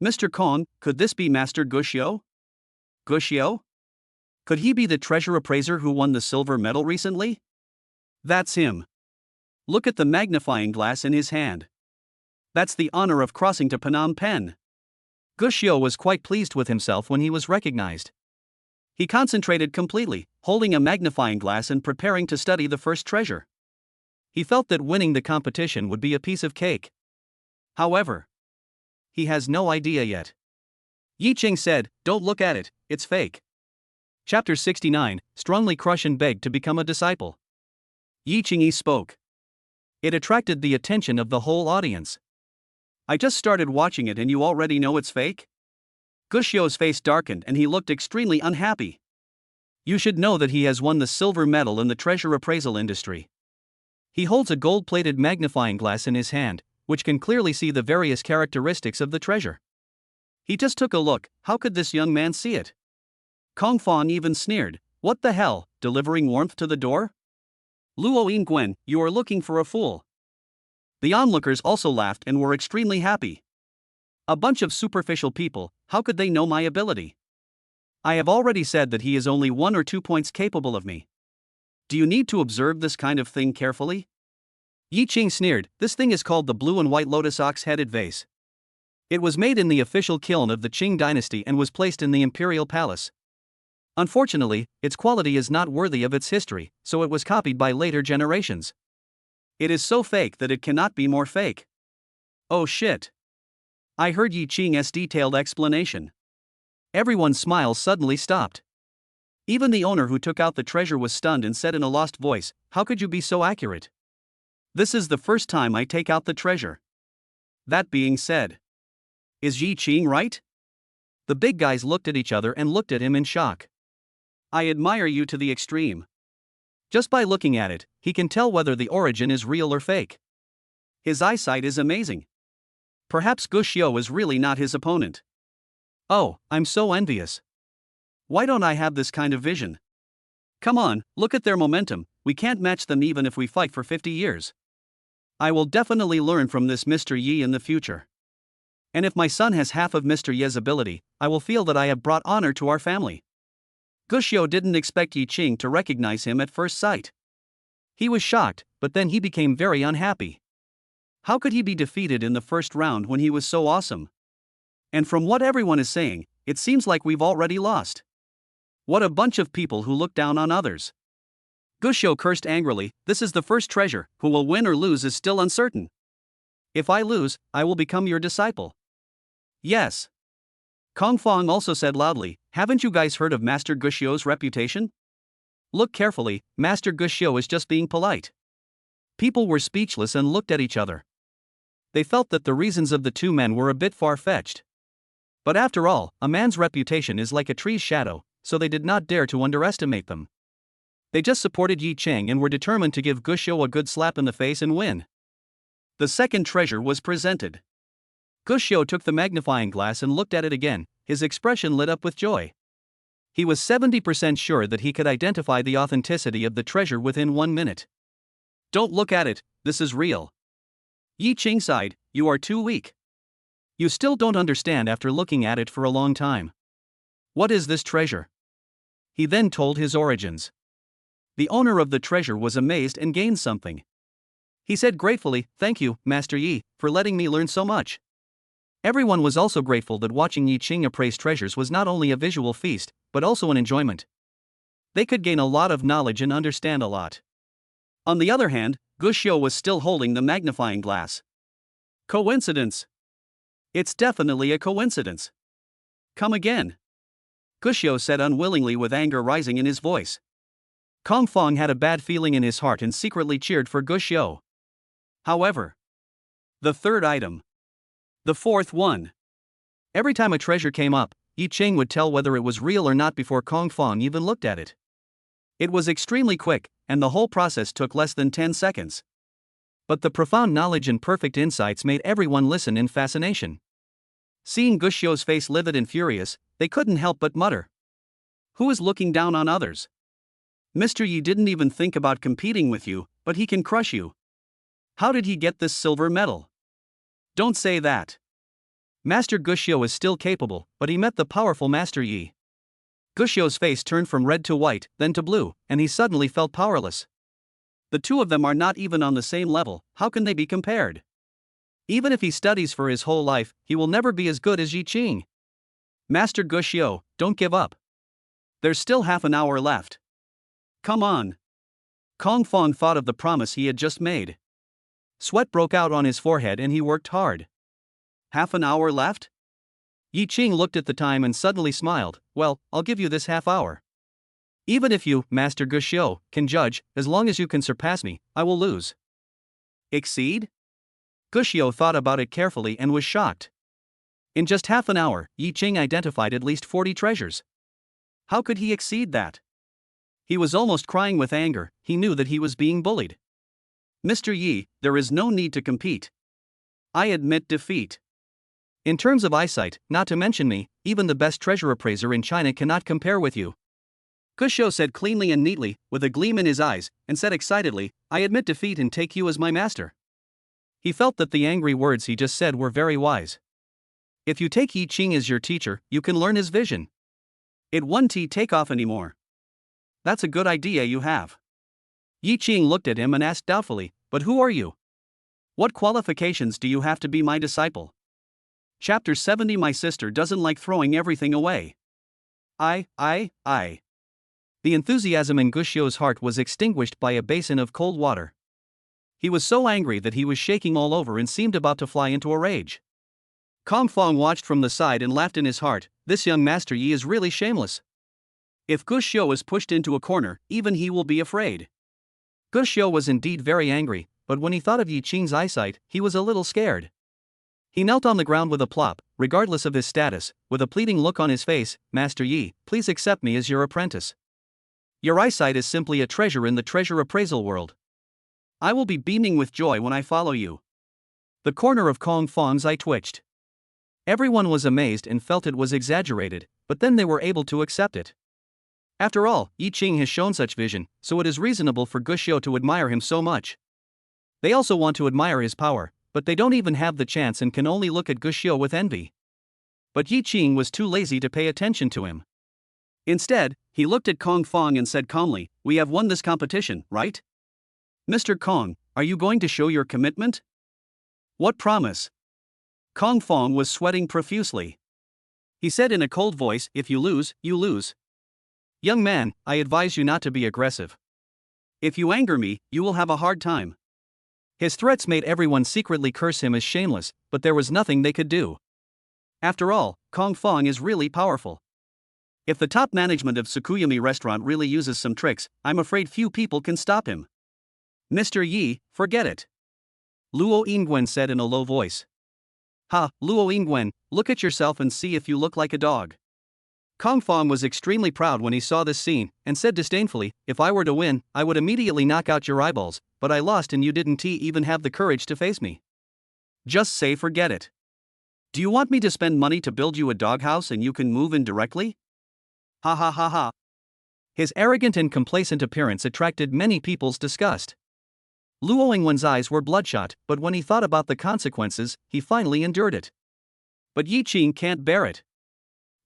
Mr. Kong, could this be Master Guxiu? Guxiu? Could he be the treasure appraiser who won the silver medal recently? That's him. Look at the magnifying glass in his hand. That's the honor of crossing to Phnom Penh. Guxiu was quite pleased with himself when he was recognized. He concentrated completely, holding a magnifying glass and preparing to study the first treasure. He felt that winning the competition would be a piece of cake. However, he has no idea yet. Yi Qing said, don't look at it, it's fake. Chapter 69, strongly crush and beg to become a disciple. Yi Qing spoke. It attracted the attention of the whole audience. I just started watching it and you already know it's fake? Guxiu's face darkened and he looked extremely unhappy. You should know that he has won the silver medal in the treasure appraisal industry. He holds a gold-plated magnifying glass in his hand, which can clearly see the various characteristics of the treasure. He just took a look, how could this young man see it? Kong Fong even sneered, what the hell, delivering warmth to the door? Luo Yingwen, you are looking for a fool. The onlookers also laughed and were extremely happy. A bunch of superficial people, how could they know my ability? I have already said that he is only 1 or 2 points capable of me. Do you need to observe this kind of thing carefully? Yi Qing sneered, this thing is called the blue and white lotus ox-headed vase. It was made in the official kiln of the Qing dynasty and was placed in the imperial palace. Unfortunately, its quality is not worthy of its history, so it was copied by later generations. It is so fake that it cannot be more fake. Oh shit. I heard Yi Qing's detailed explanation. Everyone's smiles suddenly stopped. Even the owner who took out the treasure was stunned and said in a lost voice, how could you be so accurate? This is the first time I take out the treasure. That being said, is Yi Qing right? The big guys looked at each other and looked at him in shock. I admire you to the extreme. Just by looking at it, he can tell whether the origin is real or fake. His eyesight is amazing. Perhaps Guxiu is really not his opponent. Oh, I'm so envious. Why don't I have this kind of vision? Come on, look at their momentum, we can't match them even if we fight for 50 years. I will definitely learn from this Mr. Yi in the future. And if my son has half of Mr. Ye's ability, I will feel that I have brought honor to our family. Guxiu didn't expect Yi Qing to recognize him at first sight. He was shocked, but then he became very unhappy. How could he be defeated in the first round when he was so awesome? And from what everyone is saying, it seems like we've already lost. What a bunch of people who look down on others. Guxiu cursed angrily. This is the first treasure, who will win or lose is still uncertain. If I lose, I will become your disciple. Yes. Kong Fong also said loudly, haven't you guys heard of Master Guxiu's reputation? Look carefully, Master Guxiu is just being polite. People were speechless and looked at each other. They felt that the reasons of the two men were a bit far-fetched. But after all, a man's reputation is like a tree's shadow, so they did not dare to underestimate them. They just supported Yi Qing and were determined to give Guxiu a good slap in the face and win. The second treasure was presented. Guxiu took the magnifying glass and looked at it again, his expression lit up with joy. He was 70% sure that he could identify the authenticity of the treasure within 1 minute. Don't look at it, this is real. Yi Qing sighed, you are too weak. You still don't understand after looking at it for a long time. What is this treasure? He then told his origins. The owner of the treasure was amazed and gained something. He said gratefully, thank you, Master Yi, for letting me learn so much. Everyone was also grateful that watching Yi Qing appraise treasures was not only a visual feast, but also an enjoyment. They could gain a lot of knowledge and understand a lot. On the other hand, Guxiu was still holding the magnifying glass. Coincidence? It's definitely a coincidence. Come again. Guxiu said unwillingly with anger rising in his voice. Kong Fong had a bad feeling in his heart and secretly cheered for Guxiu. However, the third item. The fourth one. Every time a treasure came up, Yi Qing would tell whether it was real or not before Kong Fong even looked at it. It was extremely quick, and the whole process took less than 10 seconds. But the profound knowledge and perfect insights made everyone listen in fascination. Seeing Guxiu's face livid and furious, they couldn't help but mutter. Who is looking down on others? Mr. Yi didn't even think about competing with you, but he can crush you. How did he get this silver medal? Don't say that. Master Guxiu is still capable, but he met the powerful Master Yi. Guxiu's face turned from red to white, then to blue, and he suddenly felt powerless. The two of them are not even on the same level, how can they be compared? Even if he studies for his whole life, he will never be as good as Yi Qing. Master Guxiu, don't give up. There's still half an hour left. Come on. Kong Fong thought of the promise he had just made. Sweat broke out on his forehead and he worked hard. Half an hour left? Yi Qing looked at the time and suddenly smiled. Well, I'll give you this half hour. Even if you, Master Guxiu, can judge, as long as you can surpass me, I will lose. Exceed? Guxiu thought about it carefully and was shocked. In just half an hour, Yi Qing identified at least 40 treasures. How could he exceed that? He was almost crying with anger, he knew that he was being bullied. Mr. Yi, there is no need to compete. I admit defeat. In terms of eyesight, not to mention me, even the best treasure appraiser in China cannot compare with you. Guxiu said cleanly and neatly, with a gleam in his eyes, and said excitedly, I admit defeat and take you as my master. He felt that the angry words he just said were very wise. If you take Yi Qing as your teacher, you can learn his vision. It won't take off anymore. That's a good idea you have. Yi Qing looked at him and asked doubtfully, but who are you? What qualifications do you have to be my disciple? Chapter 70. My sister doesn't like throwing everything away. I. The enthusiasm in Guxiu's heart was extinguished by a basin of cold water. He was so angry that he was shaking all over and seemed about to fly into a rage. Kong Fong watched from the side and laughed in his heart, this young Master Yi is really shameless. If Guxiu is pushed into a corner, even he will be afraid. Guxiu was indeed very angry, but when he thought of Yi Qing's eyesight, he was a little scared. He knelt on the ground with a plop, regardless of his status, with a pleading look on his face, Master Yi, please accept me as your apprentice. Your eyesight is simply a treasure in the treasure appraisal world. I will be beaming with joy when I follow you. The corner of Kong Fong's eye twitched. Everyone was amazed and felt it was exaggerated, but then they were able to accept it. After all, Yi Qing has shown such vision, so it is reasonable for Guxiu to admire him so much. They also want to admire his power, but they don't even have the chance and can only look at Guxiu with envy. But Yi Qing was too lazy to pay attention to him. Instead, he looked at Kong Fong and said calmly, "We have won this competition, right? Mr. Kong, are you going to show your commitment? What promise?" Kong Fong was sweating profusely. He said in a cold voice, "If you lose, you lose. Young man, I advise you not to be aggressive. If you anger me, you will have a hard time." His threats made everyone secretly curse him as shameless, but there was nothing they could do. After all, Kong Fong is really powerful. If the top management of Sukuyami restaurant really uses some tricks, I'm afraid few people can stop him. "Mr. Yi, forget it," Luo Yingwen said in a low voice. "Ha, Luo Yingwen, look at yourself and see if you look like a dog." Kong Fong was extremely proud when he saw this scene, and said disdainfully, "If I were to win, I would immediately knock out your eyeballs, but I lost and you didn't even have the courage to face me. Just say forget it. Do you want me to spend money to build you a doghouse and you can move in directly? Ha ha ha ha." His arrogant and complacent appearance attracted many people's disgust. Luo Yingwen's eyes were bloodshot, but when he thought about the consequences, he finally endured it. But Yi Qing can't bear it.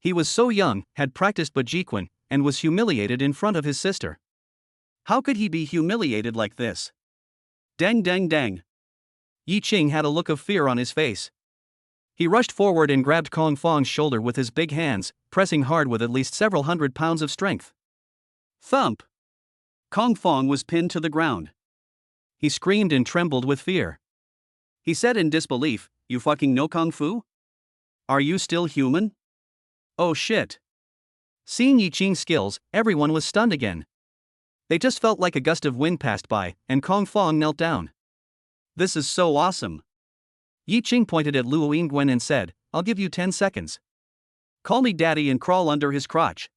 He was so young, had practiced Bajiquan, and was humiliated in front of his sister. How could he be humiliated like this? Dang dang dang. Yi Qing had a look of fear on his face. He rushed forward and grabbed Kong Fong's shoulder with his big hands, pressing hard with at least several hundred pounds of strength. Thump! Kong Fong was pinned to the ground. He screamed and trembled with fear. He said in disbelief, "You fucking know Kung Fu? Are you still human? Oh shit." Seeing Yi Qing's skills, everyone was stunned again. They just felt like a gust of wind passed by, and Kong Fong knelt down. "This is so awesome." Yi Qing pointed at Luo Yingwen and said, "I'll give you 10 seconds. Call me daddy and crawl under his crotch."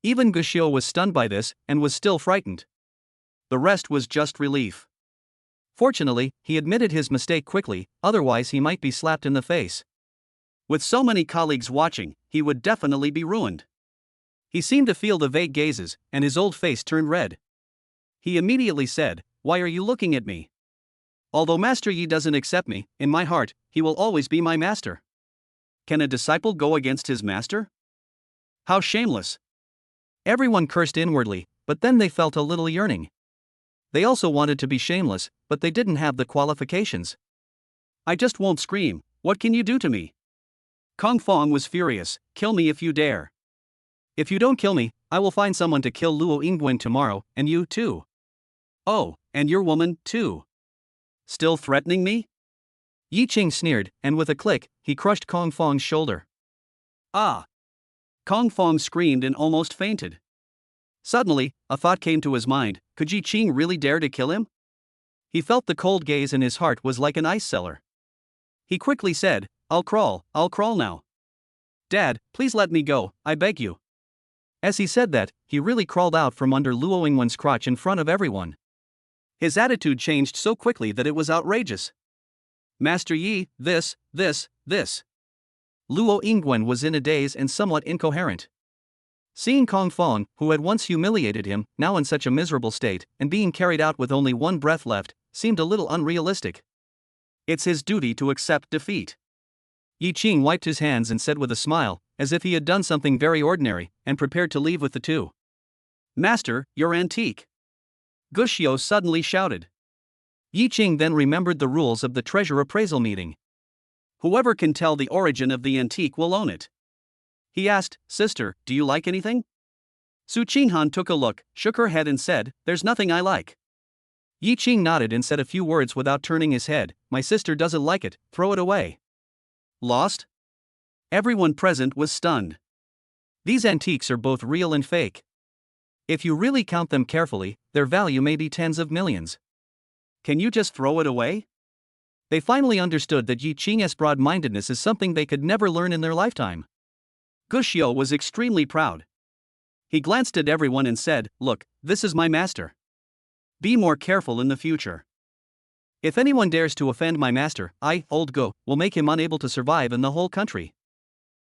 Even Guxiu was stunned by this, and was still frightened. The rest was just relief. Fortunately, he admitted his mistake quickly, otherwise he might be slapped in the face. With so many colleagues watching, he would definitely be ruined. He seemed to feel the vague gazes, and his old face turned red. He immediately said, "Why are you looking at me? Although Master Yi doesn't accept me, in my heart, he will always be my master." Can a disciple go against his master? How shameless. Everyone cursed inwardly, but then they felt a little yearning. They also wanted to be shameless, but they didn't have the qualifications. "I just won't scream, what can you do to me?" Kong Fong was furious, "Kill me if you dare. If you don't kill me, I will find someone to kill Luo Yingwen tomorrow, and you too." "Oh, and your woman, too. Still threatening me?" Yi Qing sneered, and with a click, he crushed Kong Fong's shoulder. Ah! Kong Fong screamed and almost fainted. Suddenly, a thought came to his mind, could Yi Qing really dare to kill him? He felt the cold gaze and his heart was like an ice cellar. He quickly said, I'll crawl now. Dad, please let me go, I beg you." As he said that, he really crawled out from under Luo Yingwen's crotch in front of everyone. His attitude changed so quickly that it was outrageous. "Master Yi, this. Luo Yingwen was in a daze and somewhat incoherent. Seeing Kong Fong, who had once humiliated him, now in such a miserable state, and being carried out with only one breath left, seemed a little unrealistic. It's his duty to accept defeat. Yi Qing wiped his hands and said with a smile, as if he had done something very ordinary, and prepared to leave with the two. "Master, you're antique." Guxiu suddenly shouted. Yi Qing then remembered the rules of the treasure appraisal meeting. Whoever can tell the origin of the antique will own it. He asked, "Sister, do you like anything?" Su Qinghan took a look, shook her head and said, "There's nothing I like." Yi Qing nodded and said a few words without turning his head, "My sister doesn't like it, throw it away." Lost? Everyone present was stunned. These antiques are both real and fake. If you really count them carefully, their value may be tens of millions. Can you just throw it away? They finally understood that Yi Qing's broad-mindedness is something they could never learn in their lifetime. Guxiu was extremely proud. He glanced at everyone and said, "Look, this is my master. Be more careful in the future. If anyone dares to offend my master, I, Old Go, will make him unable to survive in the whole country."